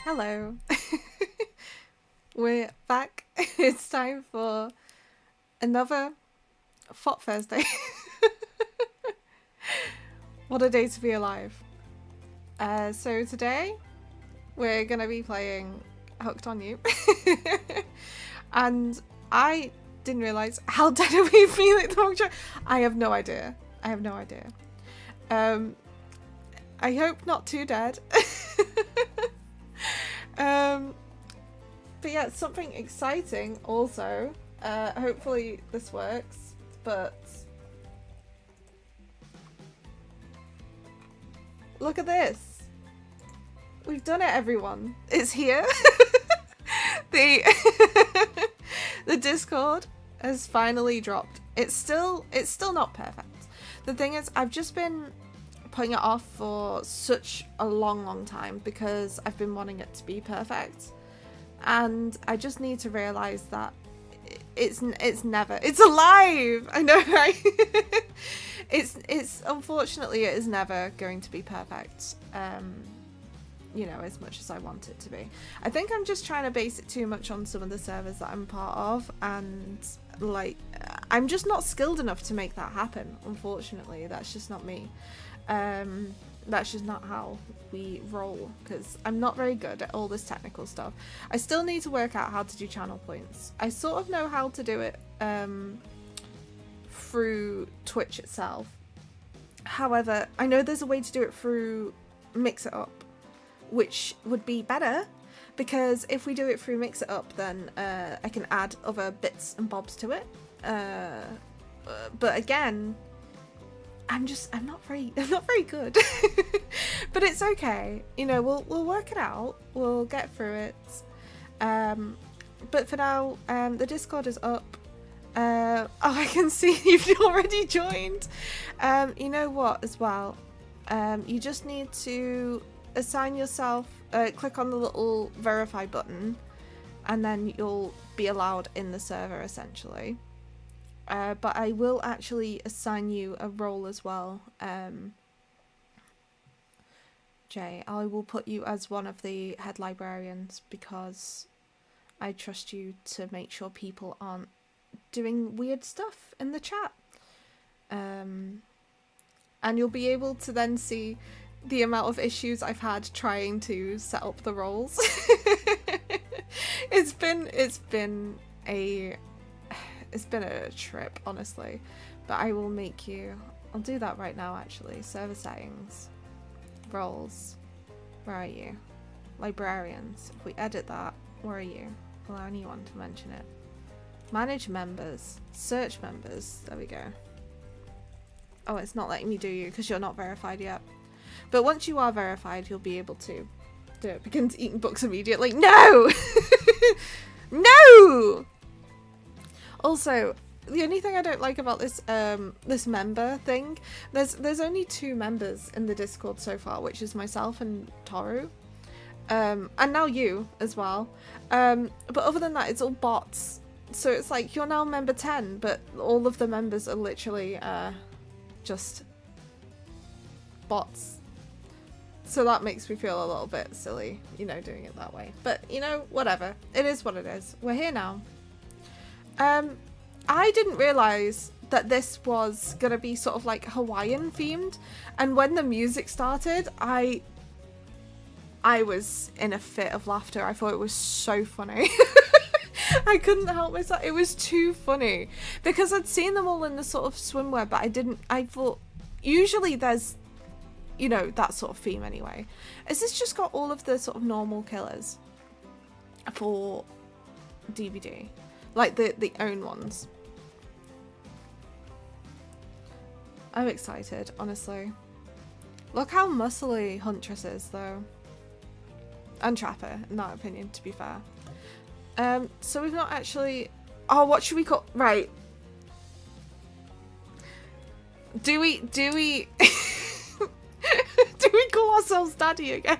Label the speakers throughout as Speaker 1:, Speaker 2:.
Speaker 1: Hello. We're back. It's time for another THOT Thursday. What a day to be alive. So today we're going to be playing Hooked on You. And I didn't realise how dead are we feeling the whole show. I have no idea. I hope not too dead. But yeah, something exciting also. Hopefully this works, but look at this. We've done it, everyone. It's here. The the Discord has finally dropped. It's still not perfect. The thing is, I've just been putting it off for such a long time because I've been wanting it to be perfect, and I just need to realize that it's alive. I know, right? it's unfortunately it is never going to be perfect. You know, as much as I want it to be. I think I'm just trying to base it too much on some of the servers that I'm part of, and like I'm just not skilled enough to make that happen. Unfortunately, that's just not me. That's just not how we roll, because I'm not very good at all this technical stuff. I still need to work out how to do channel points. I sort of know how to do it through Twitch itself. However, I know there's a way to do it through Mix It Up, which would be better, because if we do it through Mix It Up, then I can add other bits and bobs to it. But again, I'm not very good. But it's okay. You know, we'll work it out. We'll get through it. But for now, the Discord is up. Oh, I can see you've already joined. You know what, as well? You just need to assign yourself, click on the little verify button, and then you'll be allowed in the server, essentially. But I will actually assign you a role as well. Jay, I will put you as one of the head librarians, because I trust you to make sure people aren't doing weird stuff in the chat. And you'll be able to then see the amount of issues I've had trying to set up the roles. It's been a trip, honestly, but I will make you. I'll do that right now, actually. Server settings, roles. Where are you? Librarians. If we edit that, where are you? Allow anyone to mention it. Manage members. Search members. There we go. Oh, it's not letting me do you because you're not verified yet. But once you are verified, you'll be able to do it. Begins eating books immediately. No! No! Also, the only thing I don't like about this this member thing, there's only 2 members in the Discord so far, which is myself and Toru. And now you as well. But other than that, it's all bots. So it's like, you're now member 10, but all of the members are literally just bots. So that makes me feel a little bit silly, you know, doing it that way. But, you know, whatever. It is what it is. We're here now. I didn't realise that this was going to be sort of like Hawaiian themed. And when the music started, I was in a fit of laughter. I thought it was so funny. I couldn't help myself. It was too funny. Because I'd seen them all in the sort of swimwear, but I thought, usually there's, you know, that sort of theme anyway. Has this just got all of the sort of normal killers for DVD? Like the own ones. I'm excited, honestly. Look how muscly Huntress is, though. And Trapper, in that opinion, to be fair. So we've not actually... Oh, what should we call... Right. Do we... Do we call ourselves Daddy again?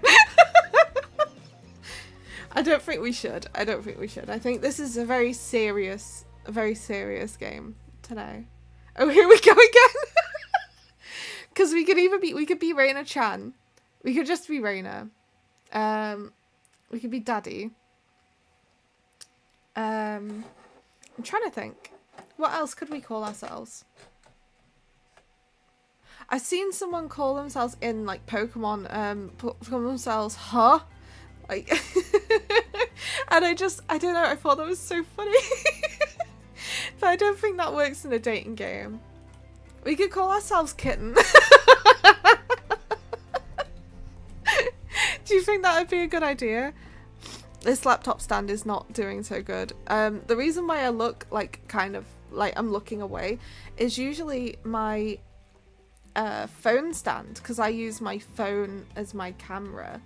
Speaker 1: I don't think we should. I think this is a very serious game today. Oh, here we go again. Because we could be Reina Chan. We could just be Reina. We could be Daddy. I'm trying to think. What else could we call ourselves? I've seen someone call themselves in like Pokemon, call themselves Huh? Like and I don't know, I thought that was so funny. But I don't think that works in a dating game. We could call ourselves Kitten. Do you think that would be a good idea? This laptop stand is not doing so good. The reason why I look like kind of like I'm looking away is usually my phone stand, because I use my phone as my camera,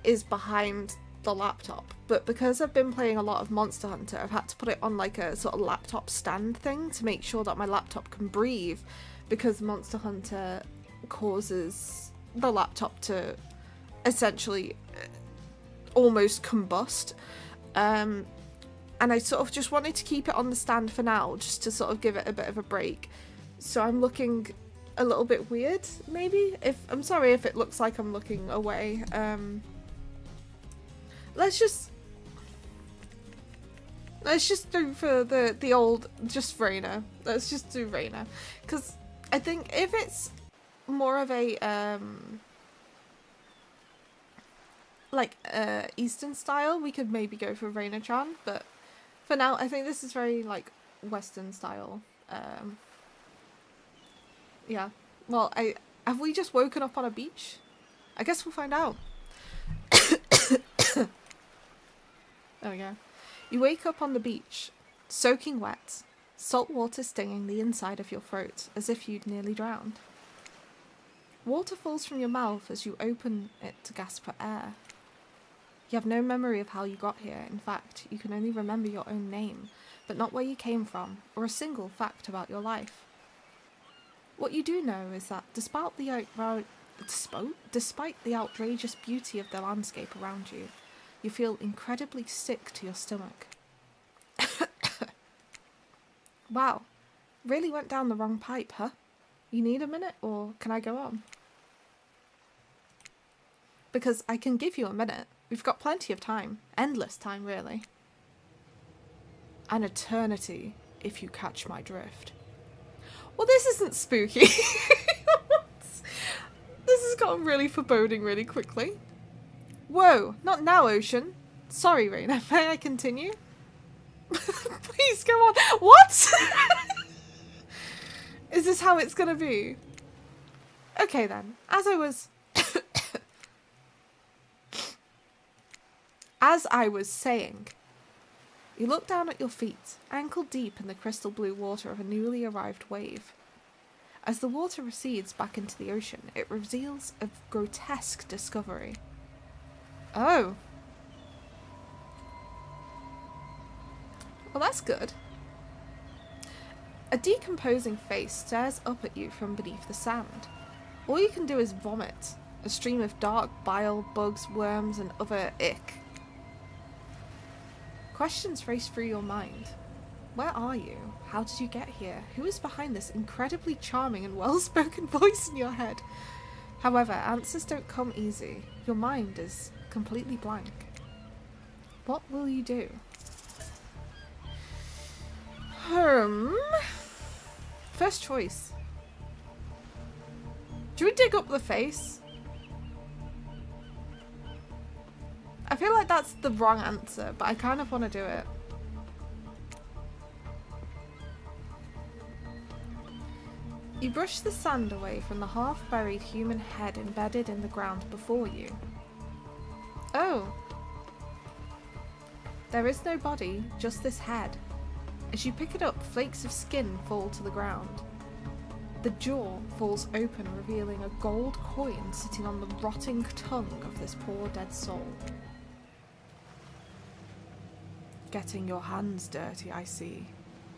Speaker 1: is behind the laptop. But because I've been playing a lot of Monster Hunter, I've had to put it on like a sort of laptop stand thing to make sure that my laptop can breathe, because Monster Hunter causes the laptop to essentially almost combust. And I sort of just wanted to keep it on the stand for now, just to sort of give it a bit of a break. So I'm looking a little bit weird, maybe. I'm sorry if it looks like I'm looking away. Let's just do for the old, just Raina. Let's just do Raina, because I think if it's more of a like Eastern style, we could maybe go for Raina-chan, but for now I think this is very like Western style. Yeah. Well, have we just woken up on a beach? I guess we'll find out. There we go. You wake up on the beach, soaking wet, salt water stinging the inside of your throat as if you'd nearly drowned. Water falls from your mouth as you open it to gasp for air. You have no memory of how you got here. In fact, you can only remember your own name, but not where you came from, or a single fact about your life. What you do know is that despite the outrageous beauty of the landscape around you, you feel incredibly sick to your stomach. Wow, really went down the wrong pipe, huh? You need a minute, or can I go on? Because I can give you a minute. We've got plenty of time. Endless time, really. An eternity, if you catch my drift. Well, this isn't spooky. This has gotten really foreboding really quickly. Whoa, not now, Ocean. Sorry, Raina. May I continue? Please, go on. What? Is this how it's gonna be? Okay then, as I was saying, you look down at your feet, ankle deep in the crystal blue water of a newly arrived wave. As the water recedes back into the ocean, it reveals a grotesque discovery. Oh. Well, that's good. A decomposing face stares up at you from beneath the sand. All you can do is vomit, a stream of dark bile, bugs, worms, and other ick. Questions race through your mind. Where are you? How did you get here? Who is behind this incredibly charming and well-spoken voice in your head? However, answers don't come easy. Your mind is completely blank. What will you do? First choice. Do we dig up the face? I feel like that's the wrong answer, but I kind of want to do it. You brush the sand away from the half-buried human head embedded in the ground before you. Oh. There is no body, just this head. As you pick it up, flakes of skin fall to the ground. The jaw falls open, revealing a gold coin sitting on the rotting tongue of this poor dead soul. Getting your hands dirty, I see.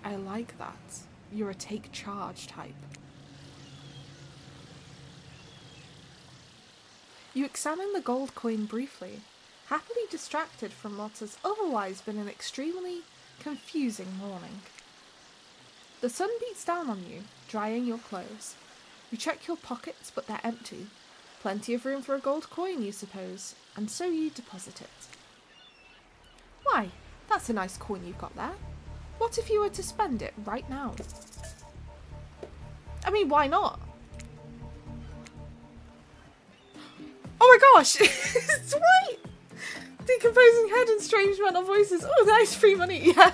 Speaker 1: I like that. You're a take charge type. You examine the gold coin briefly, happily distracted from what has otherwise been an extremely confusing morning. The sun beats down on you, drying your clothes. You check your pockets, but they're empty. Plenty of room for a gold coin, you suppose, and so you deposit it. Why, that's a nice coin you've got there. What if you were to spend it right now? I mean, why not? Oh my gosh! It's right! Decomposing head and strange mental voices. Oh, nice free money, yeah.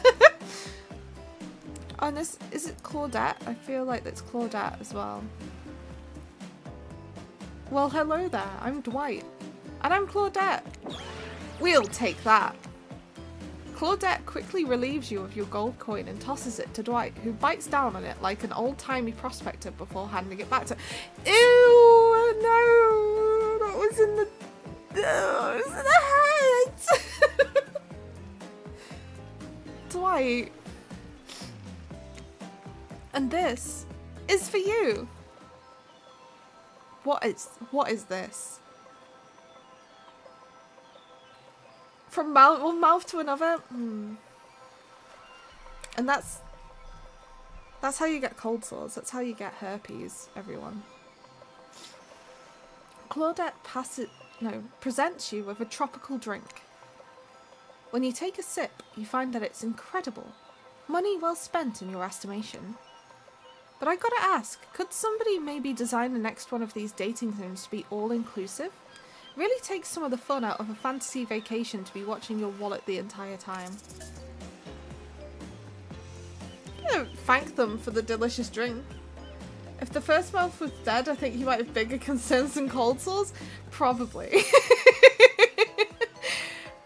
Speaker 1: Oh, and this, is it Claudette? I feel like it's Claudette as well. Well, hello there. I'm Dwight. And I'm Claudette. We'll take that. Claudette quickly relieves you of your gold coin and tosses it to Dwight, who bites down on it like an old-timey prospector before handing it back to... Ew! No! That was in the... That was in the head! Dwight. And this is for you. What is this? From one mouth to another? And that's how you get cold sores. That's how you get herpes, everyone. Claudette presents you with a tropical drink. When you take a sip, you find that it's incredible. Money well spent in your estimation. But I gotta ask, could somebody maybe design the next one of these dating sims to be all-inclusive? Really takes some of the fun out of a fantasy vacation to be watching your wallet the entire time. You don't thank them for the delicious drink. If the first mouth was dead, I think you might have bigger concerns than cold sores. Probably.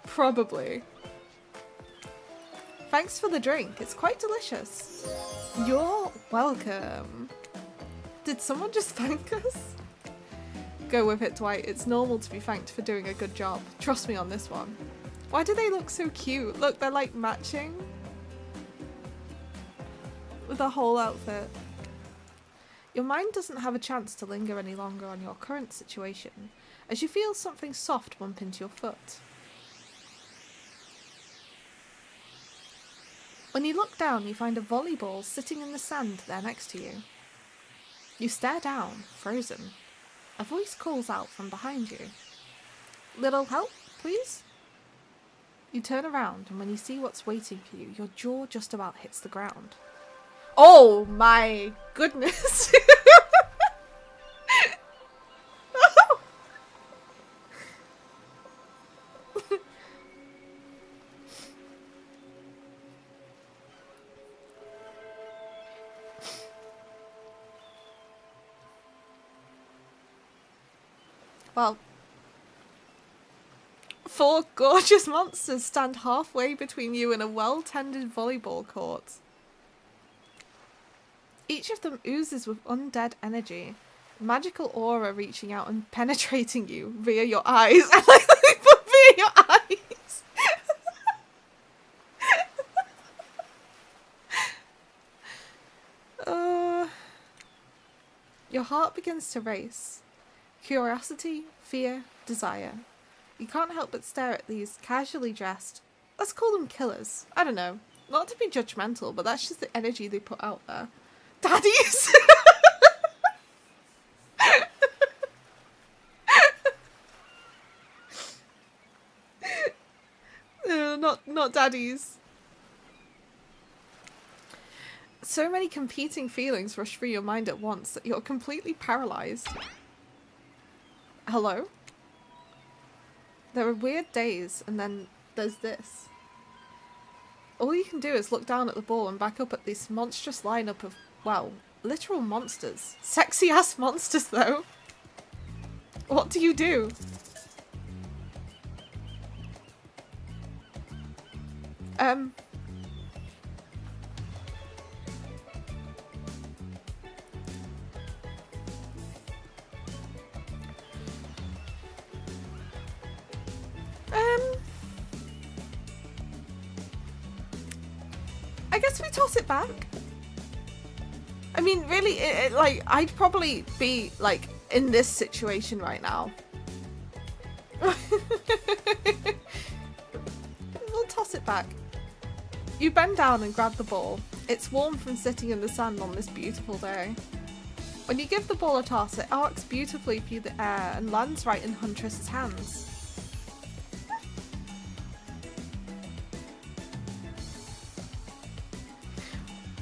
Speaker 1: Probably. Thanks for the drink. It's quite delicious. You're welcome. Did someone just thank us? Go with it, Dwight. It's normal to be thanked for doing a good job. Trust me on this one. Why do they look so cute? Look, they're like matching with the whole outfit. Your mind doesn't have a chance to linger any longer on your current situation, as you feel something soft bump into your foot. When you look down, you find a volleyball sitting in the sand there next to you. You stare down, frozen. A voice calls out from behind you. Little help, please? You turn around, and when you see what's waiting for you, your jaw just about hits the ground. Oh my goodness! Well, 4 gorgeous monsters stand halfway between you and a well-tended volleyball court. Each of them oozes with undead energy, magical aura reaching out and penetrating you via your eyes. I like that they put via your eyes. Your heart begins to race. Curiosity, fear, desire. You can't help but stare at these casually dressed, let's call them killers. I don't know. Not to be judgmental, but that's just the energy they put out there. Daddies! Not daddies. So many competing feelings rush through your mind at once that you're completely paralyzed. Hello? There are weird days, and then there's this. All you can do is look down at the ball and back up at this monstrous lineup of, well, literal monsters. Sexy ass monsters, though. What do you do? I guess we toss it back. I mean, really, like, I'd probably be, like, in this situation right now. We'll toss it back. You bend down and grab the ball. It's warm from sitting in the sand on this beautiful day. When you give the ball a toss, it arcs beautifully through the air and lands right in Huntress's hands.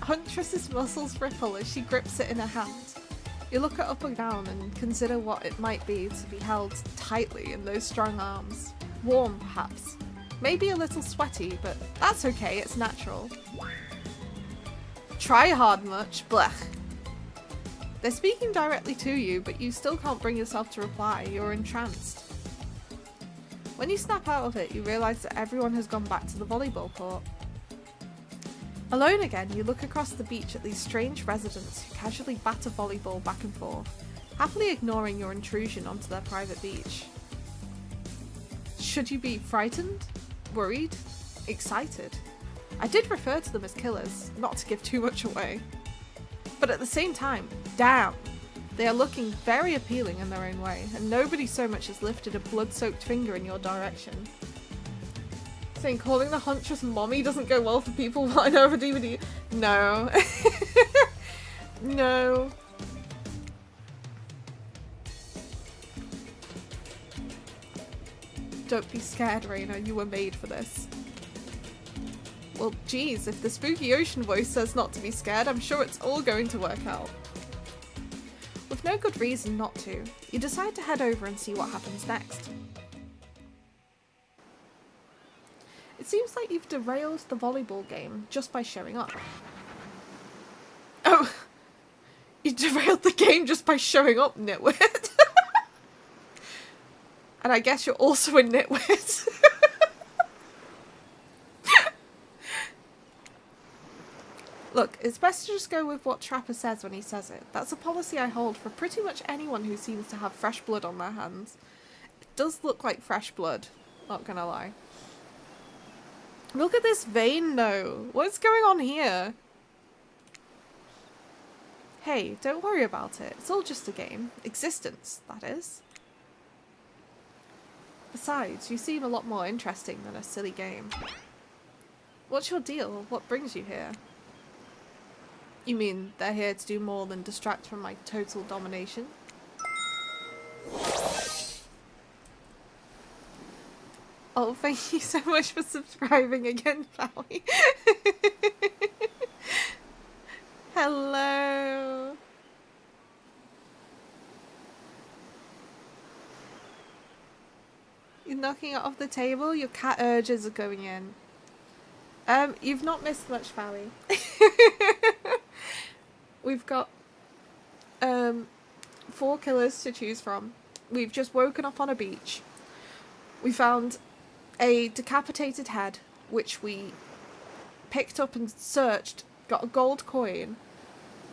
Speaker 1: Huntress's muscles ripple as she grips it in her hand. You look it up and down and consider what it might be to be held tightly in those strong arms. Warm, perhaps. Maybe a little sweaty, but that's okay, it's natural. Try hard much, blech. They're speaking directly to you, but you still can't bring yourself to reply. You're entranced. When you snap out of it, you realise that everyone has gone back to the volleyball court. Alone again, you look across the beach at these strange residents who casually batter volleyball back and forth, happily ignoring your intrusion onto their private beach. Should you be frightened? Worried? Excited? I did refer to them as killers, not to give too much away. But at the same time, damn! They are looking very appealing in their own way, and nobody so much as lifted a blood-soaked finger in your direction. Saying calling the Huntress mommy doesn't go well for people wanting over DVD. No. No. Don't be scared, Raina. You were made for this. Well, geez, if the spooky ocean voice says not to be scared, I'm sure it's all going to work out. With no good reason not to, you decide to head over and see what happens next. It seems like you've derailed the volleyball game just by showing up. Oh! You derailed the game just by showing up, nitwit. And I guess you're also a nitwit. Look, it's best to just go with what Trapper says when he says it. That's a policy I hold for pretty much anyone who seems to have fresh blood on their hands. It does look like fresh blood, not gonna lie. Look at this vein though. What's going on here? Hey, don't worry about it. It's all just a game. Existence, that is. Besides, you seem a lot more interesting than a silly game. What's your deal? What brings you here? You mean they're here to do more than distract from my total domination? Oh, thank you so much for subscribing again, Pally. Hello. You're knocking it off the table? Your cat urges are going in. You've not missed much, Pally. We've got 4 killers to choose from. We've just woken up on a beach. We found a decapitated head, which we picked up and searched, got a gold coin,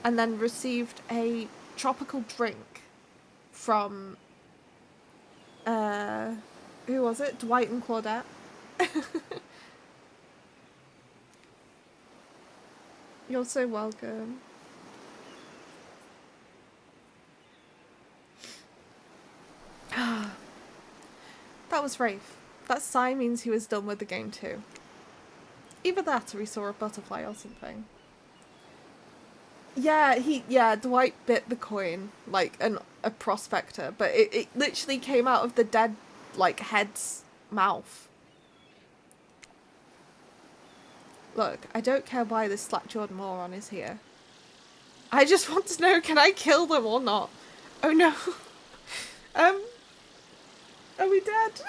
Speaker 1: and then received a tropical drink from, who was it? Dwight and Claudette. You're so welcome. That was Rafe. That sign means he was done with the game too. Either that or he saw a butterfly or something. Yeah, Dwight bit the coin like a prospector, but it literally came out of the dead, like, head's mouth. Look, I don't care why this slack-jawed moron is here. I just want to know, can I kill them or not? Oh no. Are we dead?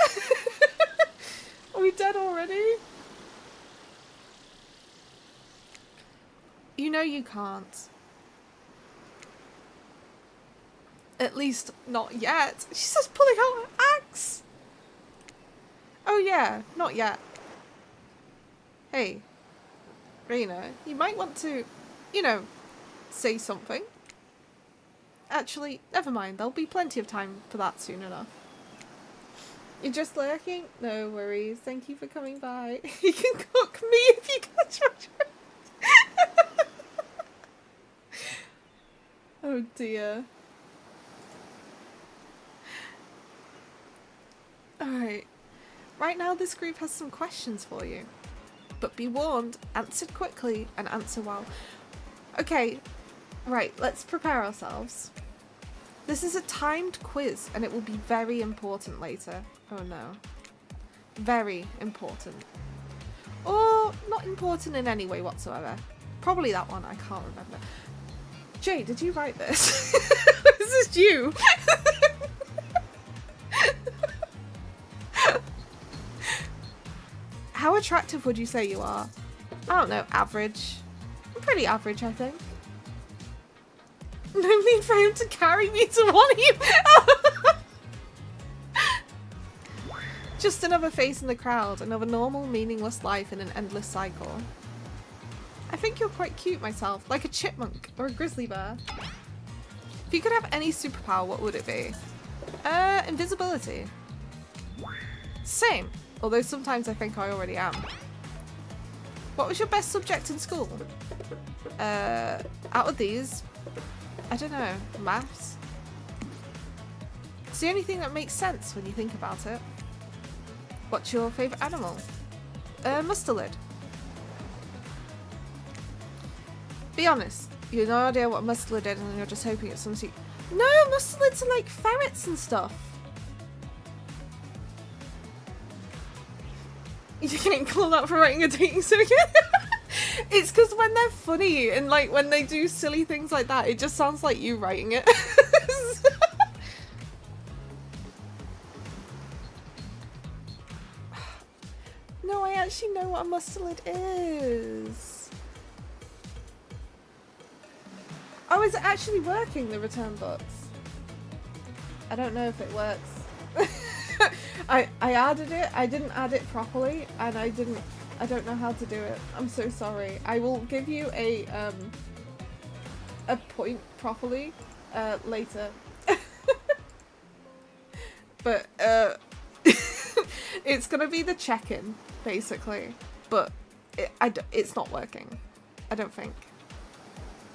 Speaker 1: Are we dead already? You know you can't. At least not yet. She's just pulling out her axe. Oh yeah, not yet. Hey, Raina, you might want to, you know, say something. Actually, never mind. There'll be plenty of time for that soon enough. You're just lurking? No worries. Thank you for coming by. You can cook me if you catch my drift. Oh dear. Alright. Right now this group has some questions for you. But be warned, answered quickly and answer well. Okay, Right, let's prepare ourselves. This is a timed quiz and it will be very important later. Oh no. Very important. Or not important in any way whatsoever. Probably that one, I can't remember. Jay, did you write this? This is you. How attractive would you say you are? I don't know, average. I'm pretty average, I think. No need for him to carry me to want you. Just another face in the crowd, another normal, meaningless life in an endless cycle. I think you're quite cute myself, like a chipmunk or a grizzly bear. If you could have any superpower, what would it be? Invisibility. Same, although sometimes I think I already am. What was your best subject in school? Out of these, I don't know, maths? It's the only thing that makes sense when you think about it. What's your favourite animal? Mustelid. Be honest, you have no idea what a mustelid is and you're just hoping it's some secret. No, mustelids are like ferrets and stuff. You're getting called out for writing a dating certificate? It's because when they're funny and like when they do silly things like that, it just sounds like you writing it. No, I actually know what a mustelid is. Oh, is it actually working, the return books? I don't know if it works. I added it, I didn't add it properly, and I don't know how to do it. I'm so sorry. I will give you a point properly later. But it's gonna be the check-in basically, but it's not working. I don't think.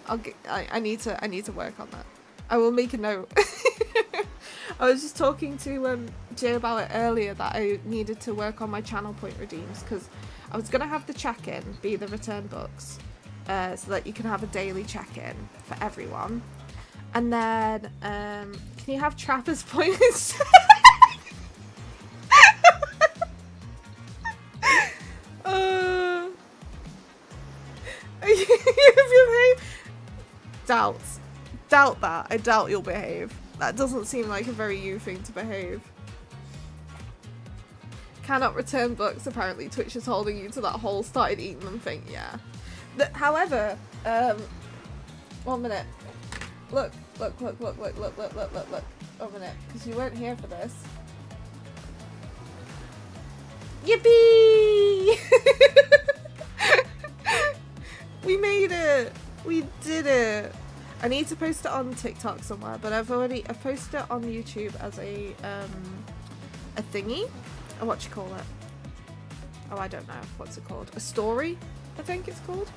Speaker 1: I need to work on that. I will make a note. I was just talking to Jay about it earlier that I needed to work on my channel point redeems because I was gonna have the check-in be the return books, so that you can have a daily check-in for everyone, and then can you have Trappers point instead? Doubt that. I doubt you'll behave. That doesn't seem like a very you thing to behave. Cannot return books. Apparently Twitch is holding you to that whole started eating them thing. Yeah. However, 1 minute. Look. 1 minute, because you weren't here for this. Yippee! We made it! We did it! I need to post it on TikTok somewhere, but I've posted it on YouTube as a thingy? Or what you call it? Oh, I don't know. What's it called? A story, I think it's called.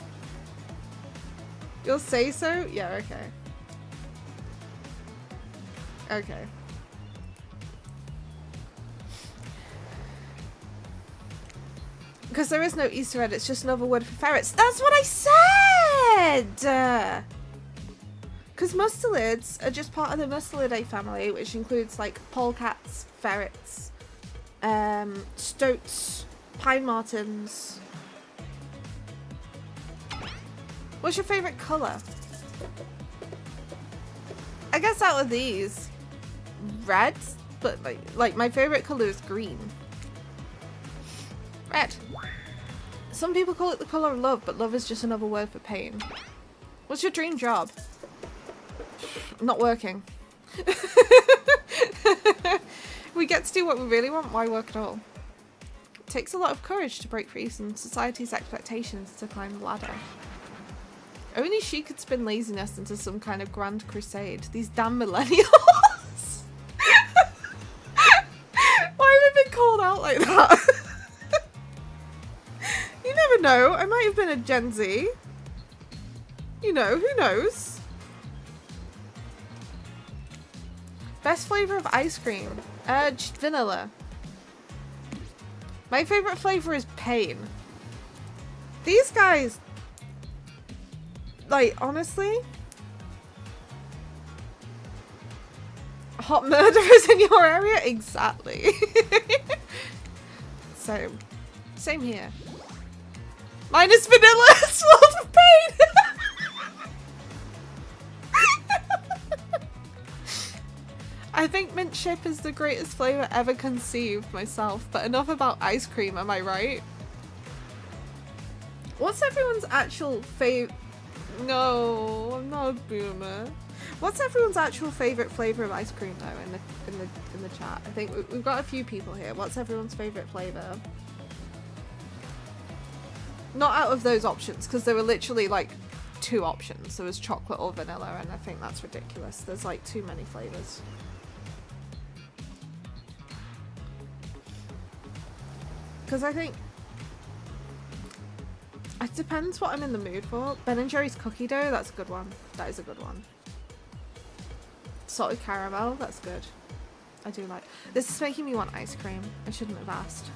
Speaker 1: You'll say so? Yeah, okay. Okay. Because there is no Easter egg, it's just another word for ferrets. That's what I said! Because mustelids are just part of the Mustelidae family, which includes like polecats, ferrets, stoats, pine martens. What's your favourite colour? I guess out of these, red, but like my favourite colour is green. Red. Some people call it the colour of love, but love is just another word for pain. What's your dream job? Not working. We get to do what we really want, why work at all? It takes a lot of courage to break free from society's expectations to climb the ladder. Only she could spin laziness into some kind of grand crusade. These damn millennials! Why have I been called out like that? You never know, I might have been a Gen Z. You know, who knows? Best flavour of ice cream? Vanilla. My favourite flavour is pain. These guys, like, honestly, Hot murderers in your area? Exactly. So, same here. Minus vanilla, swirls of pain. I think mint chip is the greatest flavor ever conceived myself, but enough about ice cream, am I right? What's everyone's actual favorite? No, I'm not a boomer. What's everyone's actual favorite flavor of ice cream though in the chat? I think we've got a few people here. What's everyone's favorite flavor? Not out of those options, because there were literally like 2 options. There was chocolate or vanilla, and I think that's ridiculous. There's like too many flavors. Because I think it depends what I'm in the mood for. Ben & Jerry's cookie dough, that's a good one. That is a good one. Salted caramel, that's good. I do like. This is making me want ice cream. I shouldn't have asked.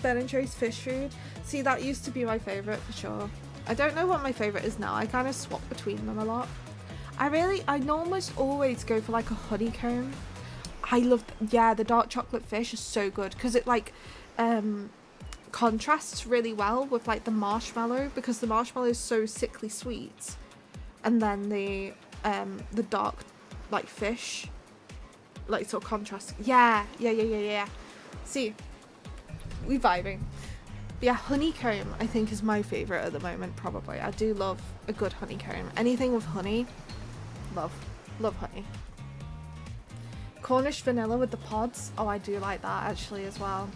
Speaker 1: Ben & Jerry's fish food. See, that used to be my favourite for sure. I don't know what my favourite is now. I kind of swap between them a lot. I almost always go for like a honeycomb. I love, yeah, the dark chocolate fish is so good because it like contrasts really well with like the marshmallow, because the marshmallow is so sickly sweet, and then the dark like fish like sort of contrast. Yeah. See, we vibing. But yeah, honeycomb I think is my favourite at the moment probably. I do love a good honeycomb. Anything with honey, love honey. Cornish vanilla with the pods. Oh, I do like that actually as well.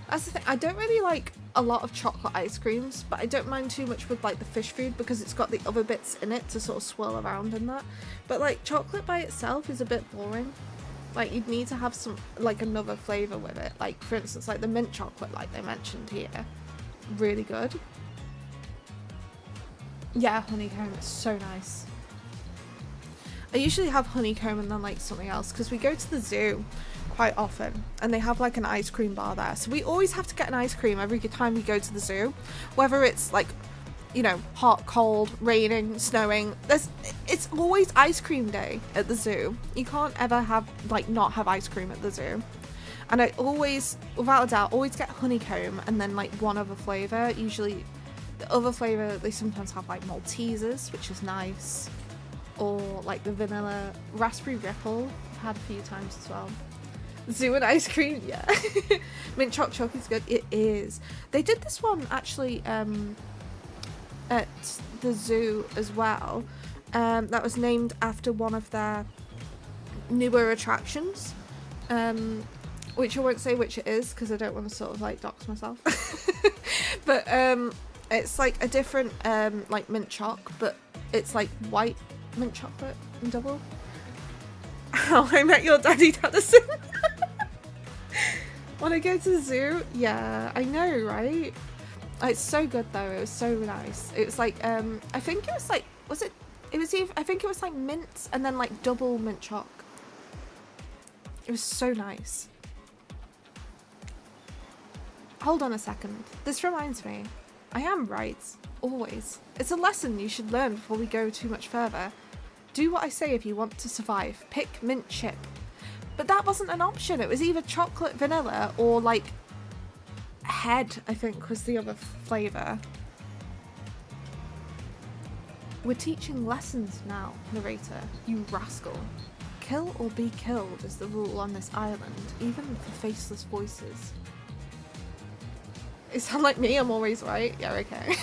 Speaker 1: That's the thing. I don't really like a lot of chocolate ice creams, but I don't mind too much with like the fish food because it's got the other bits in it to sort of swirl around in that. But like chocolate by itself is a bit boring. Like you'd need to have some like another flavour with it. Like for instance, like the mint chocolate like they mentioned here. Really good. Yeah, honeycomb is so nice. I usually have honeycomb and then like something else because we go to the zoo quite often and they have like an ice cream bar there, so we always have to get an ice cream every time we go to the zoo, whether it's like, you know, hot, cold, raining, snowing. It's always ice cream day at the zoo. You can't ever have like not have ice cream at the zoo. And I always, without a doubt, always get honeycomb and then like one other flavour. Usually the other flavour, they sometimes have like Maltesers, which is nice, or like the vanilla raspberry ripple I've had a few times as well. Zoo and ice cream, yeah. Mint choc is good. It is. They did this one actually at the zoo as well. That was named after one of their newer attractions, which I won't say which it is because I don't want to sort of like dox myself. But it's like a different like mint choc, but it's like white mint chocolate and double. How I Met Your Daddy Dennison. When I go to the zoo, yeah, I know, right? It's so good though. It was so nice. It was like I think it was like, was it? It was even, I think it was like mint and then like double mint choc. It was so nice. Hold on a second. This reminds me. I am right. Always. It's a lesson you should learn before we go too much further. Do what I say if you want to survive. Pick mint chip. But that wasn't an option. It was either chocolate vanilla or like head, I think was the other flavour. We're teaching lessons now, narrator. You rascal. Kill or be killed is the rule on this island, even for faceless voices. It sound like me, I'm always right. Yeah, okay.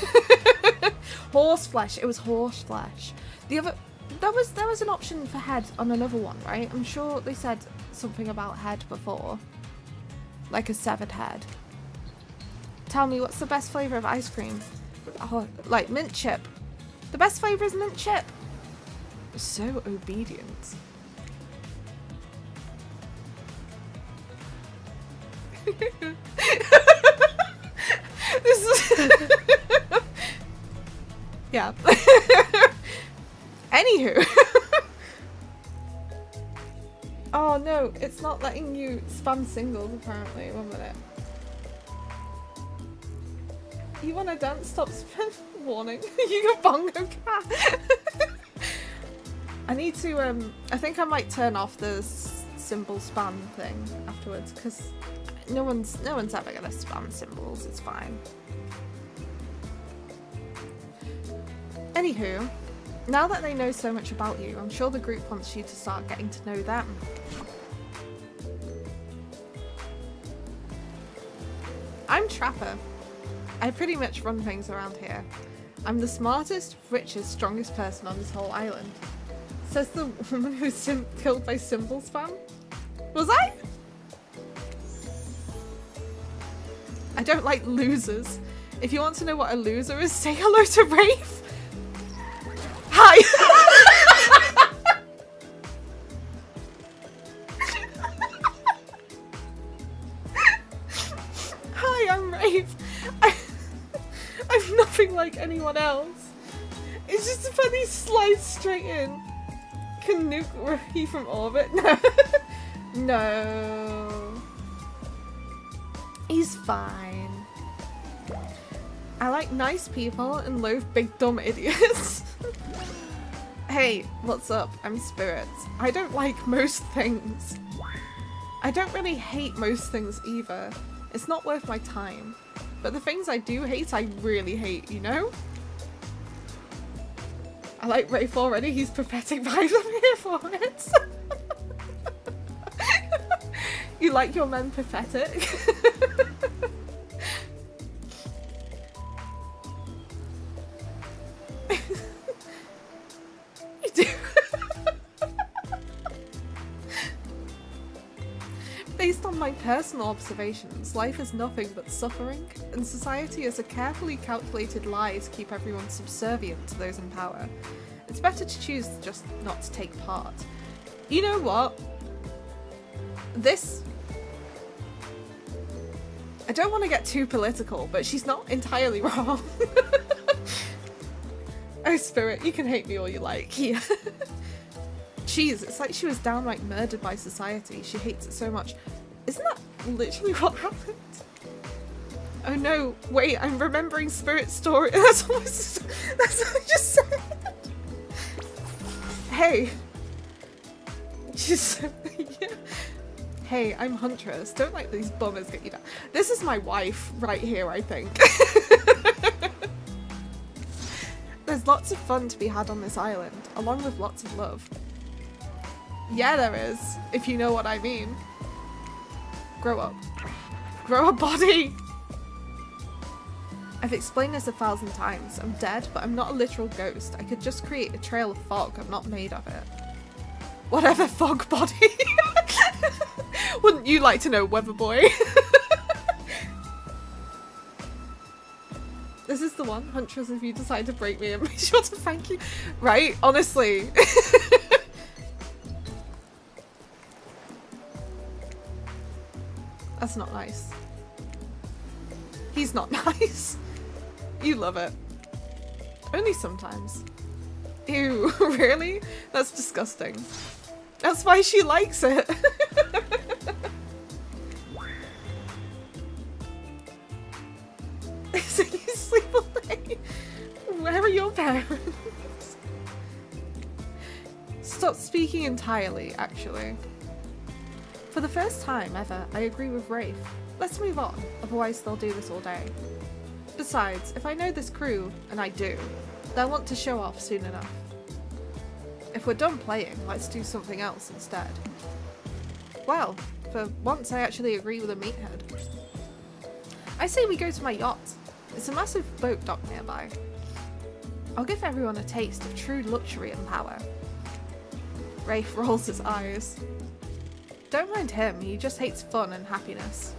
Speaker 1: Horse flesh. It was horse flesh. The other, there was an option for head on another one, right? I'm sure they said something about head before, like a severed head. Tell me, what's the best flavour of ice cream? Oh, like mint chip. The best flavour is mint chip. So obedient. This is yeah. Anywho. Oh no, it's not letting you spam singles apparently. 1 minute. You wanna dance? Stop spam. Warning. You got bongo cat. I need to, I think I might turn off the symbol spam thing afterwards, because no one's ever gonna spam symbols, it's fine. Anywho, now that they know so much about you, I'm sure the group wants you to start getting to know them. I'm Trapper. I pretty much run things around here. I'm the smartest, richest, strongest person on this whole island. Says the woman who was killed by symbol spam. Was I? I don't like losers. If you want to know what a loser is, say hello to Rafe. Hi! Hi, I'm Rafe. I'm nothing like anyone else. It's just a funny slide straight in. Can nuke Rookie from orbit? No. No. He's fine. I like nice people and loathe big dumb idiots. Hey, what's up? I'm Spirits. I don't like most things. I don't really hate most things either. It's not worth my time. But the things I do hate, I really hate, you know? I like Rafe already, he's prophetic vibes, I'm here for it. You like your men pathetic? You do. Based on my personal observations, life is nothing but suffering, and society is a carefully calculated lie to keep everyone subservient to those in power. It's better to choose just not to take part. You know what? I don't want to get too political, but she's not entirely wrong. Oh, Spirit, you can hate me all you like. Yeah. Jeez, it's like she was downright murdered by society. She hates it so much. Isn't that literally what happened? Oh no, wait, I'm remembering Spirit's story. That's what I just said. Hey. She's yeah. Hey, I'm Huntress. Don't let these bummers get you down. This is my wife right here, I think. There's lots of fun to be had on this island, along with lots of love. Yeah, there is, if you know what I mean. Grow up. Grow a body! I've explained this 1,000 times. I'm dead, but I'm not a literal ghost. I could just create a trail of fog. I'm not made of it. Whatever, fog body. Wouldn't you like to know, Weather Boy? This is the one, Huntress, if you decide to break me, and make sure to thank you. Right? Honestly. That's not nice. He's not nice. You love it. Only sometimes. Ew, really? That's disgusting. That's why she likes it. So you sleep all day? Where are your parents? Stop speaking entirely, actually. For the first time ever, I agree with Rafe. Let's move on, otherwise they'll do this all day. Besides, if I know this crew, and I do, they'll want to show off soon enough. If we're done playing, let's do something else instead. Well, for once I actually agree with a meathead. I say we go to my yacht. It's a massive boat dock nearby. I'll give everyone a taste of true luxury and power. Rafe rolls his eyes. Don't mind him, he just hates fun and happiness.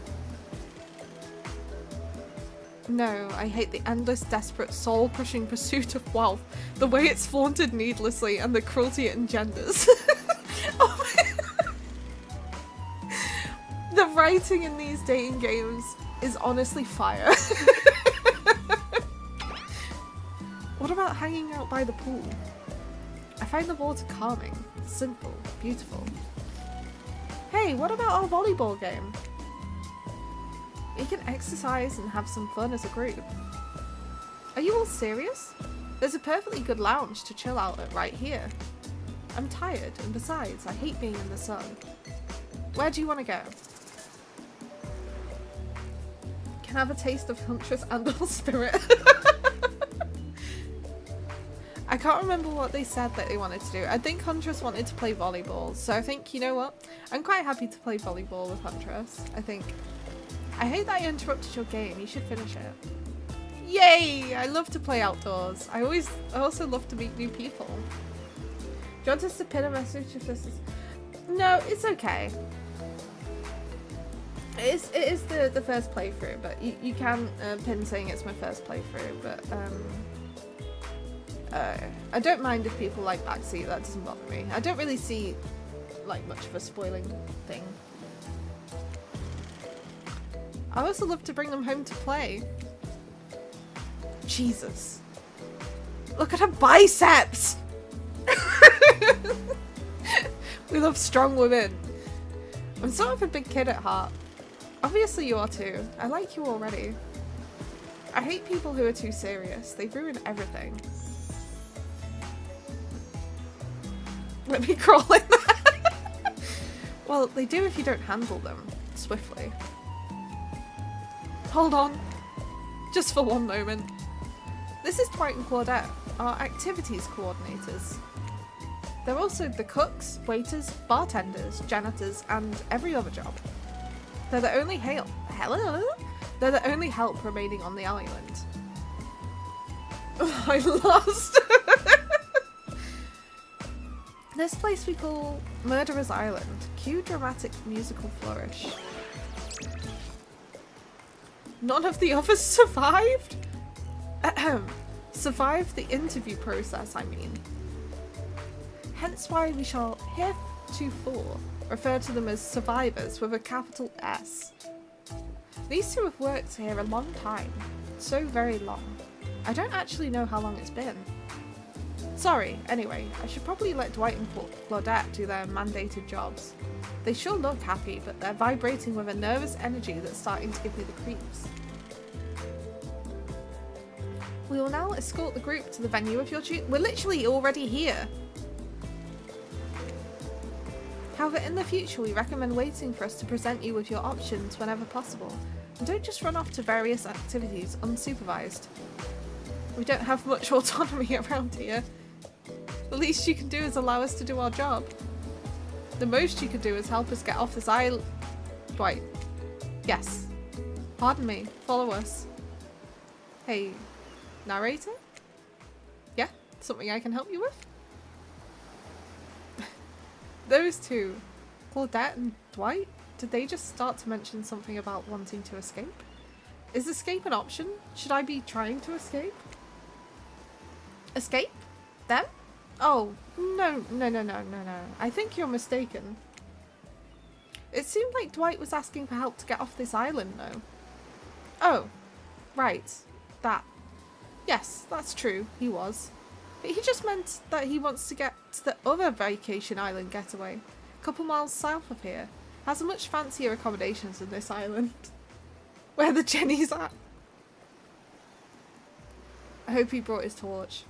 Speaker 1: No, I hate the endless, desperate, soul-crushing pursuit of wealth, the way it's flaunted needlessly, and the cruelty it engenders. Oh the writing in these dating games is honestly fire. What about hanging out by the pool? I find the water calming, simple, beautiful. Hey, what about our volleyball game? We can exercise and have some fun as a group. Are you all serious? There's a perfectly good lounge to chill out at right here. I'm tired, and besides, I hate being in the sun. Where do you want to go? Can I have a taste of Huntress and or Spirit? I can't remember what they said that they wanted to do. I think Huntress wanted to play volleyball, so I think, you know what? I'm quite happy to play volleyball with Huntress, I think. I hate that I interrupted your game. You should finish it. Yay! I love to play outdoors. I also love to meet new people. Do you want us to pin a message if this is... No, it's okay. It is the first playthrough, but you can pin saying it's my first playthrough, but I don't mind if people like backseat, that doesn't bother me. I don't really see like much of a spoiling thing. I also love to bring them home to play. Jesus. Look at her biceps! We love strong women. I'm sort of a big kid at heart. Obviously you are too. I like you already. I hate people who are too serious. They ruin everything. Let me crawl in there. Well, they do if you don't handle them swiftly. Hold on. Just for one moment. This is Dwight and Claudette, our activities coordinators. They're also the cooks, waiters, bartenders, janitors, and every other job. They're the only They're the only help remaining on the island. I lost. This place we call Murderer's Island. Cue dramatic musical flourish. None of the others survived? Survived the interview process, I mean. Hence why we shall heretofore refer to them as survivors with a capital S. These two have worked here a long time. So very long. I don't actually know how long it's been. Sorry, anyway, I should probably let Dwight and Claudette do their mandated jobs. They sure look happy, but they're vibrating with a nervous energy that's starting to give me the creeps. We will now escort the group to the venue of your choosing. We're literally already here. However, in the future, we recommend waiting for us to present you with your options whenever possible. And don't just run off to various activities unsupervised. We don't have much autonomy around here. The least you can do is allow us to do our job. The most you can do is help us get off this island. Dwight. Yes. Pardon me. Follow us. Hey, narrator? Yeah? Something I can help you with? Those two, Claudette and Dwight, did they just start to mention something about wanting to escape? Is escape an option? Should I be trying to escape? Escape? Them? Oh, no. I think you're mistaken. It seemed like Dwight was asking for help to get off this island, though. Oh, right. That. Yes, that's true, he was. But he just meant that he wants to get to the other vacation island getaway, a couple miles south of here. Has a much fancier accommodations than this island. Where the Jenny's at. I hope he brought his torch.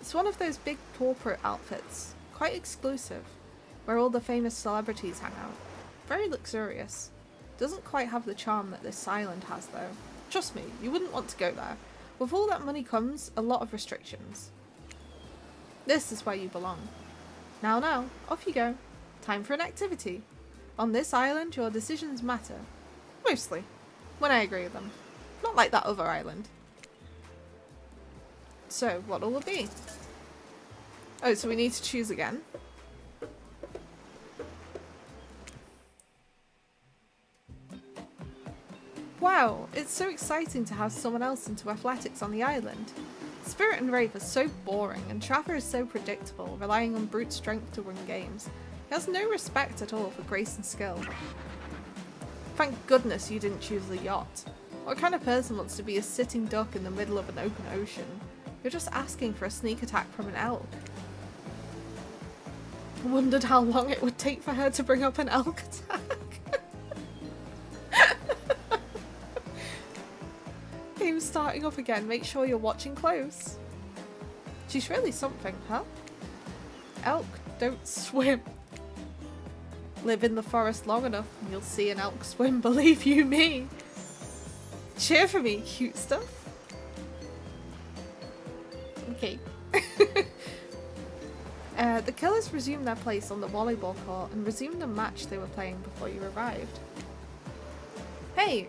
Speaker 1: It's one of those big corporate outfits, quite exclusive, where all the famous celebrities hang out. Very luxurious. Doesn't quite have the charm that this island has though. Trust me, you wouldn't want to go there. With all that money comes a lot of restrictions. This is where you belong. Now, off you go. Time for an activity. On this island, your decisions matter. Mostly. When I agree with them. Not like that other island. So, what will it be? Oh, so we need to choose again. Wow, it's so exciting to have someone else into athletics on the island. Spirit and Rafe are so boring, and Trapper is so predictable, relying on brute strength to win games. He has no respect at all for grace and skill. Thank goodness you didn't choose the yacht. What kind of person wants to be a sitting duck in the middle of an open ocean? You're just asking for a sneak attack from an elk. Wondered how long it would take for her to bring up an elk attack. Game's starting up again. Make sure you're watching close. She's really something, huh? Elk don't swim. Live in the forest long enough and you'll see an elk swim, believe you me. Cheer for me, cute stuff. Okay. The killers resumed their place on the volleyball court and resumed a match they were playing before you arrived. Hey,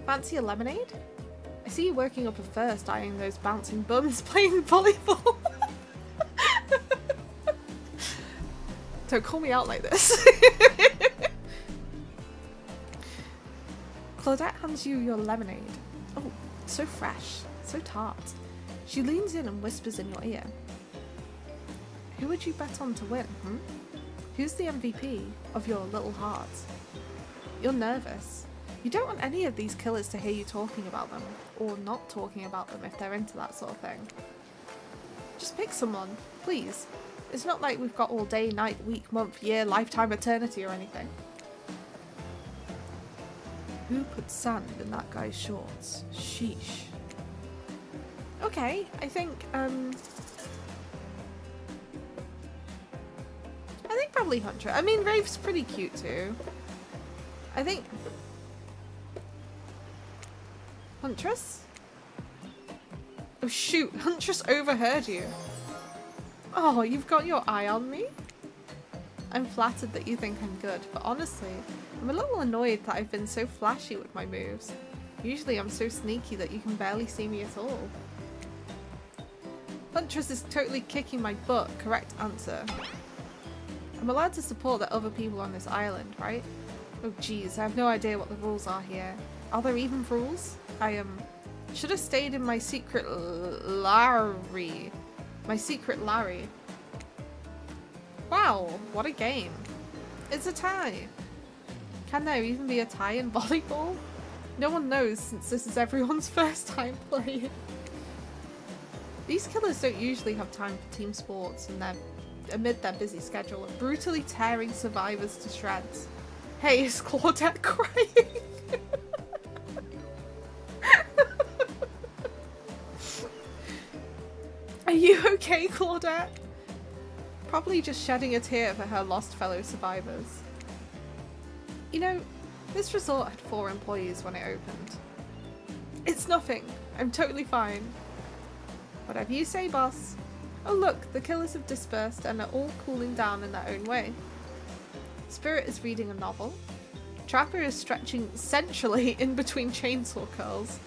Speaker 1: fancy a lemonade? I see you working up a first, eyeing those bouncing bums playing volleyball. Don't call me out like this. Claudette hands you your lemonade. Oh, so fresh, so tart. She leans in and whispers in your ear. Who would you bet on to win, Who's the MVP of your little heart? You're nervous. You don't want any of these killers to hear you talking about them, or not talking about them if they're into that sort of thing. Just pick someone, please. It's not like we've got all day, night, week, month, year, lifetime, eternity or anything. Who put sand in that guy's shorts? Sheesh. Okay, I think probably Hunter. I mean, Rave's pretty cute too. I think Huntress? Oh shoot, Huntress overheard you. Oh, you've got your eye on me? I'm flattered that you think I'm good, but honestly, I'm a little annoyed that I've been so flashy with my moves. Usually I'm so sneaky that you can barely see me at all. Huntress is totally kicking my butt, correct answer. I'm allowed to support the other people on this island, right? Oh geez, I have no idea what the rules are here. Are there even rules? I should have stayed in my secret Larry. My secret Larry. Wow, what a game. It's a tie. Can there even be a tie in volleyball? No one knows since this is everyone's first time playing. These killers don't usually have time for team sports and they're amid their busy schedule of brutally tearing survivors to shreds. Hey, is Claudette crying? Are you okay, Claudette? Probably just shedding a tear for her lost fellow survivors. You know, this resort had 4 employees when it opened. It's nothing. I'm totally fine. Whatever you say, boss. Oh look, the killers have dispersed and are all cooling down in their own way. Spirit is reading a novel. Trapper is stretching sensually in between chainsaw curls.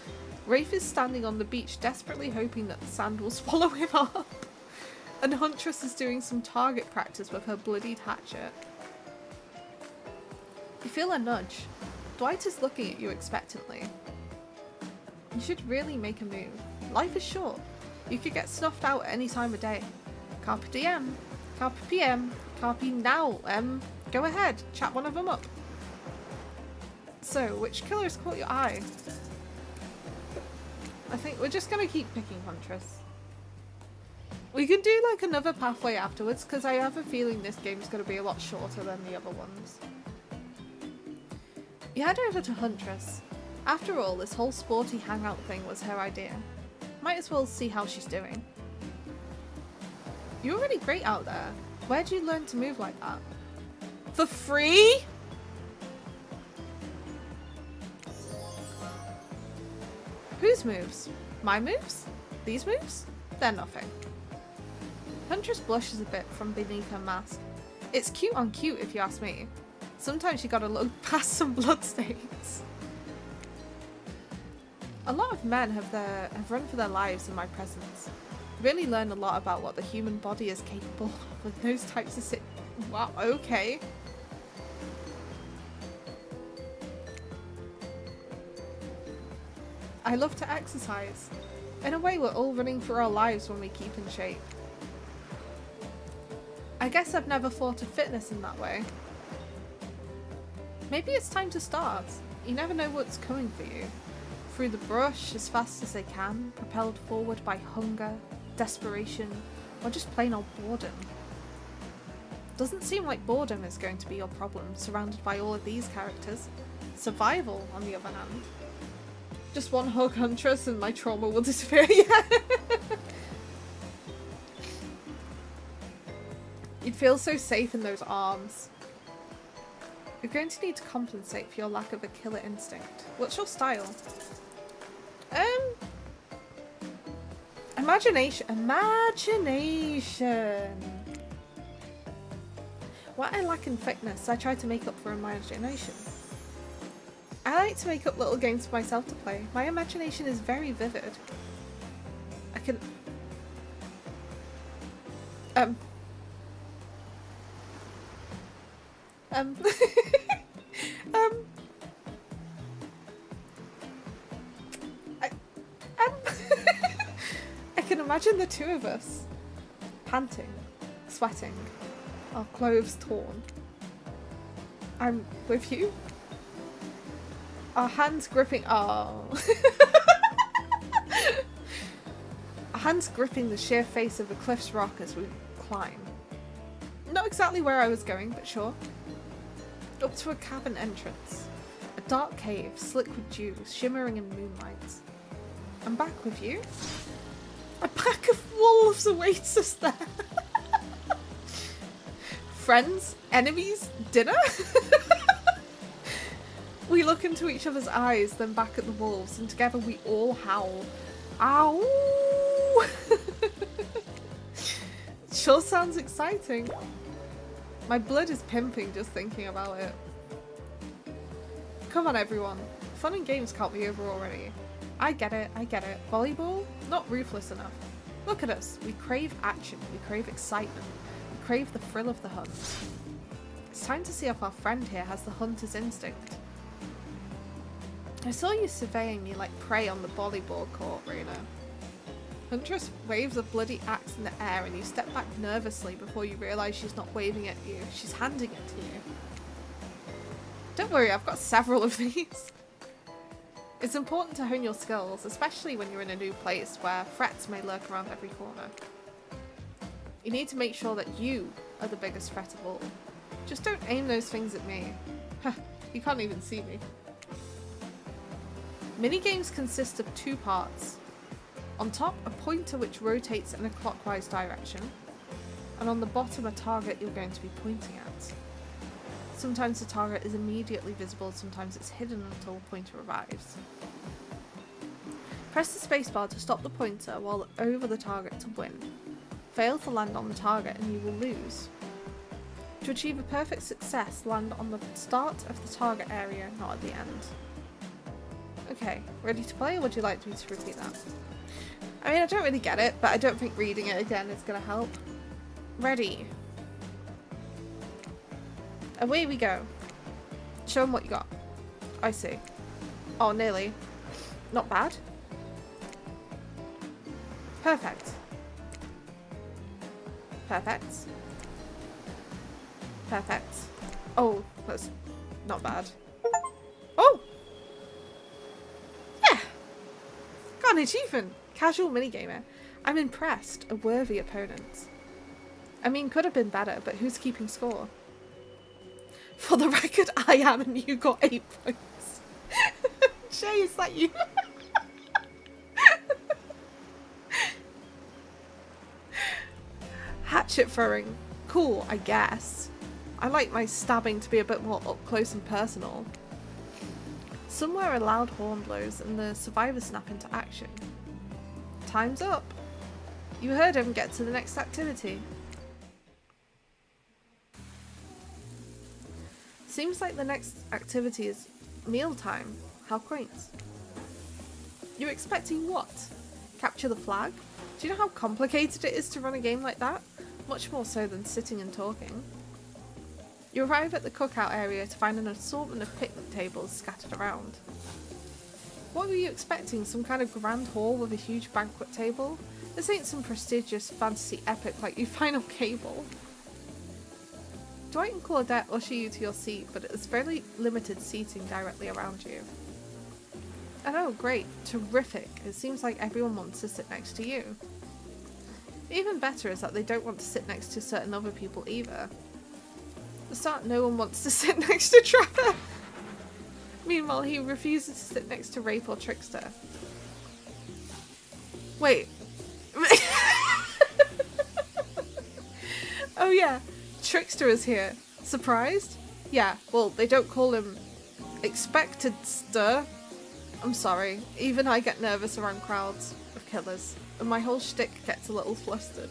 Speaker 1: Rafe is standing on the beach desperately hoping that the sand will swallow him up. And Huntress is doing some target practice with her bloodied hatchet. You feel a nudge. Dwight is looking at you expectantly. You should really make a move. Life is short. You could get snuffed out at any time of day. Carpe diem. Carpe PM. Carpe now, Go ahead, chat one of them up. So, which killers caught your eye? I think we're just gonna keep picking Huntress. We can do like another pathway afterwards because I have a feeling this game's gonna be a lot shorter than the other ones. You head over to Huntress. After all, this whole sporty hangout thing was her idea. Might as well see how she's doing. You're really great out there. Where'd you learn to move like that? For free? Whose moves? My moves? These moves? They're nothing. Huntress blushes a bit from beneath her mask. It's cute on cute if you ask me. Sometimes you gotta look past some bloodstains. A lot of men have run for their lives in my presence. Really learned a lot about what the human body is capable of with those types of wow, okay. I love to exercise. In a way, we're all running for our lives when we keep in shape. I guess I've never thought of fitness in that way. Maybe it's time to start. You never know what's coming for you. Through the brush as fast as they can, propelled forward by hunger, desperation, or just plain old boredom. Doesn't seem like boredom is going to be your problem, surrounded by all of these characters. Survival, on the other hand. Just one hug Huntress and my trauma will disappear. Yeah. feels so safe in those arms. You're going to need to compensate for your lack of a killer instinct. What's your style? Imagination. Imagination. What I lack in fitness, I try to make up for imagination. I like to make up little games for myself to play. My imagination is very vivid. I can... I can imagine the two of us panting, sweating, our clothes torn. I'm with you. Our hands gripping. Oh. Our hands gripping the sheer face of the cliff's rock as we climb. Not exactly where I was going, but sure. Up to a cabin entrance. A dark cave, slick with dew, shimmering in moonlight. I'm back with you. A pack of wolves awaits us there. Friends? Enemies? Dinner? We look into each other's eyes, then back at the wolves, and together we all howl. Ow! Sure sounds exciting. My blood is pimping just thinking about it. Come on everyone. Fun and games can't be over already. I get it, I get it. Volleyball? Not ruthless enough. Look at us. We crave action. We crave excitement. We crave the thrill of the hunt. It's time to see if our friend here has the hunter's instinct. I saw you surveying me like prey on the volleyball court, Rena. Huntress waves a bloody axe in the air and you step back nervously before you realise she's not waving at you, she's handing it to you. Don't worry, I've got several of these. It's important to hone your skills, especially when you're in a new place where threats may lurk around every corner. You need to make sure that you are the biggest threat of all. Just don't aim those things at me. You can't even see me. Minigames consist of two parts. On top, a pointer which rotates in a clockwise direction, and on the bottom a target you're going to be pointing at. Sometimes the target is immediately visible, sometimes it's hidden until the pointer arrives. Press the spacebar to stop the pointer while over the target to win. Fail to land on the target and you will lose. To achieve a perfect success, land on the start of the target area, not at the end. Okay, ready to play, or would you like me to repeat that? I mean, I don't really get it, but I don't think reading it again is going to help. Ready. Away we go. Show them what you got. I see. Oh, nearly. Not bad. Perfect. Perfect. Perfect. Oh, that's not bad. Oh! Yeah! Got an achievement! Casual minigamer. I'm impressed. A worthy opponent. I mean, could have been better, but who's keeping score? For the record, I am, and you got 8 points. Shay, is that you? Hatchet throwing. Cool, I guess. I like my stabbing to be a bit more up close and personal. Somewhere a loud horn blows and the survivors snap into action. Time's up. You heard him. Get to the next activity. Seems like the next activity is mealtime. How quaint. You're expecting what? Capture the flag? Do you know how complicated it is to run a game like that? Much more so than sitting and talking. You arrive at the cookout area to find an assortment of picnic tables scattered around. What were you expecting? Some kind of grand hall with a huge banquet table? This ain't some prestigious fantasy epic like you find on cable. Dwight and Claudette usher you to your seat, but it's very limited seating directly around you. Oh, great. Terrific. It seems like everyone wants to sit next to you. Even better is that they don't want to sit next to certain other people either. At the start, no one wants to sit next to Trapper. Meanwhile, he refuses to sit next to Rape or Trickster. Wait. Oh yeah, Trickster is here. Surprised? Yeah, well, they don't call him expected stir. I'm sorry. Even I get nervous around crowds of killers, and my whole shtick gets a little flustered.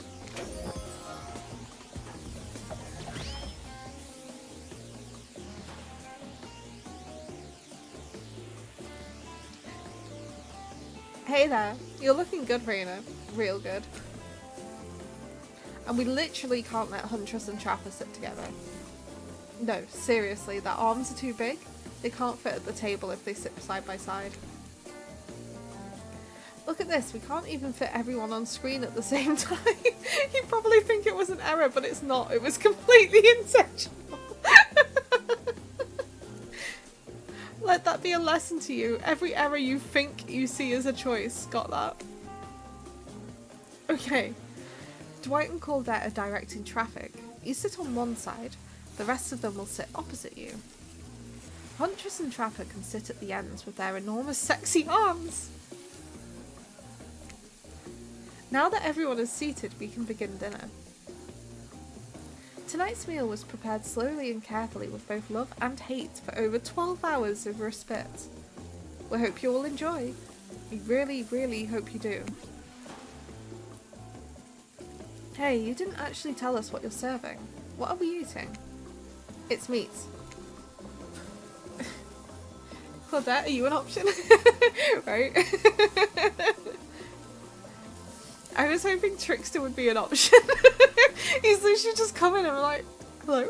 Speaker 1: Hey there. You're looking good, Raina. Real good. And we literally can't let Huntress and Trapper sit together. No, seriously, their arms are too big. They can't fit at the table if they sit side by side. Look at this, we can't even fit everyone on screen at the same time. You probably think it was an error, but it's not. It was completely intentional. Let that be a lesson to you. Every error you think you see is a choice. Got that? Okay. Dwight and Claudette are directing traffic. You sit on one side. The rest of them will sit opposite you. Huntress and Trapper can sit at the ends with their enormous sexy arms. Now that everyone is seated, we can begin dinner. Tonight's meal was prepared slowly and carefully with both love and hate for over 12 hours over a spit. We hope you all enjoy. We really, really hope you do. Hey, you didn't actually tell us what you're serving. What are we eating? It's meat. Claudette, are you an option? Right? I was hoping Trickster would be an option. He's literally just coming and I'm like, hello.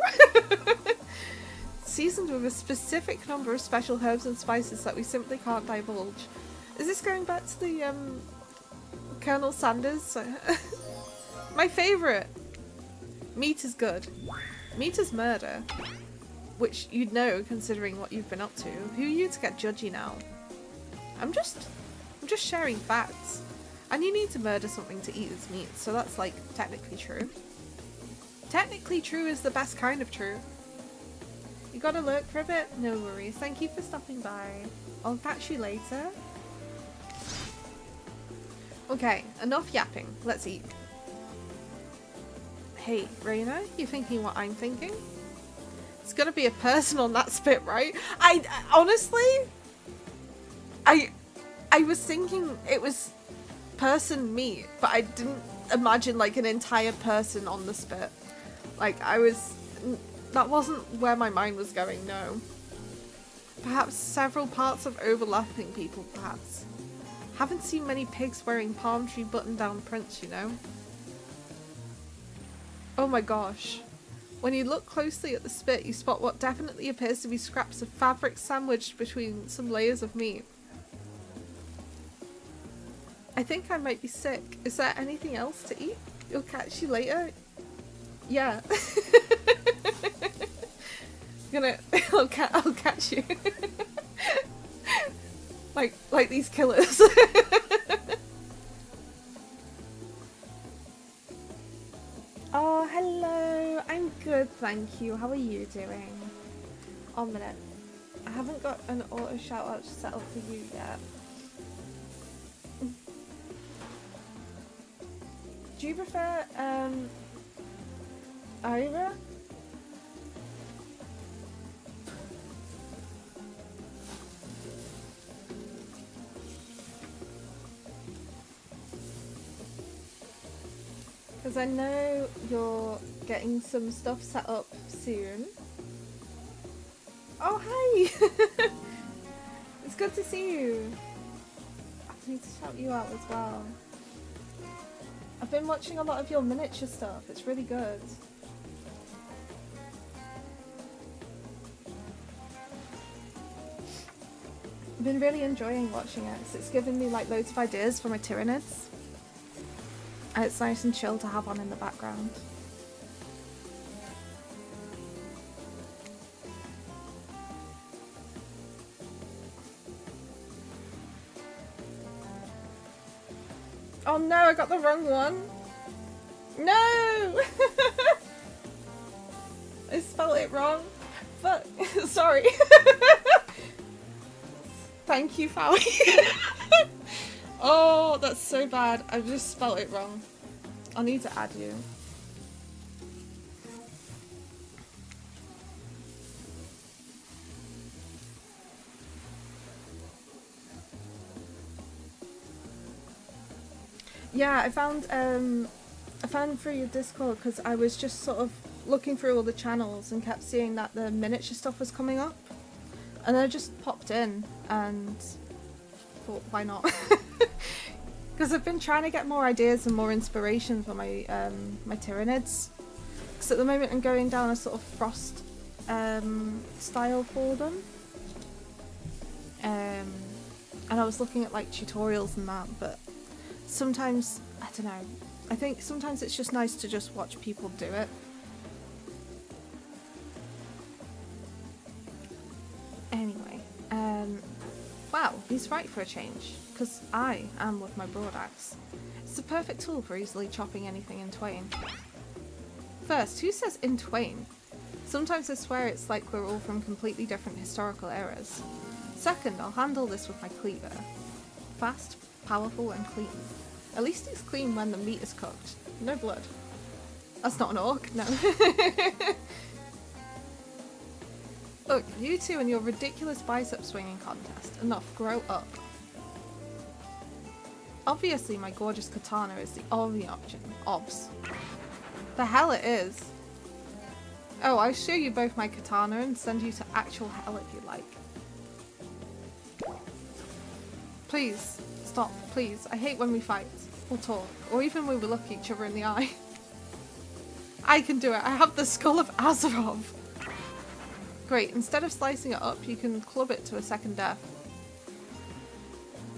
Speaker 1: Seasoned with a specific number of special herbs and spices that we simply can't divulge. Is this going back to the Colonel Sanders? My favourite! Meat is good. Meat is murder. Which you'd know considering what you've been up to. Who are you to get judgy now? I'm just sharing facts. And you need to murder something to eat its meat, so that's like technically true. Technically true is the best kind of true. You gotta lurk for a bit? No worries. Thank you for stopping by. I'll catch you later. Okay, enough yapping. Let's eat. Hey, Raina, you thinking what I'm thinking? It's gonna be a person on that spit, right? I honestly, I was thinking it was person meat, but I didn't imagine like an entire person on the spit. Like that wasn't where my mind was going, no. Perhaps several parts of overlapping people, perhaps. Haven't seen many pigs wearing palm tree button-down prints, you know. Oh my gosh. When you look closely at the spit, you spot what definitely appears to be scraps of fabric sandwiched between some layers of meat. I think I might be sick. Is there anything else to eat? You'll catch you later? Yeah. I'll catch you. like these killers. Oh, hello. I'm good, thank you. How are you doing? 1 minute. I haven't got an auto shout out set up for you yet. Do you prefer Ira? Because I know you're getting some stuff set up soon. Oh, hi! It's good to see you. I need to shout you out as well. I've been watching a lot of your miniature stuff. It's really good. I've been really enjoying watching it. It's given me like loads of ideas for my Tyranids. And it's nice and chill to have on in the background. Oh no, I got the wrong one. No! I spelled it wrong. But sorry. Thank you, Fowie. Oh, that's so bad. I just spelled it wrong. I'll need to add you. Yeah, I found through your Discord because I was just sort of looking through all the channels and kept seeing that the miniature stuff was coming up, and I just popped in and thought, why not? Because I've been trying to get more ideas and more inspiration for my my Tyranids. Because at the moment I'm going down a sort of frost style for them. And I was looking at like tutorials and that, but sometimes, I don't know, I think sometimes it's just nice to just watch people do it. Anyway, wow, he's right for a change, because I am with my broad axe. It's the perfect tool for easily chopping anything in twain. First, who says in twain? Sometimes I swear it's like we're all from completely different historical eras. Second, I'll handle this with my cleaver. Fast, powerful, and clean. At least it's clean when the meat is cooked. No blood. That's not an orc, no. Look, you two and your ridiculous bicep swinging contest. Enough, grow up. Obviously my gorgeous katana is the only option. Obs. The hell it is. Oh, I'll show you both my katana and send you to actual hell if you like. Please, stop, please. I hate when we fight, or talk, or even when we look each other in the eye. I can do it. I have the skull of Azarov. Great, instead of slicing it up, you can club it to a second death.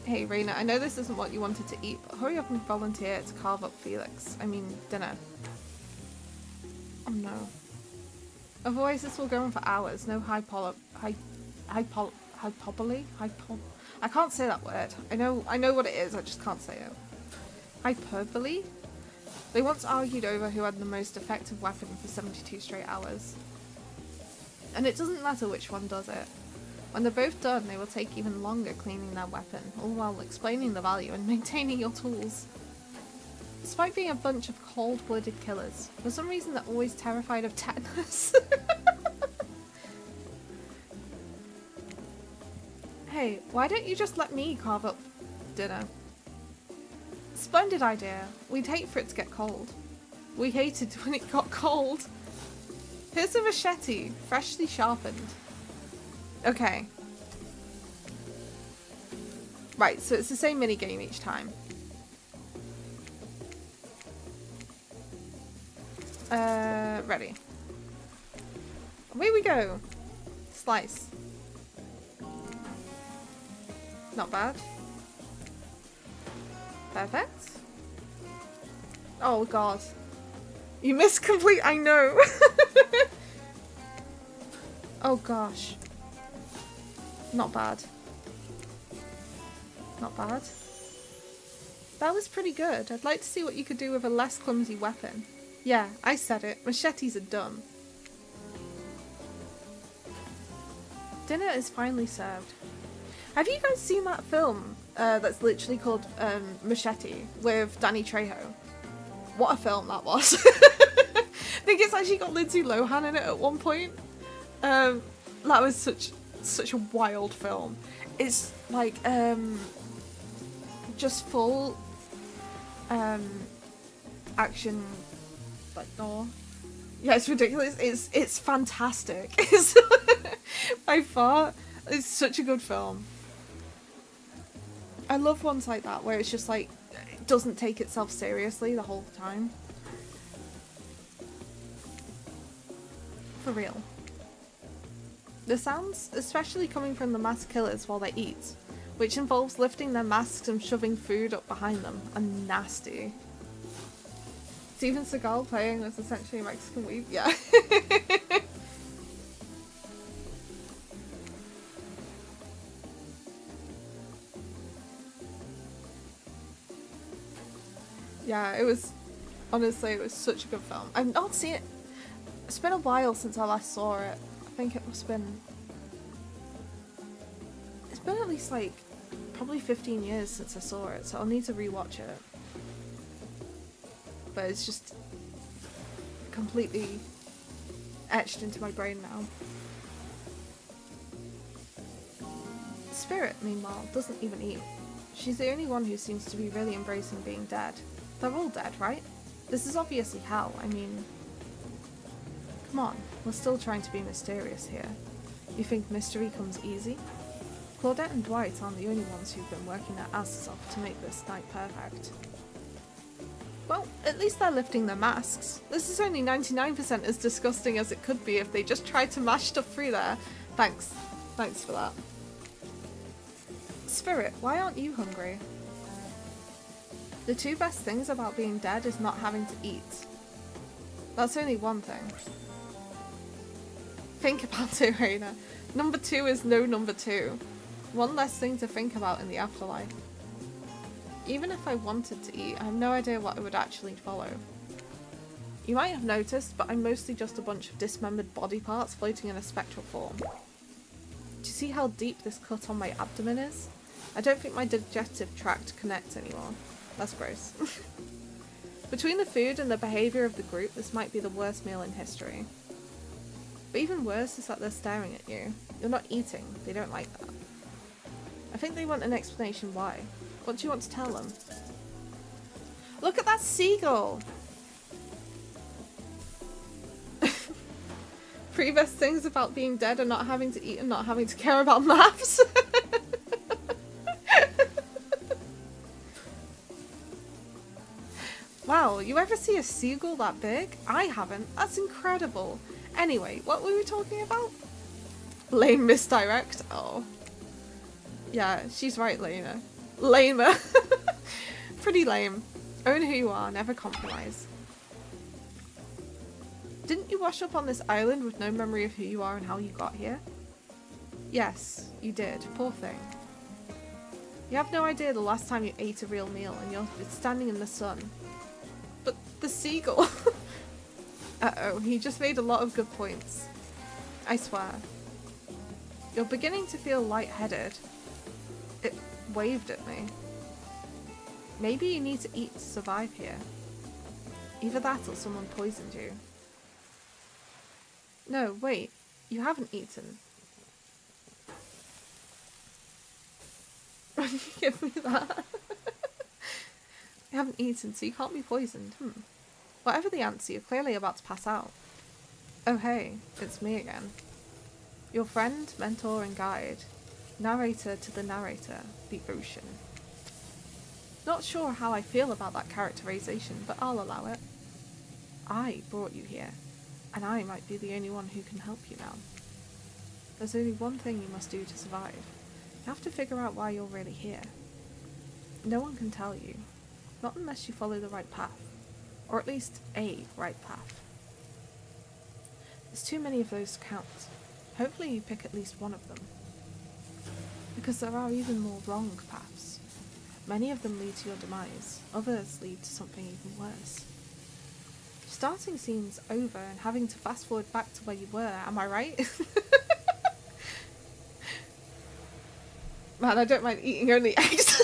Speaker 1: Hey, Reina, I know this isn't what you wanted to eat, but hurry up and volunteer to carve up Felix. I mean, dinner. Oh no. Otherwise this will go on for hours. No hyperbole? I can't say that word. I know what it is, I just can't say it. Hyperbole? They once argued over who had the most effective weapon for 72 straight hours. And it doesn't matter which one does it. When they're both done, they will take even longer cleaning their weapon, all while explaining the value and maintaining your tools. Despite being a bunch of cold-blooded killers, for some reason they're always terrified of tetanus. Hey, why don't you just let me carve up dinner? Splendid idea. We'd hate for it to get cold. We hated when it got cold. Here's a machete, freshly sharpened. Okay. Right, so it's the same minigame each time. Ready. Away we go. Slice. Not bad. Perfect. Oh god. You missed complete, I know. Oh gosh. Not bad. Not bad. That was pretty good. I'd like to see what you could do with a less clumsy weapon. Yeah, I said it. Machetes are dumb. Dinner is finally served. Have you guys seen that film that's literally called Machete with Danny Trejo? What a film that was. I think it's actually got Lindsay Lohan in it at one point. That was such a wild film. It's like just full action, like noir. Yeah, it's ridiculous. It's fantastic. It's by far, it's such a good film. I love ones like that where it's just like it doesn't take itself seriously the whole time. For real. The sounds, especially coming from the masked killers while they eat, which involves lifting their masks and shoving food up behind them, are nasty. Steven Seagal playing was essentially a Mexican weeb, yeah. Yeah, it was, honestly, it was such a good film. I've not seen it, it's been a while since I last saw it. I think it must have been, it's been at least like, probably 15 years since I saw it, so I'll need to rewatch it. But it's just completely etched into my brain now. Spirit, meanwhile, doesn't even eat. She's the only one who seems to be really embracing being dead. They're all dead, right? This is obviously hell. I mean... Come on, we're still trying to be mysterious here. You think mystery comes easy? Claudette and Dwight aren't the only ones who've been working their asses off to make this night perfect. Well, at least they're lifting their masks. This is only 99% as disgusting as it could be if they just tried to mash stuff through there. Thanks. Thanks for that. Spirit, why aren't you hungry? The two best things about being dead is not having to eat. That's only one thing. Think about it, Raina. Number 2 is no number 2. One less thing to think about in the afterlife. Even if I wanted to eat, I have no idea what it would actually follow. You might have noticed, but I'm mostly just a bunch of dismembered body parts floating in a spectral form. Do you see how deep this cut on my abdomen is? I don't think my digestive tract connects anymore. That's gross. Between the food and the behaviour of the group, this might be the worst meal in history. But even worse is that they're staring at you. You're not eating. They don't like that. I think they want an explanation why. What do you want to tell them? Look at that seagull! 3 best things about being dead are not having to eat and not having to care about maths. Wow, you ever see a seagull that big? I haven't. That's incredible. Anyway, what were we talking about? Lame misdirect. Oh. Yeah, she's right, Lena. Lamer. Pretty lame. Own who you are, never compromise. Didn't you wash up on this island with no memory of who you are and how you got here? Yes, you did. Poor thing. You have no idea the last time you ate a real meal and you're standing in the sun. But the seagull... Uh-oh, he just made a lot of good points. I swear. You're beginning to feel lightheaded. It waved at me. Maybe you need to eat to survive here. Either that or someone poisoned you. No, wait. You haven't eaten. Give me that. You haven't eaten, so you can't be poisoned. Whatever the answer, you're clearly about to pass out. Oh hey, it's me again. Your friend, mentor and guide. Narrator to the narrator, the ocean. Not sure how I feel about that characterization, but I'll allow it. I brought you here, and I might be the only one who can help you now. There's only one thing you must do to survive. You have to figure out why you're really here. No one can tell you, not unless you follow the right path. Or at least a right path. There's too many of those to count. Hopefully you pick at least one of them. Because there are even more wrong paths. Many of them lead to your demise, others lead to something even worse. Starting scene's over and having to fast forward back to where you were, am I right? Man, I don't mind eating only eggs.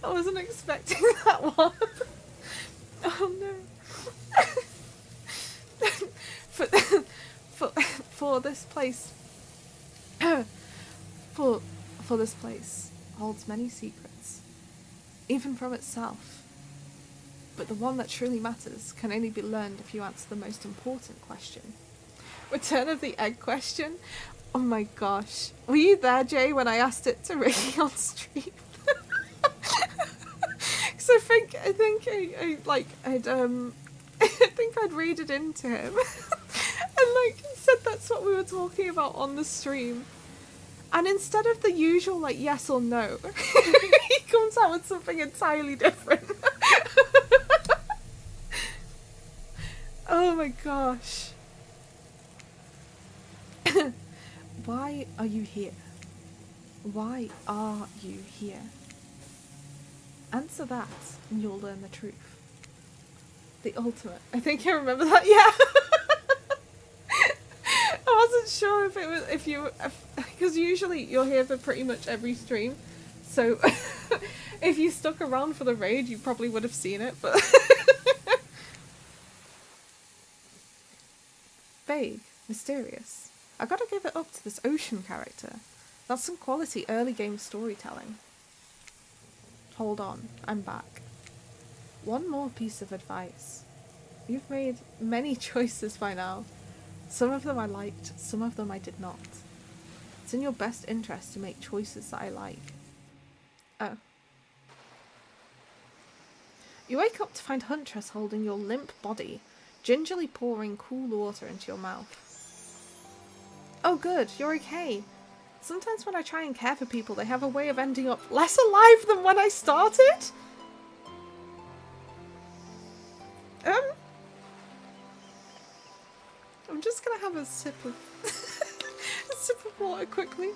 Speaker 1: I wasn't expecting that one. Oh no. For this place for this place holds many secrets, even from itself. But the one that truly matters can only be learned if you answer the most important question. Return of the egg question? Oh my gosh. Were you there, Jay, when I asked it to Ricky on stream? I think I'd read it into him. And like he said that's what we were talking about on the stream. And instead of the usual like yes or no, he comes out with something entirely different. Oh my gosh. Why are you here? Why are you here? Answer that and you'll learn the truth. The ultimate. I think I remember that, yeah. I wasn't sure if it was, because usually you're here for pretty much every stream. So If you stuck around for the raid, you probably would have seen it, but... Vague. Mysterious. I gotta give it up to this ocean character. That's some quality early game storytelling. Hold on, I'm back. One more piece of advice. You've made many choices by now. Some of them I liked, some of them I did not. It's in your best interest to make choices that I like. Oh. You wake up to find Huntress holding your limp body, gingerly pouring cool water into your mouth. Oh good, you're okay. Sometimes when I try and care for people, they have a way of ending up less alive than when I started. I'm just gonna have a sip of a sip of water quickly.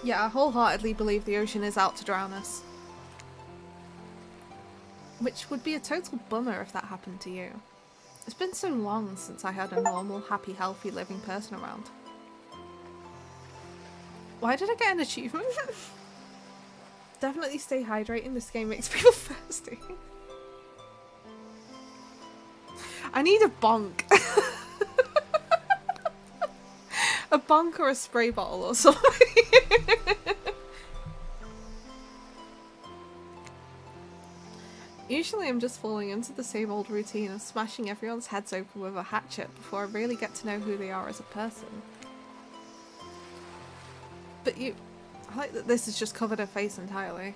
Speaker 1: Yeah, I wholeheartedly believe the ocean is out to drown us. Which would be a total bummer if that happened to you. It's been so long since I had a normal, happy, healthy, living person around. Why did I get an achievement? Definitely stay hydrating, this game makes people thirsty. I need a bonk. A bonk or a spray bottle or something. Usually I'm just falling into the same old routine of smashing everyone's heads open with a hatchet before I really get to know who they are as a person. But I like that this has just covered her face entirely.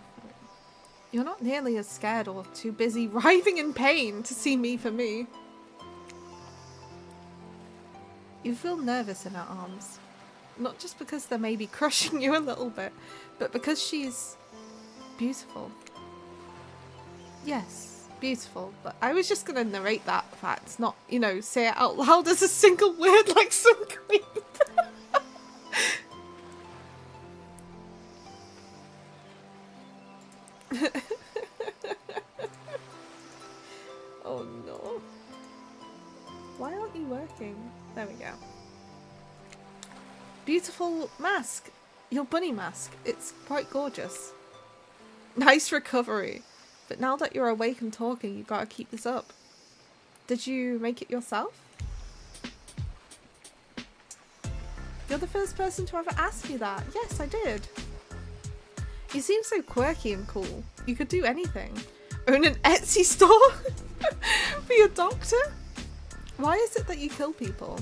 Speaker 1: You're not nearly as scared or too busy writhing in pain to see me for me. You feel nervous in her arms. Not just because they're maybe crushing you a little bit, but because she's beautiful. Yes, beautiful, but I was just gonna narrate that fact, not, you know, say it out loud as a single word like some queen. Oh no. Why aren't you working? There we go. Beautiful mask. Your bunny mask. It's quite gorgeous. Nice recovery. But now that you're awake and talking, you've got to keep this up. Did you make it yourself? You're the first person to ever ask me that. Yes, I did. You seem so quirky and cool. You could do anything. Own an Etsy store? Be a doctor? Why is it that you kill people?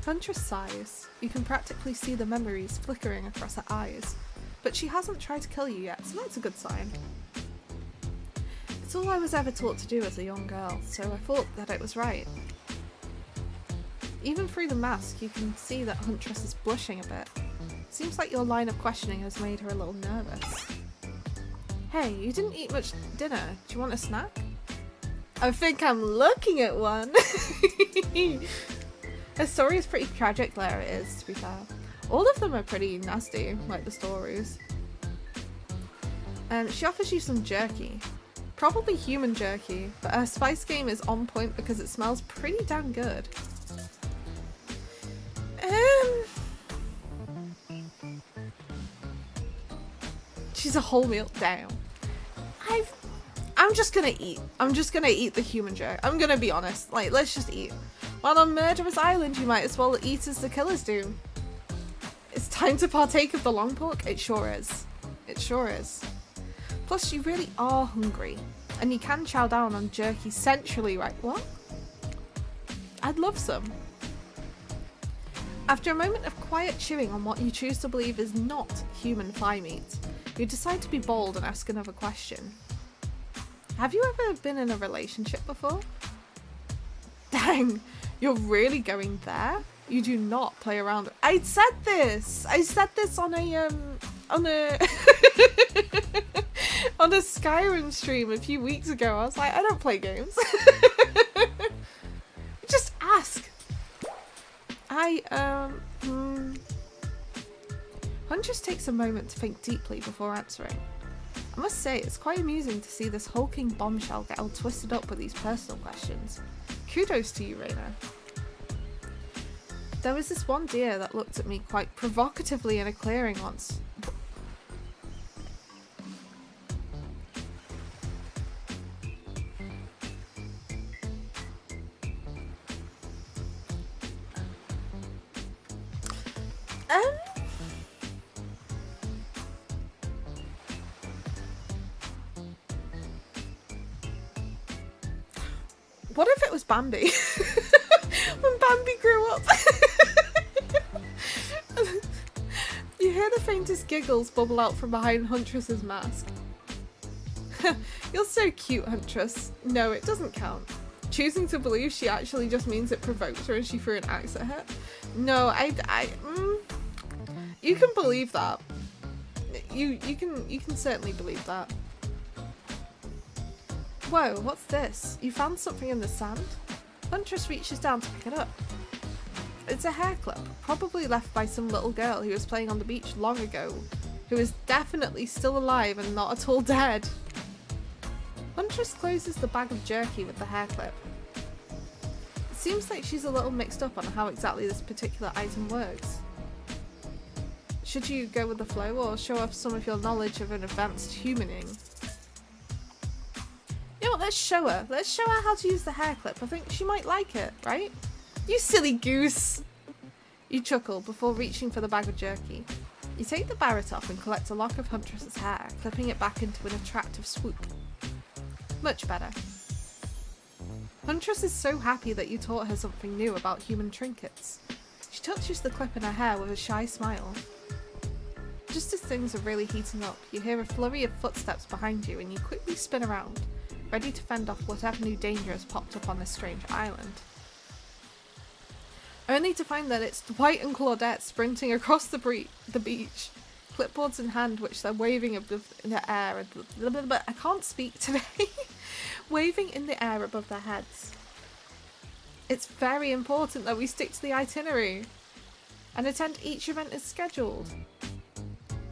Speaker 1: Huntress sighs. You can practically see the memories flickering across her eyes. But she hasn't tried to kill you yet, so that's a good sign. It's all I was ever taught to do as a young girl, so I thought that it was right. Even through the mask, you can see that Huntress is blushing a bit. Seems like your line of questioning has made her a little nervous. Hey, you didn't eat much dinner. Do you want a snack? I think I'm looking at one. Her story is pretty tragic, there it is, to be fair. All of them are pretty nasty, like the stories. She offers you some jerky. Probably human jerky, but her spice game is on point because it smells pretty damn good. She's a whole meal down. I'm just gonna eat. I'm just gonna eat the human jerky. I'm gonna be honest. Like, let's just eat. While on Murderer's Island, you might as well eat as the killers do. It's time to partake of the long pork? It sure is. It sure is. Plus, you really are hungry, and you can chow down on jerky centrally, right? What? I'd love some. After a moment of quiet chewing on what you choose to believe is not human thigh meat, you decide to be bold and ask another question. Have you ever been in a relationship before? Dang, you're really going there? You do not play around. I said this on a on a on a Skyrim stream a few weeks ago. I was like, I don't play games. Just ask. Huntress takes a moment to think deeply before answering. I must say, it's quite amusing to see this hulking bombshell get all twisted up with these personal questions. Kudos to you, Raina. There was this one deer that looked at me quite provocatively in a clearing once. What if it was Bambi? When Bambi grew up. You hear the faintest giggles bubble out from behind Huntress's mask. You're so cute, Huntress. No, it doesn't count. Choosing to believe she actually just means it provoked her and she threw an axe at her. No, you can believe that. You can certainly believe that. Whoa, what's this? You found something in the sand? Huntress reaches down to pick it up. It's a hair clip, probably left by some little girl who was playing on the beach long ago, who is definitely still alive and not at all dead. Huntress closes the bag of jerky with the hair clip. It seems like she's a little mixed up on how exactly this particular item works. Should you go with the flow or show off some of your knowledge of an advanced humaning? You know what, let's show her. Let's show her how to use the hair clip. I think she might like it, right? You silly goose! You chuckle before reaching for the bag of jerky. You take the barrett off and collect a lock of Huntress's hair, clipping it back into an attractive swoop. Much better. Huntress is so happy that you taught her something new about human trinkets. She touches the clip in her hair with a shy smile. Just as things are really heating up, you hear a flurry of footsteps behind you and you quickly spin around, ready to fend off whatever new danger has popped up on this strange island. Only to find that it's Dwight and Claudette sprinting across the beach, clipboards in hand, which they're waving above in the air. I can't speak today. Waving in the air above their heads. It's very important that we stick to the itinerary and attend each event as scheduled.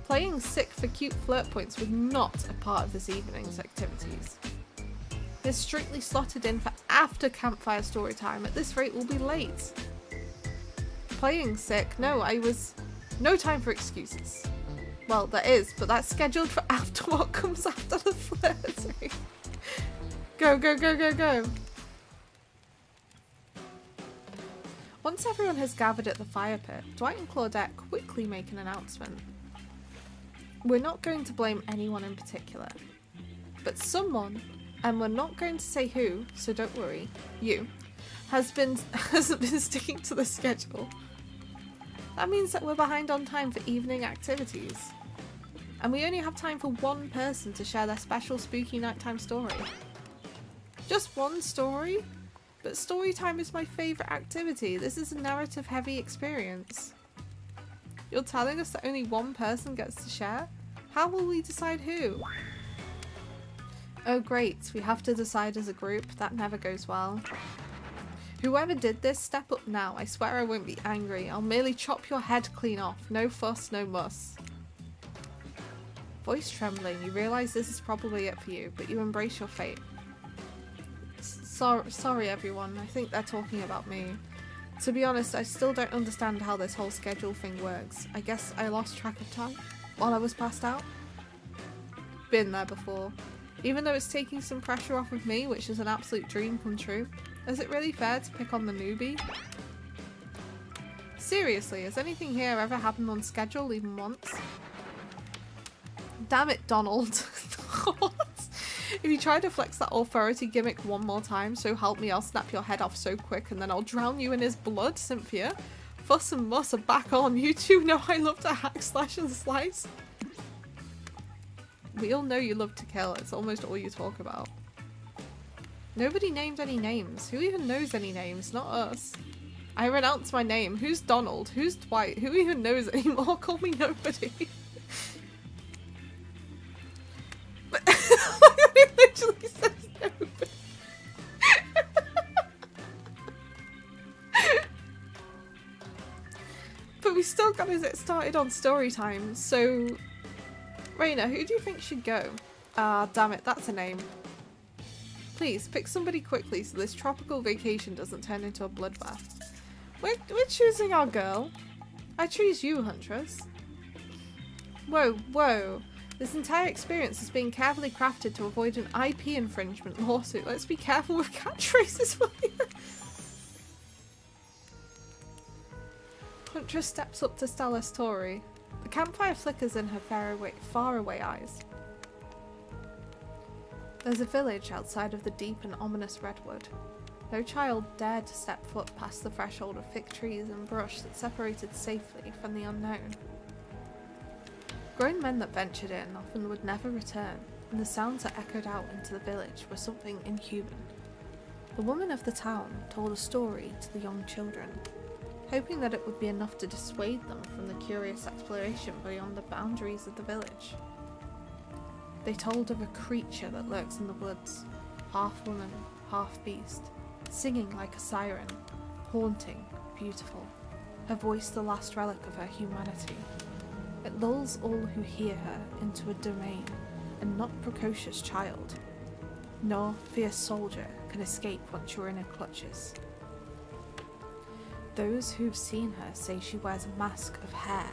Speaker 1: Playing sick for cute flirt points was not a part of this evening's activities. They're strictly slotted in for after campfire story time. At this rate, we'll be late. Playing sick? No, no time for excuses. Well, there is, but that's scheduled for after what comes after the flirting. Go, go, go, go, go. Once everyone has gathered at the fire pit, Dwight and Claudette quickly make an announcement. We're not going to blame anyone in particular, but someone, and we're not going to say who, so don't worry, you, hasn't been sticking to the schedule. That means that we're behind on time for evening activities. And we only have time for one person to share their special spooky nighttime story. Just one story? But story time is my favourite activity. This is a narrative heavy experience. You're telling us that only one person gets to share? How will we decide who? Oh great, we have to decide as a group. That never goes well. Whoever did this, step up now. I swear I won't be angry. I'll merely chop your head clean off. No fuss, no muss. Voice trembling, you realise this is probably it for you, but you embrace your fate. Sorry everyone, I think they're talking about me. To be honest, I still don't understand how this whole schedule thing works. I guess I lost track of time while I was passed out. Been there before. Even though it's taking some pressure off of me, which is an absolute dream come true. Is it really fair to pick on the newbie? Seriously, has anything here ever happened on schedule even once? Damn it, Donald. What? If you try to flex that authority gimmick one more time, so help me, I'll snap your head off so quick and then I'll drown you in his blood, Cynthia. Fuss and muss are back on. You two know I love to hack, slash and slice. We all know you love to kill. It's almost all you talk about. Nobody named any names. Who even knows any names? Not us. I renounce my name. Who's Donald? Who's Dwight? Who even knows anymore? Call me nobody. But it literally says nobody. But we still got us started on story time. So, Raina, who do you think should go? Ah, damn it, that's a name. Please, pick somebody quickly so this tropical vacation doesn't turn into a bloodbath. We're choosing our girl. I choose you, Huntress. Whoa, whoa. This entire experience is being carefully crafted to avoid an IP infringement lawsuit. Let's be careful with catchphrases, will you? Huntress steps up to Stella's story. The campfire flickers in her faraway eyes. There's a village outside of the deep and ominous redwood. No child dared to step foot past the threshold of thick trees and brush that separated safely from the unknown. Grown men that ventured in often would never return, and the sounds that echoed out into the village were something inhuman. The woman of the town told a story to the young children, hoping that it would be enough to dissuade them from the curious exploration beyond the boundaries of the village. They told of a creature that lurks in the woods, half woman, half beast, singing like a siren, haunting, beautiful, her voice the last relic of her humanity. It lulls all who hear her into a domain, and not precocious child, nor fierce soldier can escape once you're in her clutches. Those who've seen her say she wears a mask of hair,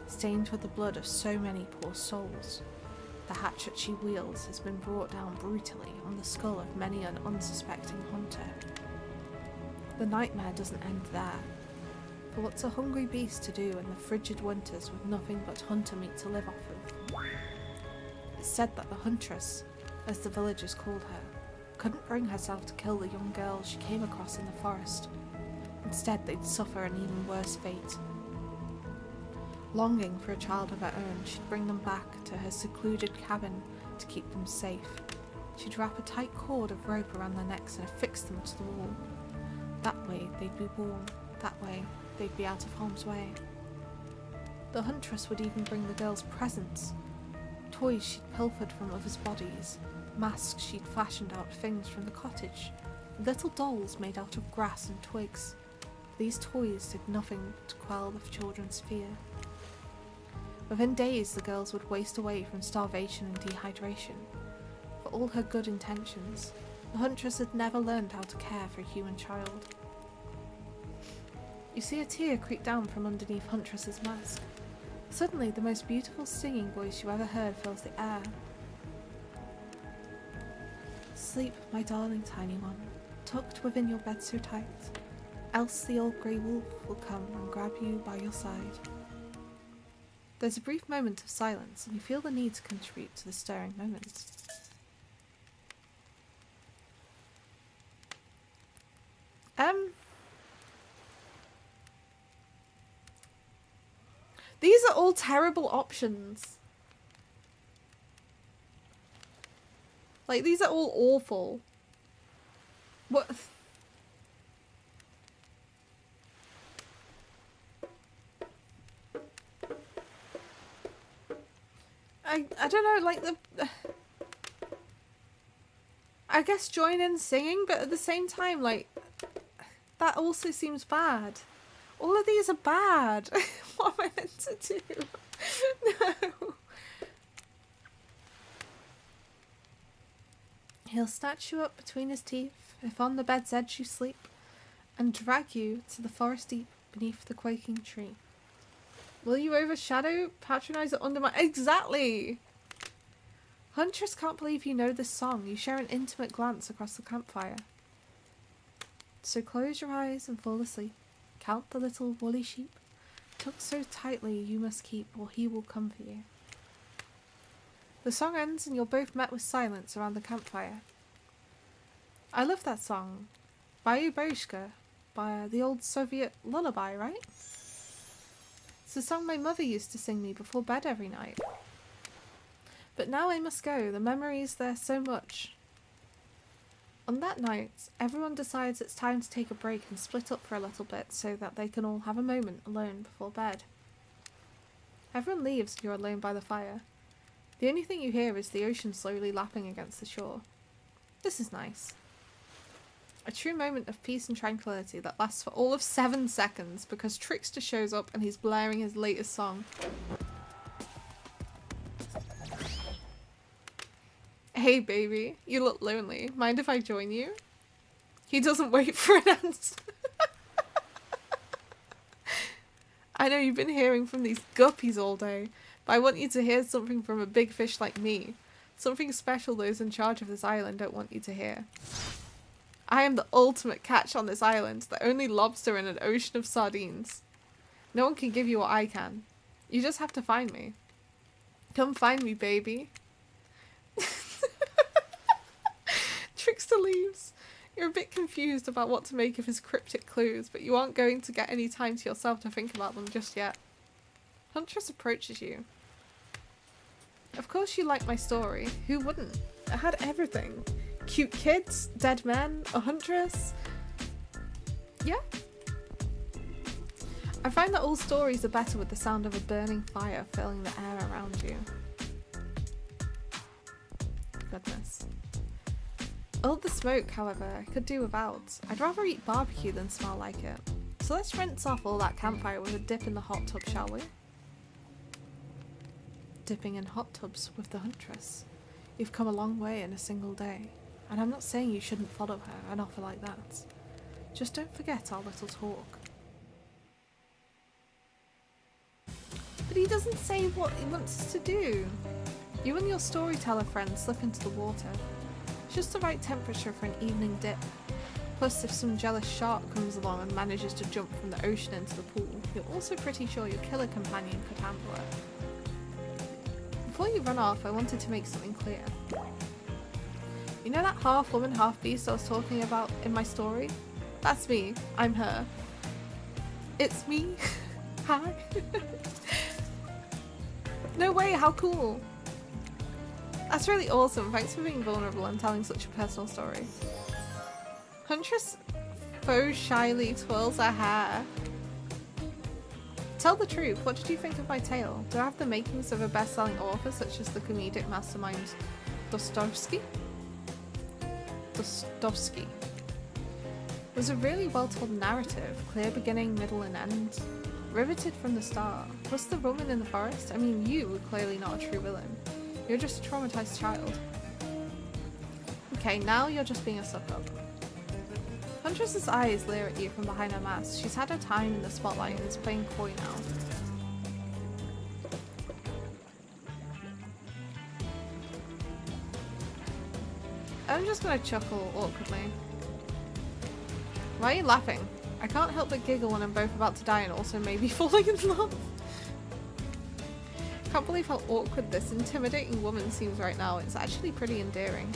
Speaker 1: stained with the blood of so many poor souls. The hatchet she wields has been brought down brutally on the skull of many an unsuspecting hunter. The nightmare doesn't end there. For what's a hungry beast to do in the frigid winters with nothing but hunter meat to live off of? It's said that the Huntress, as the villagers called her, couldn't bring herself to kill the young girls she came across in the forest. Instead, they'd suffer an even worse fate. Longing for a child of her own, she'd bring them back to her secluded cabin to keep them safe. She'd wrap a tight cord of rope around their necks and affix them to the wall. That way they'd be warm, that way they'd be out of harm's way. The Huntress would even bring the girls presents. Toys she'd pilfered from others' bodies, masks she'd fashioned out of things from the cottage, little dolls made out of grass and twigs. These toys did nothing to quell the children's fear. Within days, the girls would waste away from starvation and dehydration. For all her good intentions, the Huntress had never learned how to care for a human child. You see a tear creep down from underneath Huntress's mask. Suddenly, the most beautiful singing voice you ever heard fills the air. Sleep, my darling tiny one, tucked within your bed so tight, else the old grey wolf will come and grab you by your side. There's a brief moment of silence, and you feel the need to contribute to the stirring moment. These are all terrible options. Like, these are all awful. What? I don't know, like I guess join in singing, but at the same time, like, that also seems bad. All of these are bad. What am I meant to do? No. He'll snatch you up between his teeth, if on the bed's edge you sleep, and drag you to the forest deep beneath the quaking tree. Will you overshadow, patronize, or undermine? Exactly! Huntress can't believe you know this song. You share an intimate glance across the campfire. So close your eyes and fall asleep. Count the little woolly sheep, tucked so tightly you must keep, or he will come for you. The song ends and you're both met with silence around the campfire. I love that song. Bayou Baryshka, by the old Soviet lullaby, right? It's the song my mother used to sing me before bed every night. But now I must go, the memory is there so much. On that night, everyone decides it's time to take a break and split up for a little bit so that they can all have a moment alone before bed. Everyone leaves and you're alone by the fire. The only thing you hear is the ocean slowly lapping against the shore. This is nice. A true moment of peace and tranquility that lasts for all of 7 seconds because Trickster shows up and he's blaring his latest song. Hey baby, you look lonely. Mind if I join you? He doesn't wait for an answer. I know you've been hearing from these guppies all day, but I want you to hear something from a big fish like me. Something special those in charge of this island don't want you to hear. I am the ultimate catch on this island, the only lobster in an ocean of sardines. No one can give you what I can. You just have to find me. Come find me, baby. Trickster leaves. You're a bit confused about what to make of his cryptic clues, but you aren't going to get any time to yourself to think about them just yet. Huntress approaches you. Of course you like my story. Who wouldn't? It had everything. Cute kids, dead men, a huntress. Yeah. I find that all stories are better with the sound of a burning fire filling the air around you. Goodness. All the smoke, however, I could do without. I'd rather eat barbecue than smell like it. So let's rinse off all that campfire with a dip in the hot tub, shall we? Dipping in hot tubs with the huntress. You've come a long way in a single day. And I'm not saying you shouldn't follow her, an offer like that. Just don't forget our little talk. But he doesn't say what he wants us to do. You and your storyteller friend slip into the water. It's just the right temperature for an evening dip. Plus, if some jealous shark comes along and manages to jump from the ocean into the pool, you're also pretty sure your killer companion could handle it. Before you run off, I wanted to make something clear. You know that half woman, half beast I was talking about in my story? That's me. I'm her. It's me. Hi. No way, how cool. That's really awesome. Thanks for being vulnerable and telling such a personal story. Huntress faux shyly twirls her hair. Tell the truth, what did you think of my tale? Do I have the makings of a best-selling author such as the comedic mastermind Dostoevsky? It was a really well-told narrative, clear beginning, middle and end. Riveted from the start. Plus the woman in the forest, I mean you were clearly not a true villain. You're just a traumatized child. Okay, now you're just being a suck-up. Huntress's eyes leer at you from behind her mask. She's had her time in the spotlight and is playing coy now. I'm just gonna chuckle awkwardly. Why are you laughing? I can't help but giggle when I'm both about to die and also maybe falling in love. Can't believe how awkward this intimidating woman seems right now. It's actually pretty endearing.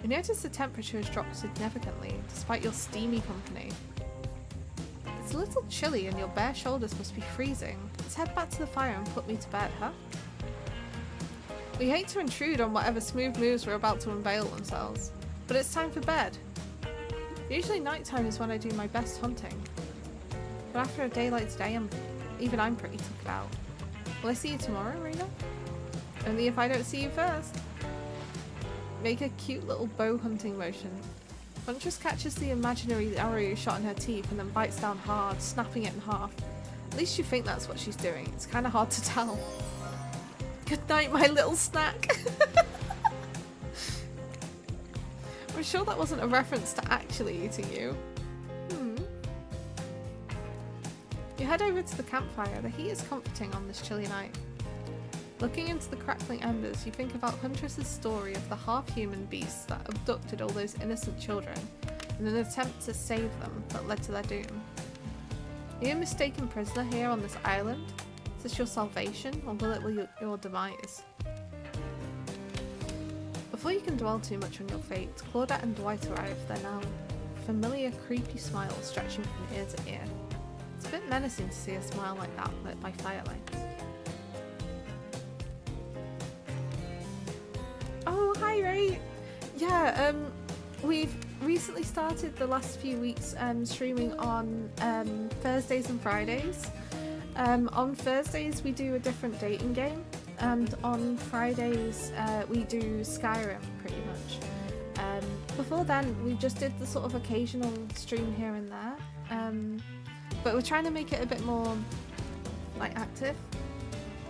Speaker 1: You notice the temperature has dropped significantly, despite your steamy company. It's a little chilly and your bare shoulders must be freezing. Let's head back to the fire and put me to bed, huh? We hate to intrude on whatever smooth moves we're about to unveil themselves, but it's time for bed. Usually nighttime is when I do my best hunting. But after a day like today, even I'm pretty tuckered out. Will I see you tomorrow, Rena? Only if I don't see you first. Make a cute little bow hunting motion. Huntress catches the imaginary arrow you shot in her teeth and then bites down hard, snapping it in half. At least you think that's what she's doing. It's kind of hard to tell. Good night, my little snack. I'm sure that wasn't a reference to actually eating you. You head over to the campfire. The heat is comforting on this chilly night. Looking into the crackling embers, you think about Huntress's story of the half-human beasts that abducted all those innocent children in an attempt to save them that led to their doom. Are you a mistaken prisoner here on this island? Is this your salvation, or will it be your demise? Before you can dwell too much on your fate, Claudette and Dwight arrive, their now familiar creepy smile stretching from ear to ear. It's a bit menacing to see a smile like that lit by firelight. Oh, hi Ray! Yeah, we've recently started the last few weeks streaming on Thursdays and Fridays. On Thursdays we do a different dating game, and on Fridays we do Skyrim pretty much. Before then, we just did the sort of occasional stream here and there. But we're trying to make it a bit more like active.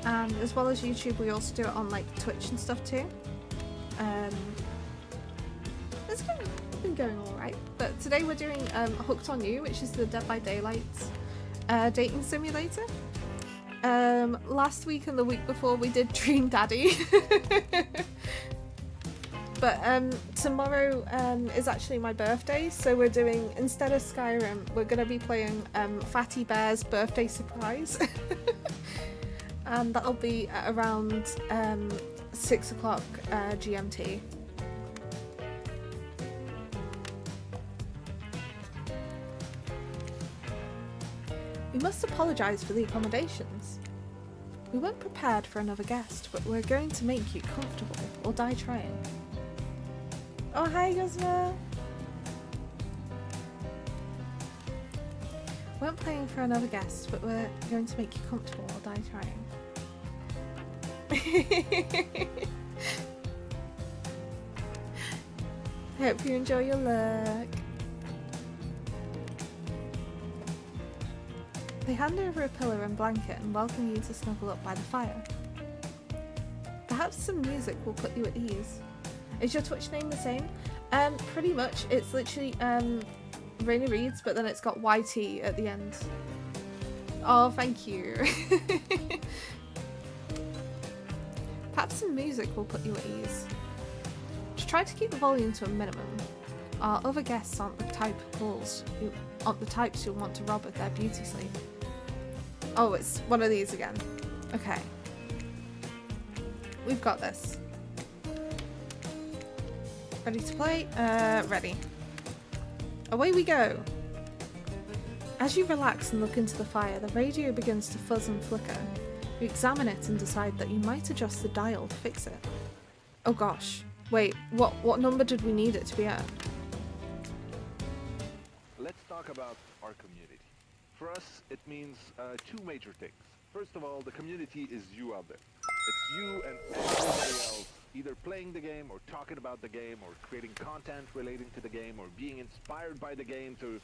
Speaker 1: And as well as YouTube, we also do it on like Twitch and stuff too. It's been going alright. But today we're doing Hooked on You, which is the Dead by Daylight dating simulator. Last week and the week before we did Dream Daddy. But tomorrow is actually my birthday, so we're doing, instead of Skyrim, we're going to be playing Fatty Bear's Birthday Surprise. And that'll be at around 6 o'clock GMT. We must apologise for the accommodations. We weren't prepared for another guest, but we're going to make you comfortable or die trying. Oh, hi, Guzma! We weren't playing for another guest, but we're going to make you comfortable or die trying. I hope you enjoy your look. They hand over a pillow and blanket and welcome you to snuggle up by the fire. Perhaps some music will put you at ease. Is your Twitch name the same? Pretty much. It's literally Rainy Reads, but then it's got YT at the end. Oh, thank you. Perhaps some music will put you at ease. Just try to keep the volume to a minimum. Our other guests aren't the types who want to rob of their beauty sleep. Oh, it's one of these again. Okay. We've got this. Ready to play? Ready. Away we go! As you relax and look into the fire, the radio begins to fuzz and flicker. You examine it and decide that you might adjust the dial to fix it. Oh gosh. Wait, what number did we need it to be at?
Speaker 2: Let's talk about our community. For us, it means two major things. First of all, the community is you out there. It's you and everybody else either playing the game or talking about the game or creating content relating to the game or being inspired by the game to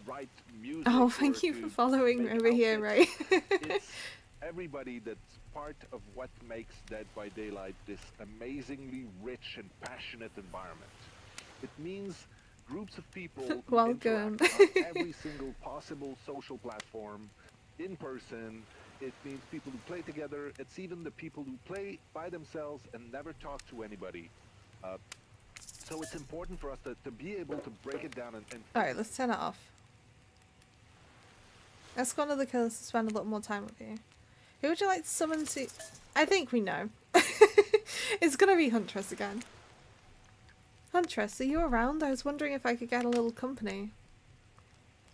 Speaker 2: write music.
Speaker 1: Oh, thank you for following over here, Ray.
Speaker 2: It's everybody that's part of what makes Dead by Daylight this amazingly rich and passionate environment. It means groups of people
Speaker 1: welcome
Speaker 2: interact on every single possible social platform, in person. It means people who play together. It's even the people who play by themselves and never talk to anybody. So it's important for us to be able to break it down and
Speaker 1: Alright, let's turn it off. Ask one of the killers to spend a little more time with you. Who would you like to summon to... I think we know. It's gonna be Huntress again. Huntress, are you around? I was wondering if I could get a little company.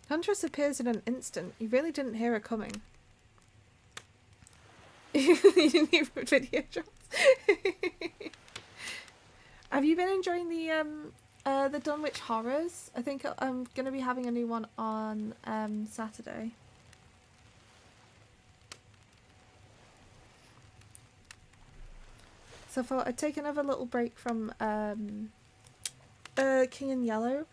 Speaker 1: Huntress appears in an instant. You really didn't hear her coming. You didn't hear video drops. Have you been enjoying the Dunwich Horrors? I think I'm gonna be having a new one on Saturday. So I thought I'd take another little break from King in Yellow.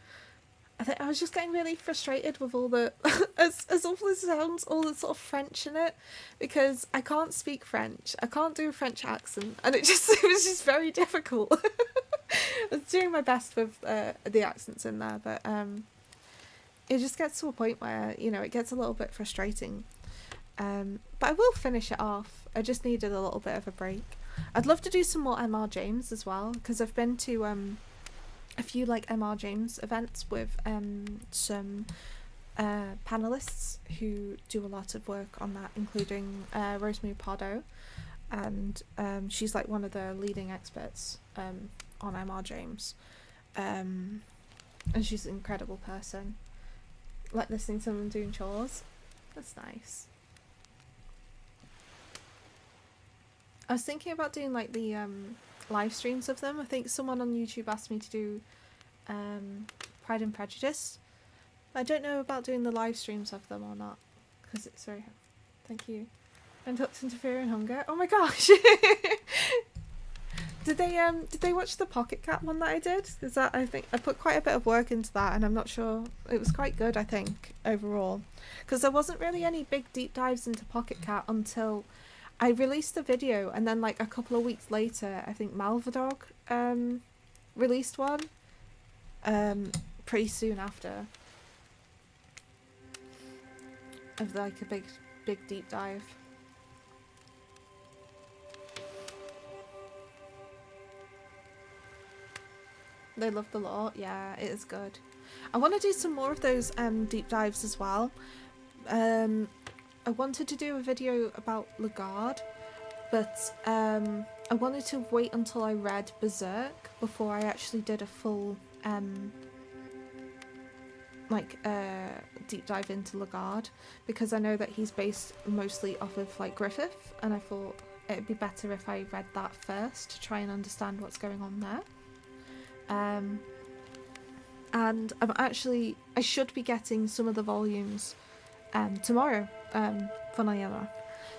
Speaker 1: I was just getting really frustrated with all the, as awful as it sounds, all the sort of French in it, because I can't speak French. I can't do a French accent, and it was just very difficult. I was doing my best with the accents in there, but it just gets to a point where, you know, it gets a little bit frustrating. But I will finish it off. I just needed a little bit of a break. I'd love to do some more MR James as well, because I've been to a few like MR James events with some panelists who do a lot of work on that, including Rosemary Pardo, and she's like one of the leading experts on MR James, and she's an incredible person. Like listening to someone doing chores, that's nice. I was thinking about doing like the live streams of them. I think someone on YouTube asked me to do Pride and Prejudice. I don't know about doing the live streams of them or not, because it's very... Thank you. And ducks interfere in hunger. Oh my gosh! Did they watch the Pocket Cat one that I did? Because that, I think I put quite a bit of work into that, and I'm not sure it was quite good, I think, overall. Because there wasn't really any big deep dives into Pocket Cat until I released the video, and then like a couple of weeks later, I think Malvadog released one pretty soon after of like a big deep dive. They love the lore. Yeah, it is good. I want to do some more of those deep dives as well. I wanted to do a video about Lagarde, but I wanted to wait until I read Berserk before I actually did a full deep dive into Lagarde, because I know that he's based mostly off of like Griffith, and I thought it'd be better if I read that first to try and understand what's going on there. And I should be getting some of the volumes tomorrow, funnily enough.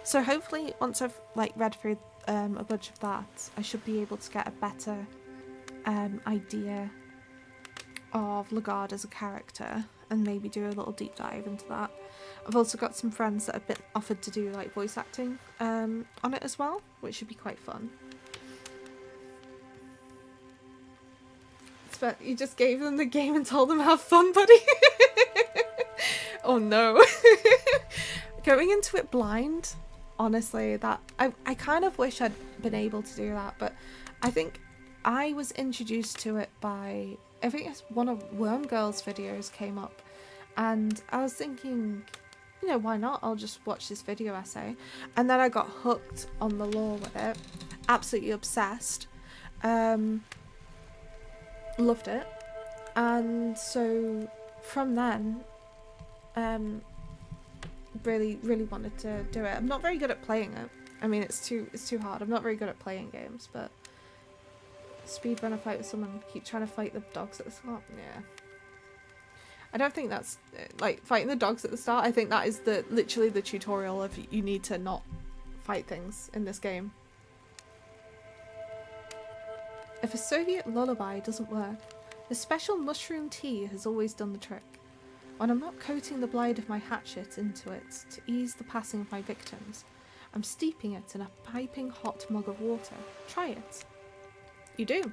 Speaker 1: So hopefully once I've like read through a bunch of that, I should be able to get a better idea of Lagarde as a character, and maybe do a little deep dive into that. I've also got some friends that have been offered to do like voice acting on it as well, which should be quite fun. But you just gave them the game and told them have fun, buddy. Oh no. Going into it blind, honestly, that I kind of wish I'd been able to do that, but I think I was introduced to it by, I think it's one of Worm Girl's videos came up, and I was thinking, you know, why not? I'll just watch this video essay. And then I got hooked on the lore with it, absolutely obsessed. Loved it, and so from then really wanted to do it. I'm not very good at playing it. I mean, it's too hard. I'm not very good at playing games, but speedrun a fight with someone, keep trying to fight the dogs at the start. Yeah, I don't think that's like fighting the dogs at the start. I think that is literally the tutorial of you need to not fight things in this game. If a Soviet lullaby doesn't work, the special mushroom tea has always done the trick. When I'm not coating the blade of my hatchet into it to ease the passing of my victims, I'm steeping it in a piping hot mug of water. Try it. You do.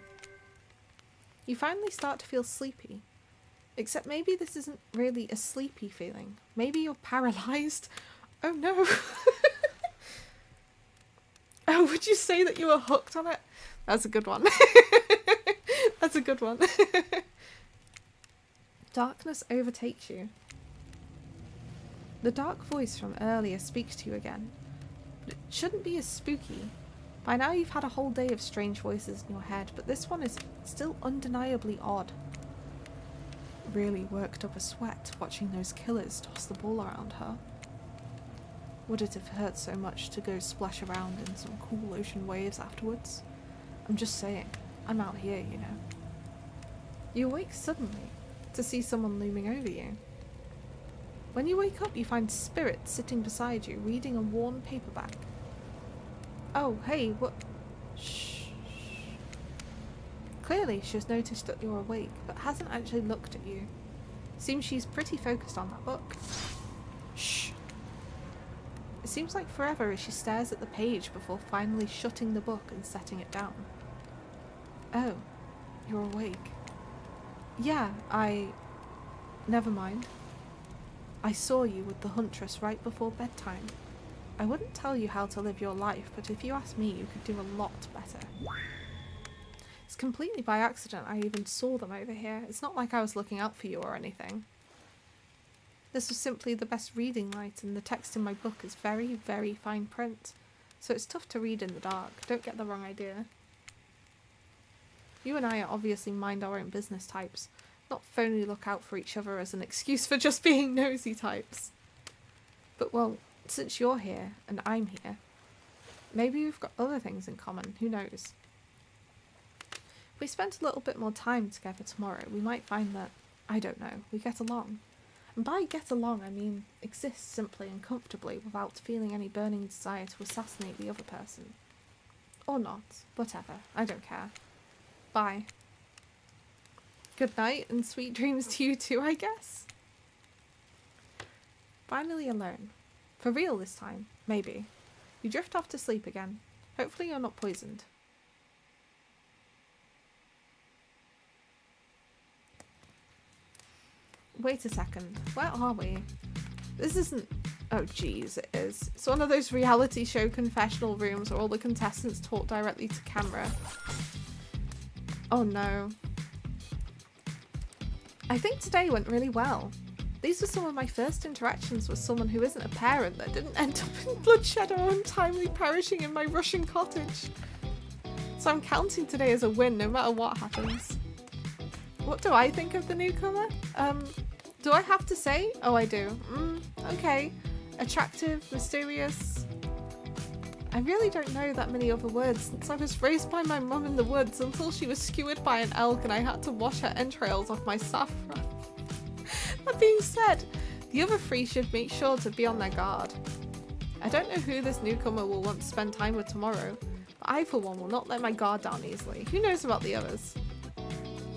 Speaker 1: You finally start to feel sleepy. Except maybe this isn't really a sleepy feeling. Maybe you're paralysed. Oh no. Oh, would you say that you were hooked on it? That's a good one. That's a good one. Darkness overtakes you. The dark voice from earlier speaks to you again, but it shouldn't be as spooky. By now you've had a whole day of strange voices in your head, but this one is still undeniably odd. Really worked up a sweat watching those killers toss the ball around her. Would it have hurt so much to go splash around in some cool ocean waves afterwards? I'm just saying, I'm out here, you know. You awake suddenly to see someone looming over you. When you wake up, you find Spirit sitting beside you, reading a worn paperback. Oh, hey, what? Shh. Clearly, she's noticed that you're awake, but hasn't actually looked at you. Seems she's pretty focused on that book. Shh. It seems like forever as she stares at the page before finally shutting the book and setting it down. Oh, you're awake. Yeah, never mind. I saw you with the Huntress right before bedtime. I wouldn't tell you how to live your life, but if you ask me, you could do a lot better. It's completely by accident I even saw them over here. It's not like I was looking out for you or anything. This was simply the best reading light, and the text in my book is very, very fine print, so it's tough to read in the dark. Don't get the wrong idea. You and I are obviously mind our own business types, not phony look out for each other as an excuse for just being nosy types. But well, since you're here and I'm here, maybe we've got other things in common, who knows? If we spent a little bit more time together tomorrow, we might find that, I don't know, we get along. And by get along, I mean exist simply and comfortably without feeling any burning desire to assassinate the other person. Or not. Whatever. I don't care. Bye. Good night and sweet dreams to you too, I guess. Finally alone. For real this time. Maybe. You drift off to sleep again. Hopefully you're not poisoned. Wait a second. Where are we? This isn't... Oh jeez, it is. It's one of those reality show confessional rooms where all the contestants talk directly to camera. Oh no. I think today went really well. These were some of my first interactions with someone who isn't a parent that didn't end up in bloodshed or untimely perishing in my Russian cottage. So I'm counting today as a win no matter what happens. What do I think of the newcomer? Do I have to say? Oh, I do. Okay. Attractive, mysterious. I really don't know that many other words since I was raised by my mum in the woods until she was skewered by an elk and I had to wash her entrails off my saffron. That being said, the other three should make sure to be on their guard. I don't know who this newcomer will want to spend time with tomorrow, but I for one will not let my guard down easily. Who knows about the others?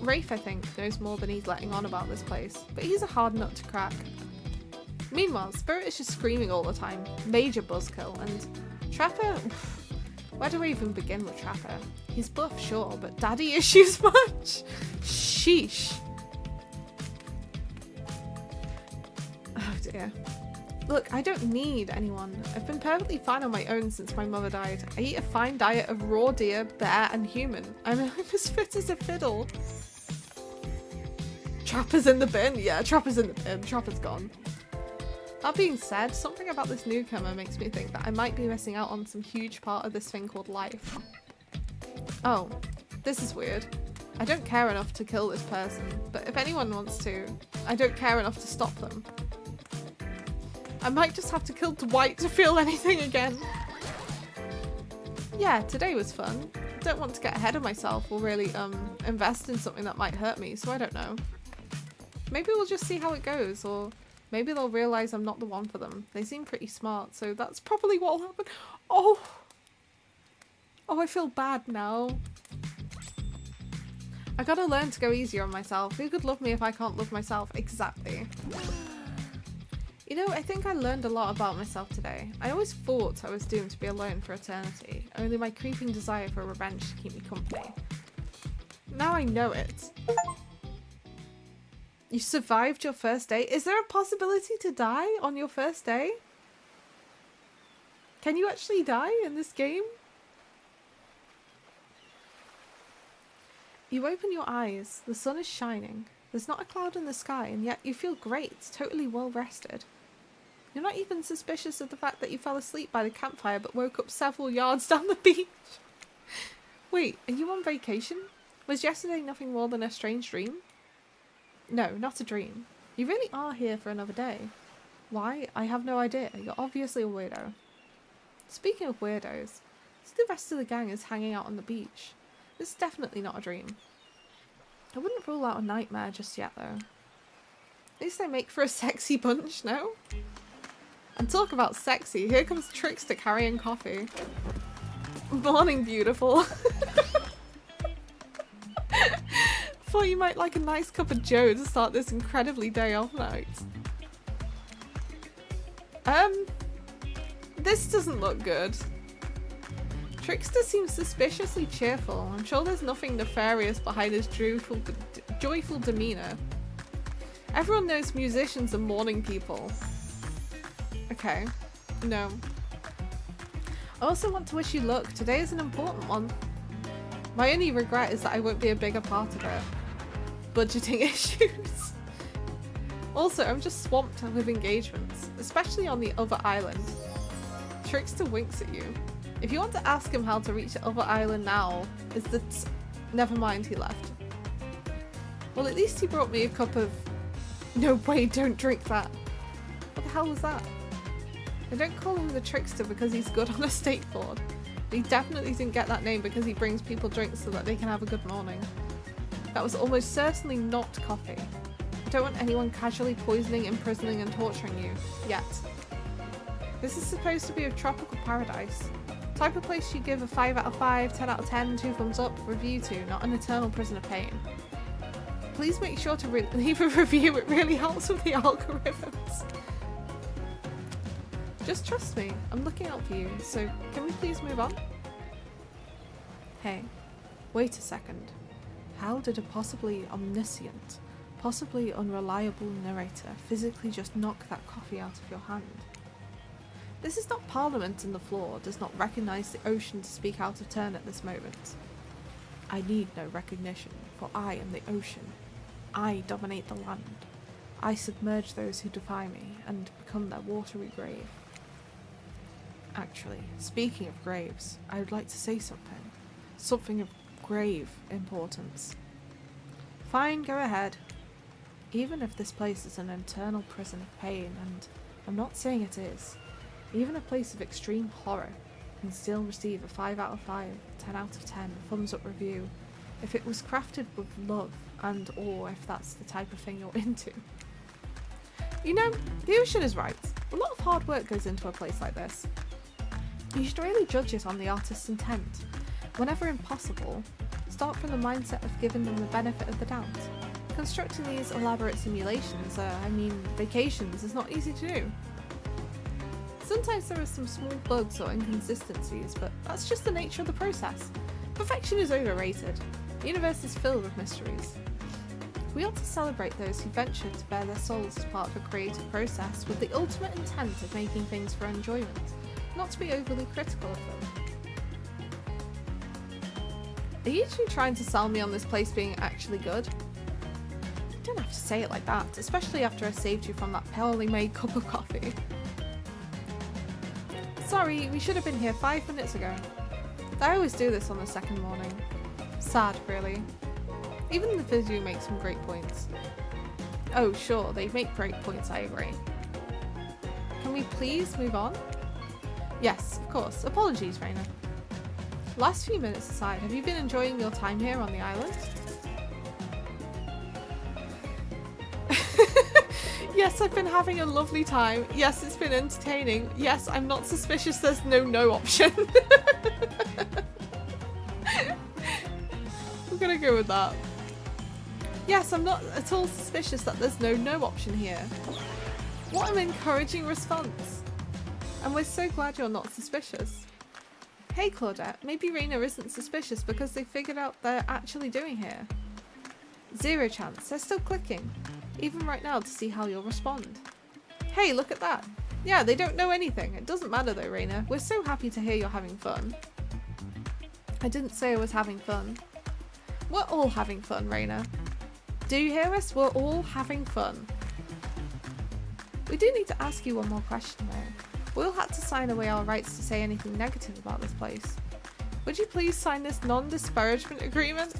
Speaker 1: Rafe, I think, knows more than he's letting on about this place, but he's a hard nut to crack. Meanwhile, Spirit is just screaming all the time, major buzzkill, and Trapper... Where do I even begin with Trapper? He's buff, sure, but daddy issues much? Sheesh. Oh dear. Look, I don't need anyone. I've been perfectly fine on my own since my mother died. I eat a fine diet of raw deer, bear, and human. I'm as fit as a fiddle. Trapper's in the bin? Yeah, Trapper's in the bin. Trapper's gone. That being said, something about this newcomer makes me think that I might be missing out on some huge part of this thing called life. Oh, this is weird. I don't care enough to kill this person, but if anyone wants to, I don't care enough to stop them. I might just have to kill Dwight to feel anything again. Yeah, today was fun. I don't want to get ahead of myself or really invest in something that might hurt me, so I don't know. Maybe we'll just see how it goes, or maybe they'll realise I'm not the one for them. They seem pretty smart, so that's probably what'll happen. Oh! Oh, I feel bad now. I gotta learn to go easier on myself. Who could love me if I can't love myself? Exactly. You know, I think I learned a lot about myself today. I always thought I was doomed to be alone for eternity, only my creeping desire for revenge to keep me company. Now I know it. You survived your first day? Is there a possibility to die on your first day? Can you actually die in this game? You open your eyes. The sun is shining. There's not a cloud in the sky, and yet you feel great, totally well rested. You're not even suspicious of the fact that you fell asleep by the campfire but woke up several yards down the beach. Wait, are you on vacation? Was yesterday nothing more than a strange dream? No, not a dream. You really are here for another day. Why? I have no idea. You're obviously a weirdo. Speaking of weirdos, so the rest of the gang is hanging out on the beach. This is definitely not a dream. I wouldn't rule out a nightmare just yet though. At least they make for a sexy bunch, no? And talk about sexy, here comes Trickster carrying coffee. Morning, beautiful. Thought you might like a nice cup of joe to start this incredibly day off night. This doesn't look good. Trickster seems suspiciously cheerful. I'm sure there's nothing nefarious behind his joyful demeanour. Everyone knows musicians are morning people. Okay. No. I also want to wish you luck. Today is an important one. My only regret is that I won't be a bigger part of it. Budgeting issues. Also, I'm just swamped with engagements, especially on the other island. Trickster winks at you. If you want to ask him how to reach the other island now, is that... Never mind, he left. Well, at least he brought me a cup of... No way, don't drink that. What the hell was that? I don't call him the Trickster because he's good on a skateboard. But he definitely didn't get that name because he brings people drinks so that they can have a good morning. That was almost certainly not coffee. I don't want anyone casually poisoning, imprisoning and torturing you. Yet. This is supposed to be a tropical paradise. Type of place you give a 5 out of 5, 10 out of 10, 2 thumbs up review to, not an eternal prison of pain. Please make sure to leave a review, it really helps with the algorithms. Just trust me, I'm looking out for you, so can we please move on? Hey, wait a second. How did a possibly omniscient, possibly unreliable narrator physically just knock that coffee out of your hand? This is not Parliament, and the floor does not recognise the ocean to speak out of turn at this moment. I need no recognition, for I am the ocean. I dominate the land. I submerge those who defy me and become their watery grave. Actually, speaking of graves, I would like to say something. Something of grave importance. Fine, go ahead. Even if this place is an eternal prison of pain, and I'm not saying it is, even a place of extreme horror can still receive a 5 out of 5, 10 out of 10, thumbs up review if it was crafted with love and or if that's the type of thing you're into. You know, the ocean is right. A lot of hard work goes into a place like this. You should really judge it on the artist's intent. Whenever impossible, start from the mindset of giving them the benefit of the doubt. Constructing these elaborate simulations, vacations, is not easy to do. Sometimes there are some small bugs or inconsistencies, but that's just the nature of the process. Perfection is overrated. The universe is filled with mysteries. We ought to celebrate those who venture to bare their souls as part of a creative process with the ultimate intent of making things for enjoyment, not to be overly critical of them. Are you two trying to sell me on this place being actually good? You don't have to say it like that, especially after I saved you from that poorly made cup of coffee. Sorry, we should have been here 5 minutes ago. I always do this on the second morning. Sad, really. Even the video makes some great points. Oh, sure, they make great points, I agree. Can we please move on? Yes, of course. Apologies, Raina. Last few minutes aside, have you been enjoying your time here on the island? Yes, I've been having a lovely time. Yes, it's been entertaining. Yes, I'm not suspicious there's no option. I'm gonna go with that. Yes, I'm not at all suspicious that there's no option here. What an encouraging response. And we're so glad you're not suspicious. Hey Claudette, maybe Raina isn't suspicious because they figured out they're actually doing here. 0 chance, they're still clicking. Even right now to see how you'll respond. Hey, look at that. Yeah, they don't know anything. It doesn't matter though, Raina. We're so happy to hear you're having fun. I didn't say I was having fun. We're all having fun, Raina. Do you hear us? We're all having fun. We do need to ask you one more question though. We'll have to sign away our rights to say anything negative about this place. Would you please sign this non-disparagement agreement?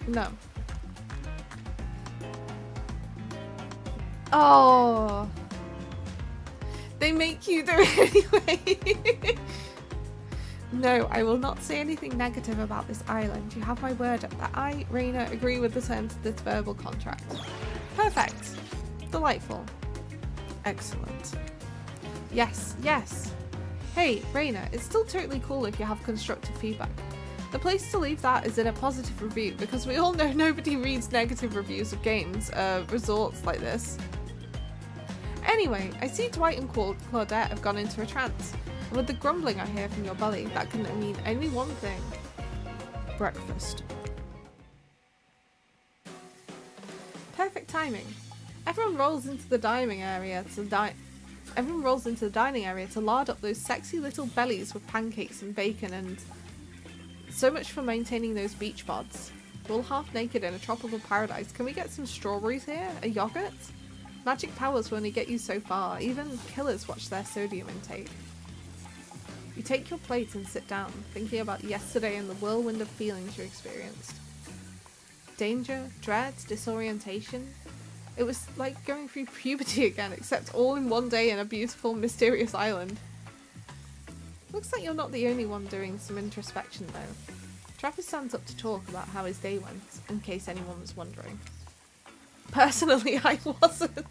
Speaker 1: No. Oh. They make you do it anyway. No, I will not say anything negative about this island. You have my word that I, Raina, agree with the terms of this verbal contract. Perfect. Delightful. Excellent. Yes, yes. Hey, Raina, it's still totally cool if you have constructive feedback. The place to leave that is in a positive review, because we all know nobody reads negative reviews of games, resorts like this. Anyway, I see Dwight and Claudette have gone into a trance, and with the grumbling I hear from your belly, that can mean only one thing. Breakfast. Perfect timing. Everyone rolls into the dining area to lard up those sexy little bellies with pancakes and bacon and... So much for maintaining those beach bods. We're all half naked in a tropical paradise. Can we get some strawberries here? A yogurt? Magic powers will only get you so far. Even killers watch their sodium intake. You take your plate and sit down, thinking about yesterday and the whirlwind of feelings you experienced. Danger, dread, disorientation. It was like going through puberty again, except all in one day in a beautiful, mysterious island. Looks like you're not the only one doing some introspection though. Travis stands up to talk about how his day went, in case anyone was wondering. Personally, I wasn't.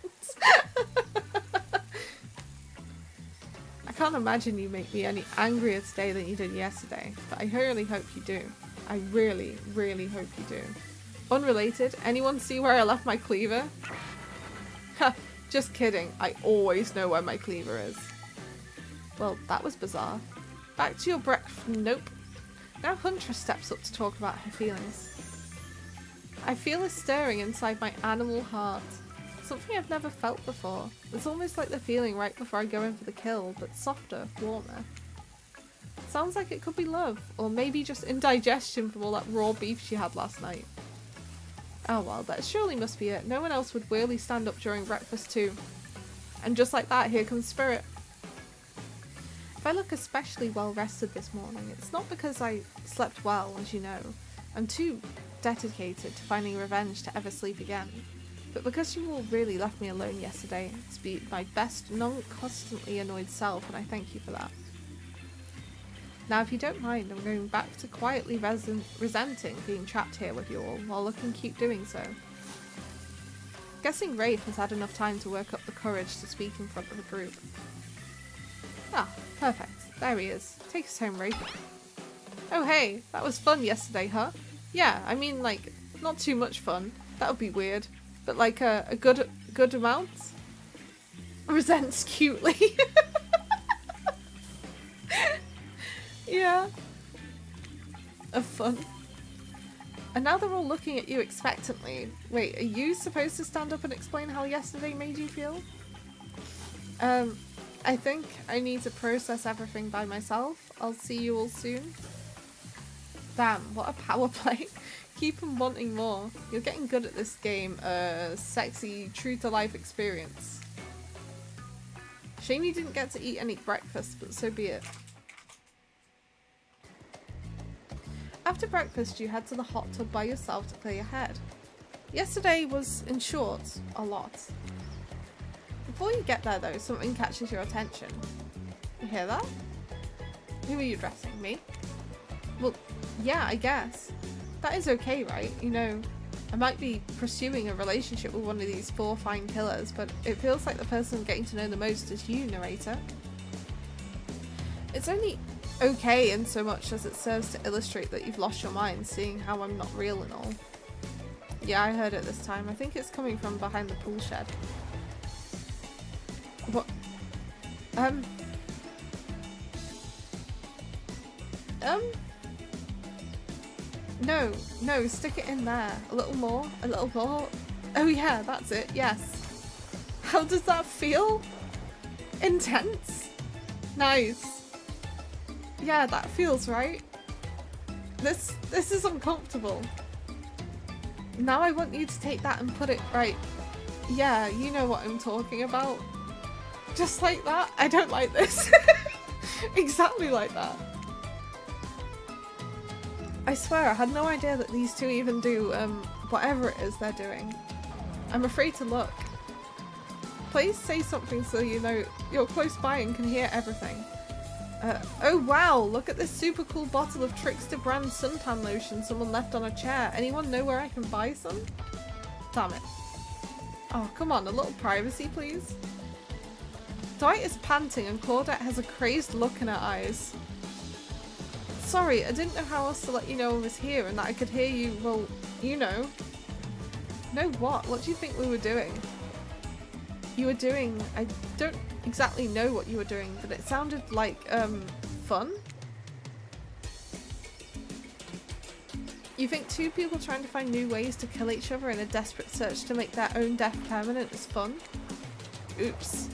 Speaker 1: I can't imagine you make me any angrier today than you did yesterday, but I really hope you do. I really, really hope you do. Unrelated, anyone see where I left my cleaver? Ha, just kidding. I always know where my cleaver is. Well, that was bizarre. Back to your breakfast. Nope. Now Huntress steps up to talk about her feelings. I feel a stirring inside my animal heart. Something I've never felt before. It's almost like the feeling right before I go in for the kill, but softer, warmer. Sounds like it could be love, or maybe just indigestion from all that raw beef she had last night. Oh well, that surely must be it. No one else would really stand up during breakfast too. And just like that, here comes Spirit. If I look especially well rested this morning, it's not because I slept well, as you know. I'm too dedicated to finding revenge to ever sleep again. But because you all really left me alone yesterday to be my best, non-constantly annoyed self, and I thank you for that. Now, if you don't mind, I'm going back to quietly resenting being trapped here with you all, while looking cute doing so. Guessing Rafe has had enough time to work up the courage to speak in front of the group. Ah, perfect. There he is. Take us home, Rafe. Oh hey, that was fun yesterday, huh? Yeah, I mean, like, not too much fun. That would be weird. But like a good amount? Resents cutely. Yeah. Of fun. And now they're all looking at you expectantly. Wait, are you supposed to stand up and explain how yesterday made you feel? I think I need to process everything by myself. I'll see you all soon. Damn, what a power play. Keep on wanting more. You're getting good at this game. Sexy, true-to-life experience. Shame you didn't get to eat any breakfast, but so be it. After breakfast, you head to the hot tub by yourself to clear your head. Yesterday was, in short, a lot. Before you get there though, something catches your attention. You hear that? Who are you addressing? Me? Well, yeah, I guess. That is okay, right? You know, I might be pursuing a relationship with one of these 4 fine killers, but it feels like the person getting to know the most is you, narrator. It's only okay in so much as it serves to illustrate that you've lost your mind, seeing how I'm not real and all. Yeah, I heard it this time. I think it's coming from behind the pool shed. What? No, stick it in there. A little more, a little more. Oh yeah, that's it, yes. How does that feel? Intense? Nice. Yeah, that feels right. This is uncomfortable. Now I want you to take that and put it right. Yeah, you know what I'm talking about. Just like that. I don't like this. Exactly like that. I swear, I had no idea that these two even do, whatever it is they're doing. I'm afraid to look. Please say something so you know you're close by and can hear everything. Oh wow, look at this super cool bottle of Trickster brand suntan lotion someone left on a chair. Anyone know where I can buy some? Damn it. Oh, come on, a little privacy, please. Dwight is panting and Claudette has a crazed look in her eyes. Sorry, I didn't know how else to let you know I was here and that I could hear you, well, you know. Know what? What do you think we were doing? You were doing... I don't exactly know what you were doing, but it sounded like, fun? You think 2 people trying to find new ways to kill each other in a desperate search to make their own death permanent is fun? Oops.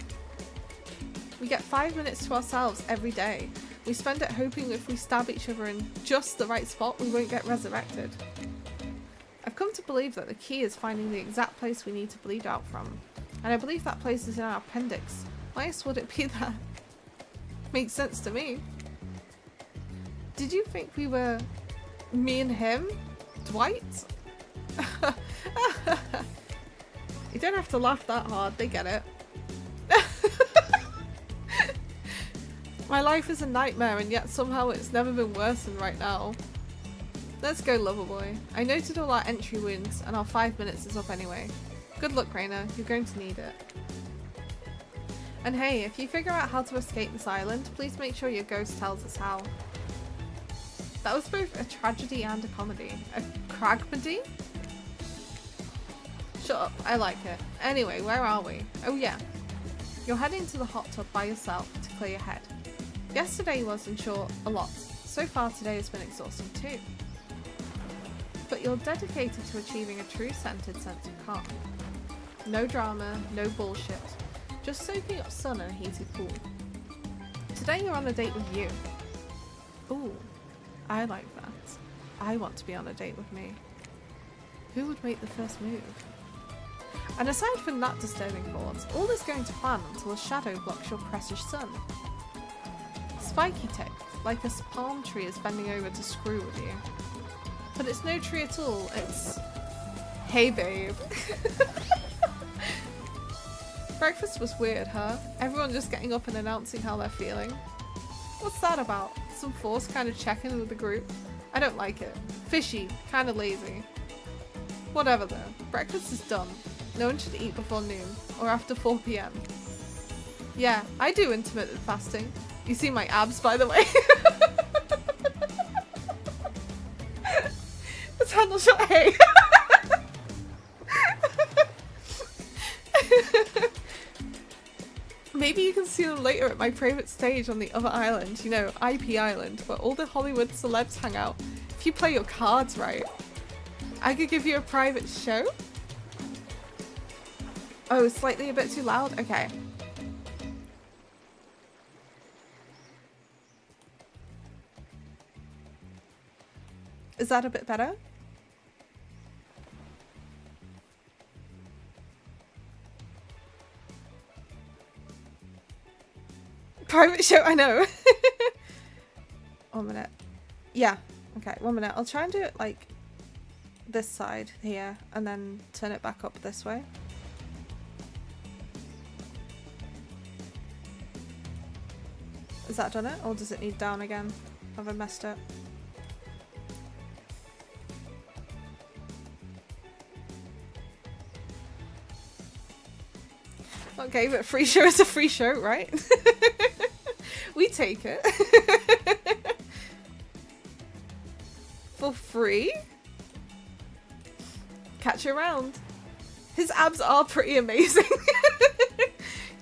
Speaker 1: We get 5 minutes to ourselves every day. We spend it hoping if we stab each other in just the right spot, we won't get resurrected. I've come to believe that the key is finding the exact place we need to bleed out from. And I believe that place is in our appendix. Why else would it be there? Makes sense to me. Did you think we were... me and him? Dwight? You don't have to laugh that hard, they get it. My life is a nightmare and yet somehow it's never been worse than right now. Let's go, Loverboy. I noted all our entry wounds and our 5 minutes is up anyway. Good luck, Raina. You're going to need it. And hey, if you figure out how to escape this island, please make sure your ghost tells us how. That was both a tragedy and a comedy. A cragmedy? Shut up, I like it. Anyway, where are we? Oh yeah. You're heading to the hot tub by yourself to clear your head. Yesterday was, in short, a lot. So far today has been exhausting too. But you're dedicated to achieving a true centered sense of calm. No drama, no bullshit. Just soaking up sun in a heated pool. Today you're on a date with you. Ooh, I like that. I want to be on a date with me. Who would make the first move? And aside from that disturbing thought, all is going to plan until a shadow blocks your precious sun. Spiky tip, like a palm tree is bending over to screw with you. But it's no tree at all, it's... Hey babe. Breakfast was weird, huh? Everyone just getting up and announcing how they're feeling. What's that about? Some forced kind of check-in with the group? I don't like it. Fishy, kind of lazy. Whatever though, breakfast is done. No one should eat before noon, or after 4 PM. Yeah, I do intermittent fasting. You see my abs, by the way. The tunnel shot, hey! Maybe you can see them later at my private stage on the other island, you know, IP Island, where all the Hollywood celebs hang out. If you play your cards right. I could give you a private show? Oh, slightly a bit too loud? Okay. Is that a bit better? Private show, I know. 1 minute. Yeah, okay, 1 minute. I'll try and do it like this side here and then turn it back up this way. Has that done it? Or does it need down again? Have I messed up? Okay, but free show is a free show, right? We take it. For free? Catch you around. His abs are pretty amazing.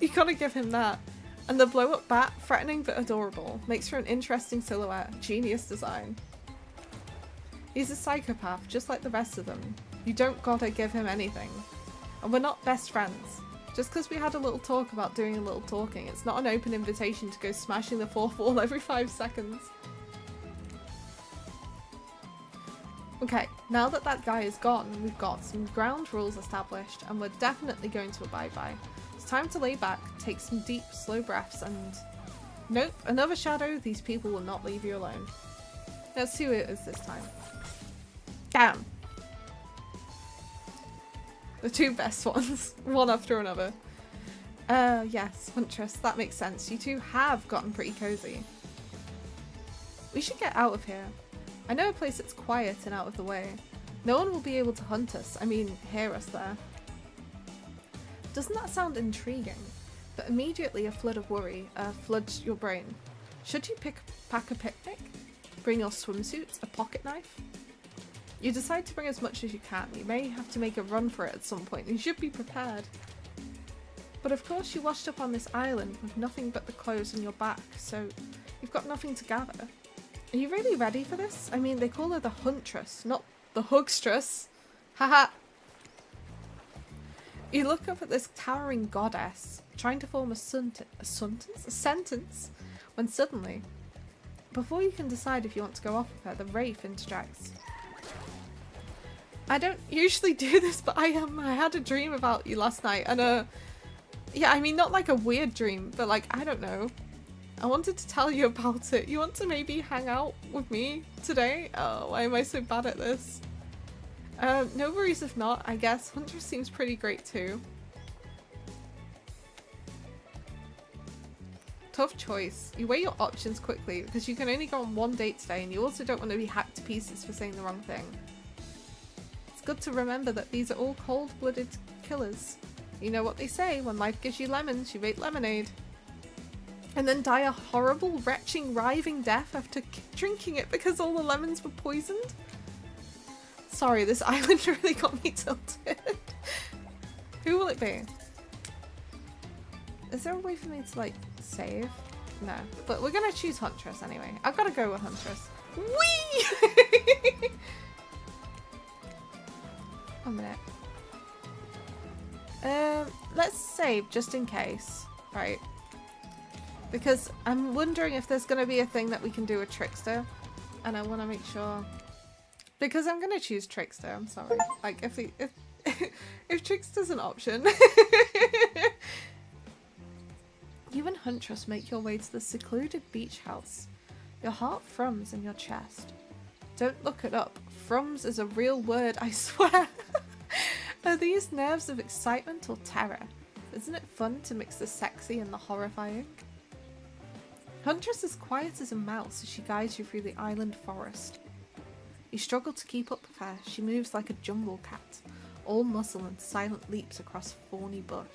Speaker 1: You gotta give him that. And the blow-up bat, threatening but adorable, makes for an interesting silhouette. Genius design. He's a psychopath, just like the rest of them. You don't gotta give him anything. And we're not best friends. Just because we had a little talk about doing a little talking, it's not an open invitation to go smashing the fourth wall every 5 seconds. Okay, now that that guy is gone, we've got some ground rules established, and we're definitely going to abide by. It's time to lay back, take some deep, slow breaths, and... Nope, another shadow, these people will not leave you alone. Let's see who it is this time. Damn! The two best ones, one after another. Yes, Huntress, that makes sense. You two have gotten pretty cozy. We should get out of here. I know a place that's quiet and out of the way. No one will be able to hunt us, I mean, hear us there. Doesn't that sound intriguing? But immediately a flood of worry floods your brain. Should you pack a picnic? Bring your swimsuits, a pocket knife? You decide to bring as much as you can. You may have to make a run for it at some point. You should be prepared. But of course you washed up on this island with nothing but the clothes on your back, so you've got nothing to gather. Are you really ready for this? I mean, they call her the Huntress, not the Hugstress. Haha. You look up at this towering goddess, trying to form a sentence, when suddenly, before you can decide if you want to go off with her, the Wraith interjects. I don't usually do this, but I had a dream about you last night, and yeah, I mean, not like a weird dream, but like, I don't know. I wanted to tell you about it. You want to maybe hang out with me today? Oh, why am I so bad at this? No worries if not, I guess. Hunter seems pretty great too. Tough choice. You weigh your options quickly, because you can only go on one date today, and you also don't want to be hacked to pieces for saying the wrong thing. It's good to remember that these are all cold-blooded killers. You know what they say, when life gives you lemons, you make lemonade. And then die a horrible, retching, writhing death after drinking it because all the lemons were poisoned? Sorry, this island really got me tilted. Who will it be? Is there a way for me to, like, save? No. But we're gonna choose Huntress anyway. I've gotta go with Huntress. Whee! 1 minute. Let's save just in case. Right. Because I'm wondering if there's gonna be a thing that we can do with Trickster. And I wanna make sure. Because I'm gonna choose Trickster, I'm sorry. Like, if Trickster's an option. You and Huntress make your way to the secluded beach house. Your heart thrums in your chest. Don't look it up. Thrums is a real word, I swear. Are these nerves of excitement or terror? Isn't it fun to mix the sexy and the horrifying? Huntress is quiet as a mouse as she guides you through the island forest. You struggle to keep up with her. She moves like a jungle cat, all muscle and silent leaps across a thorny bush.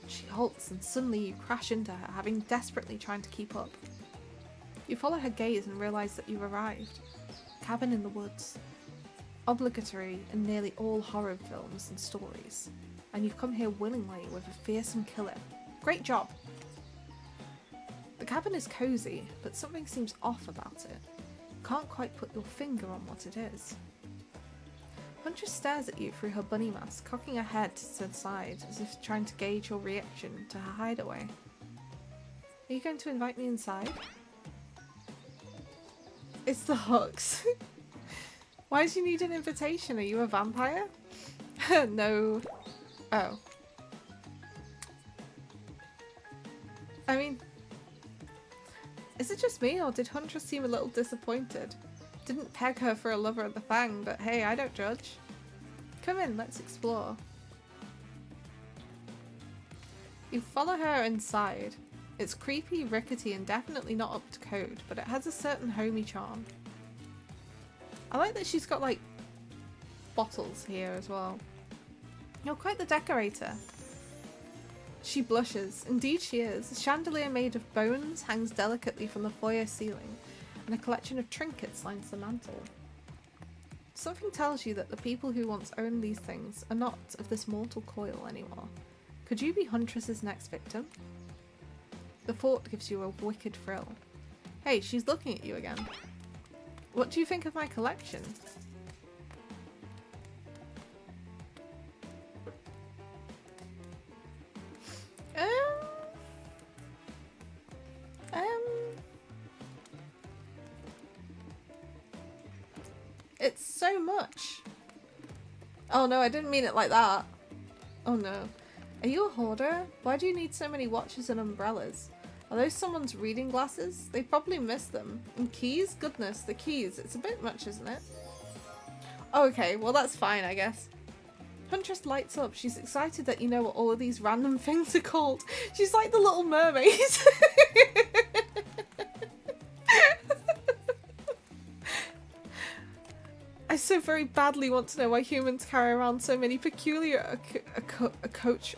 Speaker 1: She halts and suddenly you crash into her, having desperately tried to keep up. You follow her gaze and realise that you've arrived. Cabin in the woods. Obligatory in nearly all horror films and stories. And you've come here willingly with a fearsome killer. Great job! The cabin is cosy, but something seems off about it. Can't quite put your finger on what it is. Huntress stares at you through her bunny mask, cocking her head to the side as if trying to gauge your reaction to her hideaway. Are you going to invite me inside? It's the hooks. Why do you need an invitation? Are you a vampire? No. Oh. I mean, is it just me or did Huntress seem a little disappointed? Didn't peg her for a lover of the Fang, but hey, I don't judge. Come in, let's explore. You follow her inside. It's creepy, rickety, and definitely not up to code, but it has a certain homey charm. I like that she's got, like, bottles here as well. You're quite the decorator. She blushes. Indeed she is. A chandelier made of bones hangs delicately from the foyer ceiling, and a collection of trinkets lines the mantle. Something tells you that the people who once owned these things are not of this mortal coil anymore. Could you be Huntress's next victim? The thought gives you a wicked thrill. Hey, she's looking at you again. What do you think of my collection? It's so much. Oh no, I didn't mean it like that. Oh no. Are you a hoarder? Why do you need so many watches and umbrellas? Are those someone's reading glasses? They probably missed them. And keys? Goodness, the keys. It's a bit much, isn't it? Oh, okay, well that's fine, I guess. Huntress lights up. She's excited that you know what all of these random things are called. She's like the Little Mermaid. I so very badly want to know why humans carry around so many peculiar accoutrements.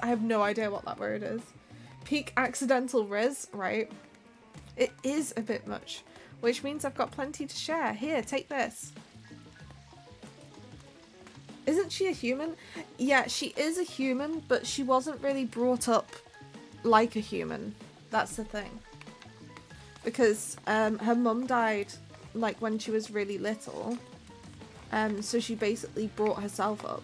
Speaker 1: I have no idea what that word is. Peak accidental riz, right? It is a bit much, which means I've got plenty to share. Here, take this. Isn't she a human? Yeah, she is a human, but she wasn't really brought up like a human. That's the thing. Because her mum died like when she was really little, so she basically brought herself up.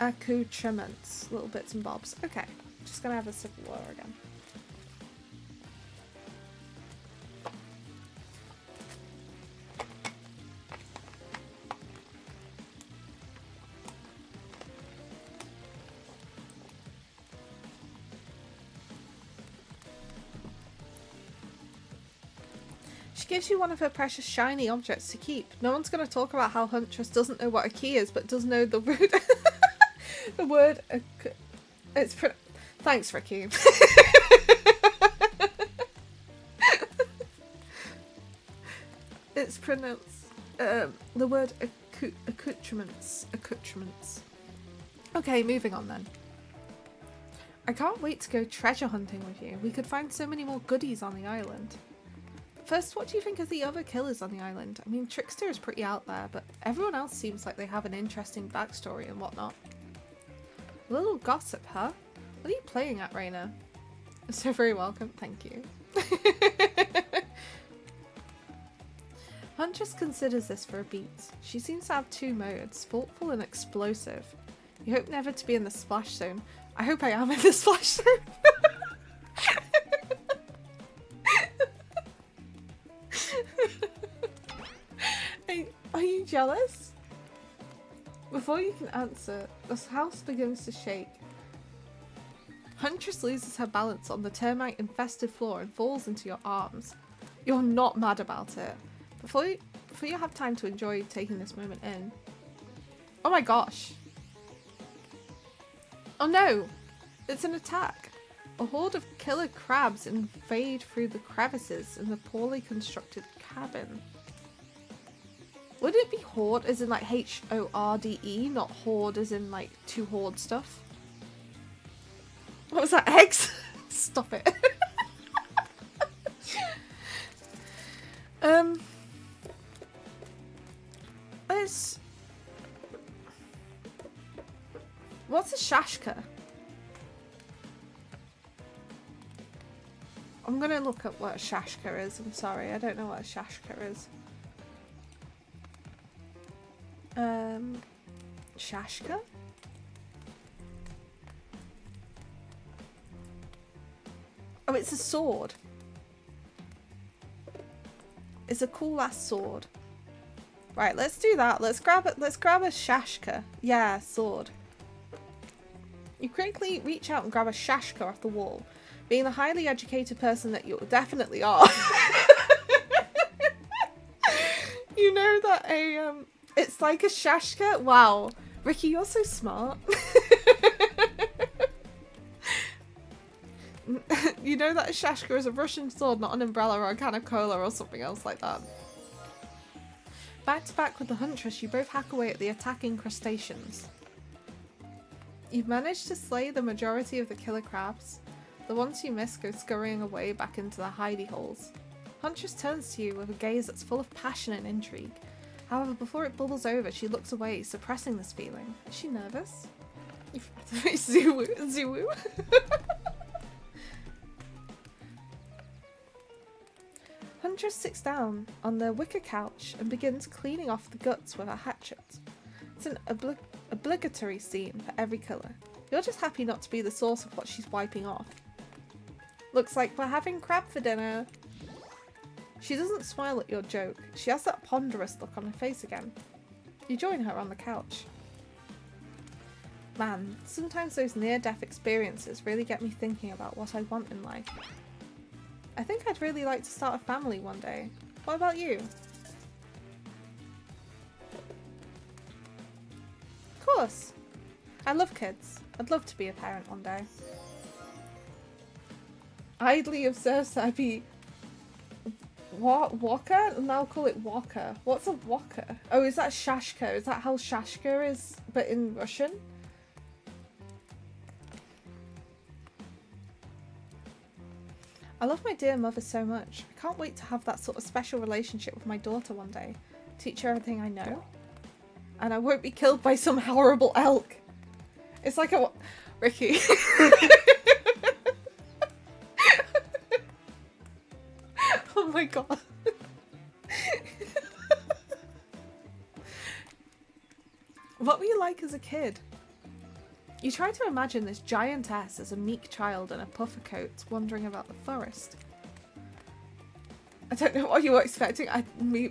Speaker 1: Accoutrements, little bits and bobs. Okay, just gonna have a sip of water again. She gives you one of her precious shiny objects to keep. No one's going to talk about how Huntress doesn't know what a key is, but does know the word. The word. It's. Thanks, Ricky. It's pronounced. The word accoutrements. Accoutrements. Okay, moving on then. I can't wait to go treasure hunting with you. We could find so many more goodies on the island. First, what do you think of the other killers on the island? I mean, Trickster is pretty out there, but everyone else seems like they have an interesting backstory and whatnot. A little gossip, huh? What are you playing at, Raina? So very welcome, thank you. Huntress considers this for a beat. She seems to have two modes, thoughtful and explosive. You hope never to be in the splash zone. I hope I am in the splash zone. Are you jealous? Before you can answer, this house begins to shake. Huntress loses her balance on the termite-infested floor and falls into your arms. You're not mad about it. Before you have time to enjoy taking this moment in. Oh my gosh. Oh no! It's an attack! A horde of killer crabs invade through the crevices in the poorly constructed cabin. Would it be horde as in like H-O-R-D-E, not horde as in like to hoard stuff? What was that, eggs? Stop it. What's a shashka? I'm gonna look up what a shashka is. I'm sorry, I don't know what a shashka is. Shashka? Oh, it's a sword. It's a cool ass sword. Right, let's do that. Let's grab it. Let's grab a shashka. Yeah, sword. You quickly reach out and grab a shashka off the wall. Being the highly educated person that you definitely are. You know that it's like a shashka? Wow. Ricky, you're so smart. You know that a shashka is a Russian sword, not an umbrella or a can of cola or something else like that. Back to back with the Huntress, you both hack away at the attacking crustaceans. You've managed to slay the majority of the killer crabs. The ones you miss go scurrying away back into their hidey holes. Huntress turns to you with a gaze that's full of passion and intrigue. However, before it bubbles over, she looks away, suppressing this feeling. Is she nervous? Zoo. Huntress sits down on the wicker couch and begins cleaning off the guts with a hatchet. It's an obligatory scene for every killer. You're just happy not to be the source of what she's wiping off. Looks like we're having crab for dinner. She doesn't smile at your joke. She has that ponderous look on her face again. You join her on the couch. Man, sometimes those near-death experiences really get me thinking about what I want in life. I think I'd really like to start a family one day. What about you? Of course. I love kids. I'd love to be a parent one day. Idly observes that I'd be... What? Walker? And I'll call it Walker. What's a Walker? Oh, is that Shashka? Is that how Shashka is, but in Russian? I love my dear mother so much. I can't wait to have that sort of special relationship with my daughter one day. Teach her everything I know. And I won't be killed by some horrible elk. It's like a... Ricky. Oh my god. What were you like as a kid? You try to imagine this giantess as a meek child in a puffer coat wandering about the forest. I don't know what you were expecting.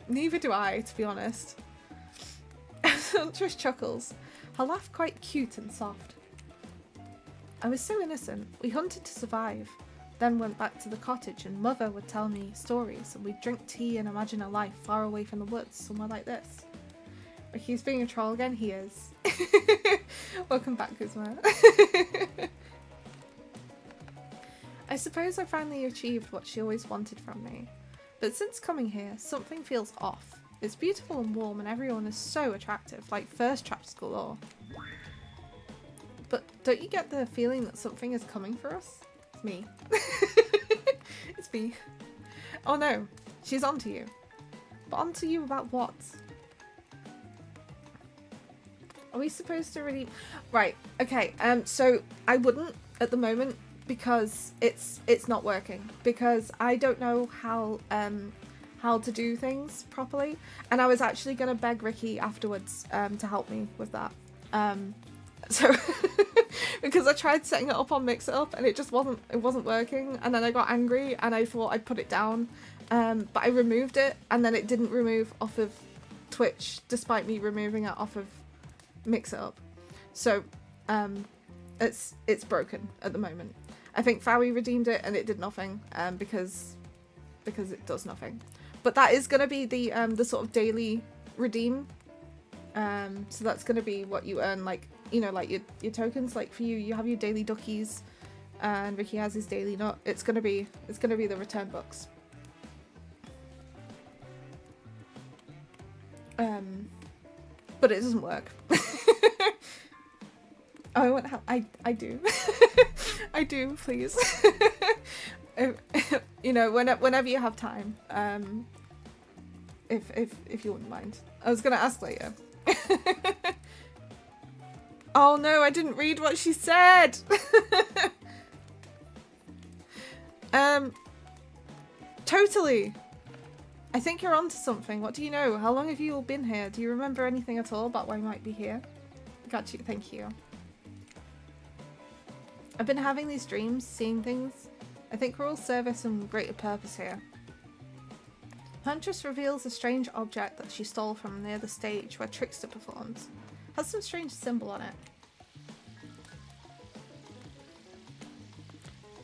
Speaker 1: Neither do I, to be honest. Huntress chuckles. Her laugh quite cute and soft. I was so innocent. We hunted to survive. Then went back to the cottage and Mother would tell me stories and we'd drink tea and imagine a life far away from the woods, somewhere like this. But he's being a troll again, he is. Welcome back, Kuzma. I suppose I finally achieved what she always wanted from me. But since coming here, something feels off. It's beautiful and warm and everyone is so attractive, like first traps galore. But don't you get the feeling that something is coming for us? It's me. It's me. Oh no, she's onto you. But onto you about what? Are we supposed to really... Right, okay, so I wouldn't at the moment because it's not working. Because I don't know how to do things properly. And I was actually going to beg Ricky afterwards to help me with that. So because I tried setting it up on Mix It Up and it wasn't working, and then I got angry and I thought I'd put it down, but I removed it and then it didn't remove off of Twitch despite me removing it off of Mix It Up. So it's broken at the moment. I think Fowie redeemed it and it did nothing because it does nothing. But that is going to be the sort of daily redeem. So that's going to be what you earn, like, you know, like your tokens. Like for you have your daily duckies, and Ricky has his daily nut. It's gonna be the return books. But it doesn't work. Oh, I want help. I do. I do, please. You know, whenever you have time. If you wouldn't mind. I was gonna ask later. Oh no, I didn't read what she said. Totally. I think you're onto something. What do you know? How long have you all been here? Do you remember anything at all about why you might be here? Got you. Thank you. I've been having these dreams, seeing things. I think we're all service and greater purpose here. Huntress reveals a strange object that she stole from near the stage where Trickster performs. Has some strange symbol on it.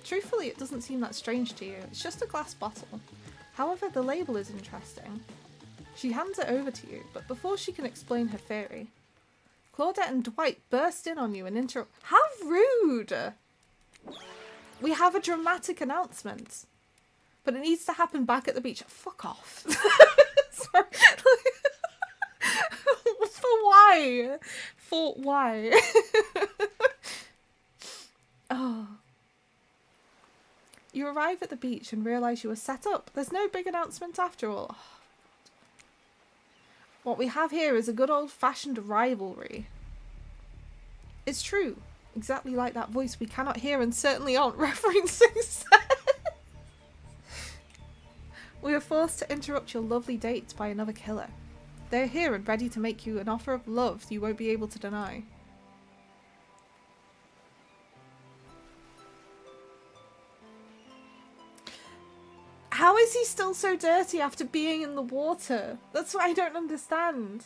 Speaker 1: Truthfully, it doesn't seem that strange to you. It's just a glass bottle. However, the label is interesting. She hands it over to you, but before she can explain her theory, Claudette and Dwight burst in on you and interrupt. How rude! We have a dramatic announcement. But it needs to happen back at the beach. Fuck off. Sorry. For why? For why? Oh. You arrive at the beach and realise you were set up. There's no big announcement after all. Oh. What we have here is a good old-fashioned rivalry. It's true. Exactly like that voice we cannot hear and certainly aren't referencing sex. We are forced to interrupt your lovely dates by another killer. They are here and ready to make you an offer of love you won't be able to deny. How is he still so dirty after being in the water? That's what I don't understand.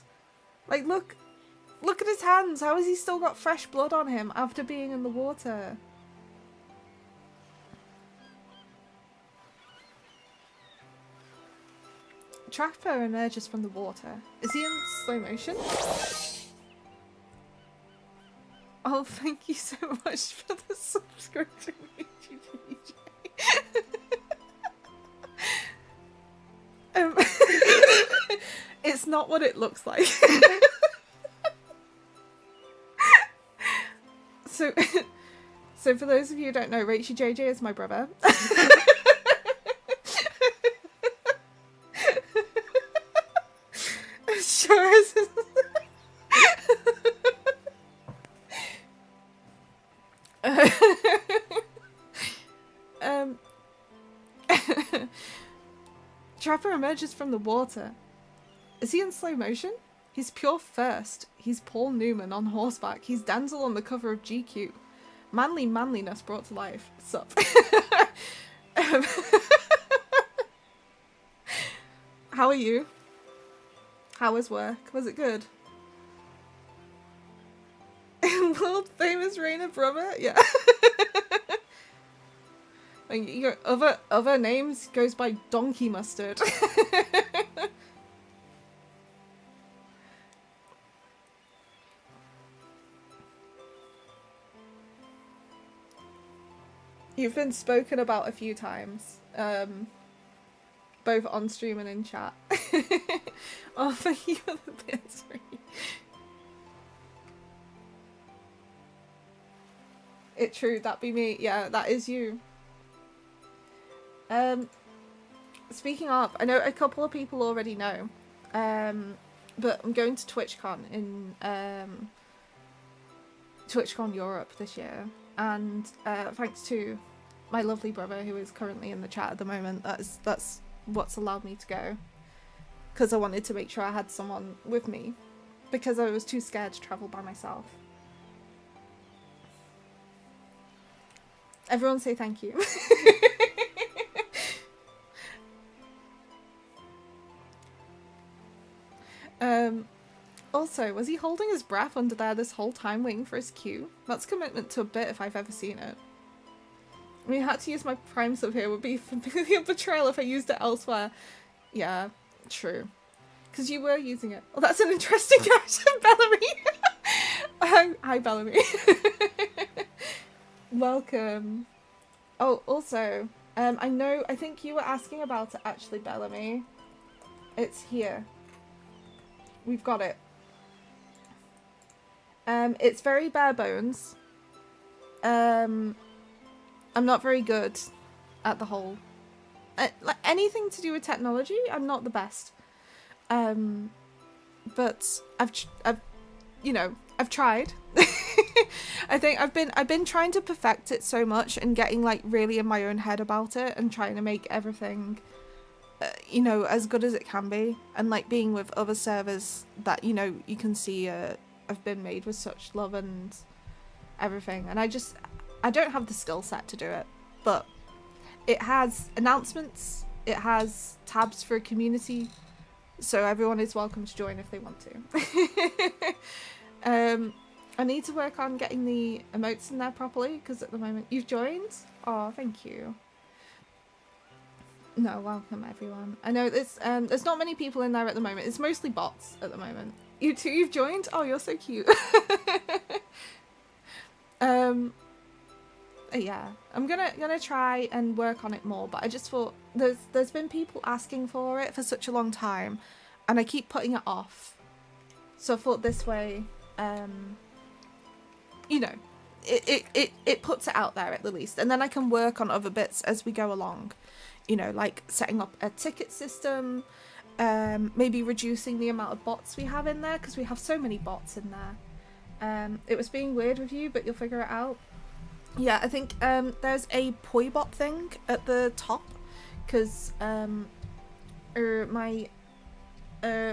Speaker 1: Like, look at his hands. How has he still got fresh blood on him after being in the water? Trapper emerges from the water. Is he in slow motion? Oh, thank you so much for the subscription, HGJ. It's not what it looks like. So for those of you who don't know, Rachel JJ is my brother. Sure is. Trapper emerges from the water. Is he in slow motion? He's pure first. He's Paul Newman on horseback. He's Denzel on the cover of GQ. Manly manliness brought to life. Sup? How are you? How was work? Was it good? World famous Rainer Brummer? Yeah. And your other names goes by Donkey Mustard. You've been spoken about a few times, both on stream and in chat. Oh, thank you for the bits. It true, that be me. Yeah, that is you. Speaking of, I know a couple of people already know, but I'm going to TwitchCon in TwitchCon Europe this year, and thanks to my lovely brother who is currently in the chat at the moment, that's what's allowed me to go, because I wanted to make sure I had someone with me, because I was too scared to travel by myself. Everyone say thank you. Also, was he holding his breath under there this whole time waiting for his cue? That's commitment to a bit if I've ever seen it. I mean, I had to use my prime sub here would be familial betrayal if I used it elsewhere. Yeah, true. Because you were using it. Well, that's an interesting character, Bellamy. Hi, Bellamy. Welcome. Oh, also, I think you were asking about it actually, Bellamy. It's here. We've got it. It's very bare bones. I'm not very good at the whole... like anything to do with technology, I'm not the best. But I've tried. I think I've been trying to perfect it so much and getting like really in my own head about it and trying to make everything as good as it can be, and like being with other servers that you can see have been made with such love and everything, and I don't have the skill set to do it, but it has announcements, it has tabs for a community, so everyone is welcome to join if they want to. I need to work on getting the emotes in there properly, because at the moment you've joined. Oh, thank you. No, welcome everyone. I know there's not many people in there at the moment. It's mostly bots at the moment. You too, you've joined? Oh, you're so cute. Yeah, I'm gonna try and work on it more, but I just thought there's been people asking for it for such a long time, and I keep putting it off. So I thought this way, it puts it out there at the least, and then I can work on other bits as we go along. Like setting up a ticket system, maybe reducing the amount of bots we have in there, because we have so many bots in there. It was being weird with you, but you'll figure it out. Yeah, I think there's a poi bot thing at the top, because my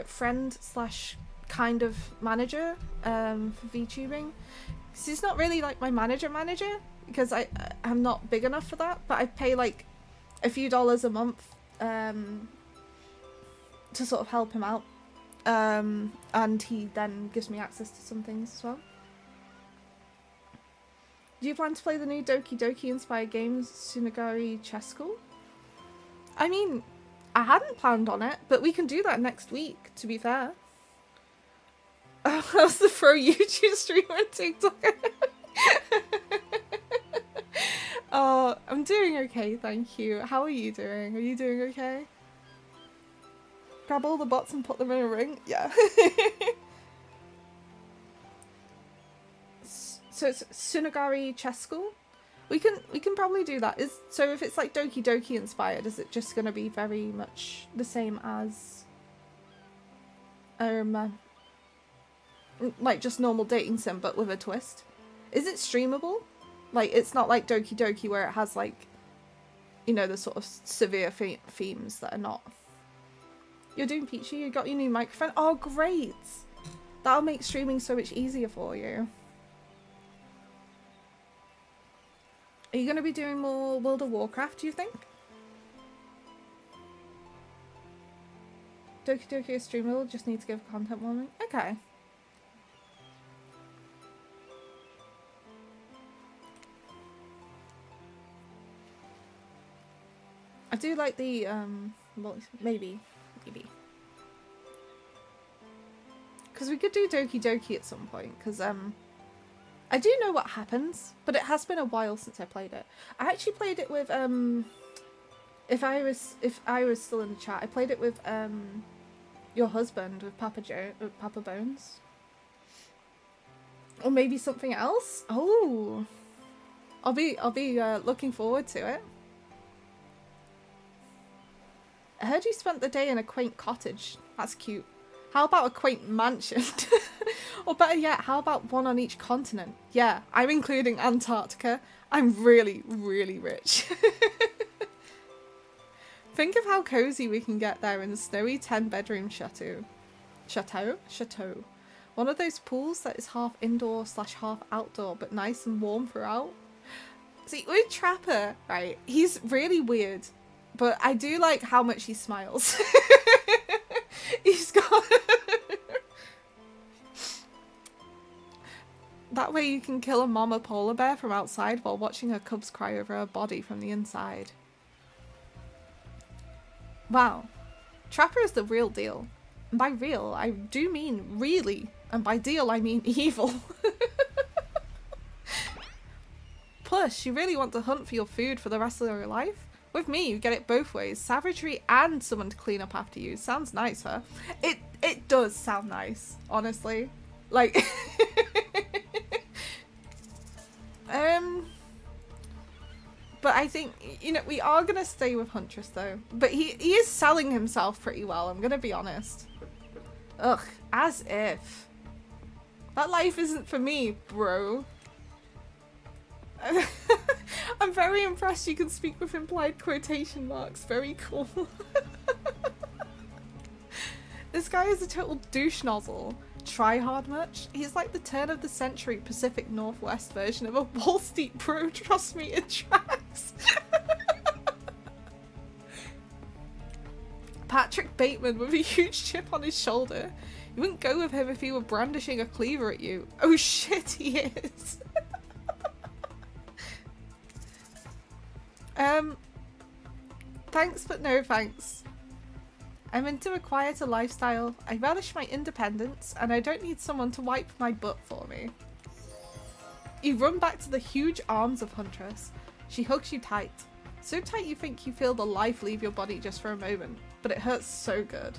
Speaker 1: friend slash kind of manager for VTubing, he's not really like my manager, because I'm not big enough for that, but I pay like a few dollars a month to sort of help him out, and he then gives me access to some things as well. Do you plan to play the new Doki Doki inspired games Tsunagari Chess School? I mean, I hadn't planned on it, but we can do that next week, to be fair. How's the pro YouTube streamer and TikToker? Oh, I'm doing okay, thank you. How are you doing? Are you doing okay? Grab all the bots and put them in a ring? Yeah. So it's Tsunagari Chess School? We can probably do that. So if it's like Doki Doki inspired, is it just gonna be very much the same as like just normal dating sim but with a twist? Is it streamable? Like, it's not like Doki Doki where it has, like, the sort of severe themes that are not. You're doing Peachy? You got your new microphone? Oh, great! That'll make streaming so much easier for you. Are you going to be doing more World of Warcraft, do you think? Doki Doki is streamable, just need to give content warning. Okay. I do like the, well, maybe. Because we could do Doki Doki at some point, because, I do know what happens, but it has been a while since I played it. I actually played it with, if I was still in the chat, I played it with, Your husband with Papa Bones. Or maybe something else? Oh. I'll be looking forward to it. I heard you spent the day in a quaint cottage. That's cute. How about a quaint mansion? Or better yet, how about one on each continent? Yeah, I'm including Antarctica. I'm really, really rich. Think of how cozy we can get there in a snowy 10-bedroom chateau. Chateau. One of those pools that is half indoor / half outdoor, but nice and warm throughout. See, with Trapper, right, he's really weird, but I do like how much he smiles. He's got... That way you can kill a mama polar bear from outside while watching her cubs cry over her body from the inside. Wow. Trapper is the real deal. And by real, I do mean really. And by deal, I mean evil. Plus, you really want to hunt for your food for the rest of your life? With me, you get it both ways. Savagery and someone to clean up after you. Sounds nice, huh? It does sound nice, honestly. Like... But I think, you know, we are going to stay with Huntress, though. But he is selling himself pretty well, I'm going to be honest. Ugh, as if. That life isn't for me, bro. I'm very impressed you can speak with implied quotation marks. Very cool. This guy is a total douche nozzle. Try hard much? He's like the turn of the century Pacific Northwest version of a Wall Street bro. Trust me, it tracks. Patrick Bateman with a huge chip on his shoulder. You wouldn't go with him if he were brandishing a cleaver at you. Oh shit, he is. Thanks but no thanks. I'm into a quieter lifestyle. I relish my independence, and I don't need someone to wipe my butt for me. You run back to the huge arms of Huntress. She hugs you tight. So tight you think you feel the life leave your body just for a moment, but it hurts so good.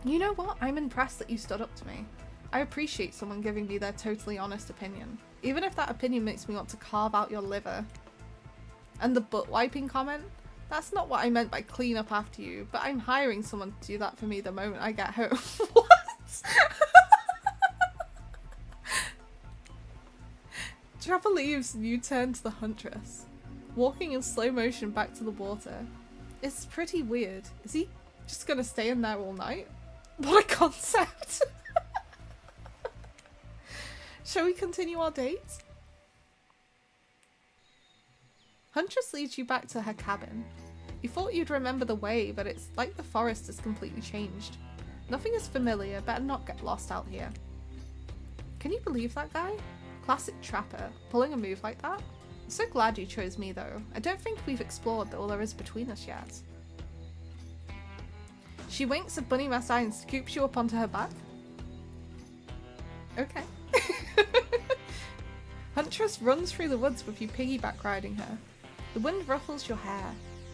Speaker 1: You know what? I'm impressed that you stood up to me. I appreciate someone giving me their totally honest opinion, even if that opinion makes me want to carve out your liver. And the butt wiping comment? That's not what I meant by clean up after you, but I'm hiring someone to do that for me the moment I get home. What? Trapper leaves and you turn to the Huntress, walking in slow motion back to the water. It's pretty weird. Is he just gonna stay in there all night? What a concept! Shall we continue our date? Huntress leads you back to her cabin. You thought you'd remember the way, but it's like the forest has completely changed. Nothing is familiar, better not get lost out here. Can you believe that guy? Classic Trapper, pulling a move like that? I'm so glad you chose me though. I don't think we've explored all there is between us yet. She winks a bunny mess eye and scoops you up onto her back. Okay. Huntress runs through the woods with you piggyback riding her. The wind ruffles your hair.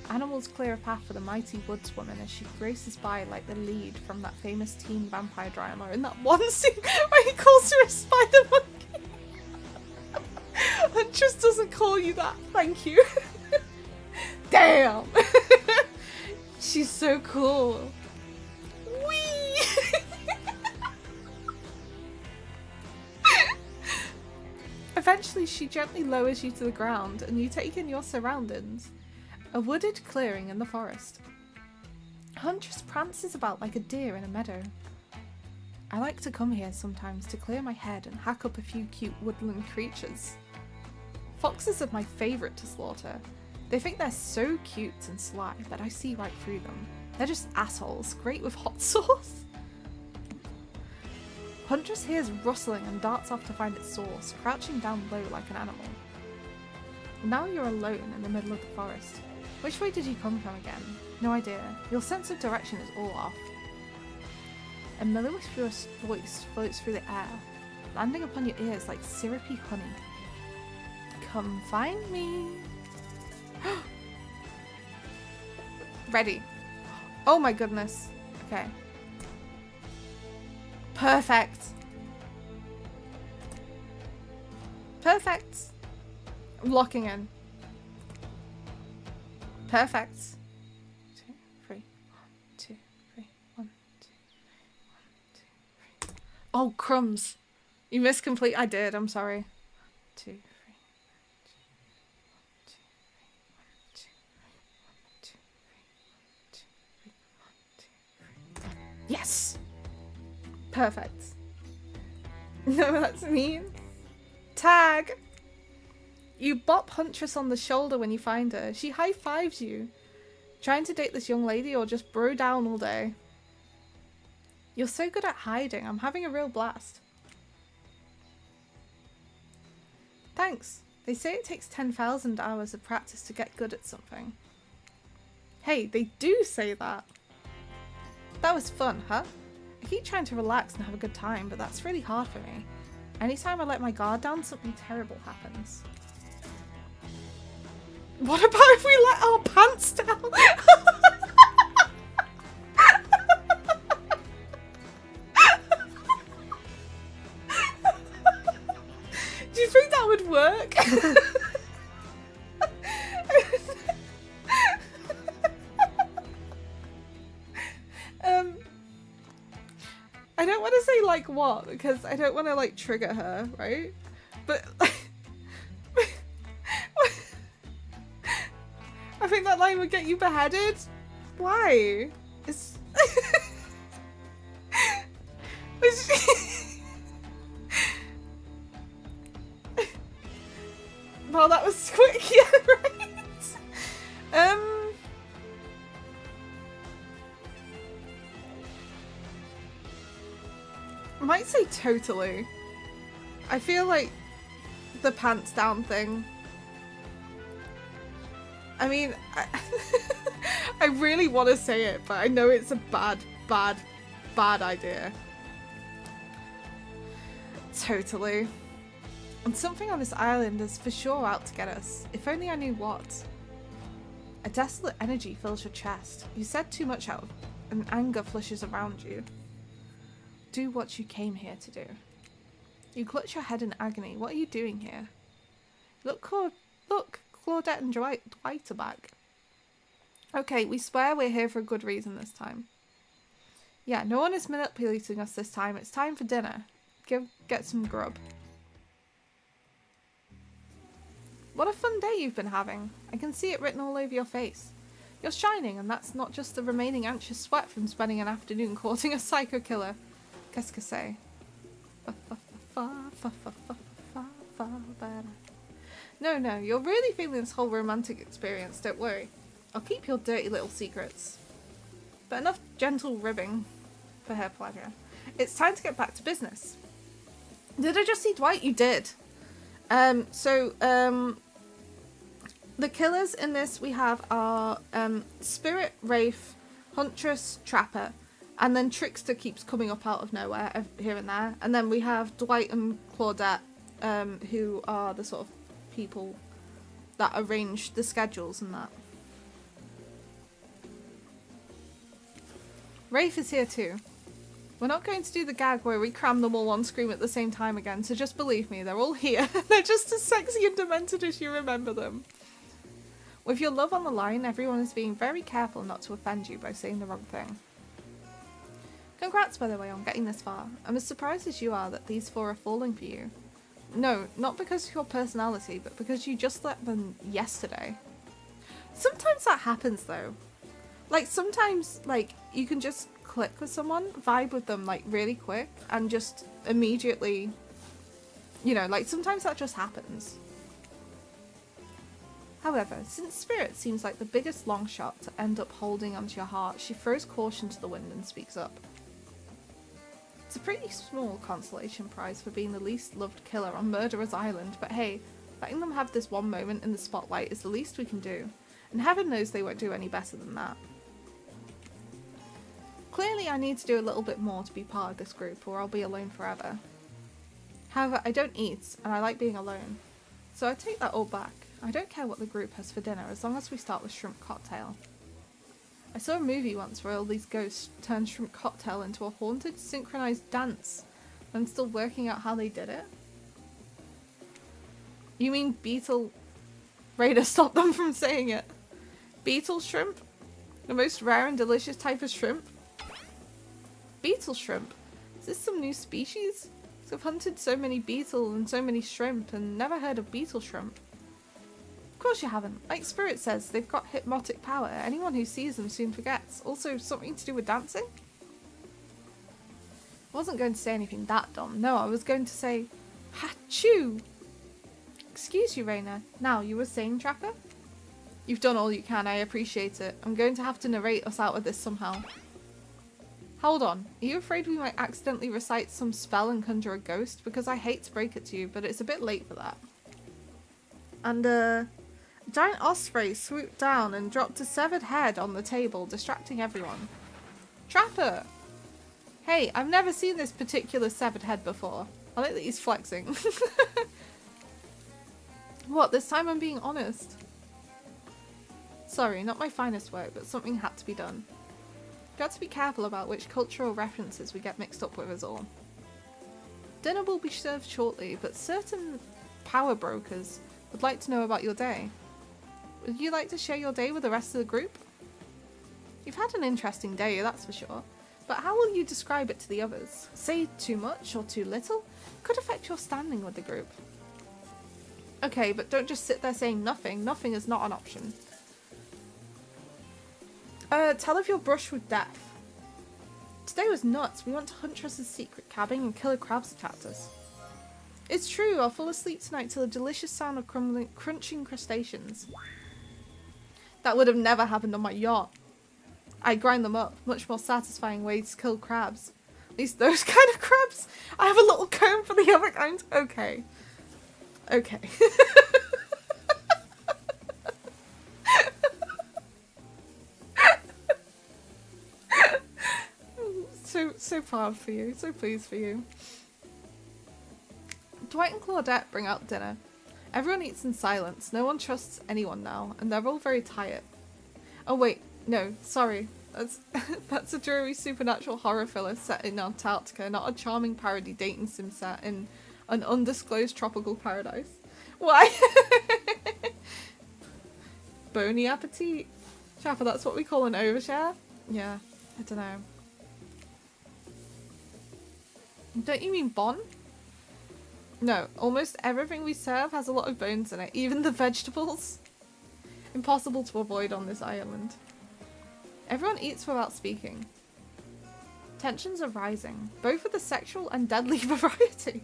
Speaker 1: Animals clear a path for the mighty woodswoman as she races by like the lead from that famous teen vampire drama in that one scene where he calls her a spider monkey. Huntress doesn't call you that, thank you. Damn! She's so cool. Whee! Eventually she gently lowers you to the ground and you take in your surroundings. A wooded clearing in the forest. Huntress prances about like a deer in a meadow. I like to come here sometimes to clear my head and hack up a few cute woodland creatures. Foxes are my favourite to slaughter. They think they're so cute and sly that I see right through them. They're just assholes, great with hot sauce. Huntress hears rustling and darts off to find its source, crouching down low like an animal. Now you're alone in the middle of the forest. Which way did you come from again? No idea. Your sense of direction is all off. A mellifluous voice floats through the air, landing upon your ears like syrupy honey. Come find me. Ready. Oh my goodness. Okay. Perfect. Perfect. I'm locking in. Perfect. 2, 3. 1, 2, 3. 1, 2, 3. 1, 2, 3. Oh, crumbs. You missed complete. I did. I'm sorry. 2, 3. 1, 2, 3. 1, 2, 3. 1, 2, 3. 1, 2, 3. Yes. Perfect. No, that's mean. Tag. You bop Huntress on the shoulder when you find her. She high-fives you. Trying to date this young lady or just bro down all day? You're so good at hiding. I'm having a real blast. Thanks. They say it takes 10,000 hours of practice to get good at something. Hey, they do say that. That was fun, huh? I keep trying to relax and have a good time, but that's really hard for me. Anytime I let my guard down, something terrible happens. What about if we let our pants down? Do you think that would work? I don't want to say like what, because I don't want to like trigger her, right? But I think that line would get you beheaded. Why? It's well, that was quick, yeah, right? I might say totally. I feel like the pants down thing. I mean, I really want to say it, but I know it's a bad idea. Totally. And something on this island is for sure out to get us. If only I knew what. A desolate energy fills your chest. You said too much out, and anger flushes around you. Do what you came here to do. You clutch your head in agony. What are you doing here? Look, Claudette and Dwight are back. Okay, we swear we're here for a good reason this time. Yeah, no one is manipulating us this time. It's time for dinner. Get some grub. What a fun day you've been having. I can see it written all over your face. You're shining, and that's not just the remaining anxious sweat from spending an afternoon courting a psycho killer. Qu'est-ce que c'est? No, you're really feeling this whole romantic experience, don't worry. I'll keep your dirty little secrets. But enough gentle ribbing for her pleasure. It's time to get back to business. Did I just see Dwight? You did. The killers in this we have are Spirit, Wraith, Huntress, Trapper, and then Trickster keeps coming up out of nowhere here and there. And then we have Dwight and Claudette, who are the sort of people that arrange the schedules and that. Wraith is here too. We're not going to do the gag where we cram them all on screen at the same time again, so just believe me, they're all here. They're just as sexy and demented as you remember them. With your love on the line, everyone is being very careful not to offend you by saying the wrong thing. Congrats, by the way, on getting this far. I'm as surprised as you are that these four are falling for you. No, not because of your personality, but because you just let them yesterday. Sometimes that happens, though. Like, sometimes, like, you can just click with someone, vibe with them, like, really quick, and just immediately, you know, like, sometimes that just happens. However, since Spirit seems like the biggest long shot to end up holding onto your heart, she throws caution to the wind and speaks up. It's a pretty small consolation prize for being the least loved killer on Murderer's Island, but hey, letting them have this one moment in the spotlight is the least we can do, and heaven knows they won't do any better than that. Clearly I need to do a little bit more to be part of this group, or I'll be alone forever. However, I don't eat, and I like being alone, so I take that all back. I don't care what the group has for dinner, as long as we start with shrimp cocktail. I saw a movie once where all these ghosts turned Shrimp Cocktail into a haunted, synchronized dance. I'm still working out how they did it. You mean beetle... Raider, stop them from saying it. Beetle shrimp? The most rare and delicious type of shrimp? Beetle shrimp? Is this some new species? I've hunted so many beetle and so many shrimp and never heard of beetle shrimp. Of course you haven't. Like Spirit says, they've got hypnotic power. Anyone who sees them soon forgets. Also, something to do with dancing? I wasn't going to say anything that dumb. No, I was going to say, Hachoo! Excuse you, Raina. Now, you were saying, Tracker? You've done all you can, I appreciate it. I'm going to have to narrate us out of this somehow. Hold on, are you afraid we might accidentally recite some spell and conjure a ghost? Because I hate to break it to you, but it's a bit late for that. And a giant osprey swooped down and dropped a severed head on the table, distracting everyone. Trapper! Hey, I've never seen this particular severed head before. I like that he's flexing. What, this time I'm being honest. Sorry, not my finest work, but something had to be done. Got to be careful about which cultural references we get mixed up with is all. Dinner will be served shortly, but certain power brokers would like to know about your day. Would you like to share your day with the rest of the group? You've had an interesting day, that's for sure, but how will you describe it to the others? Say too much or too little could affect your standing with the group. Okay, but don't just sit there saying nothing. Nothing is not an option. Tell of your brush with death. Today was nuts. We went to Huntress's secret cabin and killer crabs attacked us. It's true, I'll fall asleep tonight to the delicious sound of crunching crustaceans. That would have never happened on my yacht. I grind them up. Much more satisfying way to kill crabs. At least those kind of crabs. I have a little comb for the other kind. Okay. Okay. So proud for you. So pleased for you. Dwight and Claudette bring out dinner. Everyone eats in silence. No one trusts anyone now, and they're all very tired. Oh wait, no, sorry. That's a dreary supernatural horror thriller set in Antarctica, not a charming parody dating sim set in an undisclosed tropical paradise. Why? Bony appetit. Chapper, that's what we call an overshare? Yeah, I don't know. Don't you mean bon? No, almost everything we serve has a lot of bones in it, even the vegetables. Impossible to avoid on this island. Everyone eats without speaking. Tensions are rising, both with the sexual and deadly variety.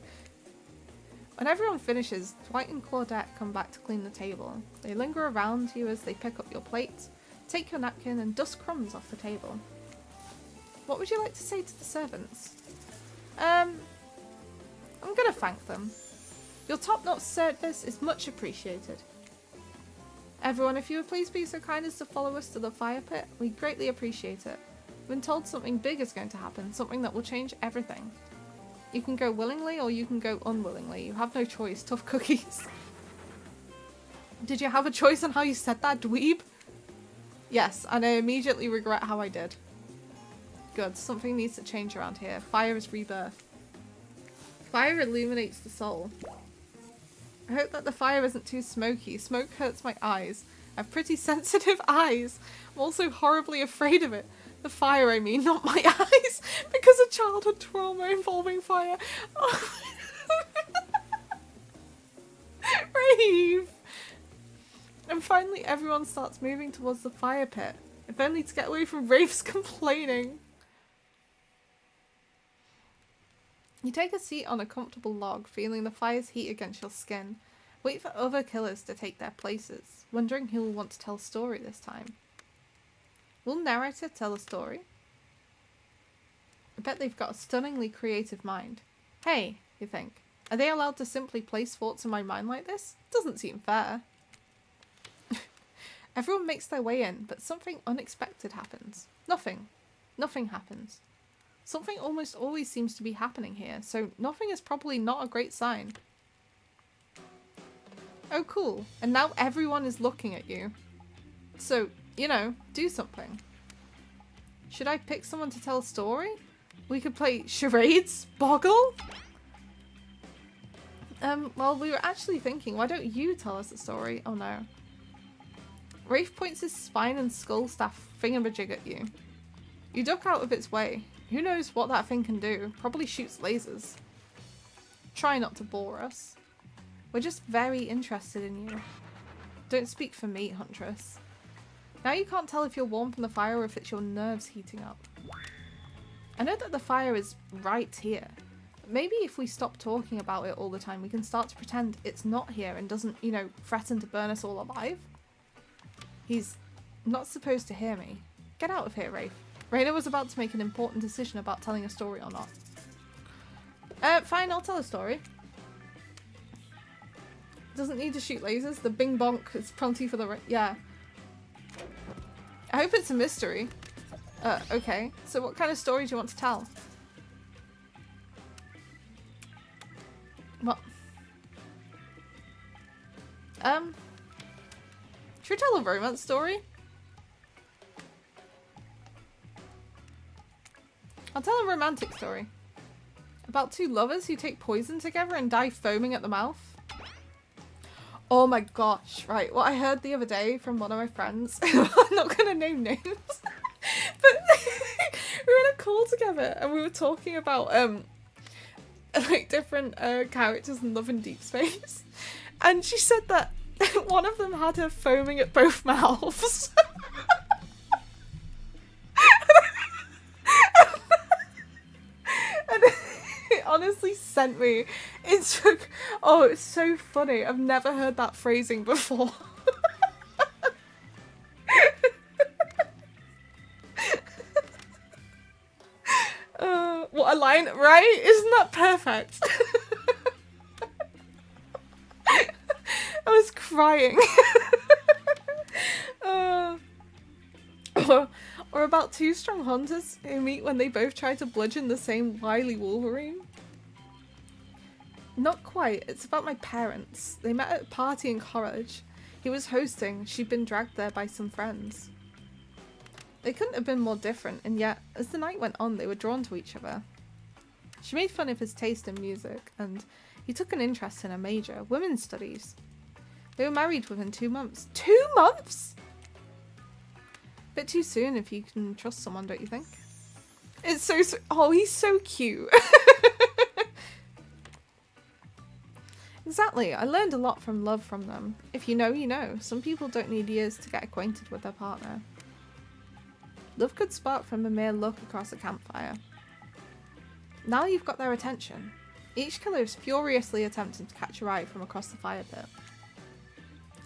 Speaker 1: When everyone finishes, Dwight and Claudette come back to clean the table. They linger around you as they pick up your plate, take your napkin and dust crumbs off the table. What would you like to say to the servants? I'm gonna thank them. Your top-notch service is much appreciated. Everyone, if you would please be so kind as to follow us to the fire pit, we greatly appreciate it. We've been told something big is going to happen, something that will change everything. You can go willingly or you can go unwillingly. You have no choice. Tough cookies. Did you have a choice on how you said that, dweeb? Yes, and I immediately regret how I did. Good, something needs to change around here. Fire is rebirth. Fire illuminates the soul. I hope that the fire isn't too smoky. Smoke hurts my eyes. I have pretty sensitive eyes. I'm also horribly afraid of it. The fire, I mean, not my eyes. Because of childhood trauma involving fire. Oh. Rave! And finally everyone starts moving towards the fire pit. If only to get away from Rafe's complaining. You take a seat on a comfortable log, feeling the fire's heat against your skin. Wait for other killers to take their places, wondering who will want to tell a story this time. Will narrator tell a story? I bet they've got a stunningly creative mind. Hey, you think, are they allowed to simply place thoughts in my mind like this? Doesn't seem fair. Everyone makes their way in, but something unexpected happens. Nothing happens. Something almost always seems to be happening here, so nothing is probably not a great sign. Oh cool, and now everyone is looking at you. So, you know, do something. Should I pick someone to tell a story? We could play charades? Boggle? Well, we were actually thinking, why don't you tell us a story? Oh no. Rafe points his spine and skull staff thingamajig at you. You duck out of its way. Who knows what that thing can do? Probably shoots lasers. Try not to bore us. We're just very interested in you. Don't speak for me, Huntress. Now you can't tell if you're warm from the fire or if it's your nerves heating up. I know that the fire is right here. But maybe if we stop talking about it all the time, we can start to pretend it's not here and doesn't, you know, threaten to burn us all alive. He's not supposed to hear me. Get out of here, Rafe. Raina was about to make an important decision about telling a story or not. Fine, I'll tell a story. Doesn't need to shoot lasers. The bing bonk is plenty for the yeah. I hope it's a mystery. Okay. So what kind of story do you want to tell? What? Should we tell a romance story? I'll tell a romantic story. About two lovers who take poison together and die foaming at the mouth. Oh my gosh, right. What I heard the other day from one of my friends, I'm not gonna name names, but we were in a call together and we were talking about like different characters in Love in Deep Space. And she said that one of them had her foaming at both mouths. And it honestly sent me into... Oh, it's so funny. I've never heard that phrasing before. What a line, right? Isn't that perfect? I was crying. Or about two strong hunters who meet when they both try to bludgeon the same wily Wolverine. Not quite. It's about my parents. They met at a party in college. He was hosting. She'd been dragged there by some friends. They couldn't have been more different, and yet, as the night went on, they were drawn to each other. She made fun of his taste in music, and he took an interest in a major, women's studies. They were married within 2 months. 2 months?! Bit too soon if you can trust someone, don't you think? It's so oh, he's so cute. Exactly. I learned a lot from love from them. If you know, you know. Some people don't need years to get acquainted with their partner. Love could spark from a mere look across a campfire. Now you've got their attention. Each killer is furiously attempting to catch your eye from across the fire pit.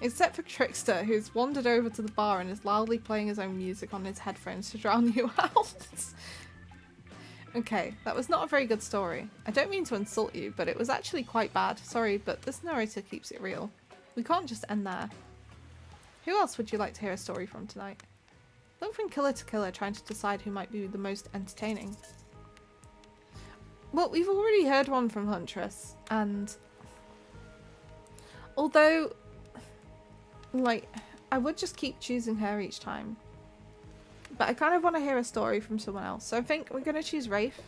Speaker 1: Except for Trickster, who's wandered over to the bar and is loudly playing his own music on his headphones to drown you out. Okay, that was not a very good story. I don't mean to insult you, but it was actually quite bad. Sorry, but this narrator keeps it real. We can't just end there. Who else would you like to hear a story from tonight? Look from killer to killer, trying to decide who might be the most entertaining. Well, we've already heard one from Huntress, and although, like, I would just keep choosing her each time, but I kind of want to hear a story from someone else. So I think we're going to choose Rafe,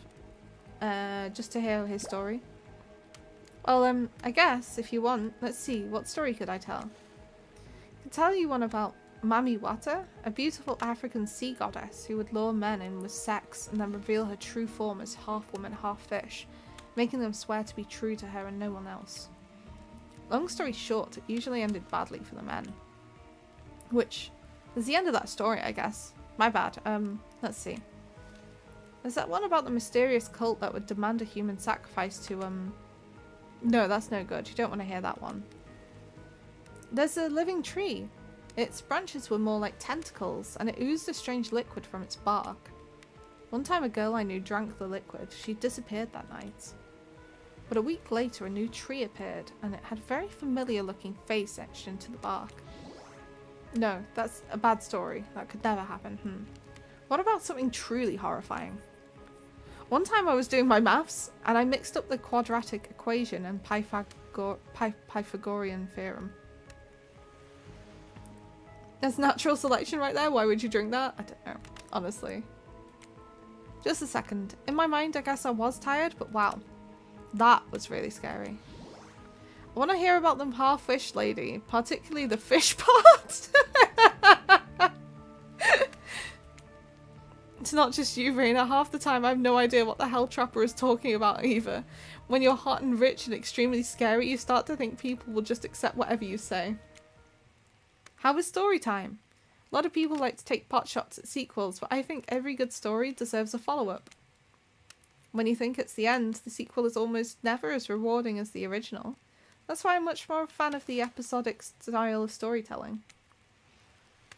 Speaker 1: just to hear his story. Well, I guess, if you want, let's see, what story could I tell? I could tell you one about Mami Wata, a beautiful African sea goddess who would lure men in with sex and then reveal her true form as half woman, half fish, making them swear to be true to her and no one else. Long story short, it usually ended badly for the men. Which is the end of that story, I guess. My bad. Let's see. There's that one about the mysterious cult that would demand a human sacrifice to, No, that's no good. You don't want to hear that one. There's a living tree. Its branches were more like tentacles, and it oozed a strange liquid from its bark. One time a girl I knew drank the liquid. She disappeared that night. But a week later a new tree appeared, and it had a very familiar looking face etched into the bark. No, that's a bad story. That could never happen. What about something truly horrifying? One time I was doing my maths, and I mixed up the quadratic equation and Pythagorean theorem. There's natural selection right there. Why would you drink that? I don't know. Honestly. Just a second. In my mind, I guess I was tired, but wow. That was really scary. I want to hear about the half-fish lady, particularly the fish part. It's not just you, Raina. Half the time I have no idea what the hell Trapper is talking about either. When you're hot and rich and extremely scary, you start to think people will just accept whatever you say. How was story time? A lot of people like to take pot shots at sequels, but I think every good story deserves a follow-up. When you think it's the end, the sequel is almost never as rewarding as the original. That's why I'm much more a fan of the episodic style of storytelling.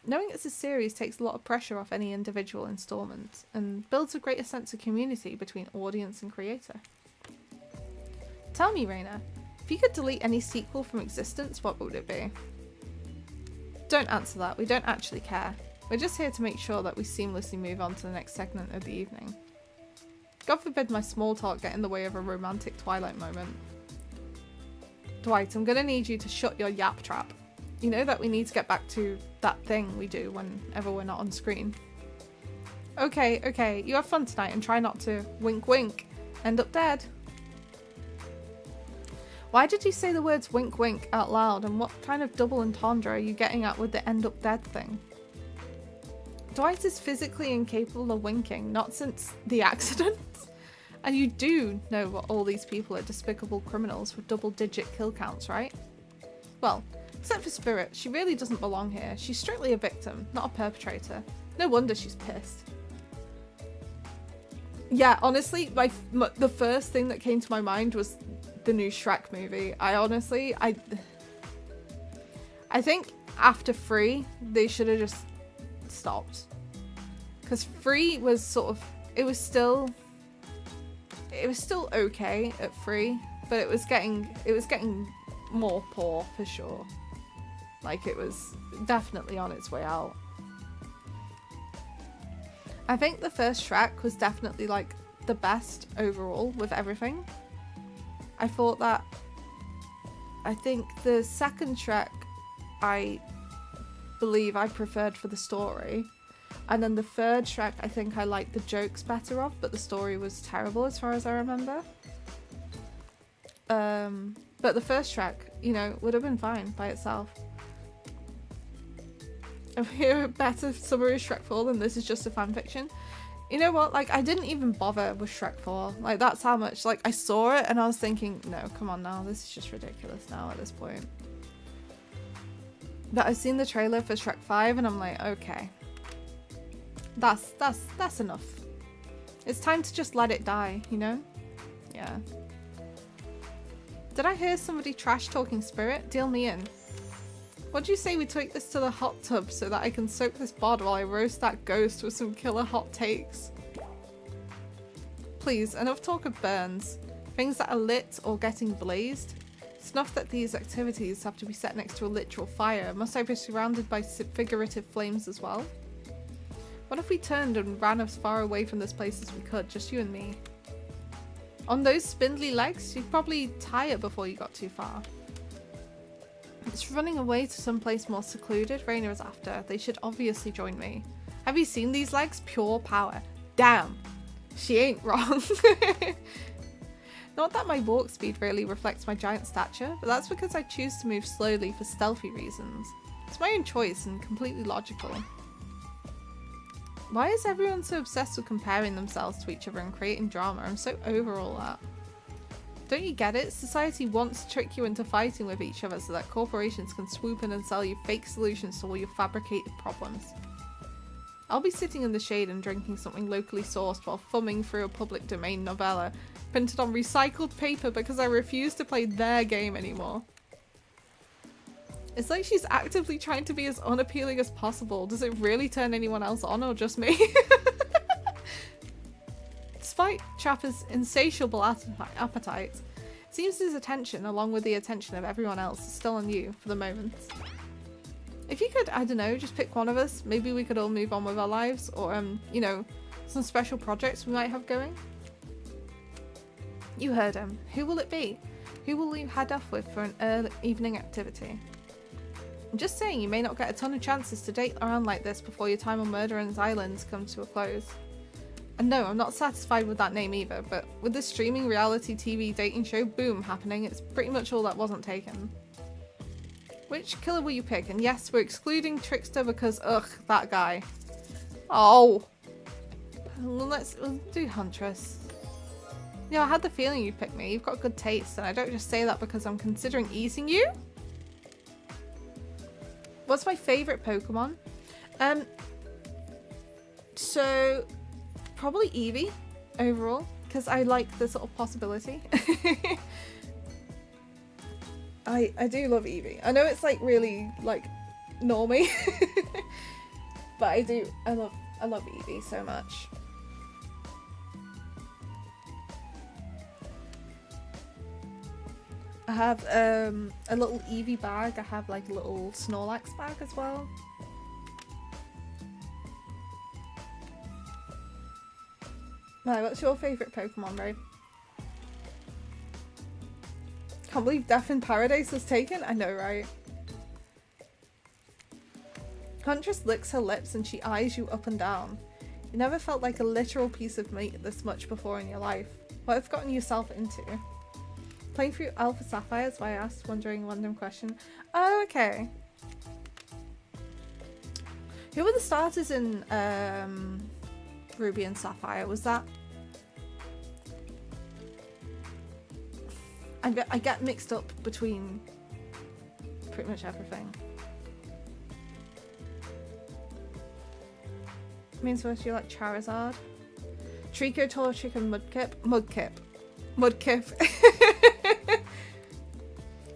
Speaker 1: Knowing it's a series takes a lot of pressure off any individual installment, and builds a greater sense of community between audience and creator. Tell me, Raina, if you could delete any sequel from existence, what would it be? Don't answer that, we don't actually care. We're just here to make sure that we seamlessly move on to the next segment of the evening. God forbid my small talk get in the way of a romantic Twilight moment. Dwight, I'm gonna need you to shut your yap trap. You know that we need to get back to that thing we do whenever we're not on screen. Okay, you have fun tonight and try not to wink wink, end up dead. Why did you say the words wink wink out loud, and what kind of double entendre are you getting at with the end up dead thing? Dwight is physically incapable of winking, not since the accident. And you do know what all these people are despicable criminals with double-digit kill counts, right? Well, except for Spirit, she really doesn't belong here. She's strictly a victim, not a perpetrator. No wonder she's pissed. Yeah, honestly, the first thing that came to my mind was the new Shrek movie. I think after 3, they should have just stopped. Because 3 was sort of, it was still okay at 3, but it was getting more poor for sure. Like, it was definitely on its way out. I think the first Shrek was definitely like the best overall with everything. I think the second Shrek I believe I preferred for the story. And then the third Shrek, I think I liked the jokes better of, but the story was terrible as far as I remember. But the first Shrek, you know, would have been fine by itself. If you're a better summary of Shrek 4 than this is just a fanfiction. You know what, like, I didn't even bother with Shrek 4. Like, that's how much, like, I saw it and I was thinking, no, come on now, this is just ridiculous now at this point. But I've seen the trailer for Shrek 5 and I'm like, okay. That's enough. It's time to just let it die, you know? Yeah. Did I hear somebody trash talking Spirit? Deal me in. What do you say we take this to the hot tub so that I can soak this bod while I roast that ghost with some killer hot takes? Please, enough talk of burns. Things that are lit or getting blazed. It's enough that these activities have to be set next to a literal fire. Must I be surrounded by figurative flames as well? What if we turned and ran as far away from this place as we could, just you and me? On those spindly legs, you'd probably tire before you got too far. It's running away to someplace more secluded. Raina is after. They should obviously join me. Have you seen these legs? Pure power. Damn. She ain't wrong. Not that my walk speed really reflects my giant stature, but that's because I choose to move slowly for stealthy reasons. It's my own choice and completely logical. Why is everyone so obsessed with comparing themselves to each other and creating drama? I'm so over all that. Don't you get it? Society wants to trick you into fighting with each other so that corporations can swoop in and sell you fake solutions to all your fabricated problems. I'll be sitting in the shade and drinking something locally sourced while thumbing through a public domain novella printed on recycled paper because I refuse to play their game anymore. It's like she's actively trying to be as unappealing as possible. Does it really turn anyone else on or just me? Despite Trapper's insatiable appetite, it seems his attention, along with the attention of everyone else, is still on you for the moment. If you could, I don't know, just pick one of us, maybe we could all move on with our lives, or, you know, some special projects we might have going. You heard him. Who will it be? Who will you head off with for an early evening activity? I'm just saying, you may not get a ton of chances to date around like this before your time on Murderers Island comes to a close. And no, I'm not satisfied with that name either, but with the streaming reality TV dating show boom happening, it's pretty much all that wasn't taken. Which killer will you pick? And yes, we're excluding Trickster because, ugh, that guy. Oh. Well, let's do Huntress. Yeah, I had the feeling you'd pick me. You've got good taste, and I don't just say that because I'm considering easing you. What's my favourite Pokemon? So probably Eevee overall, because I like the sort of possibility. I do love Eevee. I know it's like really like normie, but I love Eevee so much. I have a little Eevee bag. I have like a little Snorlax bag as well. Right, what's your favourite Pokemon, Ray? Can't believe Death in Paradise was taken. I know, right? Huntress licks her lips and she eyes you up and down. You never felt like a literal piece of meat this much before in your life. What have you gotten yourself into? Playing through Alpha Sapphire is why I asked, wondering random question. Oh, okay. Who were the starters in Ruby and Sapphire? Was that... I get mixed up between pretty much everything. Means first you like Charizard. Trico, Torchic and Mudkip.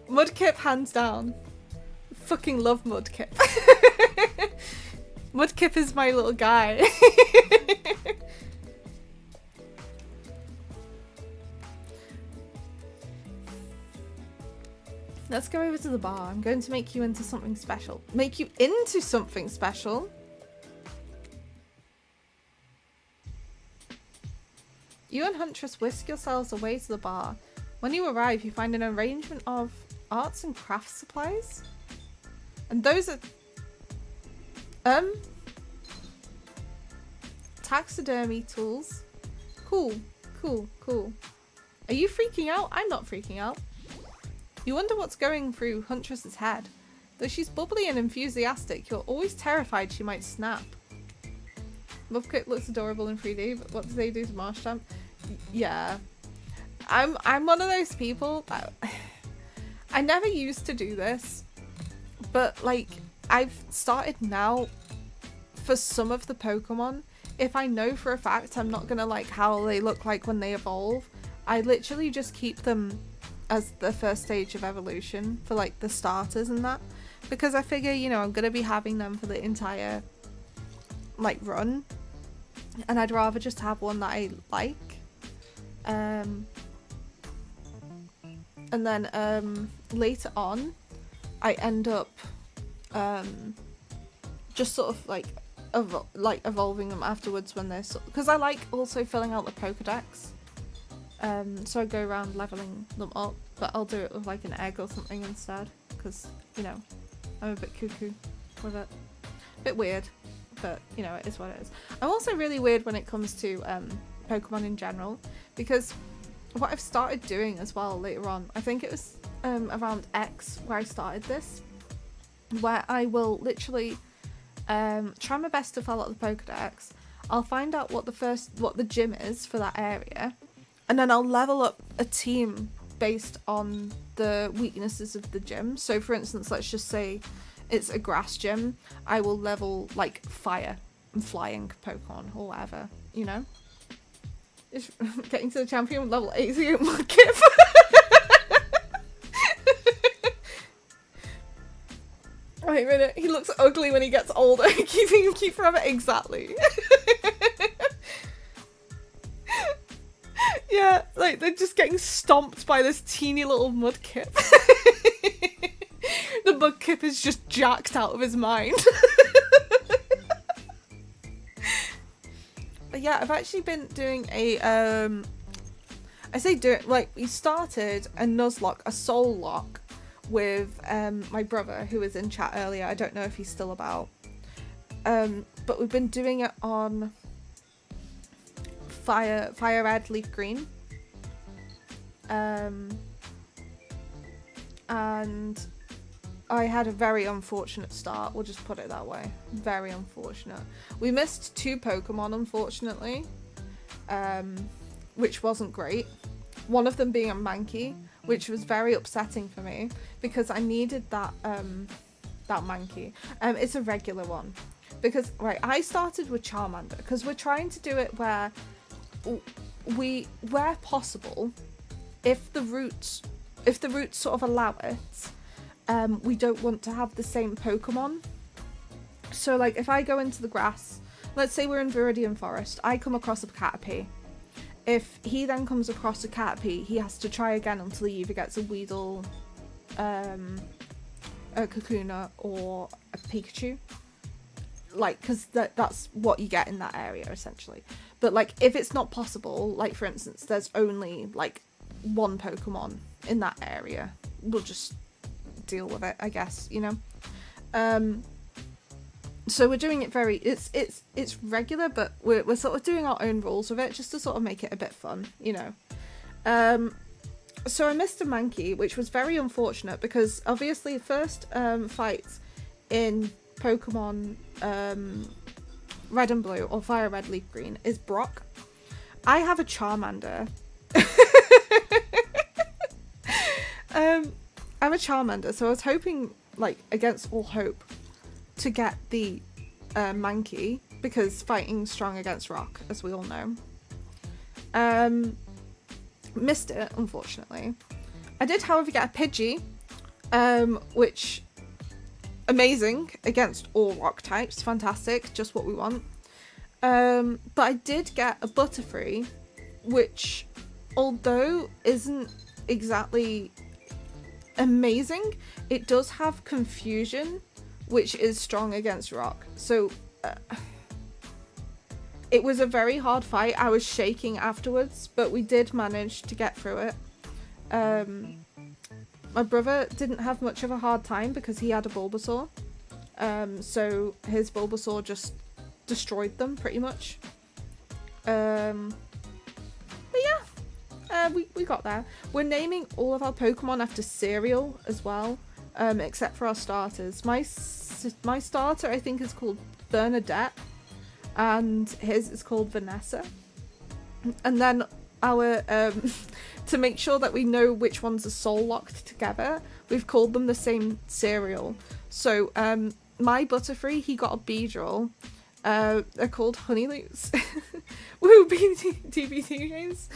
Speaker 1: Mudkip hands down. Fucking love Mudkip. Mudkip is my little guy. Let's go over to the bar. I'm going to make you into something special. Make you into something special? You and Huntress whisk yourselves away to the bar. When you arrive, you find an arrangement of arts and crafts supplies. And those are... taxidermy tools. Cool. Are you freaking out? I'm not freaking out. You wonder what's going through Huntress's head. Though she's bubbly and enthusiastic, you're always terrified she might snap. Mudkip looks adorable in 3D, but what do they do to Marshtomp? Yeah. I'm one of those people that... I never used to do this, but like, I've started now for some of the Pokemon. If I know for a fact I'm not gonna like how they look like when they evolve, I literally just keep them as the first stage of evolution for like the starters and that, because I figure, you know, I'm gonna be having them for the entire like run, and I'd rather just have one that I like. And then later on I end up just sort of like evolving them afterwards when they're because I like also filling out the Pokedex. So I go around leveling them up, but I'll do it with like an egg or something instead, because, you know, I'm a bit cuckoo with it. Bit weird, but, you know, it is what it is. I'm also really weird when it comes to Pokemon in general, because what I've started doing as well later on, I think it was around X where I started this, where I will literally try my best to fill out the Pokedex. I'll find out what the gym is for that area, and then I'll level up a team based on the weaknesses of the gym. So for instance, let's just say it's a grass gym. I will level like fire and flying Pokemon or whatever, you know? It's getting to the champion level 80 Mudkip. Wait a minute, he looks ugly when he gets older. Keeping him cute forever, exactly. Yeah, like they're just getting stomped by this teeny little Mudkip. The Mudkip is just jacked out of his mind. But yeah, I've actually been doing a we started a Nuzlocke, a soul lock with my brother who was in chat earlier. I don't know if he's still about. But we've been doing it on fire red, leaf green. And I had a very unfortunate start, we'll just put it that way. Very unfortunate. We missed 2 Pokemon, unfortunately, which wasn't great. One of them being a Mankey, which was very upsetting for me because I needed that Mankey. It's a regular one. Because, right, I started with Charmander because we're trying to do it where where possible, if the roots sort of allow it, we don't want to have the same Pokemon. So like if I go into the grass, let's say we're in Viridian Forest, I come across a Caterpie. If he then comes across a Caterpie, he has to try again until he either gets a Weedle, a Kakuna, or a Pikachu. Like, because that's what you get in that area, essentially. But like, if it's not possible, like for instance, there's only like 1 Pokemon in that area, we'll just deal with it, I guess, you know. So we're doing it very, it's regular, but we're sort of doing our own rules with it just to sort of make it a bit fun, you know. So I missed a Mankey, which was very unfortunate because obviously the first fight in Pokemon Red and Blue, or Fire Red Leaf Green, is Brock. I have a Charmander. I'm a Charmander, so I was hoping, like, against all hope, to get the Mankey, because fighting strong against rock, as we all know. Missed it, unfortunately. I did, however, get a Pidgey, which, amazing, against all rock types, fantastic, just what we want. But I did get a Butterfree, which, although isn't exactly amazing, it does have Confusion, which is strong against rock. So it was a very hard fight. I was shaking afterwards, but we did manage to get through it. My brother didn't have much of a hard time because he had a Bulbasaur, so his Bulbasaur just destroyed them pretty much. But yeah, we got there. We're naming all of our Pokemon after cereal as well, except for our starters. My starter, I think, is called Bernadette, and his is called Vanessa. And then our to make sure that we know which ones are soul locked together, we've called them the same cereal. So my Butterfree, he got a Beedrill. They're called Honey Loops. Woo, DBT games.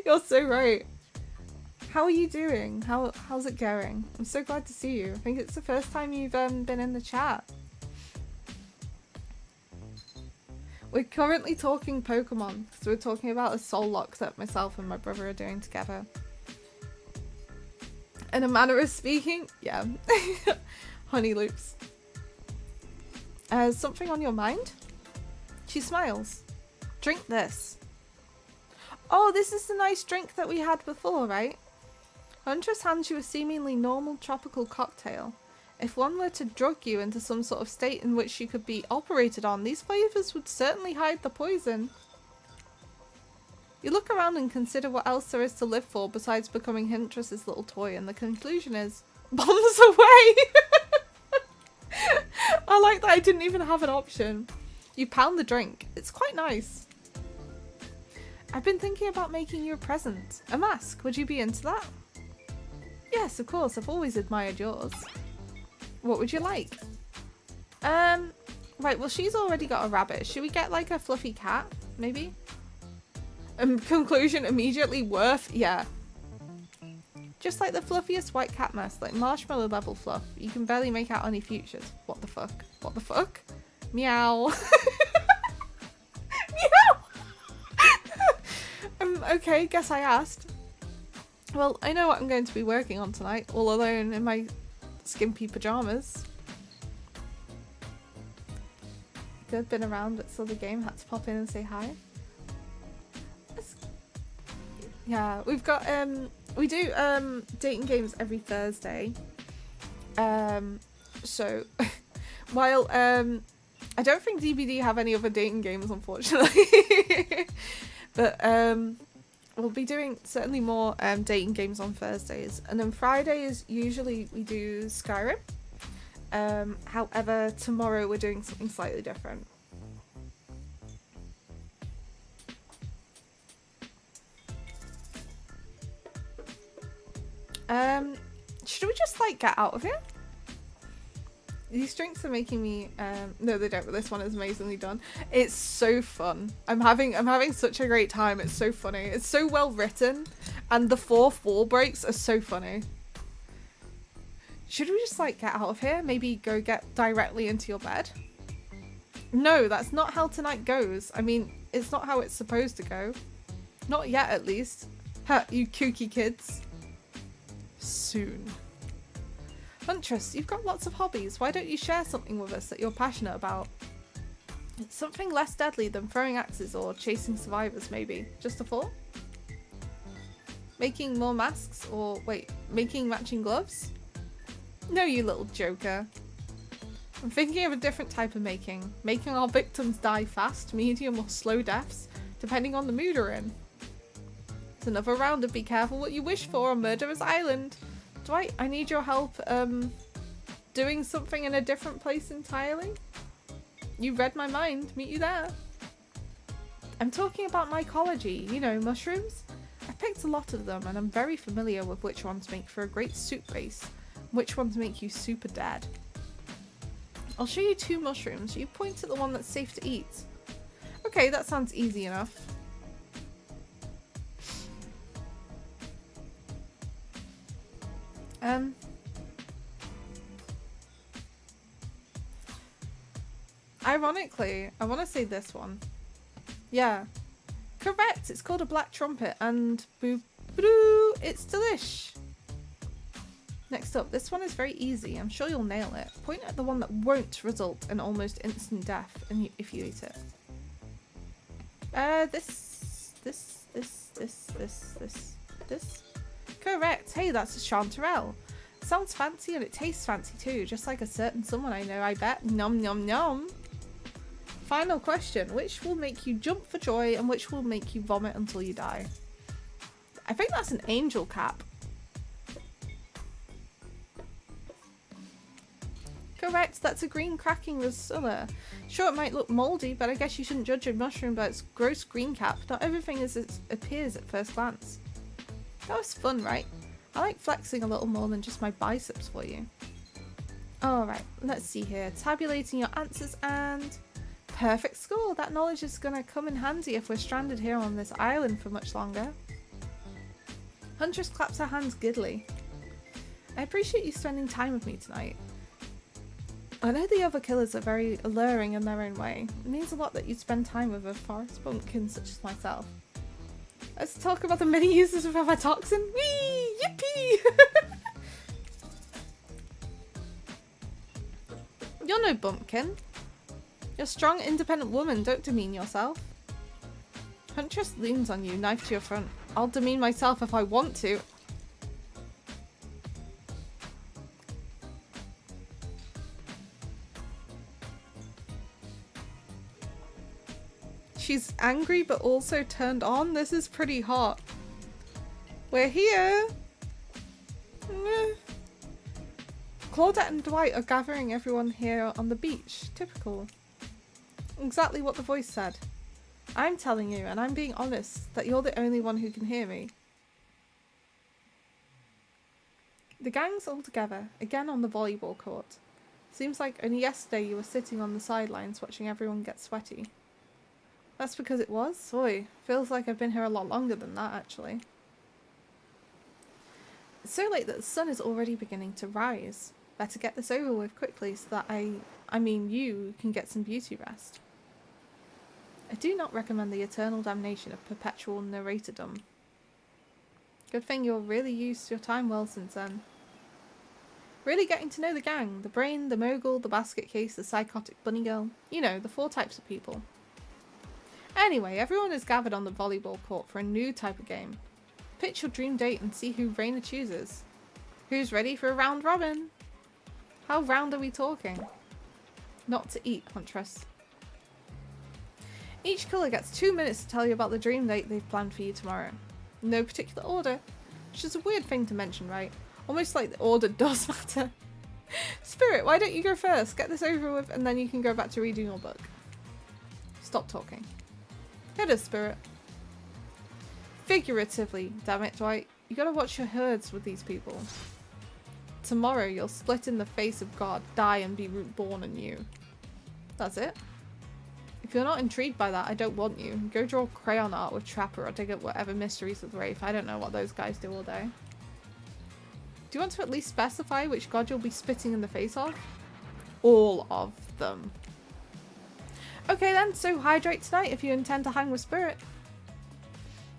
Speaker 1: You're so right. How are you doing? How's it going? I'm so glad to see you. I think it's the first time you've been in the chat. We're currently talking Pokemon, because we're talking about a soul lock that myself and my brother are doing together. In a manner of speaking, yeah. Honey Loops. Something on your mind? She smiles. Drink this. Oh, this is the nice drink that we had before, right? Huntress hands you a seemingly normal tropical cocktail. If one were to drug you into some sort of state in which you could be operated on, these flavours would certainly hide the poison. You look around and consider what else there is to live for besides becoming Huntress's little toy, and the conclusion is, bombs away! I like that I didn't even have an option. You pound the drink. It's quite nice. I've been thinking about making you a present. A mask. Would you be into that? Yes, of course. I've always admired yours. What would you like? Right, well, she's already got a rabbit. Should we get, like, a fluffy cat? Maybe? Conclusion immediately worth? Yeah. Just like the fluffiest white cat mask, like marshmallow level fluff. You can barely make out any features. What the fuck? What the fuck? Meow. Meow! Okay, guess I asked. Well, I know what I'm going to be working on tonight, all alone in my skimpy pajamas. Good, been around but saw the game, had to pop in and say hi. Yeah, we've got we do dating games every Thursday. So while I don't think DBD have any other dating games, unfortunately. But we'll be doing certainly more dating games on Thursdays, and then Fridays usually we do Skyrim. However, tomorrow we're doing something slightly different. Should we just like get out of here? These drinks are making me no they don't, but this one is amazingly done. It's so fun. I'm having such a great time. It's so funny. It's so well written, and the 4 wall breaks are so funny. Should we just like get out of here? Maybe go get directly into your bed? No, that's not how tonight goes. I mean, it's not how it's supposed to go. Not yet, at least. Ha, you kooky kids. Soon. Huntress, you've got lots of hobbies. Why don't you share something with us that you're passionate about? It's something less deadly than throwing axes or chasing survivors, maybe. Just a thought? Making more masks? Or, wait, making matching gloves? No, you little joker. I'm thinking of a different type of making. Making our victims die fast, medium, or slow deaths, depending on the mood we're in. It's another round of be careful what you wish for on Murderer's Island. Dwight, I need your help, doing something in a different place entirely? You read my mind. Meet you there. I'm talking about mycology, you know, mushrooms. I picked a lot of them, and I'm very familiar with which ones make for a great soup base, which ones make you super dead. I'll show you 2 mushrooms. You point at the one that's safe to eat. Okay, that sounds easy enough. Ironically, I want to say this one. Yeah. Correct, it's called a black trumpet, and boo, it's delish. Next up, this one is very easy. I'm sure you'll nail it. Point at the one that won't result in almost instant death if you eat it. This. Correct. Hey, that's a chanterelle. Sounds fancy and it tastes fancy too, just like a certain someone I know, I bet. Nom nom nom. Final question. Which will make you jump for joy and which will make you vomit until you die? I think that's an angel cap. Correct, that's a green cracking Rusula. Sure, it might look mouldy, but I guess you shouldn't judge a mushroom by its gross green cap. Not everything is as it appears at first glance. That was fun, right? I like flexing a little more than just my biceps for you. Alright, let's see here. Tabulating your answers and... perfect score! That knowledge is gonna come in handy if we're stranded here on this island for much longer. Huntress claps her hands giddily. I appreciate you spending time with me tonight. I know the other killers are very alluring in their own way. It means a lot that you spend time with a forest bumpkin such as myself. Let's talk about the many uses of our toxin. Whee! Yippee! You're no bumpkin. You're a strong, independent woman. Don't demean yourself. Huntress leans on you, knife to your front. I'll demean myself if I want to. She's angry but also turned on. This is pretty hot. We're here. Claudette and Dwight are gathering everyone here on the beach. Typical. Exactly what the voice said. I'm telling you, and I'm being honest, that you're the only one who can hear me. The gang's all together, again on the volleyball court. Seems like only yesterday you were sitting on the sidelines watching everyone get sweaty. That's because it was? Oi, feels like I've been here a lot longer than that, actually. It's so late that the sun is already beginning to rise. Better get this over with quickly so that you can get some beauty rest. I do not recommend the eternal damnation of perpetual narratordom. Good thing you're really used to your time well since then. Really getting to know the gang. The brain, the mogul, the basket case, the psychotic bunny girl. You know, the 4 types of people. Anyway, everyone is gathered on the volleyball court for a new type of game. Pitch your dream date and see who Raina chooses. Who's ready for a round robin? How round are we talking? Not to eat, Huntress. Each killer gets 2 minutes to tell you about the dream date they've planned for you tomorrow. No particular order. Which is a weird thing to mention, right? Almost like the order does matter. Spirit, why don't you go first? Get this over with and then you can go back to reading your book. Stop talking. Hit us, Spirit. Figuratively, damn it, Dwight. You gotta watch your herds with these people. Tomorrow you'll split in the face of God, die and be reborn anew. That's it. If you're not intrigued by that, I don't want you. Go draw crayon art with Trapper or dig up whatever mysteries with Rafe. I don't know what those guys do all day. Do you want to at least specify which god you'll be spitting in the face of? All of them. Okay then, so hydrate tonight if you intend to hang with Spirit.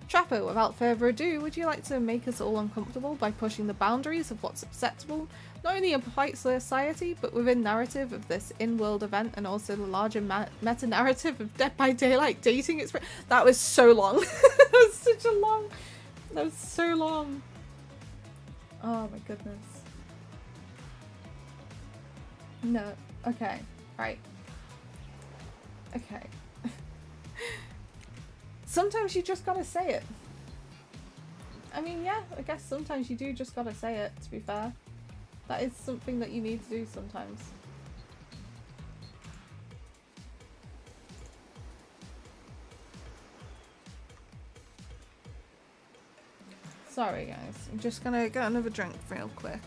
Speaker 1: Trapper, without further ado, would you like to make us all uncomfortable by pushing the boundaries of what's acceptable, not only in polite society, but within narrative of this in-world event and also the larger meta-narrative of Dead by Daylight dating experience? That was so long. That was such a long... That was so long. Oh my goodness. No. Okay. Right. Okay. Sometimes you just gotta say it. I mean, yeah, I guess sometimes you do just gotta say it, to be fair. That is something that you need to do sometimes. Sorry guys, I'm just gonna get another drink real quick.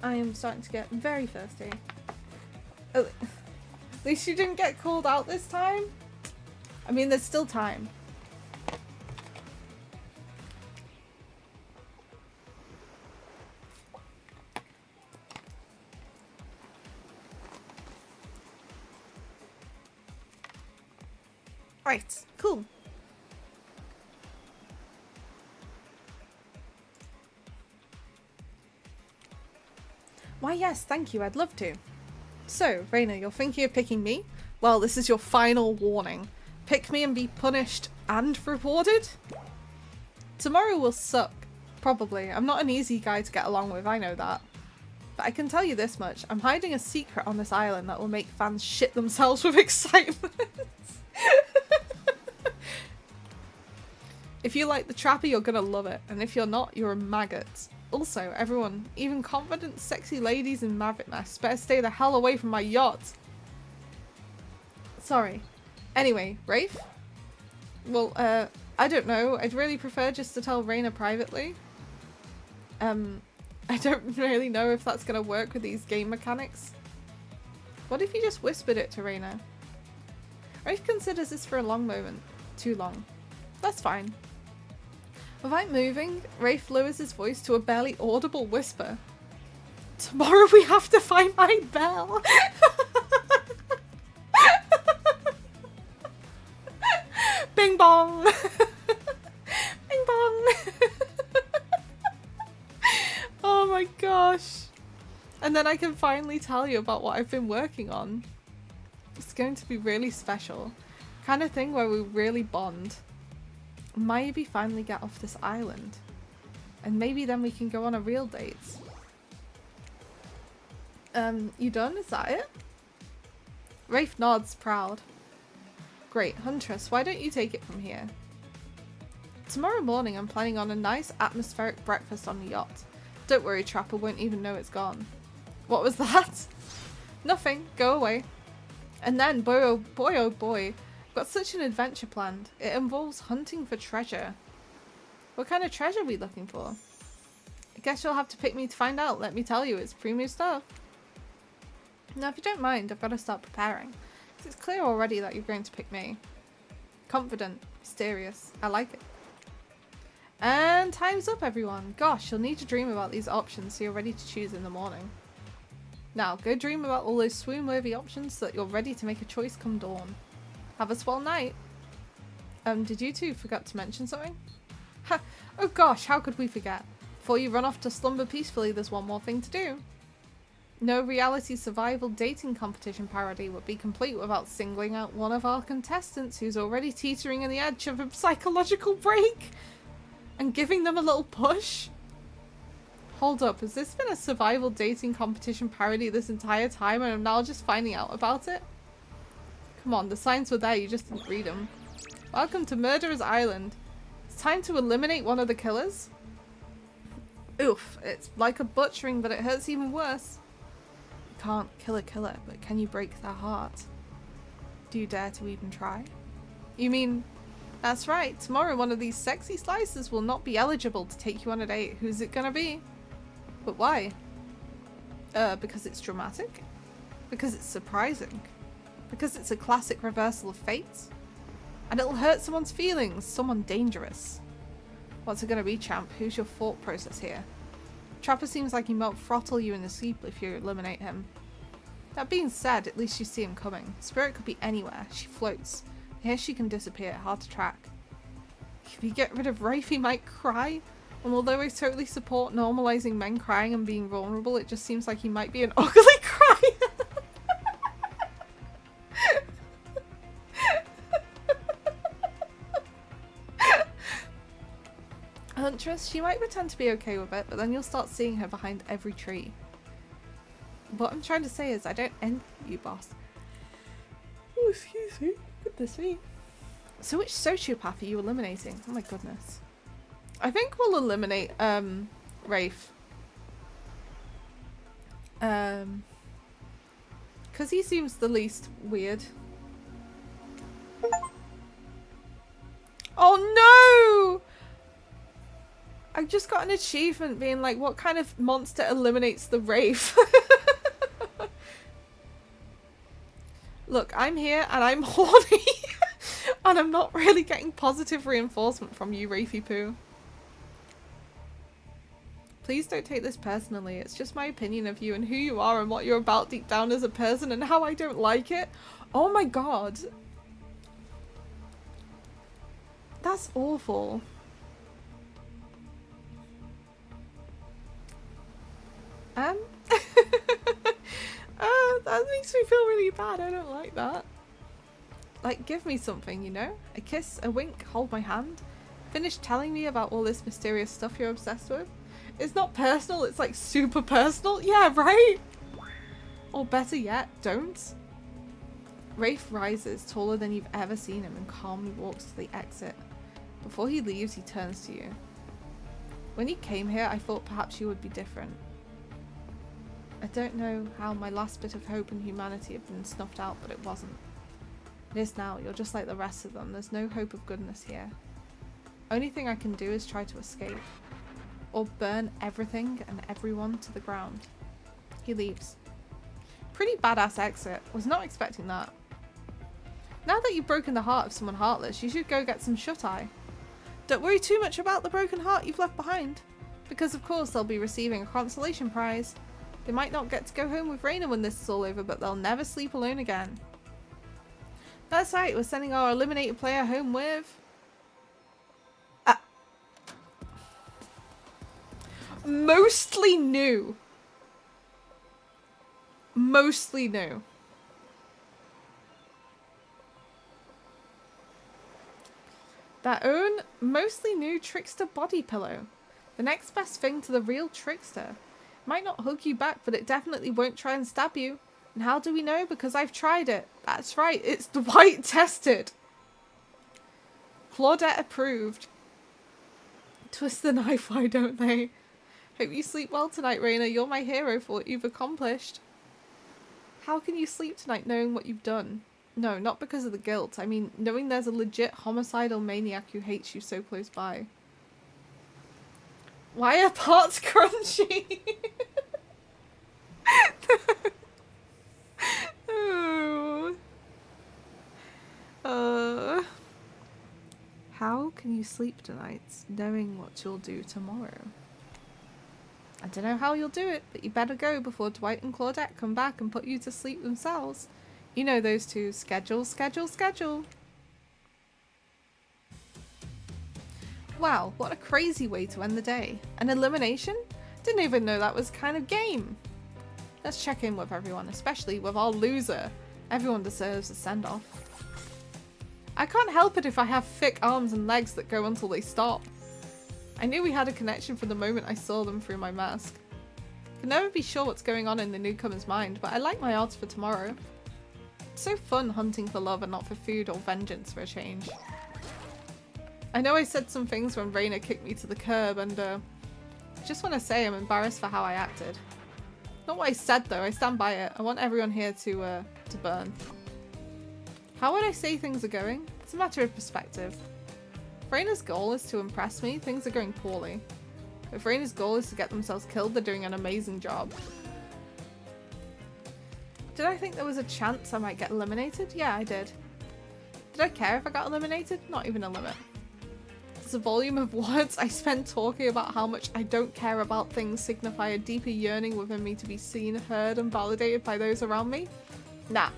Speaker 1: I am starting to get very thirsty. Oh, at least you didn't get called out this time. I mean, there's still time. Right, cool. Why yes, thank you, I'd love to. So, Raina, you're thinking of picking me? Well, this is your final warning. Pick me and be punished and rewarded? Tomorrow will suck. Probably. I'm not an easy guy to get along with, I know that. But I can tell you this much. I'm hiding a secret on this island that will make fans shit themselves with excitement. If you like the Trapper, you're gonna love it. And if you're not, you're a maggot. Also, everyone, even confident, sexy ladies in Maverick Nest, better stay the hell away from my yacht. Sorry. Anyway, Rafe? Well, I don't know. I'd really prefer just to tell Raina privately. I don't really know if that's gonna work with these game mechanics. What if you just whispered it to Raina? Rafe considers this for a long moment. Too long. That's fine. Without moving, Rafe lowers his voice to a barely audible whisper. Tomorrow we have to find my bell. Bing bong. Bing bong. Oh my gosh. And then I can finally tell you about what I've been working on. It's going to be really special. Kind of thing where we really bond. Maybe finally get off this island. And maybe then we can go on a real date. You done? Is that it? Rafe nods, proud. Great, Huntress, why don't you take it from here? Tomorrow morning I'm planning on a nice atmospheric breakfast on the yacht. Don't worry, Trapper won't even know it's gone. What was that? Nothing, go away. And then, boy oh boy, got such an adventure planned. It involves hunting for treasure. What kind of treasure are we looking for? I guess you'll have to pick me to find out. Let me tell you, it's premium stuff. Now, if you don't mind, I've got to start preparing. It's clear already that you're going to pick me. Confident, mysterious. I like it. And time's up, everyone. Gosh, you'll need to dream about these options so you're ready to choose in the morning. Now, go dream about all those swoon-worthy options so that you're ready to make a choice come dawn. Have a swell night. Did you two forget to mention something? Ha! Oh gosh, how could we forget? Before you run off to slumber peacefully, there's one more thing to do. No reality survival dating competition parody would be complete without singling out one of our contestants who's already teetering on the edge of a psychological break and giving them a little push. Hold up, has this been a survival dating competition parody this entire time and I'm now just finding out about it? Come on, the signs were there, you just didn't read them. Welcome to Murderer's Island. It's time to eliminate one of the killers. Oof, it's like a butchering, but it hurts even worse. You can't kill a killer, but can you break their heart? Do you dare to even try? You mean... That's right, tomorrow one of these sexy slices will not be eligible to take you on a date. Who's it gonna be? But why? Because it's dramatic? Because it's surprising? Because it's a classic reversal of fate? And it'll hurt someone's feelings, someone dangerous. What's it gonna be, champ? Who's your thought process here? Trapper seems like he might throttle you in the sleep if you eliminate him. That being said, at least you see him coming. Spirit could be anywhere. She floats. Here she can disappear, hard to track. If you get rid of Rafe, he might cry. And although I totally support normalizing men crying and being vulnerable, it just seems like he might be an ugly cry. Huntress, she might pretend to be okay with it, but then you'll start seeing her behind every tree. What I'm trying to say is I don't envy you, boss. Oh, excuse me. Goodness me. So which sociopath are you eliminating? Oh my goodness. I think we'll eliminate Rafe. Because he seems the least weird. Oh no! I just got an achievement being like, what kind of monster eliminates the Rafe? Look, I'm here and I'm horny. And I'm not really getting positive reinforcement from you, Wraithy Poo. Please don't take this personally. It's just my opinion of you and who you are and what you're about deep down as a person and how I don't like it. Oh my god. That's awful. That makes me feel really bad. I don't like that. Like, give me something, you know? A kiss, a wink, hold my hand. Finish telling me about all this mysterious stuff you're obsessed with. It's not personal, it's like super personal. Yeah, right? Or better yet, don't. Rafe rises, taller than you've ever seen him, and calmly walks to the exit. Before he leaves, he turns to you. When you came here, I thought perhaps you would be different. I don't know how my last bit of hope and humanity had been snuffed out, but it wasn't. It is now. You're just like the rest of them. There's no hope of goodness here. Only thing I can do is try to escape. Or burn everything and everyone to the ground. He leaves. Pretty badass exit. Was not expecting that. Now that you've broken the heart of someone heartless, you should go get some shut-eye. Don't worry too much about the broken heart you've left behind. Because of course they'll be receiving a consolation prize. They might not get to go home with Raina when this is all over, but they'll never sleep alone again. That's right, we're sending our eliminated player home with... mostly new. Mostly new. Their own mostly new trickster body pillow. The next best thing to the real trickster. Might not hug you back, but it definitely won't try and stab you. And how do we know? Because I've tried it. That's right, it's Dwight tested. Claudette approved. Twist the knife, why don't they? Hope you sleep well tonight, Raina. You're my hero for what you've accomplished. How can you sleep tonight knowing what you've done? No, not because of the guilt. I mean, knowing there's a legit homicidal maniac who hates you so close by. Why are parts crunchy? Oh. How can you sleep tonight knowing what you'll do tomorrow? I don't know how you'll do it, but you better go before Dwight and Claudette come back and put you to sleep themselves. You know those two. Schedule, schedule, schedule. Wow, what a crazy way to end the day. An elimination? Didn't even know that was kind of game. Let's check in with everyone, especially with our loser. Everyone deserves a send-off. I can't help it if I have thick arms and legs that go until they stop. I knew we had a connection from the moment I saw them through my mask. Can never be sure what's going on in the newcomer's mind, but I like my odds for tomorrow. It's so fun hunting for love and not for food or vengeance for a change. I know I said some things when Raina kicked me to the curb, and just want to say I'm embarrassed for how I acted. Not what I said though, I stand by it. I want everyone here to burn. How would I say things are going? It's a matter of perspective. If Raina's goal is to impress me, things are going poorly. If Raina's goal is to get themselves killed, they're doing an amazing job. Did I think there was a chance I might get eliminated? Yeah, I did. Did I care if I got eliminated? Not even a limit. Does the volume of words I spend talking about how much I don't care about things signify a deeper yearning within me to be seen, heard, and validated by those around me? Nah.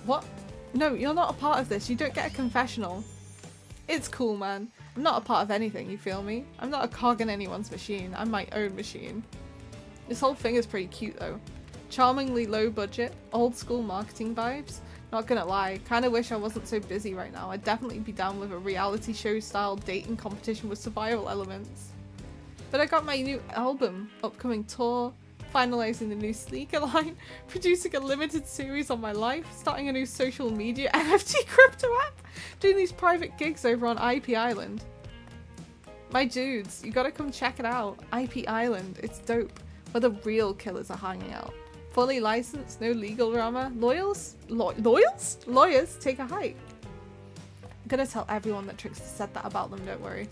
Speaker 1: What? No, you're not a part of this. You don't get a confessional. It's cool, man. I'm not a part of anything, you feel me? I'm not a cog in anyone's machine. I'm my own machine. This whole thing is pretty cute though. Charmingly low budget, old school marketing vibes. Not gonna lie, kinda wish I wasn't so busy right now. I'd definitely be down with a reality show style dating competition with survival elements. But I got my new album, upcoming tour, finalising the new sneaker line, producing a limited series on my life, starting a new social media NFT crypto app, doing these private gigs over on IP Island. My dudes, you gotta come check it out. IP Island, it's dope. Where the real killers are hanging out. Fully licensed, no legal drama. Lawyers take a hike. I'm gonna tell everyone that Trickster said that about them, don't worry.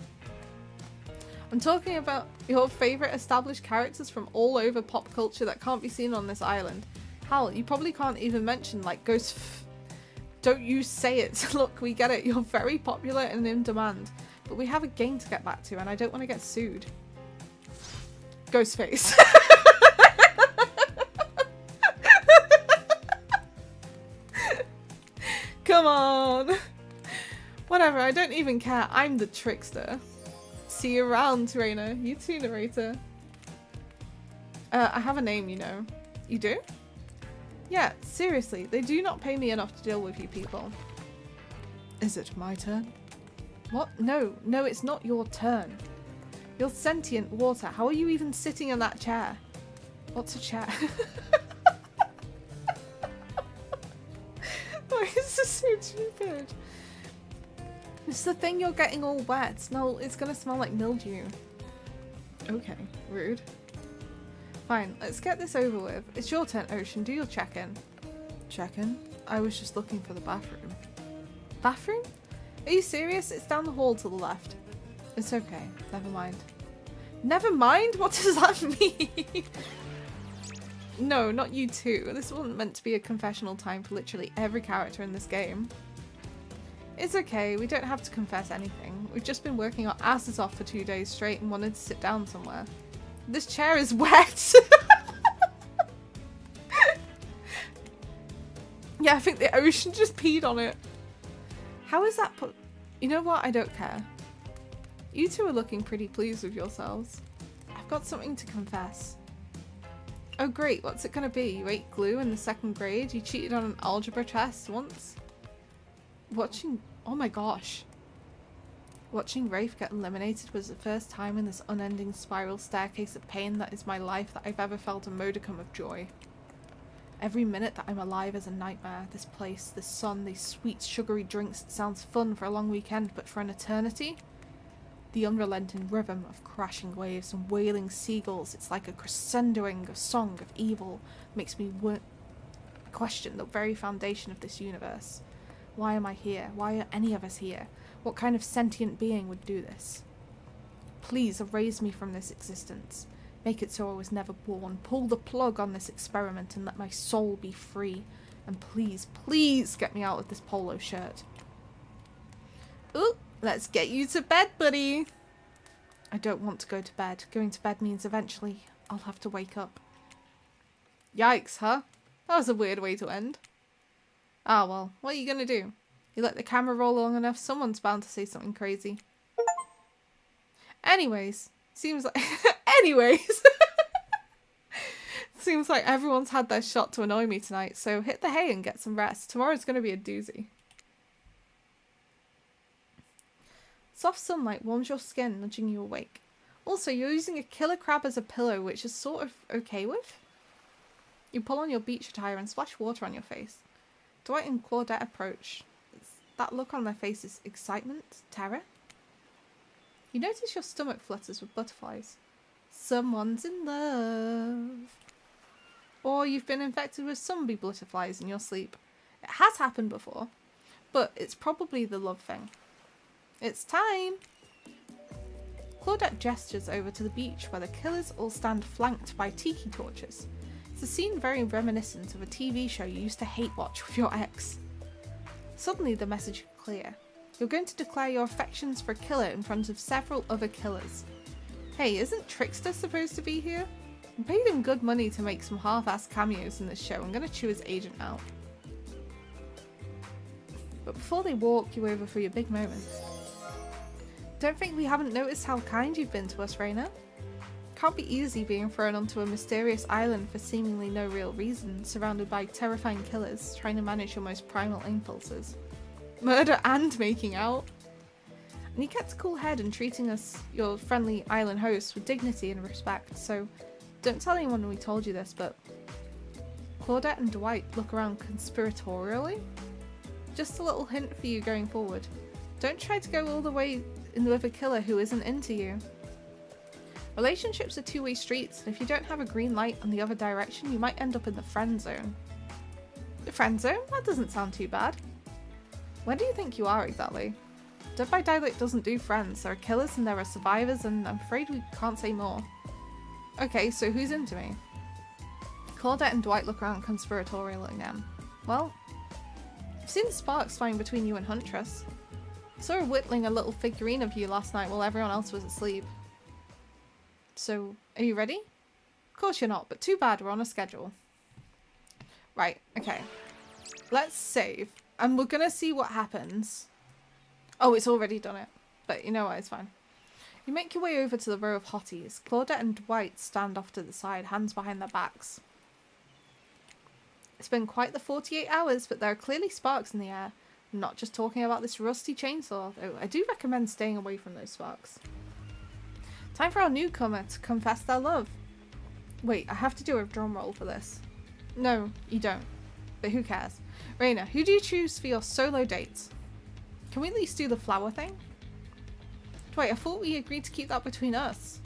Speaker 1: I'm talking about your favourite established characters from all over pop culture that can't be seen on this island. Hell, you probably can't even mention like Ghost. Don't you say it. Look, we get it. You're very popular and in demand. But we have a game to get back to and I don't want to get sued. Ghostface. Come on. Whatever, I don't even care. I'm the trickster. See you around, Raina. You too, narrator. I have a name, you know. You do? Yeah, seriously, they do not pay me enough to deal with you people. Is it my turn? What? No, it's not your turn. You're sentient water. How are you even sitting in that chair? What's a chair? Why is this so stupid? It's the thing you're getting all wet. No, it's gonna smell like mildew. Okay, rude. Fine, let's get this over with. It's your turn, Ocean. Do your check-in. Check-in? I was just looking for the bathroom. Bathroom? Are you serious? It's down the hall to the left. It's okay. Never mind. Never mind? What does that mean? No, not you too. This wasn't meant to be a confessional time for literally every character in this game. It's okay, we don't have to confess anything. We've just been working our asses off for 2 days straight and wanted to sit down somewhere. This chair is wet! Yeah, I think the ocean just peed on it. How is that put? You know what? I don't care. You two are looking pretty pleased with yourselves. I've got something to confess. Oh great, what's it gonna be? You ate glue in the 2nd grade? You cheated on an algebra test once? Oh my gosh. Watching Rafe get eliminated was the first time in this unending spiral staircase of pain that is my life that I've ever felt a modicum of joy. Every minute that I'm alive is a nightmare. This place, this sun, these sweet sugary drinks, it sounds fun for a long weekend, but for an eternity? The unrelenting rhythm of crashing waves and wailing seagulls, it's like a crescendoing of song of evil, makes me question the very foundation of this universe. Why am I here? Why are any of us here? What kind of sentient being would do this? Please erase me from this existence. Make it so I was never born. Pull the plug on this experiment and let my soul be free. And please, please get me out of this polo shirt. Ooh, let's get you to bed, buddy. I don't want to go to bed. Going to bed means eventually I'll have to wake up. Yikes, huh? That was a weird way to end. Ah, well, what are you gonna do? You let the camera roll long enough, someone's bound to say something crazy. Anyways, seems like... Anyways! Seems like everyone's had their shot to annoy me tonight, so hit the hay and get some rest. Tomorrow's gonna be a doozy. Soft sunlight warms your skin, nudging you awake. Also, you're using a killer crab as a pillow, which is sort of okay with. You pull on your beach attire and splash water on your face. Dwight and Claudette approach. That look on their faces: excitement, terror. You notice your stomach flutters with butterflies. Someone's in love. Or you've been infected with zombie butterflies in your sleep. It has happened before, but it's probably the love thing. It's time! Claudette gestures over to the beach where the killers all stand flanked by tiki torches. It's a scene very reminiscent of a TV show you used to hate watch with your ex. Suddenly the message is clear. You're going to declare your affections for a killer in front of several other killers. Hey, isn't Trickster supposed to be here? I paid him good money to make some half-assed cameos in this show. I'm going to chew his agent out. But before they walk you over for your big moment. Don't think we haven't noticed how kind you've been to us, Raina. Can't be easy being thrown onto a mysterious island for seemingly no real reason, surrounded by terrifying killers trying to manage your most primal impulses. Murder and making out. And you kept a cool head and treating us, your friendly island hosts, with dignity and respect, so don't tell anyone we told you this, but Claudette and Dwight look around conspiratorially. Just a little hint for you going forward. Don't try to go all the way in with a killer who isn't into you. Relationships are two-way streets, and if you don't have a green light on the other direction, you might end up in the friend zone. The friend zone? That doesn't sound too bad. Where do you think you are exactly? Dead by Daylight doesn't do friends. There are killers and there are survivors, and I'm afraid we can't say more. Okay, so who's into me? Claudette and Dwight look around conspiratorially again. Well, I've seen the sparks flying between you and Huntress. I saw her whittling a little figurine of you last night while everyone else was asleep. So, are you ready? Of course you're not, but too bad, we're on a schedule. Right, okay. Let's save. And we're gonna see what happens. Oh, it's already done it. But you know what, it's fine. You make your way over to the row of hotties. Claudette and Dwight stand off to the side, hands behind their backs. It's been quite the 48 hours, but there are clearly sparks in the air. I'm not just talking about this rusty chainsaw, though I do recommend staying away from those sparks. Time for our newcomer to confess their love. Wait, I have to do a drum roll for this. No, you don't. But who cares? Raina, who do you choose for your solo dates? Can we at least do the flower thing? Wait, I thought we agreed to keep that between us.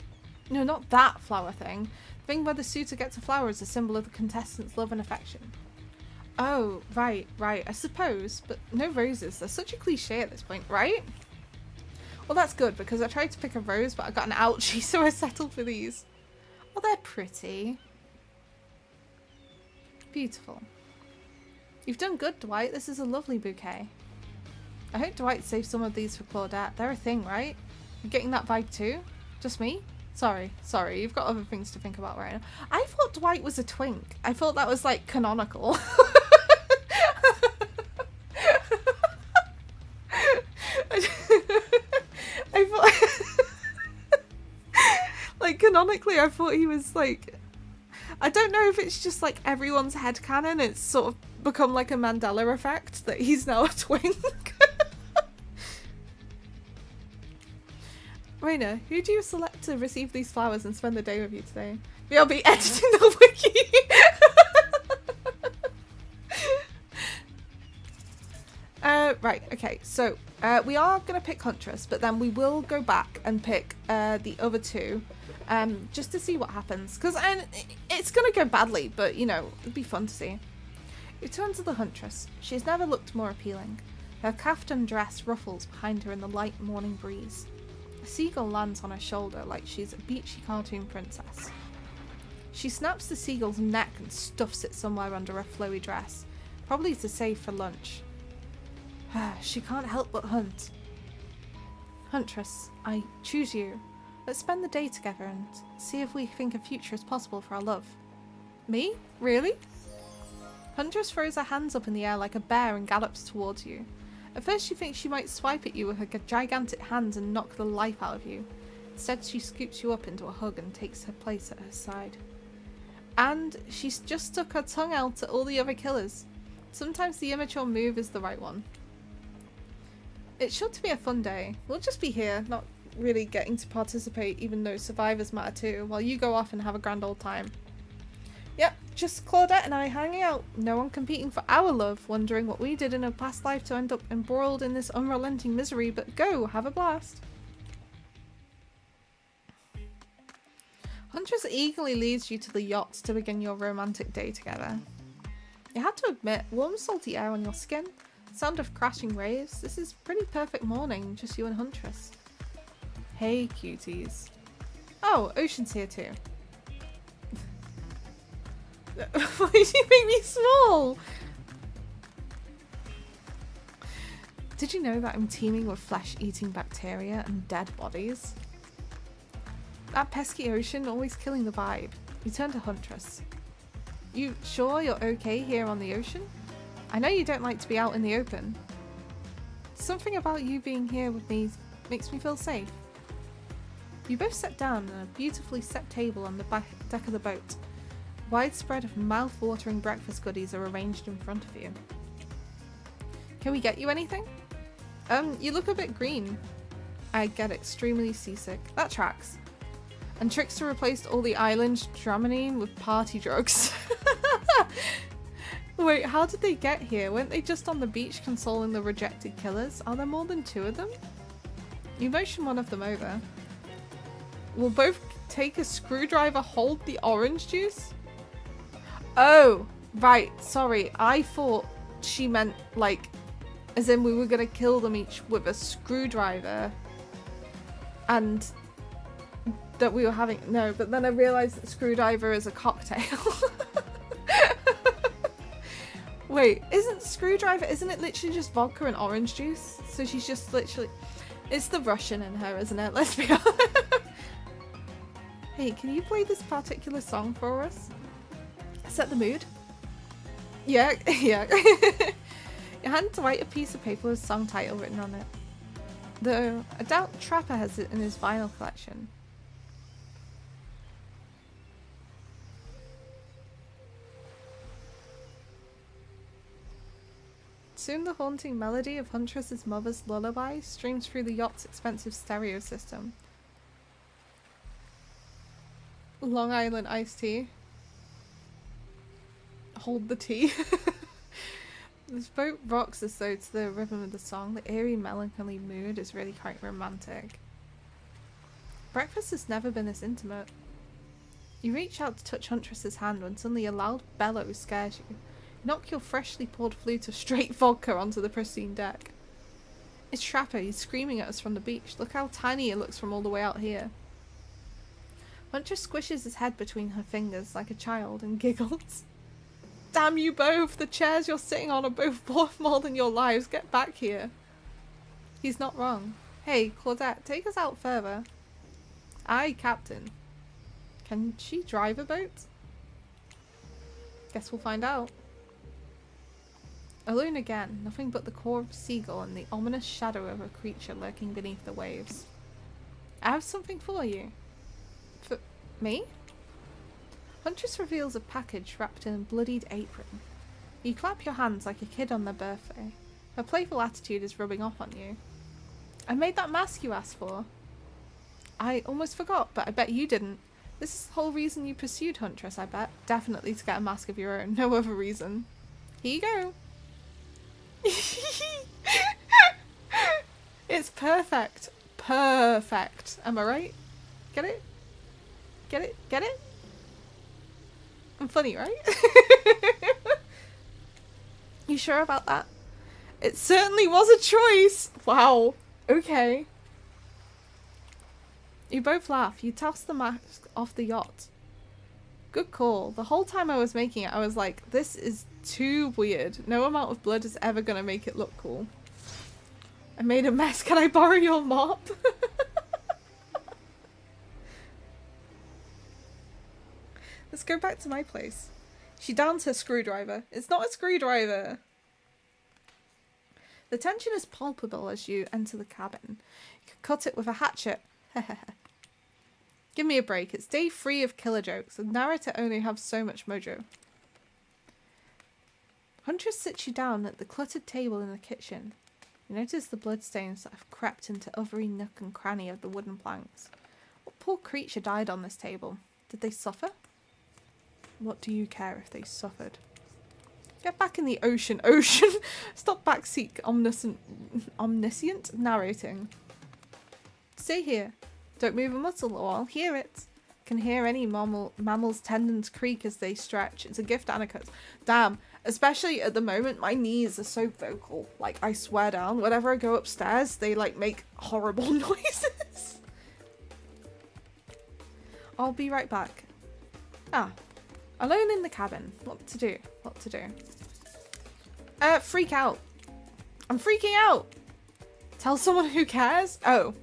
Speaker 1: No, not that flower thing. The thing where the suitor gets a flower as a symbol of the contestant's love and affection. Oh, right, I suppose. But no roses. They're such a cliche at this point, right? Well, that's good, because I tried to pick a rose, but I got an ouchie, so I settled for these. Oh, they're pretty. Beautiful. You've done good, Dwight. This is a lovely bouquet. I hope Dwight saved some of these for Claudette. They're a thing, right? You're getting that vibe too? Just me? Sorry. You've got other things to think about right now. I thought Dwight was a twink. I thought that was, like, canonical. I thought... like, canonically, I thought he was, like... I don't know if it's just, like, everyone's headcanon. It's sort of become, like, a Mandela effect that he's now a twink. Raina, who do you select to receive these flowers and spend the day with you today? Me, I'll be editing the wiki. Right, okay, so we are going to pick Huntress, but then we will go back and pick the other two just to see what happens. Because it's going to go badly, but, you know, it'd be fun to see. You turn to the Huntress. She's never looked more appealing. Her kaftan dress ruffles behind her in the light morning breeze. A seagull lands on her shoulder like she's a beachy cartoon princess. She snaps the seagull's neck and stuffs it somewhere under her flowy dress, probably to save for lunch. She can't help but hunt. Huntress, I choose you. Let's spend the day together and see if we think a future is possible for our love. Me? Really? Huntress throws her hands up in the air like a bear and gallops towards you. At first you think she might swipe at you with her gigantic hands and knock the life out of you. Instead she scoops you up into a hug and takes her place at her side. And she's just stuck her tongue out at all the other killers. Sometimes the immature move is the right one. It's sure to be a fun day. We'll just be here, not really getting to participate even though survivors matter too, while you go off and have a grand old time. Yep, Just Claudette and I hanging out. No one competing for our love, wondering what we did in a past life to end up embroiled in this unrelenting misery, but go, have a blast. Huntress eagerly leads you to the yacht to begin your romantic day together. You had to admit, warm salty air on your skin, sound of crashing waves, this is a pretty perfect morning, just you and Huntress. Hey cuties. Oh, Ocean's here too. Why did you make me small? Did you know that I'm teeming with flesh-eating bacteria and dead bodies? That pesky ocean always killing the vibe. You turn to Huntress. You sure you're okay here on the ocean? I know you don't like to be out in the open. Something about you being here with me makes me feel safe. You both sit down at a beautifully set table on the back deck of the boat. A wide spread of mouth-watering breakfast goodies are arranged in front of you. Can we get you anything? You look a bit green. I get extremely seasick. That tracks. And Trickster replaced all the island Dramamine with party drugs. Wait, how did they get here? Weren't they just on the beach consoling the rejected killers? Are there more than 2 of them? You motion one of them over. We'll both take a screwdriver, hold the orange juice? Oh, right, sorry. I thought she meant, like, as in we were gonna kill them each with a screwdriver. And that we were having... No, but then I realised that screwdriver is a cocktail. Wait, isn't it literally just vodka and orange juice? So she's just literally... It's the Russian in her, isn't it? Let's be honest. Hey, can you play this particular song for us? Set the mood. Yeah, yeah. You hand Dwight a piece of paper with a song title written on it. Though, I doubt Trapper has it in his vinyl collection. Soon the haunting melody of Huntress's mother's lullaby streams through the yacht's expensive stereo system. Long Island iced tea. Hold the tea. This boat rocks as though to the rhythm of the song. The eerie, melancholy mood is really quite romantic. Breakfast has never been this intimate. You reach out to touch Huntress's hand when suddenly a loud bellow scares you. You knock your freshly poured flute of straight vodka onto the pristine deck. It's Trapper. He's screaming at us from the beach. Look how tiny he looks from all the way out here. Huntress squishes his head between her fingers like a child and giggles. Damn you both! The chairs you're sitting on are both worth more than your lives. Get back here. He's not wrong. Hey, Claudette, take us out further. Aye, Captain. Can she drive a boat? Guess we'll find out. Alone again, nothing but the core of a seagull and the ominous shadow of a creature lurking beneath the waves. I have something for you. For me? Huntress reveals a package wrapped in a bloodied apron. You clap your hands like a kid on their birthday. Her playful attitude is rubbing off on you. I made that mask you asked for. I almost forgot, but I bet you didn't. This is the whole reason you pursued Huntress, I bet. Definitely to get a mask of your own, no other reason. Here you go. It's perfect. Perfect. Am I right? Get it? Get it? Get it? I'm funny, right? You sure about that? It certainly was a choice. Wow. Okay. You both laugh. You toss the mask off the yacht. Good call. The whole time I was making it, I was like, this is too weird. No amount of blood is ever gonna make it look cool. I made a mess. Can I borrow your mop? Let's go back to my place. She downs her screwdriver. It's not a screwdriver. The tension is palpable as you enter the cabin. You could cut it with a hatchet. Give me a break. It's day 3 of killer jokes. The narrator only has so much mojo. Huntress sits you down at the cluttered table in the kitchen. You notice the bloodstains that have crept into every nook and cranny of the wooden planks. What poor creature died on this table? Did they suffer? What do you care if they suffered? Get back in the ocean, ocean! Stop backseat omniscient narrating. Stay here. Don't move a muscle or I'll hear it. Can hear any mammal's tendons creak as they stretch. It's a gift and a curse. Damn. Especially at the moment, my knees are so vocal. Like, I swear down, whenever I go upstairs, they, like, make horrible noises. I'll be right back. Ah. Alone in the cabin. What to do? What to do? Freak out. I'm freaking out! Tell someone who cares? Oh.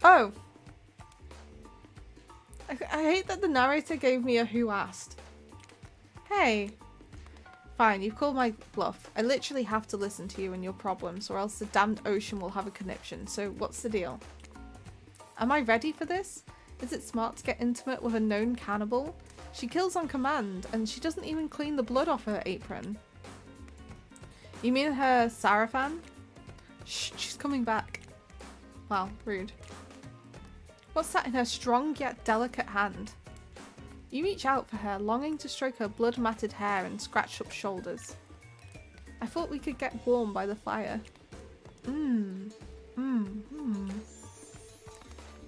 Speaker 1: Oh. I hate that the narrator gave me a who asked. Hey. Fine, you've called my bluff. I literally have to listen to you and your problems or else the damned ocean will have a conniption. So what's the deal? Am I ready for this? Is it smart to get intimate with a known cannibal? She kills on command and she doesn't even clean the blood off her apron. You mean her Sarafan? Shh, she's coming back. Wow, rude. What's that in her strong yet delicate hand? You reach out for her, longing to stroke her blood-matted hair and scratch up shoulders. I thought we could get warm by the fire.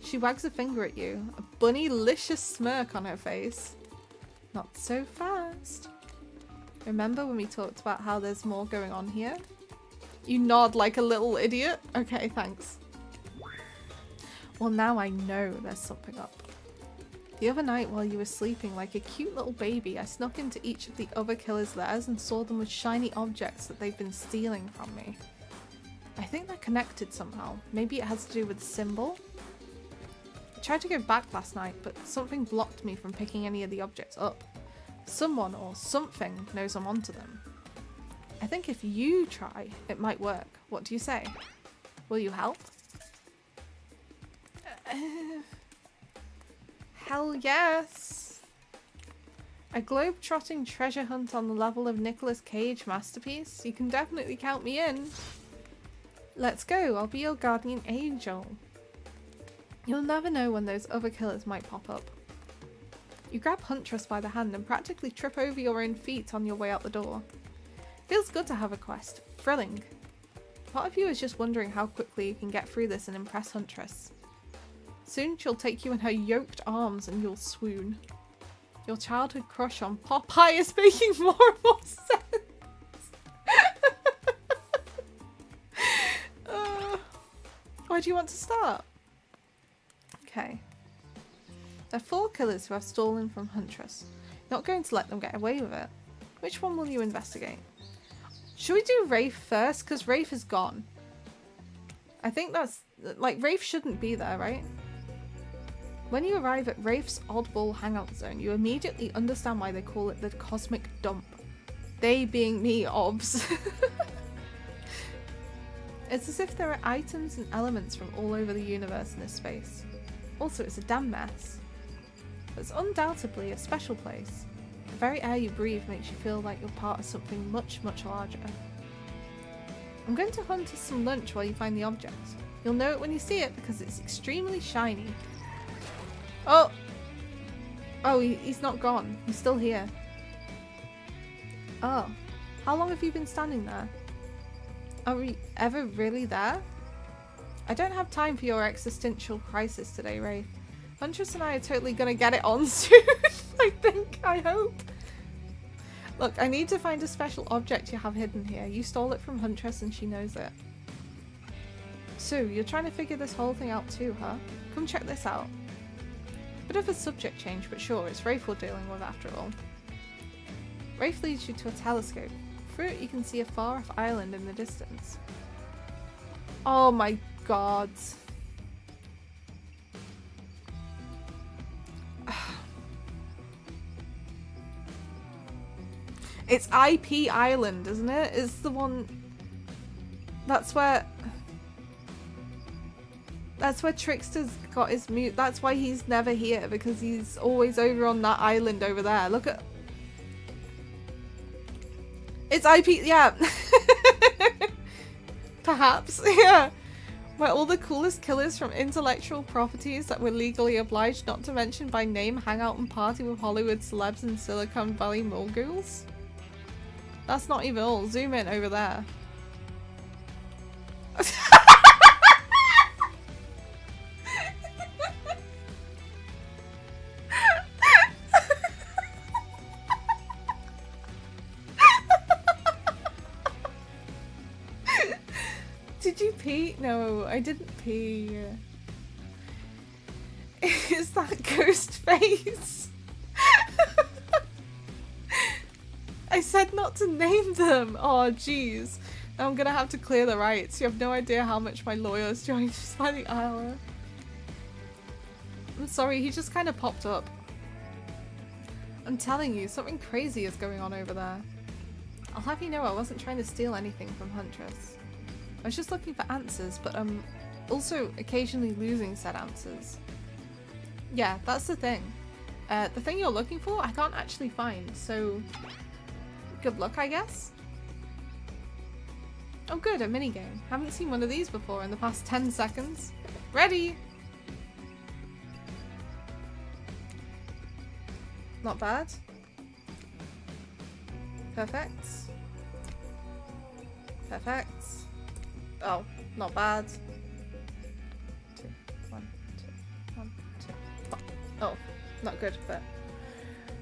Speaker 1: She wags a finger at you, a bunny-licious smirk on her face. Not so fast. Remember when we talked about how there's more going on here? You nod like a little idiot. Okay, thanks. Well, now I know there's something up. The other night while you were sleeping like a cute little baby, I snuck into each of the other killers' lairs and saw them with shiny objects that they've been stealing from me. I think they're connected somehow. Maybe it has to do with the symbol? I tried to go back last night, but something blocked me from picking any of the objects up. Someone or something knows I'm onto them. I think if you try, it might work. What do you say? Will you help? Hell yes! A globe-trotting treasure hunt on the level of Nicolas Cage masterpiece? You can definitely count me in. Let's go, I'll be your guardian angel. You'll never know when those other killers might pop up. You grab Huntress by the hand and practically trip over your own feet on your way out the door. Feels good to have a quest. Thrilling. Part of you is just wondering how quickly you can get through this and impress Huntress. Soon she'll take you in her yoked arms and you'll swoon. Your childhood crush on Popeye is making more and more sense. Where do you want to start? Okay. There are 4 killers who have stolen from Huntress. You're not going to let them get away with it. Which one will you investigate? Should we do Rafe first? Because Rafe is gone. I think that's... like, Rafe shouldn't be there, right? When you arrive at Rafe's oddball hangout zone, you immediately understand why they call it the Cosmic Dump. They being me, obs. It's as if there are items and elements from all over the universe in this space. Also, it's a damn mess. But it's undoubtedly a special place. The very air you breathe makes you feel like you're part of something much, much larger. I'm going to hunt us some lunch while you find the object. You'll know it when you see it because it's extremely shiny. Oh! Oh, he's not gone. He's still here. Oh. How long have you been standing there? Are we ever really there? I don't have time for your existential crisis today, Rafe. Huntress and I are totally gonna get it on soon. I hope. Look, I need to find a special object you have hidden here. You stole it from Huntress and she knows it. So, you're trying to figure this whole thing out too, huh? Come check this out. Bit of a subject change, but sure, it's Rafe we're dealing with after all. Rafe leads you to a telescope. Through it you can see a far-off island in the distance. Oh my god. It's IP Island, isn't it? It's the one... That's where Trickster's got his mute. That's why he's never here, because he's always over on that island over there. Look at... It's IP, yeah. Perhaps, yeah. Where all the coolest killers from intellectual properties that we're legally obliged not to mention by name hang out and party with Hollywood celebs and Silicon Valley moguls? That's not even all. Zoom in over there. Did you pee? No, I didn't pee. Is that ghost face? I said not to name them. Oh, jeez. Now I'm gonna have to clear the rights. You have no idea how much my lawyers joined just by the hour. I'm sorry, he just kind of popped up. I'm telling you, something crazy is going on over there. I'll have you know I wasn't trying to steal anything from Huntress. I was just looking for answers, but I'm also occasionally losing said answers. Yeah, that's the thing. The thing you're looking for, I can't actually find, so good luck, I guess? Oh good, a minigame. Haven't seen one of these before in the past 10 seconds. Ready! Not bad. Perfect. Perfect. Oh, not bad. 2, 1, 2, 1, 2. Oh, not good, but...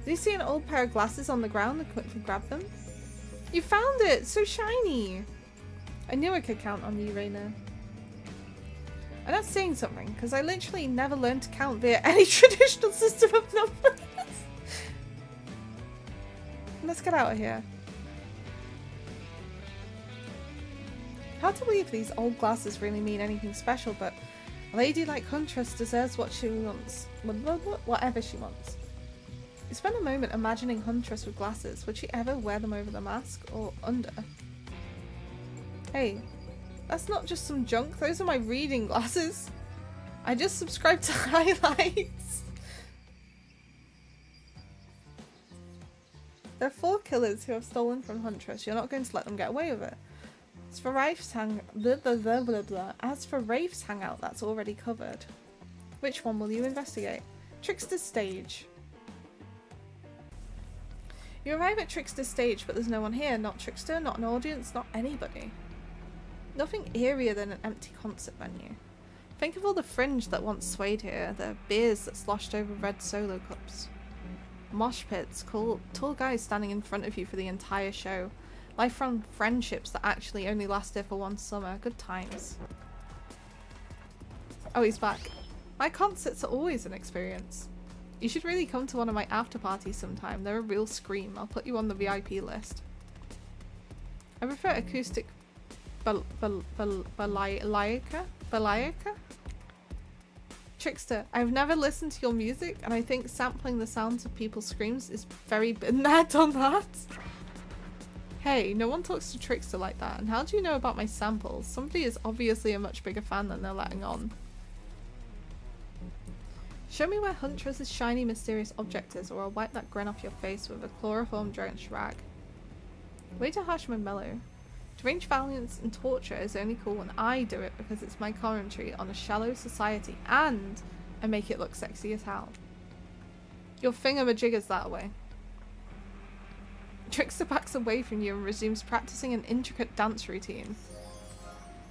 Speaker 1: Do you see an old pair of glasses on the ground and quickly grab them? You found it! So shiny! I knew I could count on you, Reina. And that's saying something, because I literally never learned to count via any traditional system of numbers. Let's get out of here. Hard to believe these old glasses really mean anything special, but a lady like Huntress deserves what she wants. Whatever she wants. You spend a moment imagining Huntress with glasses. Would she ever wear them over the mask or under? Hey, that's not just some junk. Those are my reading glasses. I just subscribed to highlights. There are 4 killers who have stolen from Huntress. You're not going to let them get away with it. As for Rafe's hangout, that's already covered. Which one will you investigate? Trickster's stage. You arrive at Trickster's stage, but there's no one here. Not Trickster, not an audience, not anybody. Nothing eerier than an empty concert venue. Think of all the fringe that once swayed here, the beers that sloshed over red solo cups. Mosh pits, cool, tall guys standing in front of you for the entire show. Lifelong friendships that actually only lasted for one summer. Good times. Oh, he's back. My concerts are always an experience. You should really come to one of my after parties sometime. They're a real scream. I'll put you on the VIP list. I prefer acoustic balalaika? Trickster, I've never listened to your music, and I think sampling the sounds of people's screams is very bad on that. Hey, no one talks to Trickster like that, and how do you know about my samples? Somebody is obviously a much bigger fan than they're letting on. Show me where Huntress's shiny mysterious object is, or I'll wipe that grin off your face with a chloroform drenched rag. Way too harsh and mellow. Deranged violence and torture is only cool when I do it because it's my commentary on a shallow society and I make it look sexy as hell. Your thingamajigger's that way. Trickster backs away from you and resumes practicing an intricate dance routine.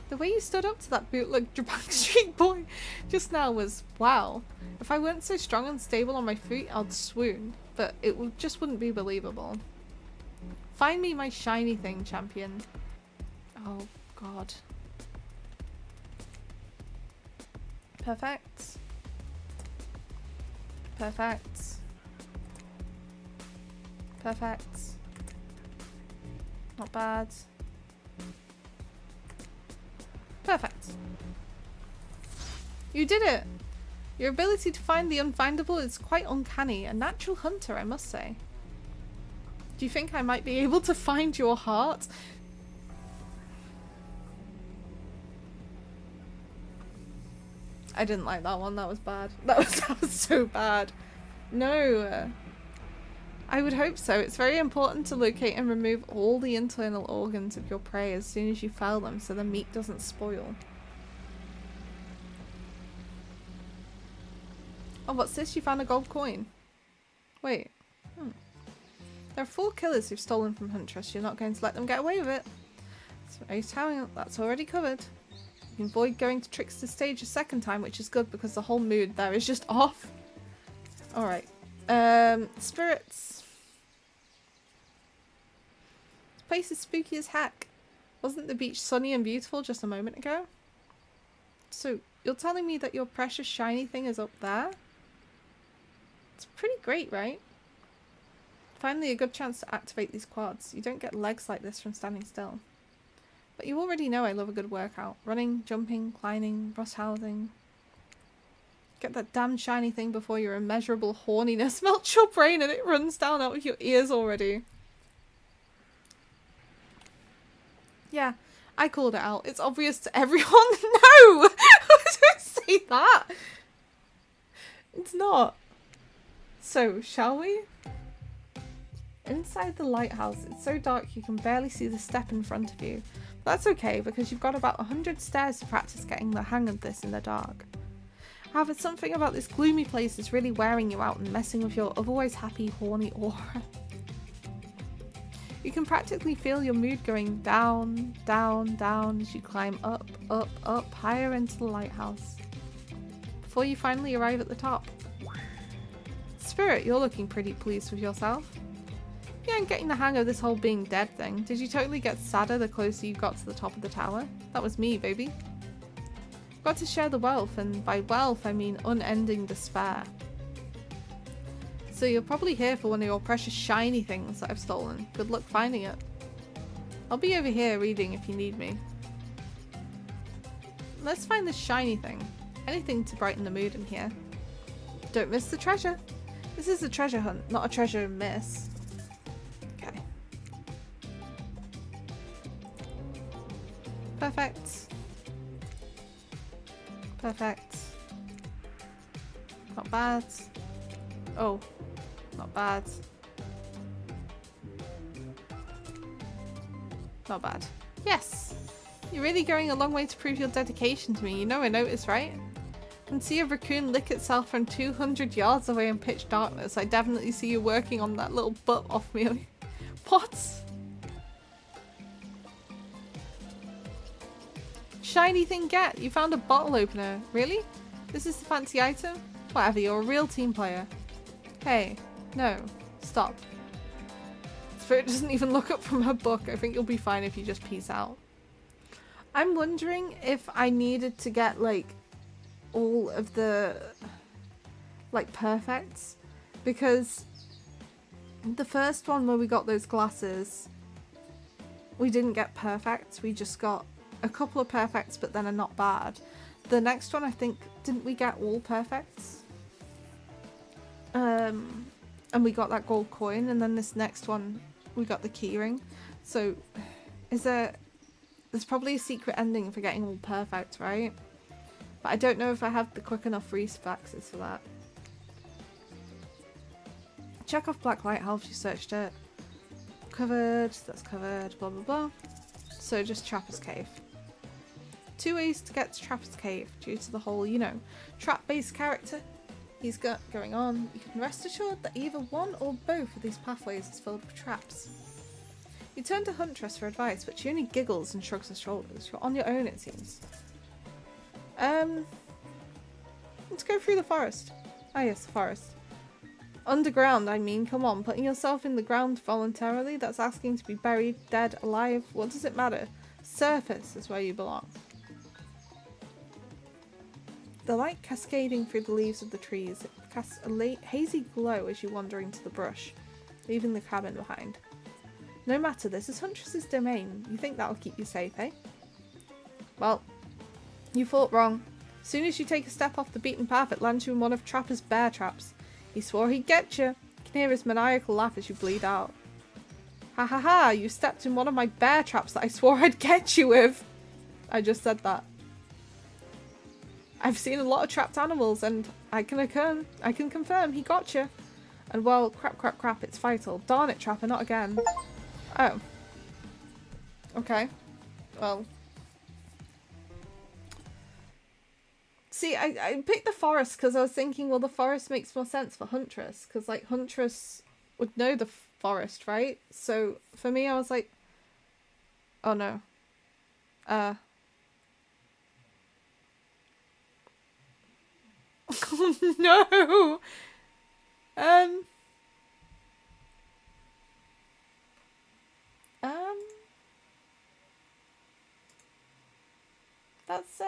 Speaker 1: The way you stood up to that bootleg Backstreet Boy just now was wow. If I weren't so strong and stable on my feet, I'd swoon, but it just wouldn't be believable. Find me my shiny thing, champion. Oh, God. Perfect. Perfect. Perfect. Not bad. Perfect. You did it! Your ability to find the unfindable is quite uncanny. A natural hunter, I must say. Do you think I might be able to find your heart? I didn't like that one. That was bad. That was so bad. No. I would hope so. It's very important to locate and remove all the internal organs of your prey as soon as you fell them so the meat doesn't spoil. Oh, what's this? You found a gold coin. Wait. There are 4 killers who've stolen from Huntress. You're not going to let them get away with it. That's already covered. You can avoid going to Trickster stage a second time, which is good because the whole mood there is just off. Alright. Spirits. This place is spooky as heck. Wasn't the beach sunny and beautiful just a moment ago? So, you're telling me that your precious shiny thing is up there? It's pretty great, right? Finally a good chance to activate these quads. You don't get legs like this from standing still. But you already know I love a good workout. Running, jumping, climbing, roughhousing. Get that damn shiny thing before your immeasurable horniness melts your brain and it runs down out of your ears already. Yeah, I called it out. It's obvious to everyone. No! Don't say that! It's not. So, shall we? Inside the lighthouse, it's so dark you can barely see the step in front of you. That's okay, because you've got about 100 stairs to practice getting the hang of this in the dark. However, something about this gloomy place is really wearing you out and messing with your otherwise happy, horny aura. You can practically feel your mood going down, down, down as you climb up, up, up, higher into the lighthouse. Before you finally arrive at the top. Spirit, you're looking pretty pleased with yourself. Yeah, I'm getting the hang of this whole being dead thing. Did you totally get sadder the closer you got to the top of the tower? That was me, baby. Got to share the wealth, and by wealth I mean unending despair. So you're probably here for one of your precious shiny things that I've stolen. Good luck finding it. I'll be over here reading if you need me. Let's find this shiny thing. Anything to brighten the mood in here. Don't miss the treasure. This is a treasure hunt, not a treasure miss. Okay. Perfect. Perfect. Not bad. Oh, not bad. Not bad. Yes! You're really going a long way to prove your dedication to me. You know I noticed, right? I can see a raccoon lick itself from 200 yards away in pitch darkness. I definitely see you working on that little butt off me. What? Shiny thing get! You found a bottle opener. Really? This is the fancy item? Whatever, you're a real team player. Hey, no. Stop. Spirit doesn't even look up from her book. I think you'll be fine if you just peace out. I'm wondering if I needed to get, like, all of the, like, perfects. Because the first one where we got those glasses, we didn't get perfects. We just got a couple of perfects, but then a not bad. The next one, I think, didn't we get all perfects? And we got that gold coin, and then this next one, we got the keyring. So, there's probably a secret ending for getting all perfect, right? But I don't know if I have the quick enough reflexes for that. Check off Black Lighthouse, you searched it. Covered, that's covered, blah blah blah. So just Trapper's Cave. 2 ways to get to Trapper's Cave due to the whole, you know, trap-based character he's got going on. You can rest assured that either one or both of these pathways is filled with traps. You turn to Huntress for advice, but she only giggles and shrugs her shoulders. You're on your own, it seems. Let's go through the forest. Ah yes, the forest. Underground, I mean, come on, putting yourself in the ground voluntarily, that's asking to be buried, dead, alive, what does it matter? Surface is where you belong. The light cascading through the leaves of the trees, it casts a hazy glow as you wander into the brush, leaving the cabin behind. No matter, this is Huntress's domain. You think that'll keep you safe, eh? Well, you thought wrong. As soon as you take a step off the beaten path, it lands you in one of Trapper's bear traps. He swore he'd get you. You can hear his maniacal laugh as you bleed out. Ha ha ha, you stepped in one of my bear traps that I swore I'd get you with. I just said that. I've seen a lot of trapped animals and I can confirm he got you. And well, crap, it's vital. Darn it, Trapper, not again. Oh. Okay. Well. See, I picked the forest because I was thinking, well, the forest makes more sense for Huntress, because, like, Huntress would know the forest, right? So, for me, I was like, oh, no. Oh, no! Um... That's,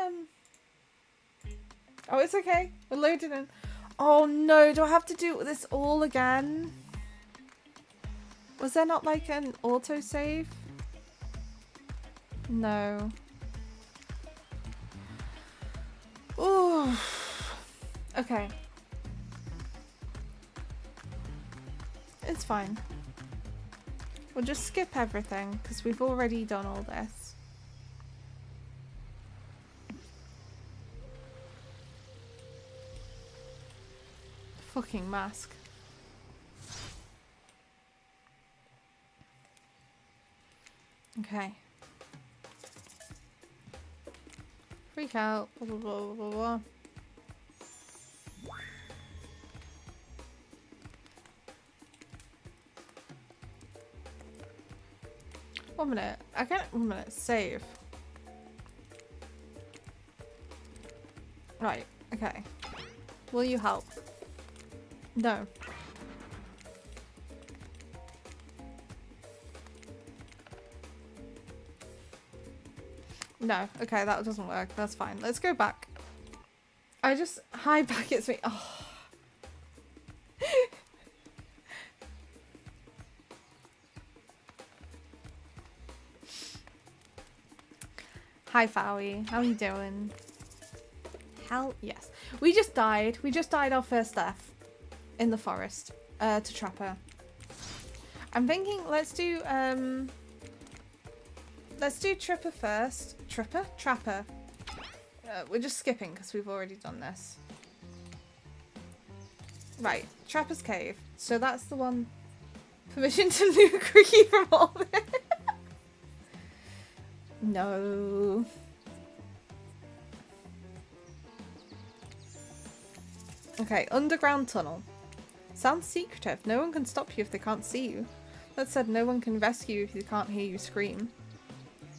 Speaker 1: Oh, it's okay. We're loading in. Oh, no. Do I have to do this all again? Was there not, like, an autosave? No. Ooh. Okay. It's fine. We'll just skip everything, because we've already done all this. Fucking mask. Okay. Freak out. Blah, blah, blah, blah, blah. 1 minute. I can't. 1 minute. Save. Right. Okay. Will you help? No. No. Okay, that doesn't work. That's fine. Let's go back. Hi, back. It's me. Oh. Hi, Fowie. How are you doing? Hell yes. We just died. We just died our first death in the forest to Trapper. I'm thinking let's do Tripper first. Trapper. We're just skipping because we've already done this. Right, Trapper's Cave. So that's the one. Permission to nuke Cookie from orbit. No. Okay, underground tunnel. Sounds secretive. No one can stop you if they can't see you. That said, no one can rescue you if they can't hear you scream.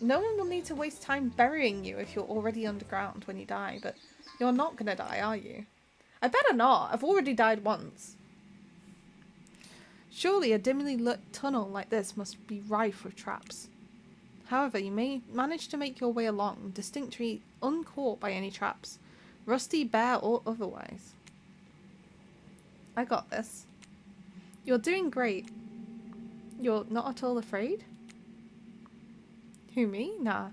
Speaker 1: No one will need to waste time burying you if you're already underground when you die, but you're not gonna die, are you? I better not. I've already died once. Surely a dimly lit tunnel like this must be rife with traps. However, you may manage to make your way along, distinctly uncaught by any traps, rusty, bare, or otherwise. I got this. You're doing great. You're not at all afraid? Who, me? Nah.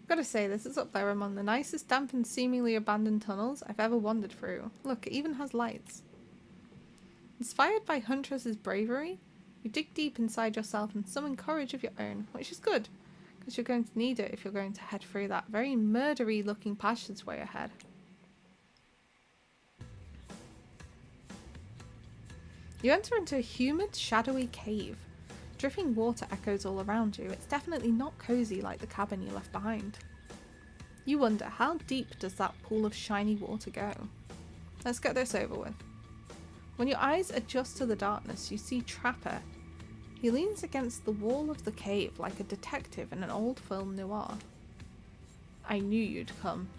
Speaker 1: Gotta say, this is up there among the nicest, damp and seemingly abandoned tunnels I've ever wandered through. Look, it even has lights. Inspired by Huntress's bravery, you dig deep inside yourself and summon courage of your own, which is good, because you're going to need it if you're going to head through that very murdery looking passageway ahead. You enter into a humid, shadowy cave. Dripping water echoes all around you. It's definitely not cozy like the cabin you left behind. You wonder, how deep does that pool of shiny water go? Let's get this over with. When your eyes adjust to the darkness, you see Trapper. He leans against the wall of the cave like a detective in an old film noir. I knew you'd come.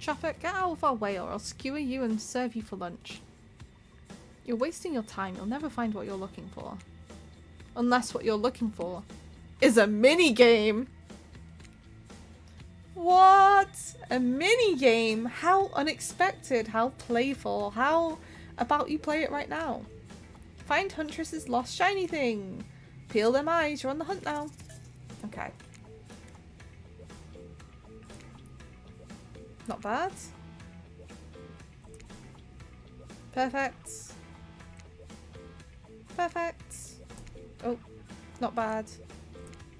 Speaker 1: Trapper, get out of our way or I'll skewer you and serve you for lunch. You're wasting your time. You'll never find what you're looking for. Unless what you're looking for is a mini-game. What? A mini-game? How unexpected, how playful, how about you play it right now? Find Huntress's lost shiny thing. Peel them eyes, you're on the hunt now. Okay. Not bad. Perfect. Perfect. Oh, not bad.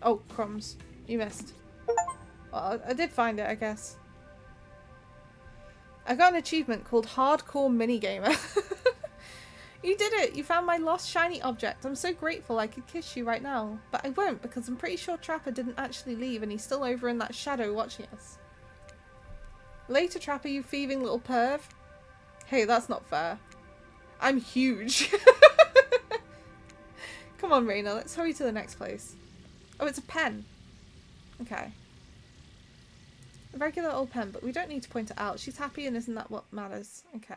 Speaker 1: Oh, crumbs. You missed. Well, I did find it, I guess. I got an achievement called Hardcore Minigamer. You did it! You found my lost shiny object. I'm so grateful I could kiss you right now. But I won't, because I'm pretty sure Trapper didn't actually leave and he's still over in that shadow watching us. Later, Trapper, you thieving little perv. Hey, that's not fair. I'm huge. Come on, Raina, let's hurry to the next place. Oh, it's a pen. Okay. A regular old pen, but we don't need to point it out. She's happy and isn't that what matters? Okay.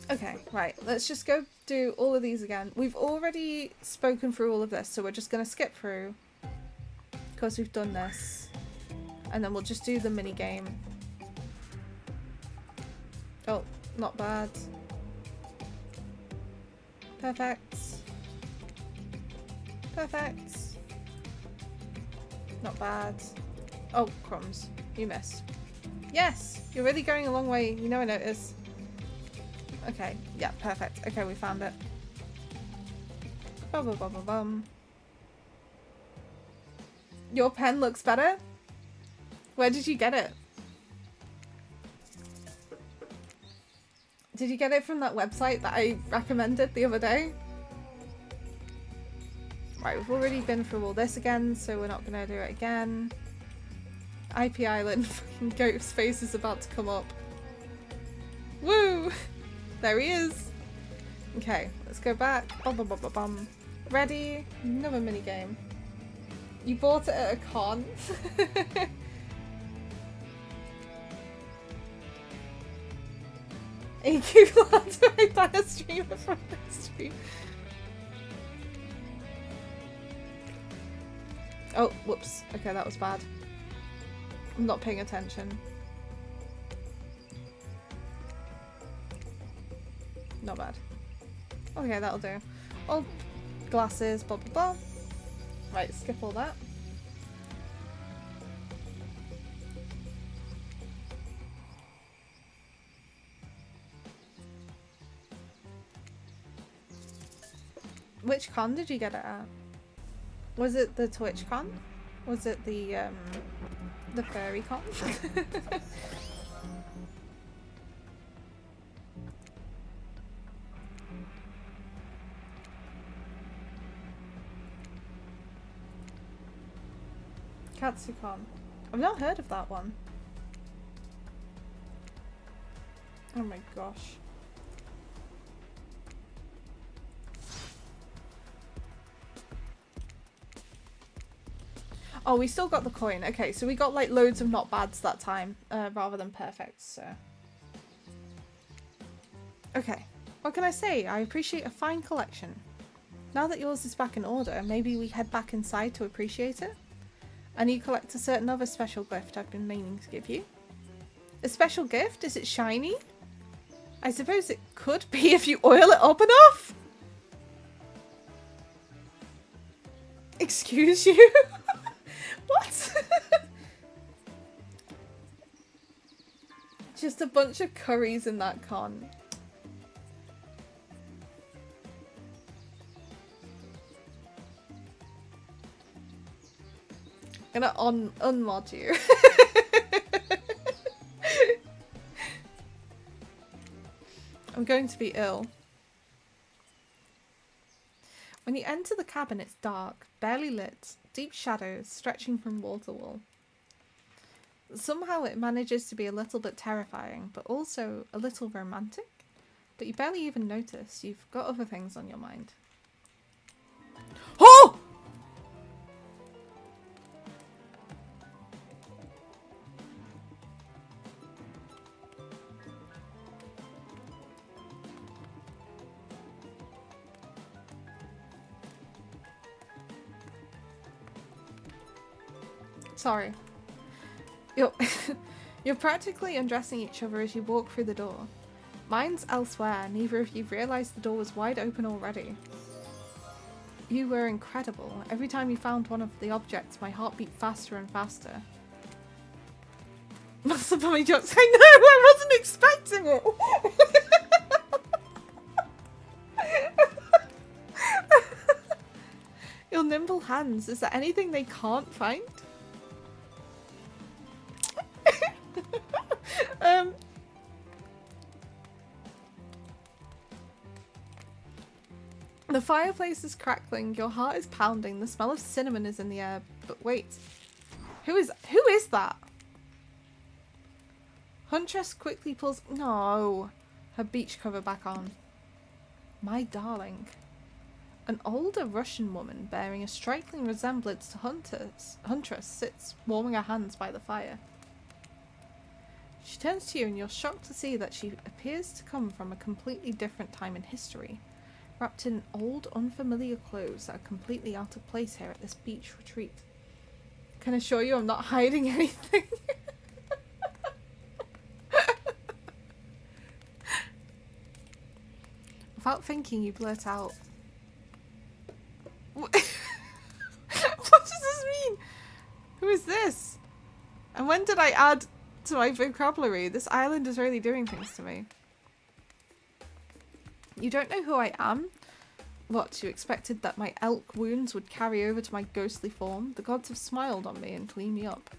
Speaker 1: Okay, right. Let's just go do all of these again. We've already spoken through all of this, so we're just going to skip through. Because we've done this. And then we'll just do the mini game. Oh, not bad. Perfect. Perfect. Not bad. Oh, crumbs. You missed. Yes! You're really going a long way. You know I noticed. Okay. Yeah, perfect. Okay, we found it. Bum, bum, bum, bum, bum. Your pen looks better? Where did you get it? Did you get it from that website that I recommended the other day? Right, we've already been through all this again, so we're not going to do it again. IP Island, fucking Goat's face is about to come up. Woo! There he is! Okay, let's go back. Bum, bum, bum, bum, bum. Ready? Another minigame. You bought it at a con? AQ lads right by a streamer from the stream. Oh, whoops. Okay, that was bad. I'm not paying attention. Not bad. Okay, that'll do. Oh, glasses, blah blah blah. Right, skip all that. Which con did you get it at? Was it the Twitch con? Was it the furry con? KatsuCon. I've not heard of that one. Oh my gosh. Oh, we still got the coin. Okay, so we got like loads of not bads that time, rather than perfects, so. Okay, what can I say? I appreciate a fine collection. Now that yours is back in order, maybe we head back inside to appreciate it? And you collect a certain other special gift I've been meaning to give you. A special gift? Is it shiny? I suppose it could be if you oil it up enough? Excuse you? What? Just a bunch of curries in that con. I'm gonna unmod you. I'm going to be ill. When you enter the cabin, it's dark, barely lit, deep shadows stretching from wall to wall. Somehow it manages to be a little bit terrifying, but also a little romantic. But you barely even notice. You've got other things on your mind. Oh! Sorry. You're practically undressing each other as you walk through the door. Mine's elsewhere, neither of you realised the door was wide open already. You were incredible. Every time you found one of the objects, my heart beat faster and faster. Master Bummy jokes. I know, I wasn't expecting it! Your nimble hands, is there anything they can't find? The fireplace is crackling, your heart is pounding, the smell of cinnamon is in the air, but wait. Who is that? Huntress quickly pulls her beach cover back on. My darling. An older Russian woman bearing a striking resemblance to Huntress sits warming her hands by the fire. She turns to you and you're shocked to see that she appears to come from a completely different time in history, wrapped in old, unfamiliar clothes that are completely out of place here at this beach retreat. Can I assure you I'm not hiding anything? Without thinking, you blurt out, what does this mean? Who is this? And when did I add to my vocabulary? This island is really doing things to me. You don't know who I am? What, you expected that my elk wounds would carry over to my ghostly form? The gods have smiled on me and cleaned me up.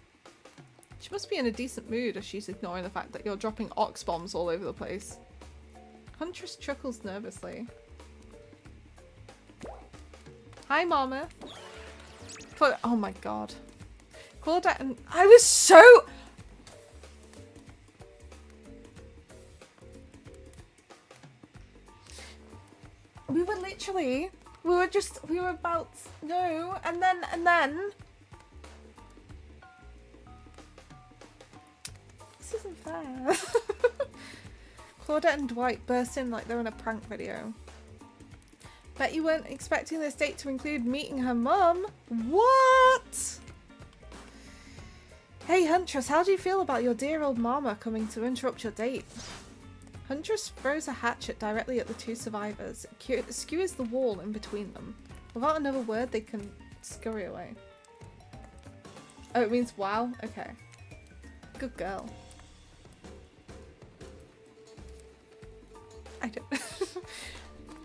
Speaker 1: She must be in a decent mood as she's ignoring the fact that you're dropping ox bombs all over the place. Huntress chuckles nervously. Hi, Mama. Oh my god. Claudette and I was so... We were literally... We were about... No, and then... This isn't fair. Claudette and Dwight burst in like they're in a prank video. Bet you weren't expecting this date to include meeting her mum? What? Hey Huntress, how do you feel about your dear old mama coming to interrupt your date? Huntress throws a hatchet directly at the two survivors. It skewers the wall in between them. Without another word, they can scurry away. Oh, it means wow? Okay. Good girl. I don't...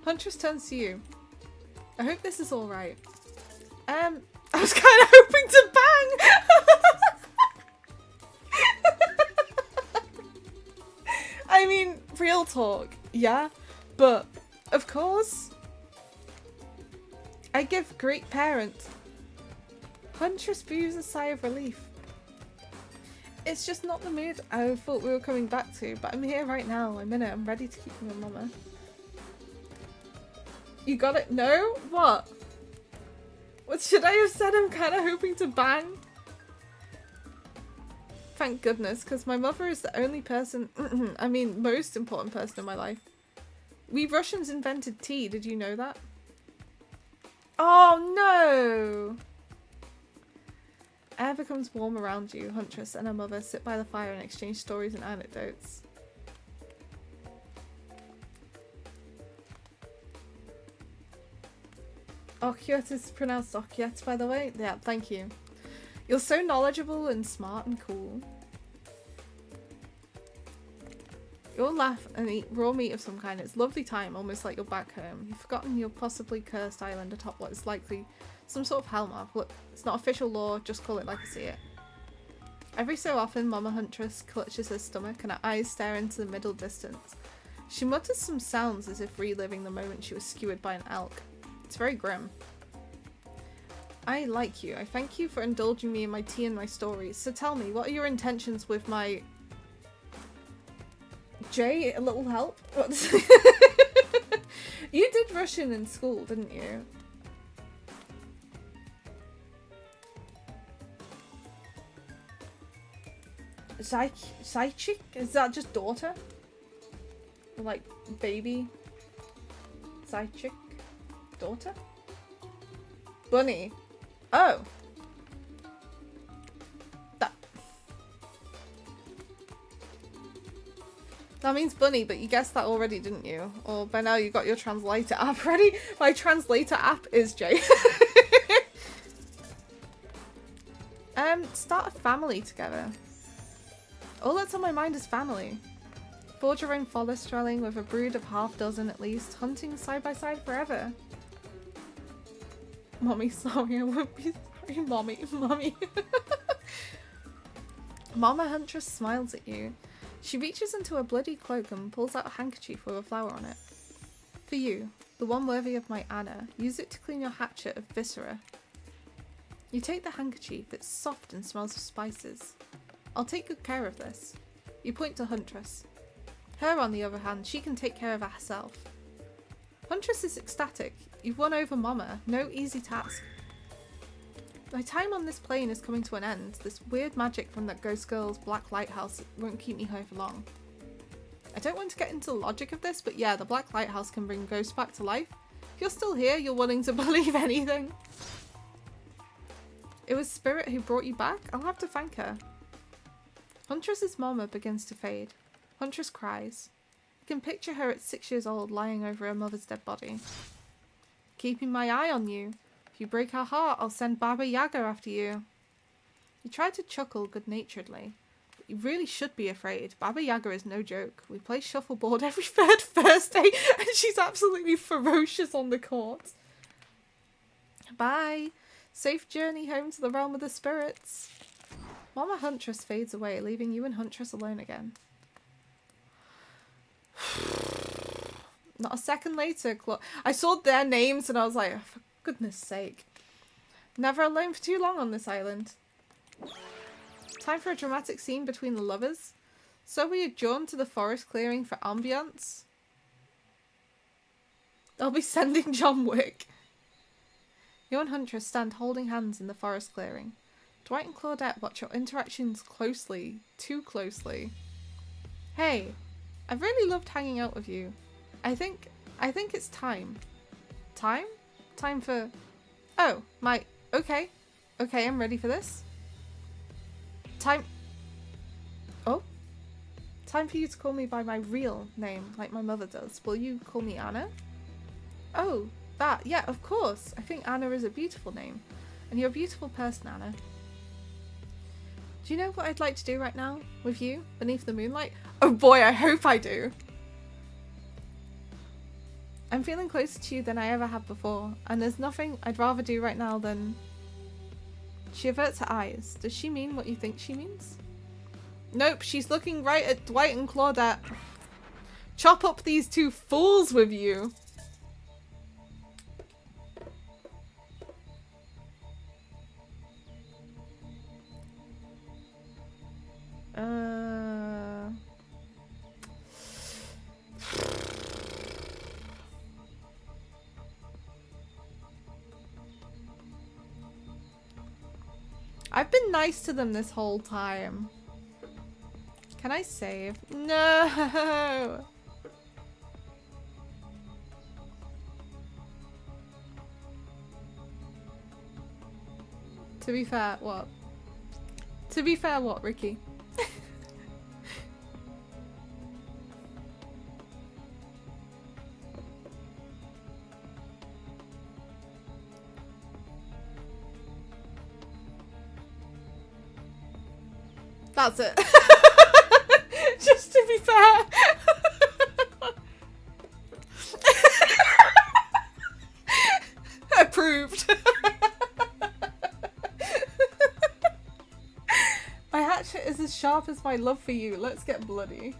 Speaker 1: Huntress turns to you. I hope this is alright. I was kind of hoping to bang! I mean, real talk, yeah? But, of course. I give great parent. Huntress breathes a sigh of relief. It's just not the mood I thought we were coming back to, but I'm here right now. I'm in it. I'm ready to keep you a mama. You got it? No? What? What should I have said? I'm kind of hoping to bang. Thank goodness, because my mother is the only person, I mean, most important person in my life. We Russians invented tea. Did you know that? Oh no! Air becomes warm around you. Huntress and her mother sit by the fire and exchange stories and anecdotes. Okyut is pronounced Okyut, by the way. Yeah, thank you. You're so knowledgeable and smart and cool. You'll laugh and eat raw meat of some kind. It's a lovely time, almost like you're back home. You've forgotten your possibly cursed island atop what is likely some sort of hellmouth. Look, it's not official law, just call it like I see it. Every so often, Mama Huntress clutches her stomach and her eyes stare into the middle distance. She mutters some sounds as if reliving the moment she was skewered by an elk. It's very grim. I like you. I thank you for indulging me in my tea and my stories. So tell me, what are your intentions with my... Jay, a little help? You did Russian in school, didn't you? Zaychik? Is that just daughter? Or like baby? Zaychik? Daughter? Bunny? Oh. That means bunny, but you guessed that already, didn't you? Or by now you got your translator app ready? My translator app is Jay. Start a family together. All that's on my mind is family. Forge your own forest dwelling with a brood of half dozen at least, hunting side by side forever. Mommy, sorry, I won't be sorry, mommy. Mama Huntress smiles at you. She reaches into her bloody cloak and pulls out a handkerchief with a flower on it. For you, the one worthy of my Anna, use it to clean your hatchet of viscera. You take the handkerchief. It's soft and smells of spices. I'll take good care of this. You point to Huntress. Her, on the other hand, she can take care of herself. Huntress is ecstatic. You've won over Mama. No easy task. My time on this plane is coming to an end. This weird magic from that ghost girl's black lighthouse won't keep me here for long. I don't want to get into the logic of this, but yeah, the black lighthouse can bring ghosts back to life. If you're still here, you're willing to believe anything. It was Spirit who brought you back? I'll have to thank her. Huntress's mama begins to fade. Huntress cries. You can picture her at 6 years old lying over her mother's dead body. Keeping my eye on you. If you break her heart, I'll send Baba Yaga after you. You try to chuckle good-naturedly. But you really should be afraid. Baba Yaga is no joke. We play shuffleboard every third Thursday and she's absolutely ferocious on the court. Bye. Safe journey home to the realm of the spirits. Mama Huntress fades away, leaving you and Huntress alone again. Not a second later, I saw their names and I was like, oh, for goodness sake. Never alone for too long on this island. Time for a dramatic scene between the lovers. So we adjourn to the forest clearing for ambience. They'll be sending John Wick. You and Huntress stand holding hands in the forest clearing. Dwight and Claudette watch your interactions closely. Too closely. Hey, I've really loved hanging out with you. I think it's time. Time? Time for... Oh, okay. Okay, I'm ready for this. Time... Oh? Time for you to call me by my real name, like my mother does. Will you call me Anna? Oh, that. Yeah, of course. I think Anna is a beautiful name. And you're a beautiful person, Anna. Do you know what I'd like to do right now with you, beneath the moonlight? Oh boy, I hope I do. I'm feeling closer to you than I ever have before, and there's nothing I'd rather do right now than... She averts her eyes. Does she mean what you think she means? Nope, she's looking right at Dwight and Claudette. Chop up these two fools with you. I've been nice to them this whole time. Can I save? No! To be fair, what? To be fair, what, Ricky? That's it. Just to be fair. Approved. My hatchet is as sharp as my love for you. Let's get bloody.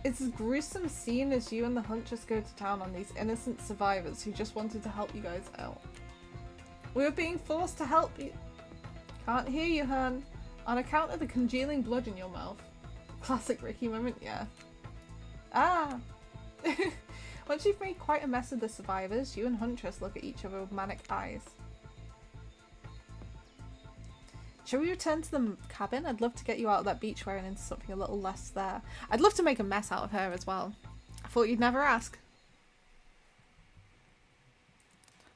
Speaker 1: It's a gruesome scene as you and the Huntress go to town on these innocent survivors who just wanted to help you guys out. We were being forced to help you. Can't hear you, hun. On account of the congealing blood in your mouth. Classic Ricky moment, yeah. Ah! Once you've made quite a mess of the survivors, you and Huntress look at each other with manic eyes. Shall we return to the cabin? I'd love to get you out of that beach wear and into something a little less there. I'd love to make a mess out of her as well. I thought you'd never ask.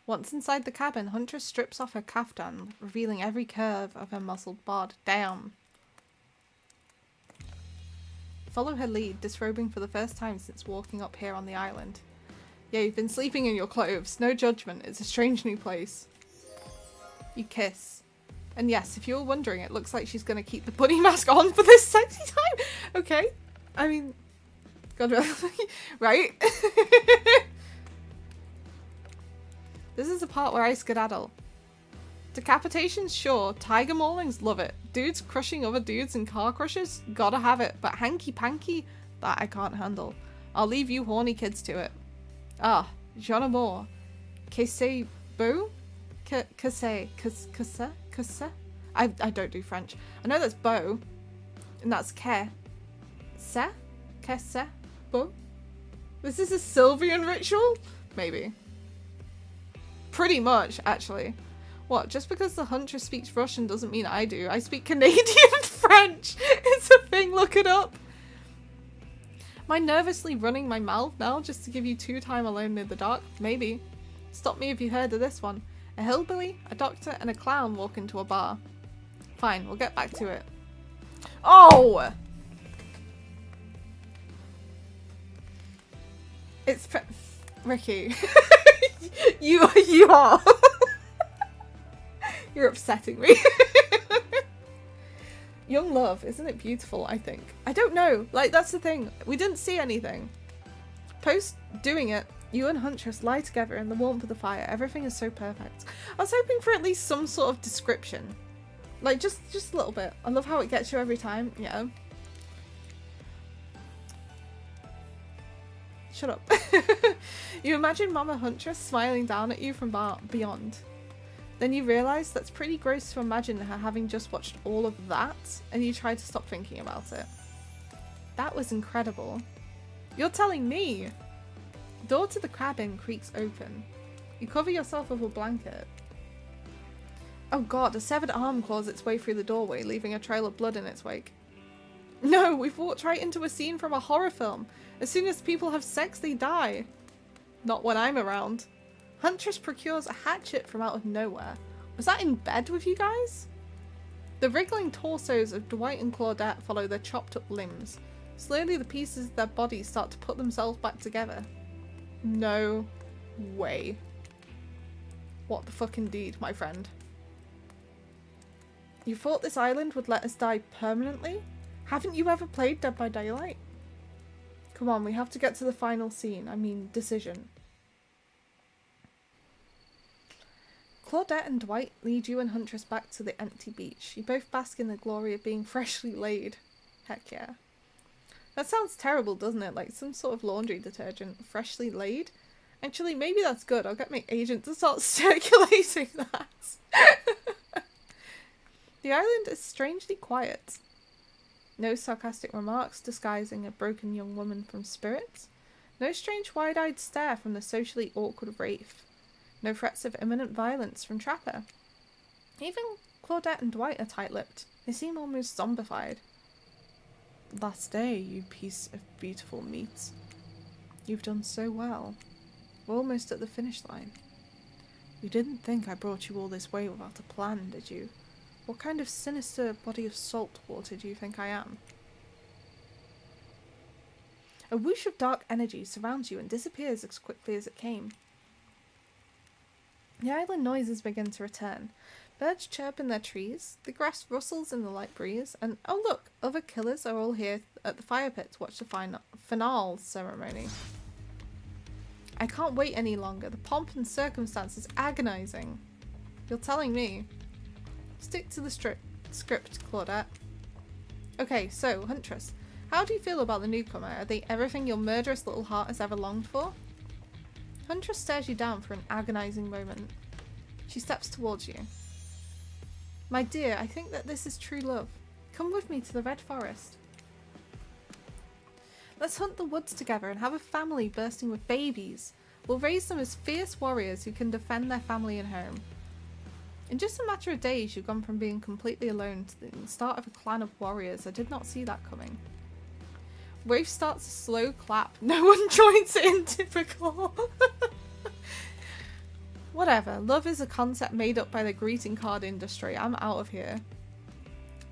Speaker 1: Once inside the cabin, Huntress strips off her kaftan, revealing every curve of her muscled bod. Damn. Follow her lead, disrobing for the first time since walking up here on the island. Yeah, you've been sleeping in your clothes. No judgment. It's a strange new place. You kiss. And yes, if you were wondering, it looks like she's going to keep the bunny mask on for this sexy time. Okay. I mean, God, right? This is the part where I skedaddle. Decapitations, sure. Tiger maulings, love it. Dudes crushing other dudes in car crushes, gotta have it. But hanky-panky, that I can't handle. I'll leave you horny kids to it. Ah, Jean Amour. Que c'est beau? Casse. Casse? I don't do French. I know that's beau. And that's que. Se? Casse? Beau? This is a Sylvian ritual? Maybe. Pretty much, actually. What, just because the huntress speaks Russian doesn't mean I do. I speak Canadian French. It's a thing, look it up. Am I nervously running my mouth now just to give you 2 time alone in the dark? Maybe. Stop me if you heard of this one. A hillbilly, a doctor, and a clown walk into a bar. Fine, we'll get back to it. Oh! It's Ricky. you are. You're upsetting me. Young love, isn't it beautiful, I think? I don't know. Like, that's the thing. We didn't see anything. Post doing it, you and Huntress lie together in the warmth of the fire. Everything is so perfect. I was hoping for at least some sort of description. Like, just a little bit. I love how it gets you every time. Yeah. Shut up. You imagine Mama Huntress smiling down at you from beyond. Then you realise that's pretty gross to imagine her having just watched all of that, and you try to stop thinking about it. That was incredible. You're telling me! Door to the cabin creaks open. You cover yourself with a blanket. Oh god, a severed arm claws its way through the doorway, leaving a trail of blood in its wake. No, we've walked right into a scene from a horror film. As soon as people have sex, they die. Not when I'm around. Huntress procures a hatchet from out of nowhere. Was that in bed with you guys? The wriggling torsos of Dwight and Claudette follow their chopped up limbs. Slowly the pieces of their bodies start to put themselves back together. No way. What the fuck indeed, my friend. You thought this island would let us die permanently? Haven't you ever played Dead by Daylight? Come on, we have to get to the final scene. I mean, decision. Claudette and Dwight lead you and Huntress back to the empty beach. You both bask in the glory of being freshly laid. Heck yeah. That sounds terrible, doesn't it? Like some sort of laundry detergent. Freshly laid? Actually, maybe that's good. I'll get my agent to start circulating that. The island is strangely quiet. No sarcastic remarks disguising a broken young woman from spirits. No strange wide-eyed stare from the socially awkward Wraith. No threats of imminent violence from Trapper. Even Claudette and Dwight are tight-lipped. They seem almost zombified. Last day, you piece of beautiful meat. You've done so well. We're almost at the finish line. You didn't think I brought you all this way without a plan, did you? What kind of sinister body of salt water do you think I am? A whoosh of dark energy surrounds you and disappears as quickly as it came. The island noises begin to return. Birds chirp in their trees, the grass rustles in the light breeze, and oh look, other killers are all here at the fire pit to watch the finale ceremony. I can't wait any longer. The pomp and circumstance is agonizing. You're telling me. Stick to the script, Claudette. Okay, so, Huntress, how do you feel about the newcomer? Are they everything your murderous little heart has ever longed for? Huntress stares you down for an agonizing moment. She steps towards you. My dear, I think that this is true love. Come with me to the Red Forest. Let's hunt the woods together and have a family bursting with babies. We'll raise them as fierce warriors who can defend their family and home. In just a matter of days, you've gone from being completely alone to the start of a clan of warriors. I did not see that coming. Wraith starts a slow clap. No one joins in, typical. Whatever. Love is a concept made up by the greeting card industry. I'm out of here.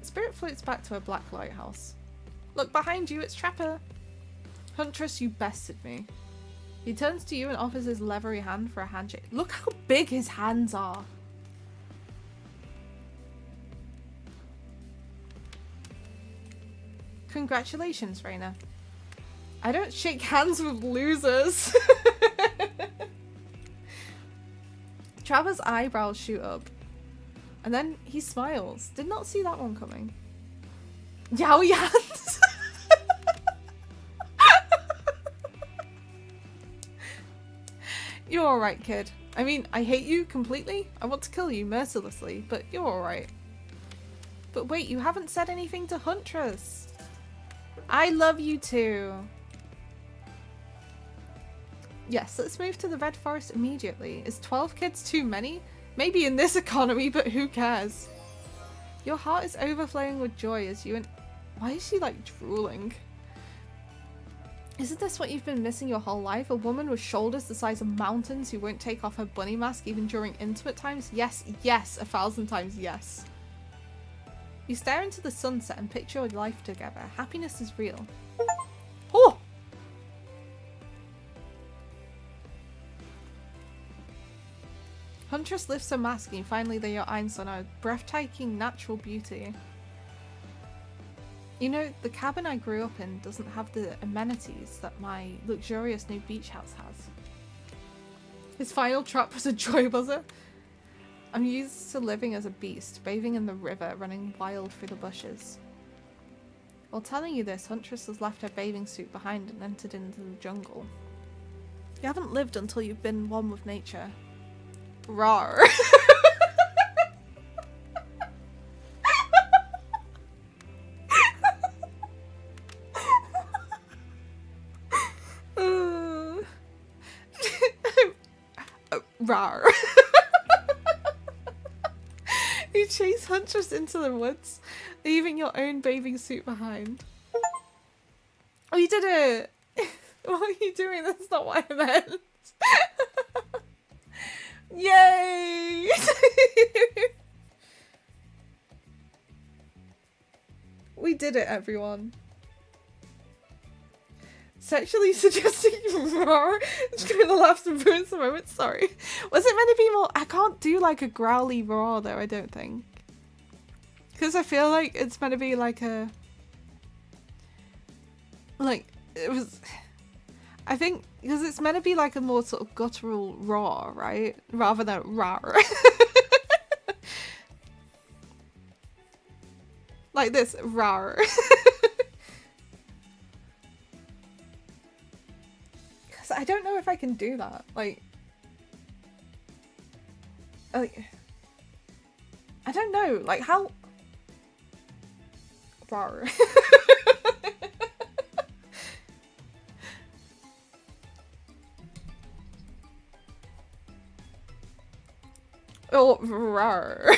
Speaker 1: Spirit floats back to a black lighthouse. Look behind you, it's Trapper. Huntress, you bested me. He turns to you and offers his leathery hand for a handshake. Look how big his hands are. Congratulations, Raina. I don't shake hands with losers. Trapper's eyebrows shoot up. And then he smiles. Did not see that one coming. Yao Yans! You're alright, kid. I mean, I hate you completely. I want to kill you mercilessly, but you're alright. But wait, you haven't said anything to Huntress. I love you too. Yes, let's move to the Red Forest immediately. Is 12 kids too many? Maybe in this economy, but who cares? Your heart is overflowing with joy as you and... Why is she like drooling? Isn't this what you've been missing your whole life? A woman with shoulders the size of mountains who won't take off her bunny mask even during intimate times? Yes, yes, 1,000 times yes. You stare into the sunset and picture your life together. Happiness is real. Oh! Huntress lifts her mask and you finally lay your eyes on her breathtaking natural beauty. You know, the cabin I grew up in doesn't have the amenities that my luxurious new beach house has. His final trap was a joy buzzer. I'm used to living as a beast, bathing in the river, running wild through the bushes. While telling you this, Huntress has left her bathing suit behind and entered into the jungle. You haven't lived until you've been one with nature. Rawr. Rawr. You chase Huntress into the woods, leaving your own bathing suit behind. Oh, you did it! What are you doing? That's not what I meant. Yay! We did it, everyone. Sexually suggesting roar. Just gonna laugh and ruin some moments. Sorry. Was it meant to be more? I can't do like a growly roar though. I don't think, because I feel like it's meant to be like a it was. I think because it's meant to be like a more sort of guttural roar, right? Rather than roar. Like this roar. I don't know if I can do that. Like, I don't know. Like, how? Rawr. Oh, rawr.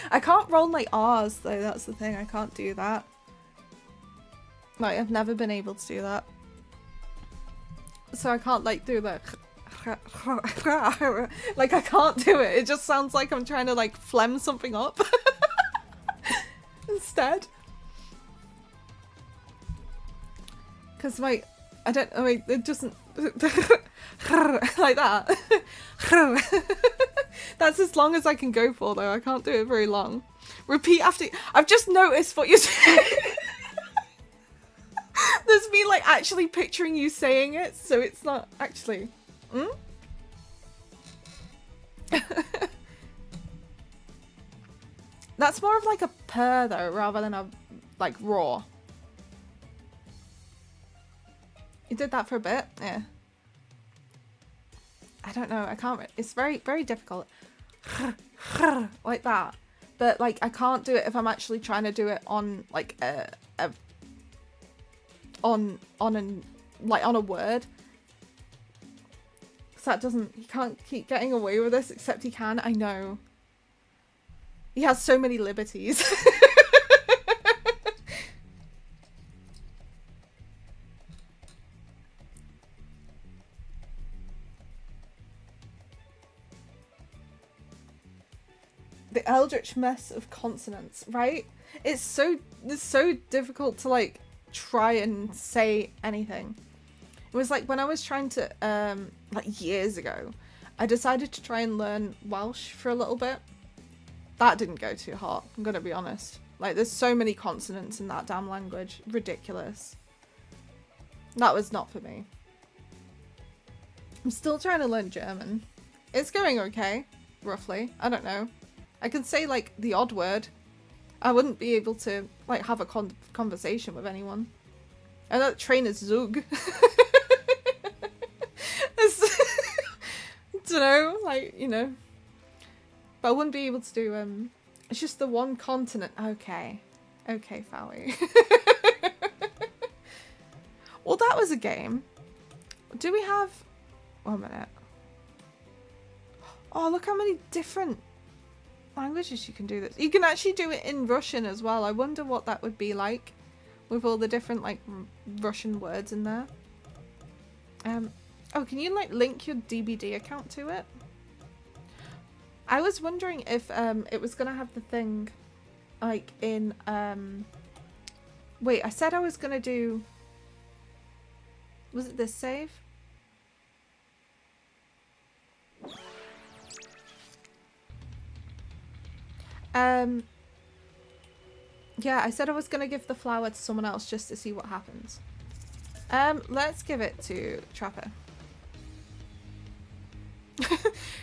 Speaker 1: I can't roll my R's though. That's the thing. I can't do that. Like, I've never been able to do that. So I can't like do the like I can't do it. It just sounds like I'm trying to like phlegm something up instead. Because I don't know, it doesn't like that. That's as long as I can go for though. I can't do it very long. Repeat after. I've just noticed what you're saying. There's me like actually picturing you saying it, so it's not actually. That's more of like a purr though, rather than a like roar. You did that for a bit, yeah. I don't know. I can't. It's very very difficult. Like that, but like I can't do it if I'm actually trying to do it on like on a word. So that doesn't, he can't keep getting away with this, except he can. I know. He has so many liberties. The eldritch mess of consonants, right? It's so difficult to like try and say anything. It was like when I was trying to like years ago, I decided to try and learn Welsh for a little bit. That didn't go too hot, I'm gonna be honest. Like there's so many consonants in that damn language. Ridiculous. That was not for me. I'm still trying to learn German. It's going okay, roughly. I don't know. I can say like the odd word. I wouldn't be able to like have a conversation with anyone. And that train is Zug. know, like, you know. But I wouldn't be able to do, it's just the one continent. Okay. Okay, Fowie. Well, that was a game. Do we have... 1 minute. Oh, look how many different languages you can do this. You can actually do it in Russian as well. I wonder what that would be like with all the different, like, Russian words in there. Oh, can you, like, link your DBD account to it? I was wondering if it was gonna have the thing, like, in, wait, I said I was gonna do... Was it this save? Yeah, I said I was gonna give the flower to someone else just to see what happens. Let's give it to Trapper.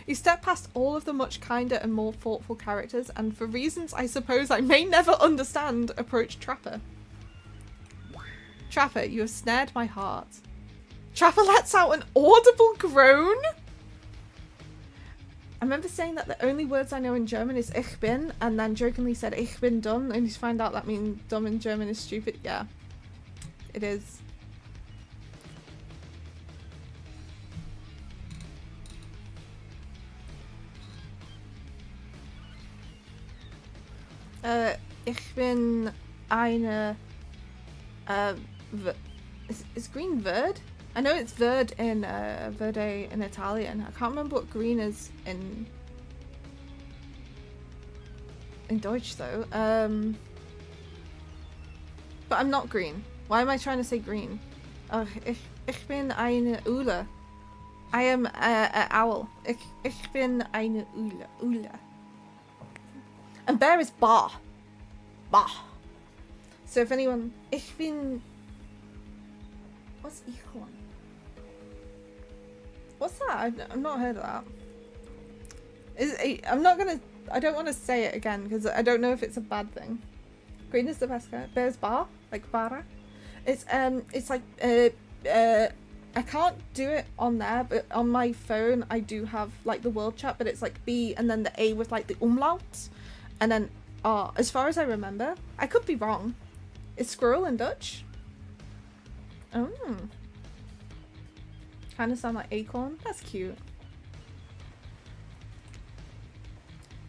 Speaker 1: You step past all of the much kinder and more thoughtful characters, and for reasons I suppose I may never understand, approach Trapper. Trapper, you have snared my heart. Trapper lets out an audible groan. I remember saying that the only words I know in German is ich bin, and then jokingly said ich bin dumm, and you find out that means dumb in German is stupid. Yeah, it is. Ich bin eine, is green verd? I know it's verde in Italian. I can't remember what green is in Deutsch though. But I'm not green. Why am I trying to say green? Oh, ich bin eine Ule. I am a owl. Ich bin eine Ule. And bear is Ba. Ba. So if anyone... Ich bin... What's Ichhorn? What's that? I've not heard of that. I'm not gonna... I don't want to say it again because I don't know if it's a bad thing. Green is the best guy. Bear's Bar? Like Bara? It's like... I can't do it on there, but on my phone I do have like the world chat, but it's like B and then the A with like the umlauts. And then R, as far as I remember. I could be wrong. Is squirrel in Dutch? Oh. Kind of sound like acorn. That's cute.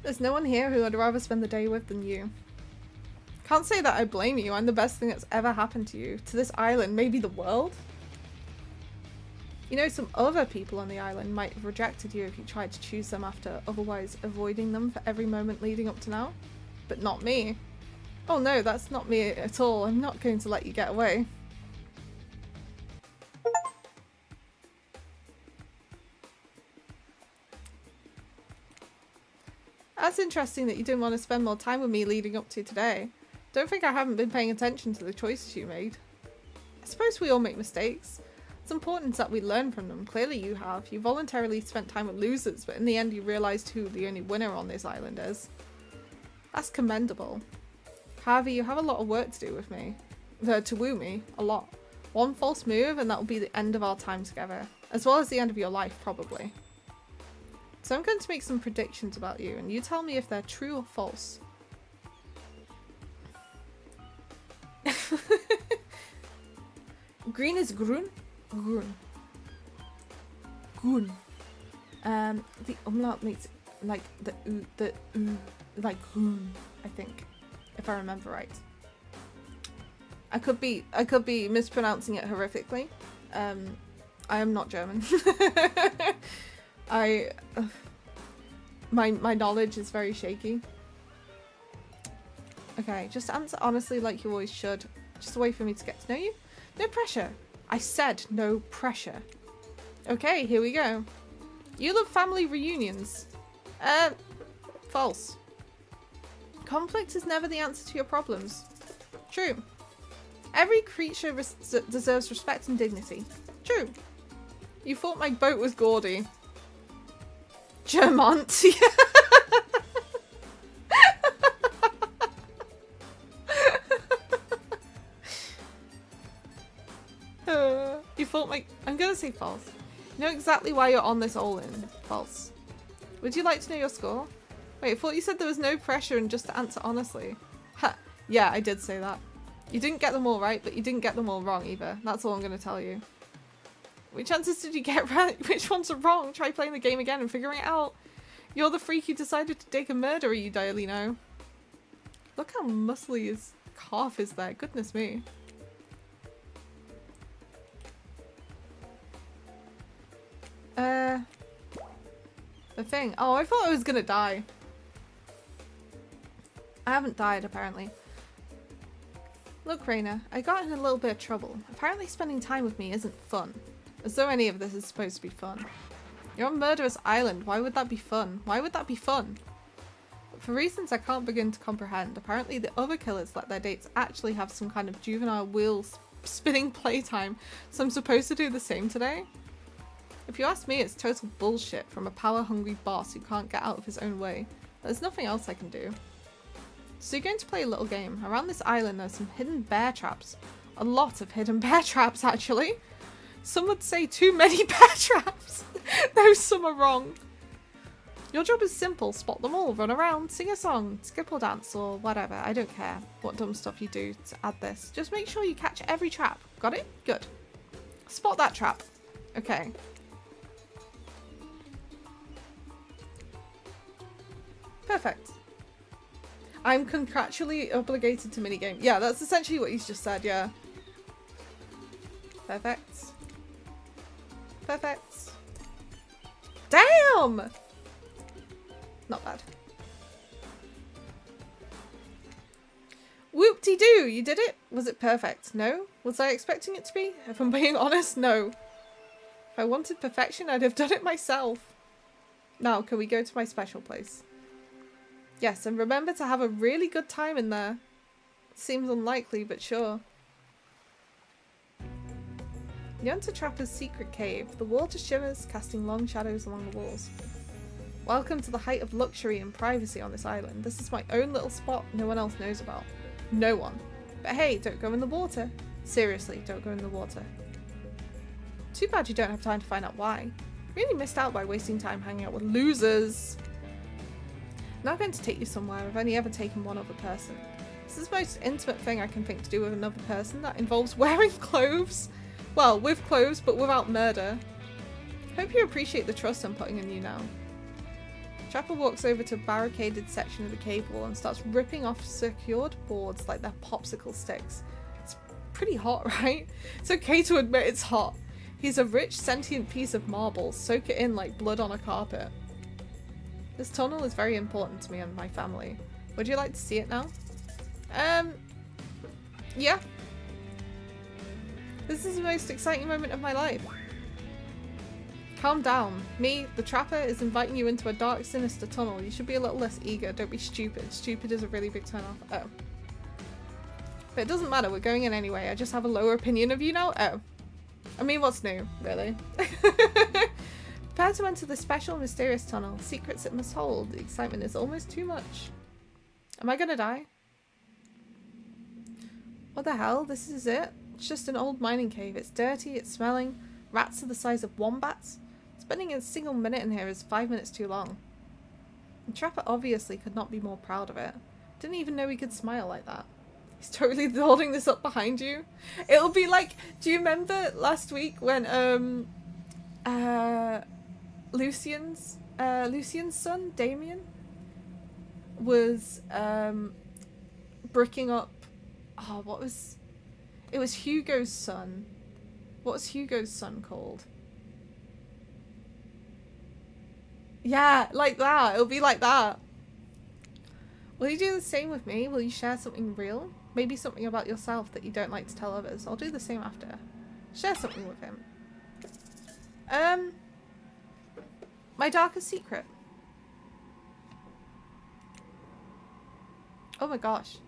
Speaker 1: There's no one here who I'd rather spend the day with than you. Can't say that I blame you. I'm the best thing that's ever happened to you. To this island, maybe the world? You know, some other people on the island might have rejected you if you tried to choose them after otherwise avoiding them for every moment leading up to now. But not me. Oh no, that's not me at all. I'm not going to let you get away. That's interesting that you didn't want to spend more time with me leading up to today. Don't think I haven't been paying attention to the choices you made. I suppose we all make mistakes. It's important that we learn from them. Clearly you have. You voluntarily spent time with losers, but in the end you realised who the only winner on this island is. That's commendable. However, you have a lot of work to do with me. To woo me. A lot. One false move and that will be the end of our time together. As well as the end of your life, probably. So I'm going to make some predictions about you, and you tell me if they're true or false. Green is grün. Grün. Grün. The umlaut makes it like the u, like grün, I think, if I remember right. I could be mispronouncing it horrifically. I am not German. My knowledge is very shaky. Okay, just answer honestly like you always should. Just a way for me to get to know you. No pressure. I said no pressure. Okay, here we go. You love family reunions. False. Conflict is never the answer to your problems. True. Every creature deserves respect and dignity. True. You thought my boat was gaudy. Germont. You thought my... I'm gonna say false. You know exactly why you're on this all-in. False. Would you like to know your score? Wait, I thought you said there was no pressure and just to answer honestly. Ha! Yeah, I did say that. You didn't get them all right, but you didn't get them all wrong either. That's all I'm going to tell you. Which answers did you get right? Which ones are wrong? Try playing the game again and figuring it out. You're the freak who decided to take a murderer, you direly know. Look how muscly his calf is there. Goodness me. The thing. Oh, I thought I was gonna die. I haven't died, apparently. Look, Raina, I got in a little bit of trouble. Apparently spending time with me isn't fun. As though any of this is supposed to be fun. You're on Murderous Island. Why would that be fun? Why would that be fun? For reasons I can't begin to comprehend, apparently the other killers let their dates actually have some kind of juvenile wheel spinning playtime, so I'm supposed to do the same today? If you ask me, it's total bullshit from a power-hungry boss who can't get out of his own way. There's nothing else I can do. So you're going to play a little game. Around this island there's some hidden bear traps. A lot of hidden bear traps, actually. Some would say too many bear traps. No, some are wrong. Your job is simple. Spot them all, run around, sing a song, skip or dance or whatever. I don't care what dumb stuff you do to add this. Just make sure you catch every trap. Got it? Good. Spot that trap. Okay. Perfect. I'm contractually obligated to minigame. Yeah, that's essentially what he's just said, yeah. Perfect. Perfect. Damn! Not bad. Whoop-de-doo! You did it? Was it perfect? No? Was I expecting it to be? If I'm being honest, no. If I wanted perfection, I'd have done it myself. Now, can we go to my special place? Yes, and remember to have a really good time in there. Seems unlikely, but sure. You enter Trapper's secret cave. The water shimmers, casting long shadows along the walls. Welcome to the height of luxury and privacy on this island. This is my own little spot no one else knows about. No one. But hey, don't go in the water. Seriously, don't go in the water. Too bad you don't have time to find out why. Really missed out by wasting time hanging out with losers. I'm not going to take you somewhere I've only ever taken one other person. This is the most intimate thing I can think to do with another person that involves wearing clothes. Well, with clothes, but without murder. Hope you appreciate the trust I'm putting in you now. Trapper walks over to a barricaded section of the cave wall and starts ripping off secured boards like they're popsicle sticks. It's pretty hot, right? It's okay to admit it's hot. He's a rich, sentient piece of marble. Soak it in like blood on a carpet. This tunnel is very important to me and my family. Would you like to see it now? Yeah. This is the most exciting moment of my life. Calm down. Me, the Trapper, is inviting you into a dark, sinister tunnel. You should be a little less eager. Don't be stupid. Stupid is a really big turn off. Oh. But it doesn't matter. We're going in anyway. I just have a lower opinion of you now. Oh. I mean, what's new, really? Prepare to enter the special mysterious tunnel. Secrets it must hold. The excitement is almost too much. Am I gonna die? What the hell? This is it? It's just an old mining cave. It's dirty, it's smelling. Rats are the size of wombats. Spending a single minute in here is 5 minutes too long. The Trapper obviously could not be more proud of it. Didn't even know he could smile like that. He's totally holding this up behind you. It'll be like, do you remember last week when Lucian's son, Damien, was bricking up it was Hugo's son. What was Hugo's son called? Yeah, like that. It'll be like that. Will you do the same with me? Will you share something real? Maybe something about yourself that you don't like to tell others. I'll do the same after. Share something with him. My darkest secret. Oh my gosh.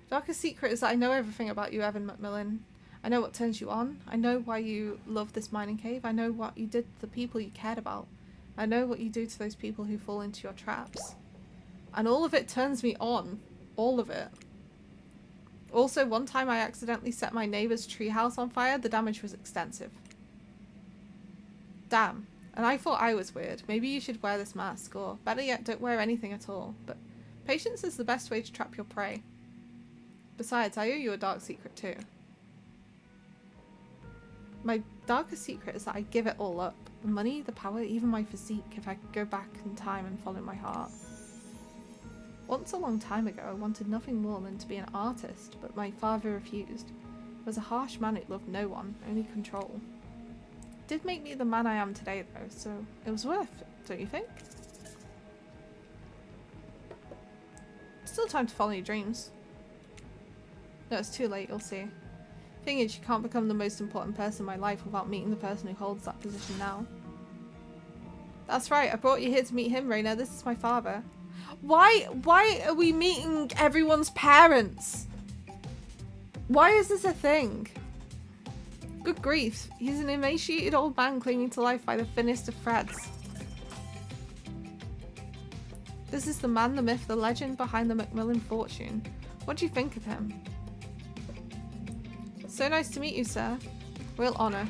Speaker 1: Darkest secret is that I know everything about you, Evan McMillan. I know what turns you on. I know why you love this mining cave. I know what you did to the people you cared about. I know what you do to those people who fall into your traps. And all of it turns me on. All of it. Also, one time I accidentally set my neighbour's treehouse on fire. The damage was extensive. Damn. And I thought I was weird. Maybe you should wear this mask, or better yet, don't wear anything at all. But patience is the best way to trap your prey. Besides, I owe you a dark secret too. My darkest secret is that I give it all up. The money, the power, even my physique, if I could go back in time and follow my heart. Once a long time ago, I wanted nothing more than to be an artist, but my father refused. He was a harsh man who loved no one, only control. It did make me the man I am today though, so it was worth it, don't you think? Still time to follow your dreams. No, it's too late, you'll see. Thing is, you can't become the most important person in my life without meeting the person who holds that position now. That's right, I brought you here to meet him, Raina. This is my father. Why are we meeting everyone's parents? Why is this a thing? Good grief, he's an emaciated old man clinging to life by the thinnest of threads. This is the man, the myth, the legend behind the Macmillan fortune. What do you think of him? So nice to meet you, sir. Real honour.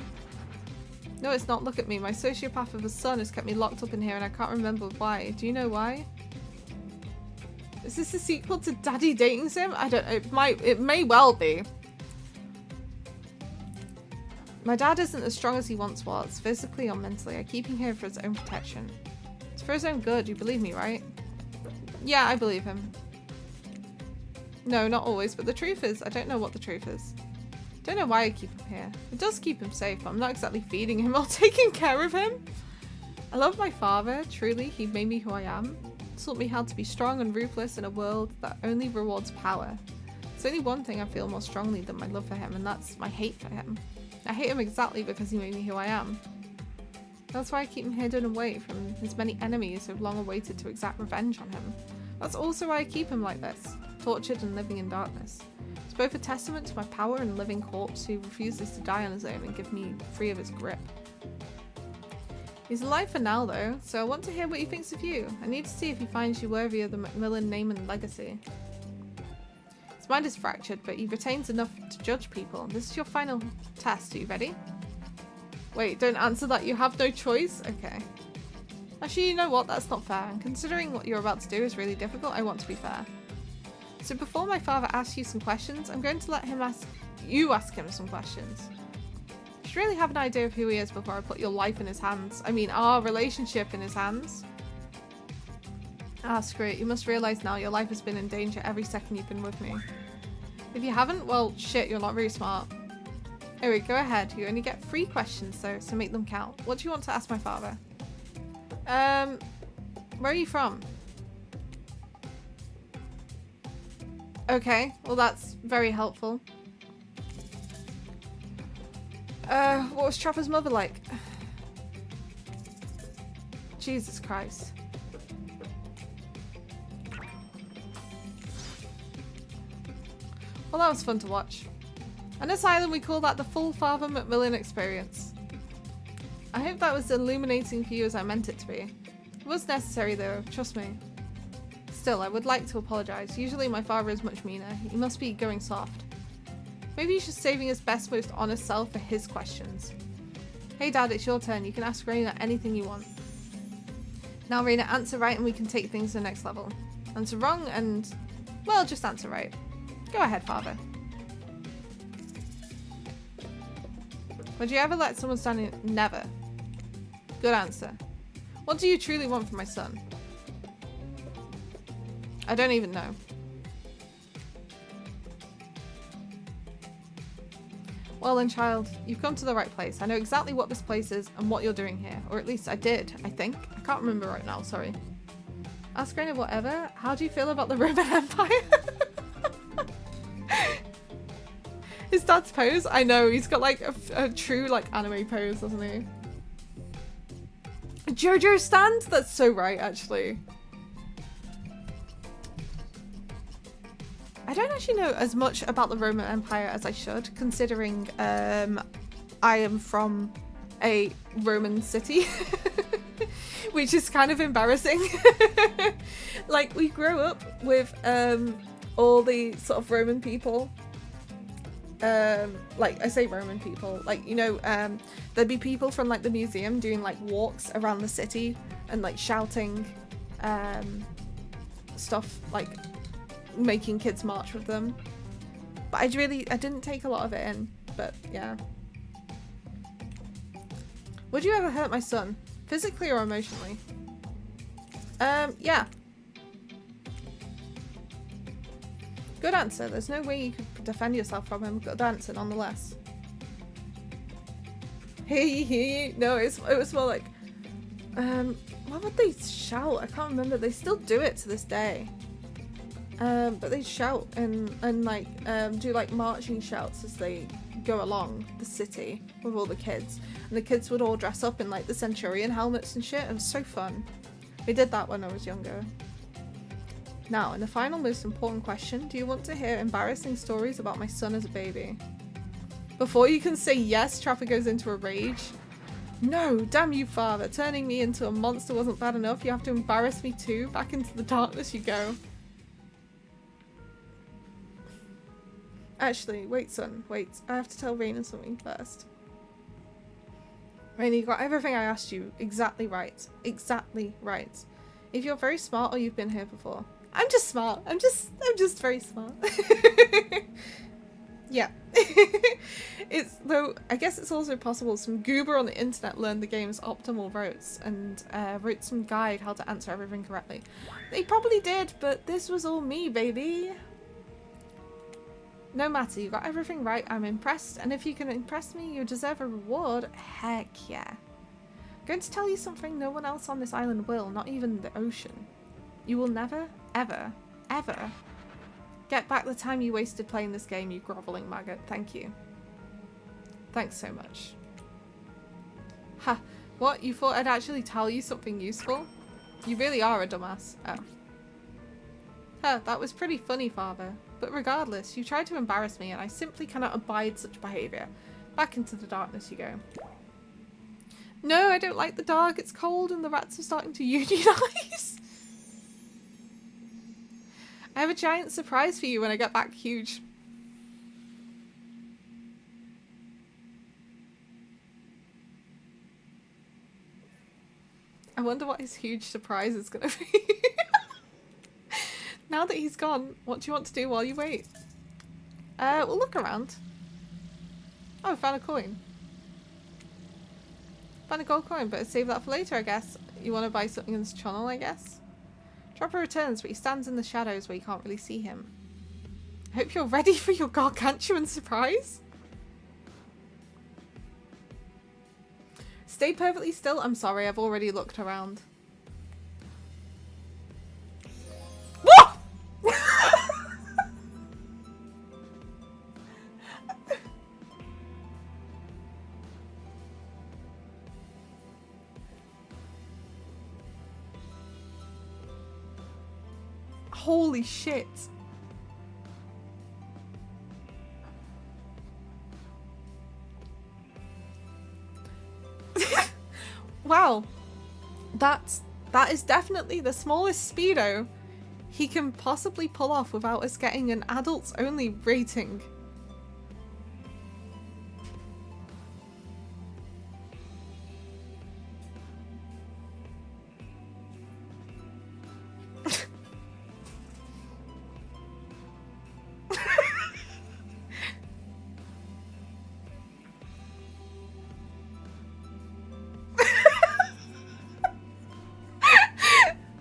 Speaker 1: No, it's not. Look at me. My sociopath of a son has kept me locked up in here and I can't remember why. Do you know why? Is this a sequel to Daddy Dating Sim? I don't know. It may well be. My dad isn't as strong as he once was, physically or mentally. I keep him here for his own protection. It's for his own good. You believe me, right? Yeah, I believe him. No, not always, but the truth is, I don't know what the truth is. Don't know why I keep him here. It does keep him safe, but I'm not exactly feeding him or taking care of him. I love my father, truly. He made me who I am. Taught me how to be strong and ruthless in a world that only rewards power. There's only one thing I feel more strongly than my love for him, and that's my hate for him. I hate him exactly because he made me who I am. That's why I keep him hidden away from his many enemies who have long awaited to exact revenge on him. That's also why I keep him like this, tortured and living in darkness. It's both a testament to my power and living corpse who refuses to die on his own and give me free of his grip. He's alive for now though, so I want to hear what he thinks of you. I need to see if he finds you worthy of the Macmillan name and legacy. His mind is fractured, but he retains enough to judge people. This is your final test. Are you ready? Wait, don't answer that. You have no choice? Okay. Actually, you know what? That's not fair. And considering what you're about to do is really difficult, I want to be fair. So before my father asks you some questions, I'm going to let him ask him some questions. You should really have an idea of who he is before I put your life in his hands. I mean, our relationship in his hands. Ah, screw it. You must realise now your life has been in danger every second you've been with me. If you haven't, well, shit, you're not very smart. Anyway, go ahead. You only get 3 questions though, so make them count. What do you want to ask my father? Where are you from? Okay, well that's very helpful. What was Trapper's mother like? Jesus Christ. Well, that was fun to watch. On this island we call that the full Father Macmillan experience. I hope that was illuminating for you as I meant it to be. It was necessary though, trust me. Still, I would like to apologise. Usually my father is much meaner. He must be going soft. Maybe he's just saving his best, most honest self for his questions. Hey Dad, it's your turn. You can ask Raina anything you want. Now Raina, answer right and we can take things to the next level. Answer wrong and, well, just answer right. Go ahead, Father. Would you ever let someone stand in? Never. Good answer. What do you truly want from my son? I don't even know. Well then, child, you've come to the right place. I know exactly what this place is and what you're doing here. Or at least I did, I think. I can't remember right now, sorry. Ask Raina whatever. How do you feel about the Roman Empire? His dad's pose? I know, he's got like a true like anime pose, doesn't he? JoJo stand? That's so right, actually. I don't actually know as much about the Roman Empire as I should, considering I am from a Roman city, which is kind of embarrassing. Like, we grew up with all the sort of Roman people like I say Roman people, like, you know, there'd be people from like the museum doing like walks around the city and like shouting stuff, like making kids march with them. But I didn't take a lot of it in, but yeah. Would you ever hurt my son? Physically or emotionally? Yeah. Good answer. There's no way you could defend yourself from him. Good answer, nonetheless. Hey. No, it was more like, what would they shout? I can't remember. They still do it to this day. But they shout and like do like marching shouts as they go along the city with all the kids, and the kids would all dress up in like the centurion helmets and shit. It was so fun. We did that when I was younger. Now, in the final most important question, do you want to hear embarrassing stories about my son as a baby? Before you can say yes, Trapper goes into a rage. No, damn you, father. Turning me into a monster wasn't bad enough. You have to embarrass me too. Back into the darkness you go. Actually, wait, son. Wait. I have to tell Raina something first. Raina, you got everything I asked you exactly right. Exactly right. If you're very smart or you've been here before. I'm just smart. I'm just very smart. Yeah. Though I guess it's also possible some goober on the internet learned the game's optimal routes and wrote some guide how to answer everything correctly. They probably did, but this was all me, baby. No matter, you got everything right. I'm impressed, and if you can impress me, you deserve a reward. Heck yeah. I'm going to tell you something no one else on this island will, not even the ocean. You will never, ever, ever get back the time you wasted playing this game, you groveling maggot. Thank you. Thanks so much. Ha, what? You thought I'd actually tell you something useful? You really are a dumbass. Oh. Huh, that was pretty funny, father. But regardless, you tried to embarrass me and I simply cannot abide such behaviour. Back into the darkness you go. No, I don't like the dark. It's cold and the rats are starting to unionize. I have a giant surprise for you when I get back, huge. I wonder what his huge surprise is going to be. Now that he's gone, what do you want to do while you wait? We'll look around. Oh, found a coin. Found a gold coin, but save that for later, I guess. You want to buy something in this channel, I guess? Dropper returns, but he stands in the shadows where you can't really see him. I hope you're ready for your gargantuan surprise. Stay perfectly still. I'm sorry, I've already looked around. Holy shit. Wow. That is definitely the smallest speedo he can possibly pull off without us getting an adults only rating.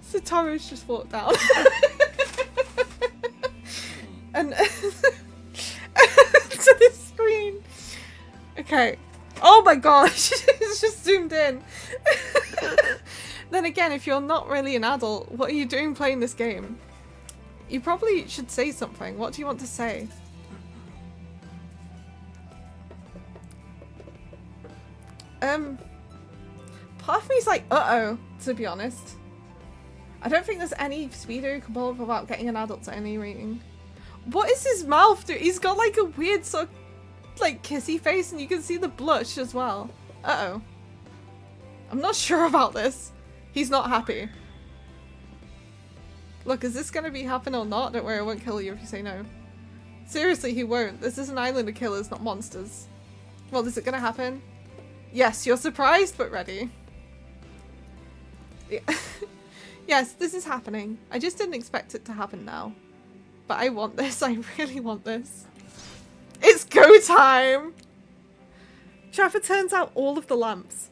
Speaker 1: Satoru's just walked down. And to the screen. Okay. Oh my gosh, it's just zoomed in. Then again, if you're not really an adult, what are you doing playing this game? You probably should say something. What do you want to say? Part of me's like, uh-oh, to be honest. I don't think there's any speedo you can pull up without getting an adults only rating. What is his mouth doing? He's got like a weird sort of like kissy face and you can see the blush as well. Uh-oh. I'm not sure about this. He's not happy. Look, is this gonna be happen or not? Don't worry, I won't kill you if you say no. Seriously, he won't. This is an island of killers, not monsters. Well, is it gonna happen? Yes, you're surprised but ready. Yeah. Yes, this is happening. I just didn't expect it to happen now. But I want this. I really want this. It's go time! Trapper turns out all of the lamps.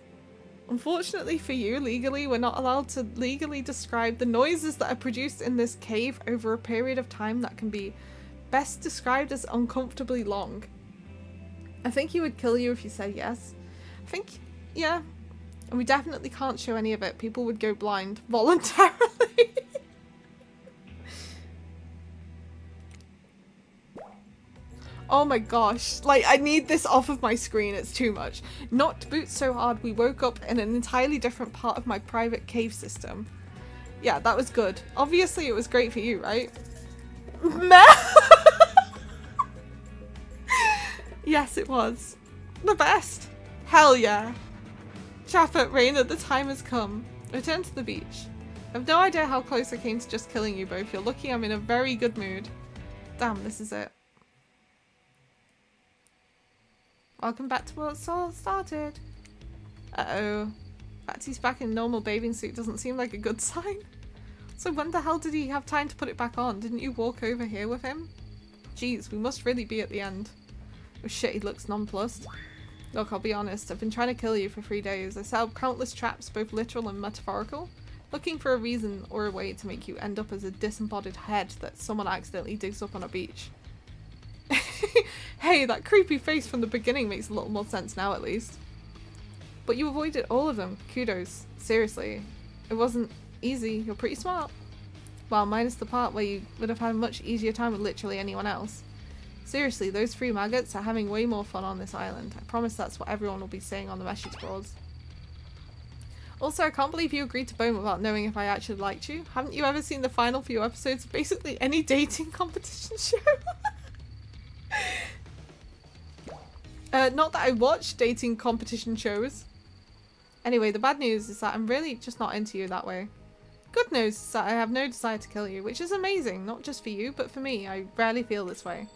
Speaker 1: Unfortunately for you, legally, we're not allowed to legally describe the noises that are produced in this cave over a period of time that can be best described as uncomfortably long. I think he would kill you if you said yes. I think, yeah. And we definitely can't show any of it. People would go blind voluntarily. Oh my gosh. Like, I need this off of my screen. It's too much. Knocked boots so hard we woke up in an entirely different part of my private cave system. Yeah, that was good. Obviously, it was great for you, right? Yes, it was. The best. Hell yeah. Trapper, Raina, the time has come. Return to the beach. I have no idea how close I came to just killing you both. You're lucky I'm in a very good mood. Damn, this is it. Welcome back to where it's all started. Uh-oh. Batsy's back in normal bathing suit doesn't seem like a good sign. So when the hell did he have time to put it back on? Didn't you walk over here with him? Jeez, we must really be at the end. Oh shit, he looks nonplussed. Look, I'll be honest, I've been trying to kill you for 3 days. I set up countless traps, both literal and metaphorical, looking for a reason or a way to make you end up as a disembodied head that someone accidentally digs up on a beach. Hey, that creepy face from the beginning makes a little more sense now at least. But you avoided all of them. Kudos. Seriously. It wasn't easy. You're pretty smart. Well, minus the part where you would have had a much easier time with literally anyone else. Seriously, those 3 maggots are having way more fun on this island. I promise that's what everyone will be saying on the message boards. Also, I can't believe you agreed to bone without knowing if I actually liked you. Haven't you ever seen the final few episodes of basically any dating competition show? Not that I watch dating competition shows. Anyway, the bad news is that I'm really just not into you that way. Good news is that I have no desire to kill you, which is amazing, not just for you, but for me. I rarely feel this way.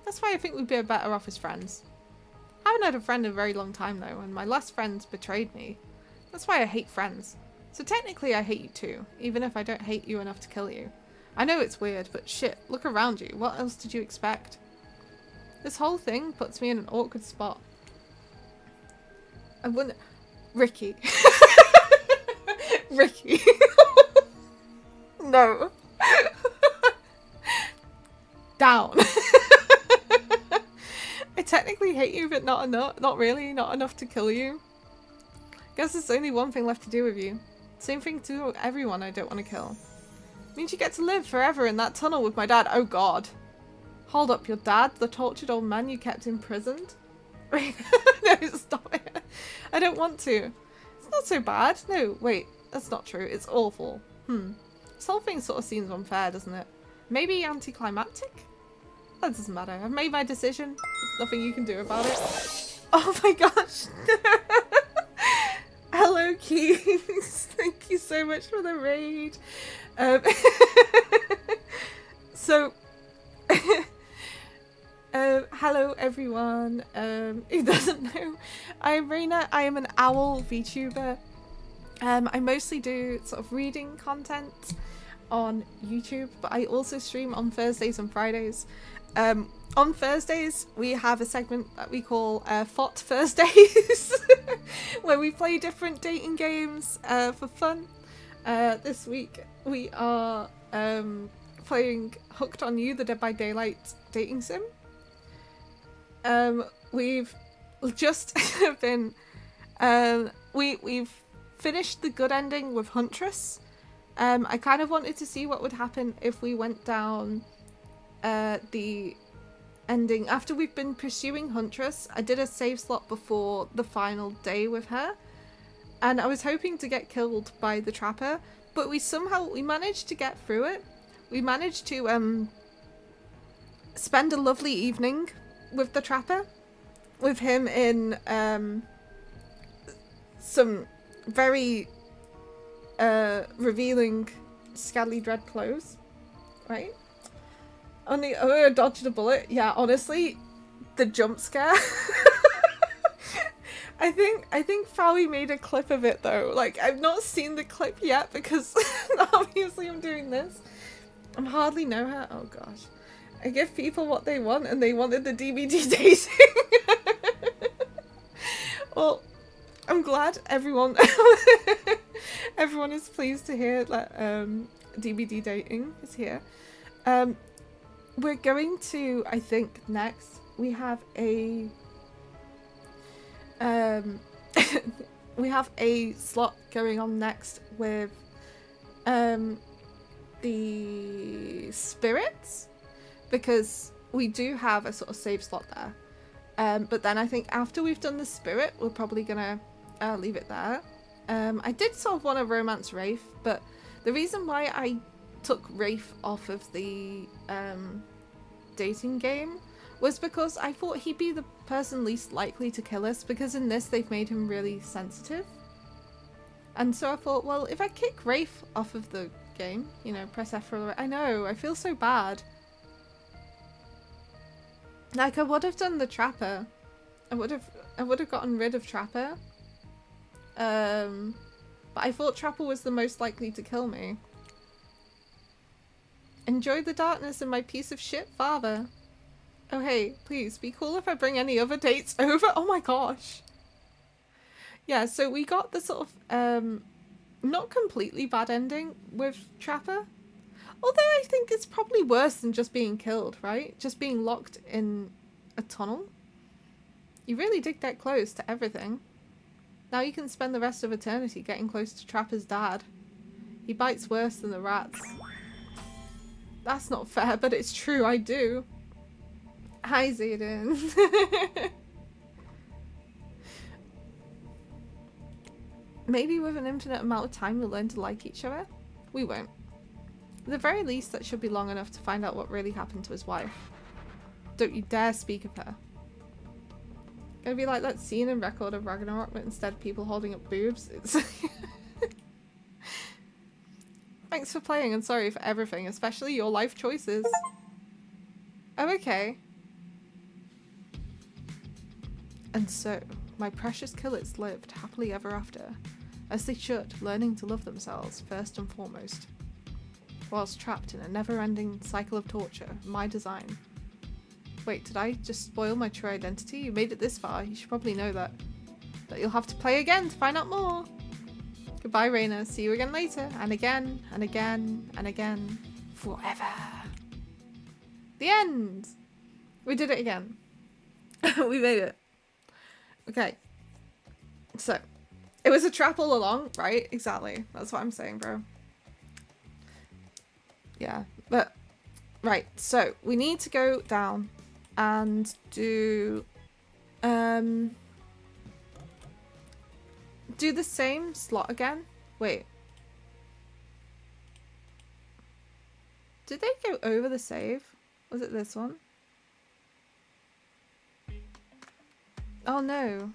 Speaker 1: That's why I think we'd be better off as friends. I haven't had a friend in a very long time though, and my last friends betrayed me. That's why I hate friends. So technically I hate you too, even if I don't hate you enough to kill you. I know it's weird, but shit, look around you. What else did you expect? This whole thing puts me in an awkward spot. I wouldn't... Ricky. Ricky. No. Down. I technically hate you, but not enough. Not really. Not enough to kill you. Guess there's only one thing left to do with you. Same thing to everyone I don't want to kill. Means you get to live forever in that tunnel with my dad. Oh god. Hold up, your dad? The tortured old man you kept imprisoned? No, stop it. I don't want to. It's not so bad. No, wait. That's not true. It's awful. This whole thing sort of seems unfair, doesn't it? Maybe anticlimactic? That doesn't matter. I've made my decision. There's nothing you can do about it. Oh my gosh. Hello, Keys. Thank you so much for the raid. So... hello everyone, who doesn't know, I'm Raina. I am an owl VTuber. I mostly do sort of reading content on YouTube, but I also stream on Thursdays and Fridays. On Thursdays we have a segment that we call THOT Thursdays where we play different dating games for fun. This week we are playing Hooked on You, the Dead by Daylight dating sim. We've just been we've finished the good ending with Huntress. I kind of wanted to see what would happen if we went down the ending after we've been pursuing Huntress. I did a save slot before the final day with her, and I was hoping to get killed by the trapper, but we managed to get through it. We managed to spend a lovely evening with the trapper, with him in some very revealing Scally Dread clothes, right? Only oh, I dodged a bullet. Yeah, honestly, the jump scare. I think Fowie made a clip of it though. Like, I've not seen the clip yet because obviously I'm doing this. I hardly know her. Oh gosh. I give people what they want and they wanted the DVD dating. Well, I'm glad everyone everyone is pleased to hear that DVD dating is here. We're going to, I think next we have a we have a slot going on next with the spirits, because we do have a sort of save slot there. But then I think after we've done the spirit, we're probably gonna leave it there. I did sort of want to romance Rafe, but the reason why I took Rafe off of the dating game was because I thought he'd be the person least likely to kill us, because in this they've made him really sensitive. And so I thought, well, if I kick Rafe off of the game, you know, press F for I know, I feel so bad. Like, I would have done the Trapper. I would have gotten rid of Trapper. But I thought Trapper was the most likely to kill me. Enjoy the darkness and my piece of shit father. Oh hey, please be cool if I bring any other dates over. Oh my gosh. Yeah, so we got the sort of not completely bad ending with Trapper. Although I think it's probably worse than just being killed, right? Just being locked in a tunnel. You really did get close to everything. Now you can spend the rest of eternity getting close to Trapper's dad. He bites worse than the rats. That's not fair, but it's true, I do. Hi, Zayden. Maybe with an infinite amount of time we'll learn to like each other? We won't. At the very least, that should be long enough to find out what really happened to his wife. Don't you dare speak of her. Gonna be like that scene in Record of Ragnarok, but instead people holding up boobs. It's Thanks for playing and sorry for everything, especially your life choices. Oh, okay. And so, my precious killers lived happily ever after, as they should, learning to love themselves first and foremost, whilst trapped in a never-ending cycle of torture, my design. Wait, did I just spoil my true identity? You made it this far, you should probably know that. But you'll have to play again to find out more. Goodbye, Raina. See you again later, and again, and again, and again. Forever. The end! We did it again. We made it. Okay. So, it was a trap all along, right? Exactly. That's what I'm saying, bro. Yeah, but... Right, so, we need to go down and do... do the same slot again? Wait. Did they go over the save? Was it this one? Oh no.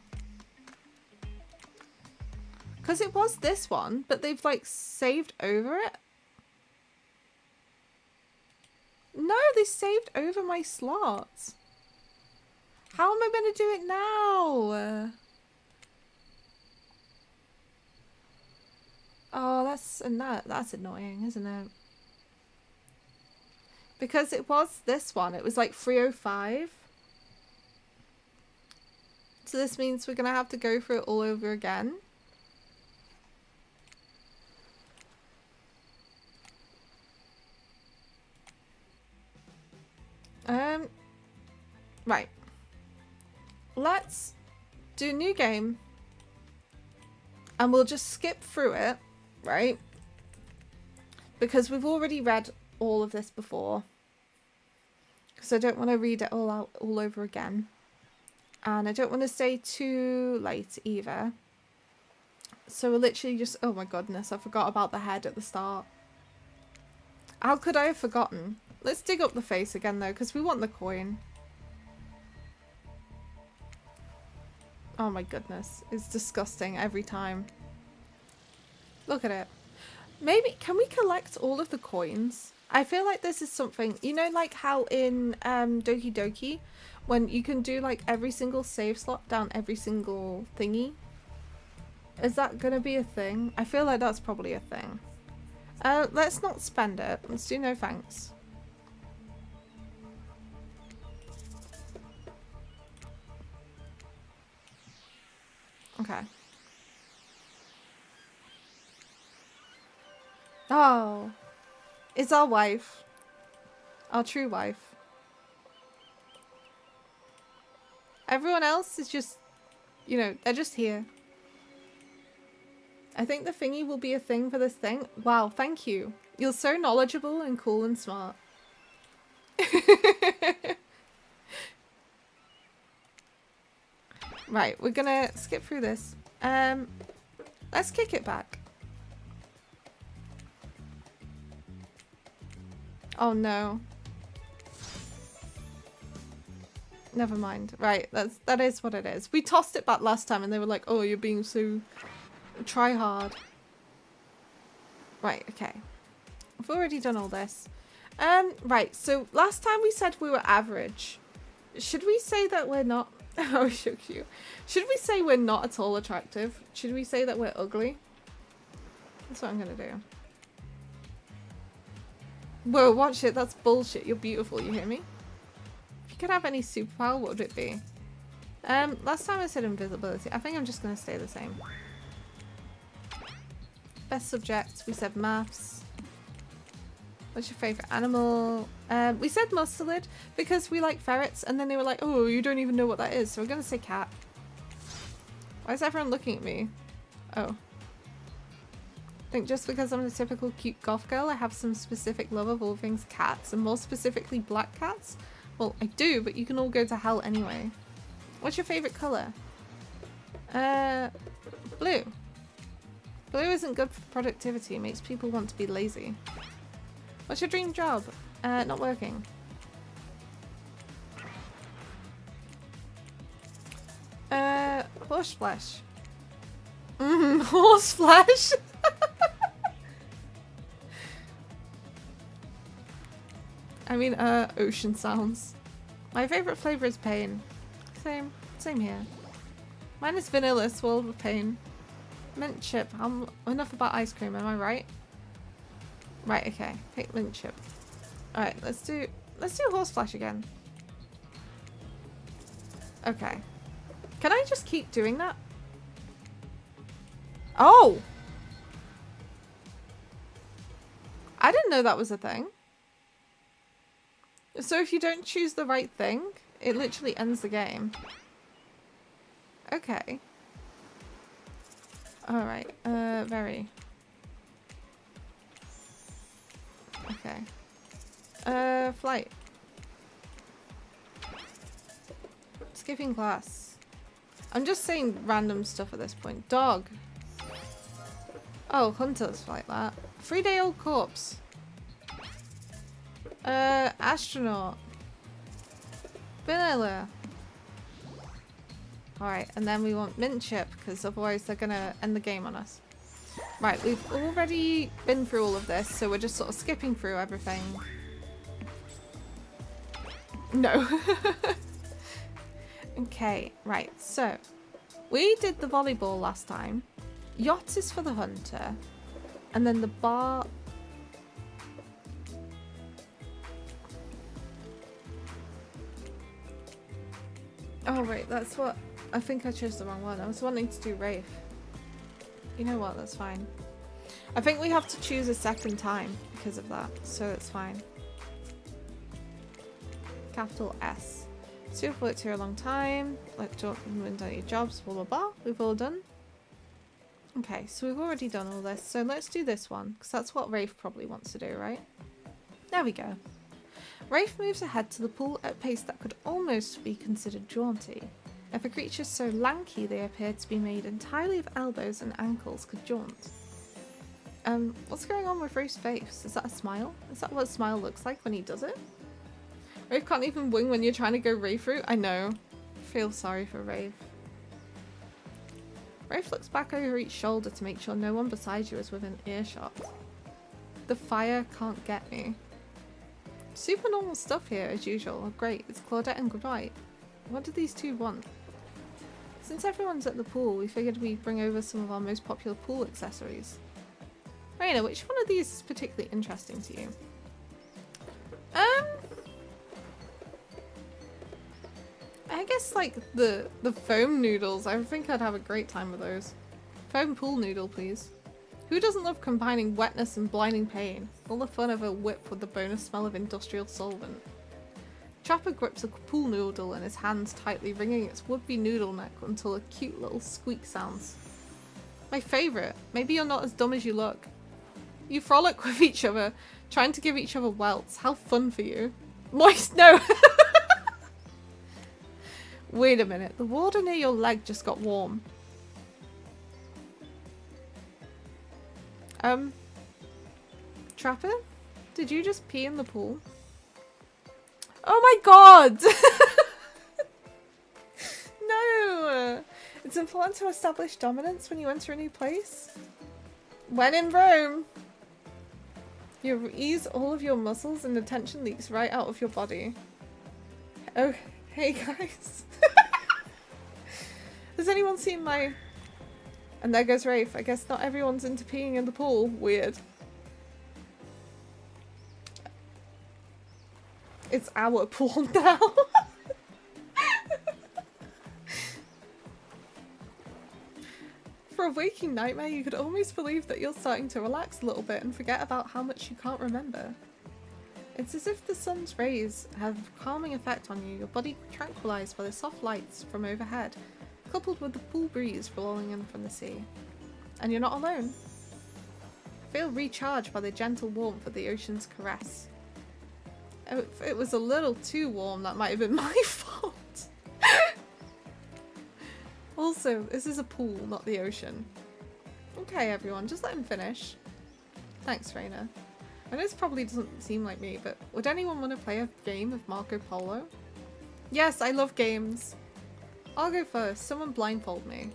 Speaker 1: Because it was this one, but they've like saved over it. No, they saved over my slots. How am I going to do it now? Oh, that's annoying, isn't it? Because it was this one. It was like 305. So this means we're going to have to go through it all over again. Right. Let's do a new game. And we'll just skip through it, right? Because we've already read all of this before. Because I don't want to read it all out all over again. And I don't want to stay too late either. So we'll literally just... Oh my goodness, I forgot about the head at the start. How could I have forgotten? Let's dig up the face again though, because we want the coin. Oh my goodness, it's disgusting every time. Look at it. Maybe, can we collect all of the coins I feel like this is something, you know, like how in Doki Doki, when you can do like every single save slot down every single thingy. Is that gonna be a thing? I feel like that's probably a thing. Let's not spend it. Let's do no thanks. Okay. Oh. It's our wife. Our true wife. Everyone else is just, you know, they're just here. I think the thingy will be a thing for this thing. Wow, thank you. You're so knowledgeable and cool and smart. Right, we're gonna skip through this. Let's kick it back. Oh no. Never mind. Right, that is what it is. We tossed it back last time and they were like, oh, you're being so try hard. Right, okay. I've already done all this. Right, so last time we said we were average. Should we say that we're not? Oh, I shook you. Should we say we're not at all attractive? Should we say that we're ugly? That's what I'm gonna do. Whoa, watch it. That's bullshit. You're beautiful, you hear me? If you could have any superpower, what would it be? Last time I said invisibility. I think I'm just gonna stay the same. Best subject, we said maths. What's your favourite animal? We said mustelid because we like ferrets, and then they were like, oh, you don't even know what that is, so we're gonna say cat. Why is everyone looking at me? Oh. I think just because I'm a typical cute goth girl, I have some specific love of all things cats, and more specifically black cats. Well, I do, but you can all go to hell anyway. What's your favourite colour? Blue. Blue isn't good for productivity, it makes people want to be lazy. What's your dream job? Not working. Horse flesh. Horse flesh! I mean, ocean sounds. My favourite flavour is pain. Same here. Mine is vanilla, swirled with pain. Mint chip. Enough about ice cream, am I right? Right, okay. Pick mint chip. Alright, let's do horseflesh again. Okay. Can I just keep doing that? Oh! I didn't know that was a thing. So if you don't choose the right thing, it literally ends the game. Okay. Alright, very. Okay. Flight. Skipping class. I'm just saying random stuff at this point. Dog. Oh, hunters like that. 3-day-old corpse. Astronaut. Vanilla. Alright, and then we want mint chip, because otherwise they're gonna end the game on us. Right, we've already been through all of this, so we're just sort of skipping through everything. No. Okay, right, so we did the volleyball last time. Yacht is for the hunter. And then the bar... Oh, wait, that's what... I think I chose the wrong one. I was wanting to do Wraith. You know what? That's fine. I think we have to choose a second time because of that, so it's fine. Capital S. So you've worked here a long time. Like, don't win your jobs, blah, blah, blah. We've all done. Okay, so we've already done all this. So let's do this one, because that's what Wraith probably wants to do, right? There we go. Wraith moves ahead to the pool at a pace that could almost be considered jaunty. If a creature so lanky they appear to be made entirely of elbows and ankles could jaunt. What's going on with Wraith's face? Is that a smile? Is that what a smile looks like when he does it? Wraith can't even wing when you're trying to go Wraith route? I know. Feel sorry for Wraith. Wraith looks back over each shoulder to make sure no one beside you is within earshot. The fire can't get me. Super normal stuff here as usual. Oh, great, it's Claudette and Goodbye. What do these two want? Since everyone's at the pool, we figured we'd bring over some of our most popular pool accessories. Raina, which one of these is particularly interesting to you? I guess like the foam noodles. I think I'd have a great time with those. Foam pool noodle, please. Who doesn't love combining wetness and blinding pain? All the fun of a whip with the bonus smell of industrial solvent. Trapper grips a pool noodle in his hands tightly, wringing its would-be noodle neck until a cute little squeak sounds. My favourite. Maybe you're not as dumb as you look. You frolic with each other, trying to give each other welts. How fun for you. Moist, no! Wait a minute, the water near your leg just got warm. Trapper? Did you just pee in the pool? Oh my god! No! It's important to establish dominance when you enter a new place. When in Rome! You ease all of your muscles and the tension leaks right out of your body. Oh, hey guys. Has anyone seen my... And there goes Rafe. I guess not everyone's into peeing in the pool. Weird. It's our pool now. For a waking nightmare, you could almost believe that you're starting to relax a little bit and forget about how much you can't remember. It's as if the sun's rays have a calming effect on you, your body tranquilized by the soft lights from overhead, coupled with the pool breeze blowing in from the sea. And you're not alone. Feel recharged by the gentle warmth of the ocean's caress. If it was a little too warm, that might have been my fault. Also, this is a pool, not the ocean. Okay, everyone, just let him finish. Thanks, Raina. I know this probably doesn't seem like me, but would anyone want to play a game of Marco Polo? Yes, I love games. I'll go first. Someone blindfold me.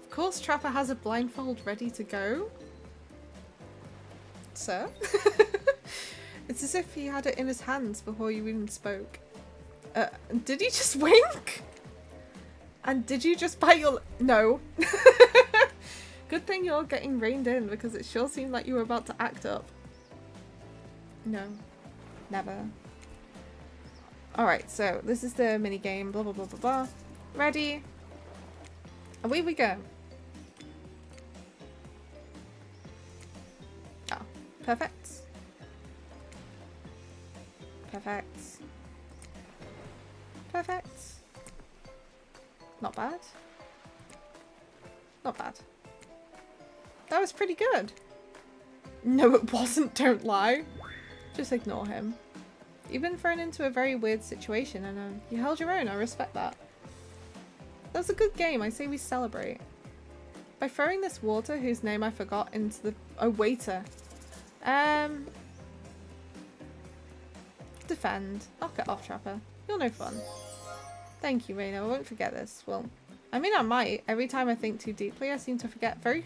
Speaker 1: Of course, Trapper has a blindfold ready to go. Sir? It's as if he had it in his hands before you even spoke. Did he just wink? And did you just bite your... No. Good thing you're getting reined in because it sure seemed like you were about to act up. No. Never. Alright, so this is the mini game. Blah, blah, blah, blah, blah. Ready? Away we go. Oh, perfect. Perfect. Perfect. Not bad. Not bad. That was pretty good. No, it wasn't. Don't lie. Just ignore him. You've been thrown into a very weird situation and you held your own. I respect that. That was a good game. I say we celebrate. By throwing this water, whose name I forgot, into the... Oh, waiter. Defend. Knock it off, Trapper. You're no fun. Thank you, Raina. I won't forget this. Well, I mean I might. Every time I think too deeply, I seem to forget every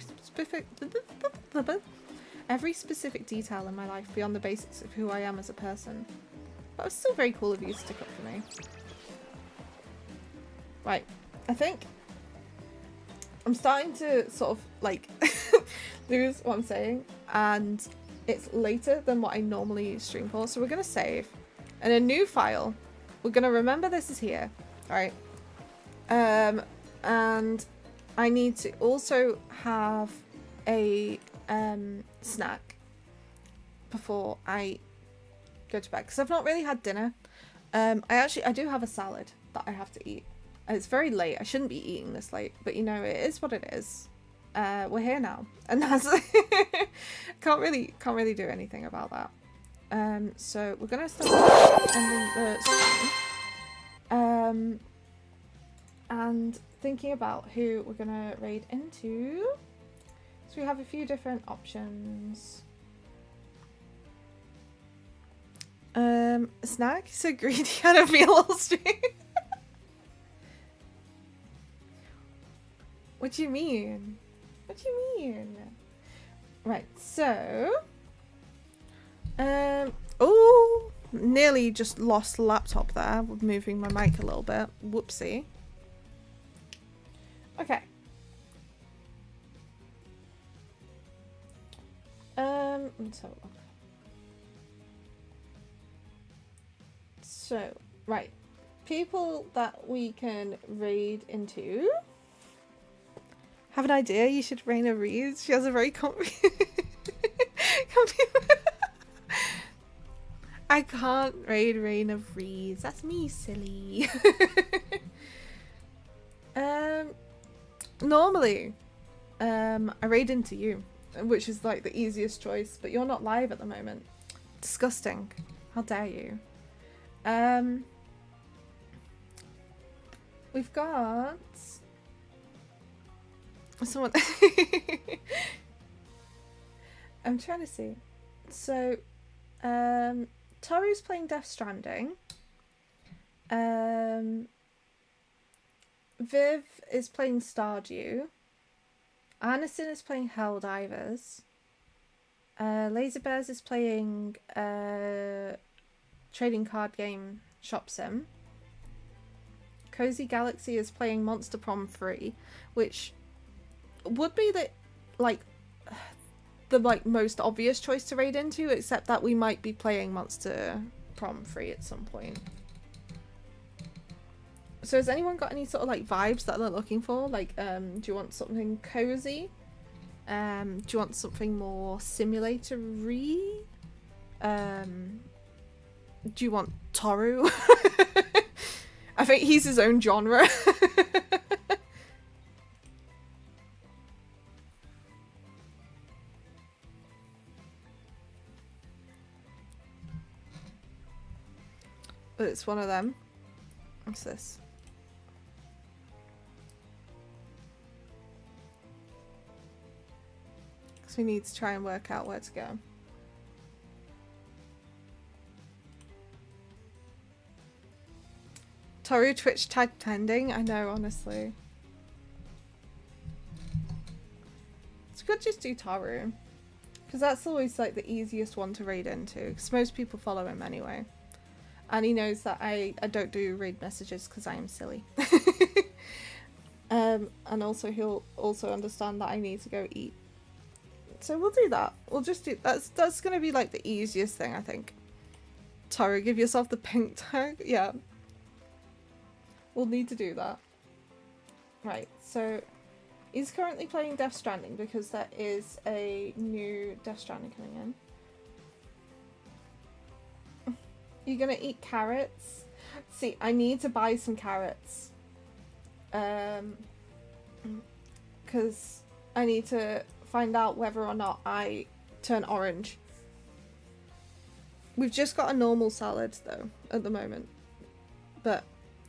Speaker 1: specific detail in my life beyond the basics of who I am as a person. But it was still very cool of you to stick up for me. Right. I think I'm starting to sort of like lose what I'm saying, and it's later than what I normally stream for, so we're gonna save. And a new file. We're gonna remember this is here. Alright. And I need to also have a snack before I go to bed, because I've not really had dinner. I do have a salad that I have to eat. It's very late. I shouldn't be eating this late, but you know, it is what it is. We're here now, and that's can't really do anything about that. So we're gonna start ending the stream. And thinking about who we're gonna raid into. So we have a few different options. Snack? So greedy out of meal all stream. What do you mean? What do you mean? Right, so Oh, nearly just lost the laptop there with moving my mic a little bit. Whoopsie. Okay. Let's have a look. So, right. People that we can raid into. Have an idea? You should Raina read. She has a very I can't raid Raina reads. That's me, silly. Normally, I raid into you, which is like the easiest choice, but you're not live at the moment. Disgusting. How dare you? We've got someone. I'm trying to see. So, Toru's playing Death Stranding. Viv is playing Stardew. Anderson is playing Helldivers. Laserbears is playing trading card game Shop Sim. Cozy Galaxy is playing Monster Prom 3, which would be the most obvious choice to raid into, except that we might be playing Monster Prom 3 at some point. So has anyone got any sort of like vibes that they're looking for? Like, do you want something cozy? Do you want something more simulator-y? Do you want Toru? I think he's his own genre. But it's one of them. What's this? Because we need to try and work out where to go. Toru Twitch tag pending? I know, honestly. So we could just do Toru. Because that's always like the easiest one to raid into. Because most people follow him anyway. And he knows that I don't do raid messages because I am silly. And also he'll also understand that I need to go eat. So we'll do that. We'll just do... That's going to be like the easiest thing, I think. Toru, give yourself the pink tag. Yeah. We'll need to do that. Right, so he's currently playing Death Stranding because there is a new Death Stranding coming in. You're gonna eat carrots? See, I need to buy some carrots. Because I need to find out whether or not I turn orange. We've just got a normal salad though at the moment. But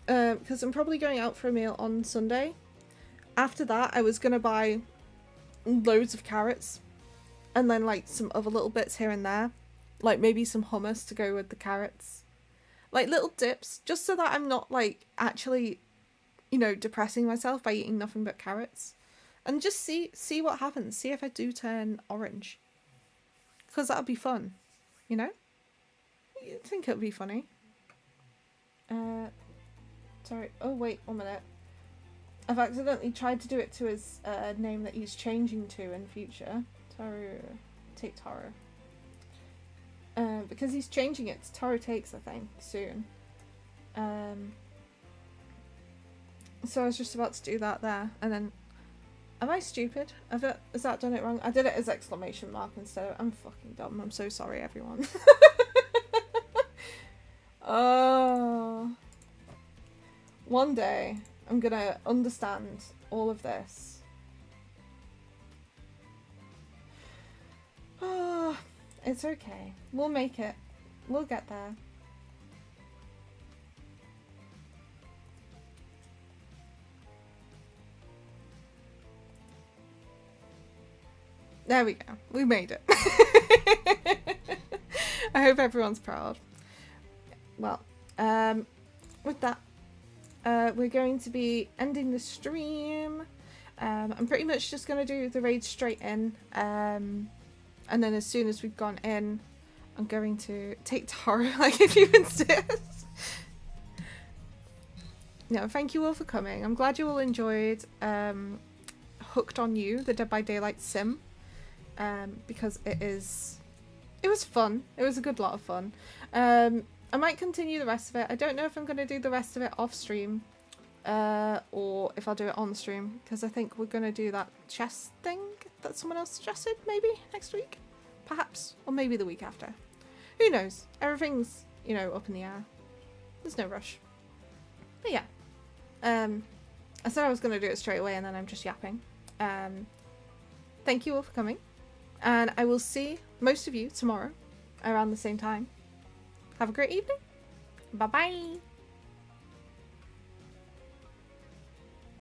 Speaker 1: because I'm probably going out for a meal on Sunday. After that, I was going to buy loads of carrots and then like some other little bits here and there. Like maybe some hummus to go with the carrots. Like little dips, just so that I'm not like actually, you know, depressing myself by eating nothing but carrots. And just see what happens. See if I do turn orange. Because that'll be fun, you know? You think it'll be funny. Sorry. Oh, wait, 1 minute. I've accidentally tried to do it to his name that he's changing to in future. Toru. Take Toru. Because he's changing it to Toru Takes, I think, soon. So I was just about to do that there. And then... Am I stupid? Has that done it wrong? I did it as exclamation mark instead of... I'm fucking dumb. I'm so sorry, everyone. Oh... One day, I'm gonna understand all of this. Oh, it's okay. We'll make it. We'll get there. There we go. We made it. I hope everyone's proud. Well, with that, we're going to be ending the stream. I'm pretty much just going to do the raid straight in. And then as soon as we've gone in, I'm going to take Taro like if you insist. No, thank you all for coming. I'm glad you all enjoyed Hooked on You, the Dead by Daylight sim, because it was fun. It was a good lot of fun. I might continue the rest of it. I don't know if I'm going to do the rest of it off stream or if I'll do it on stream, because I think we're going to do that chess thing that someone else suggested maybe next week, perhaps, or maybe the week after. Who knows? Everything's, you know, up in the air. There's no rush. But yeah. I said I was going to do it straight away and then I'm just yapping. Thank you all for coming. And I will see most of you tomorrow around the same time. Have a great evening. Bye-bye.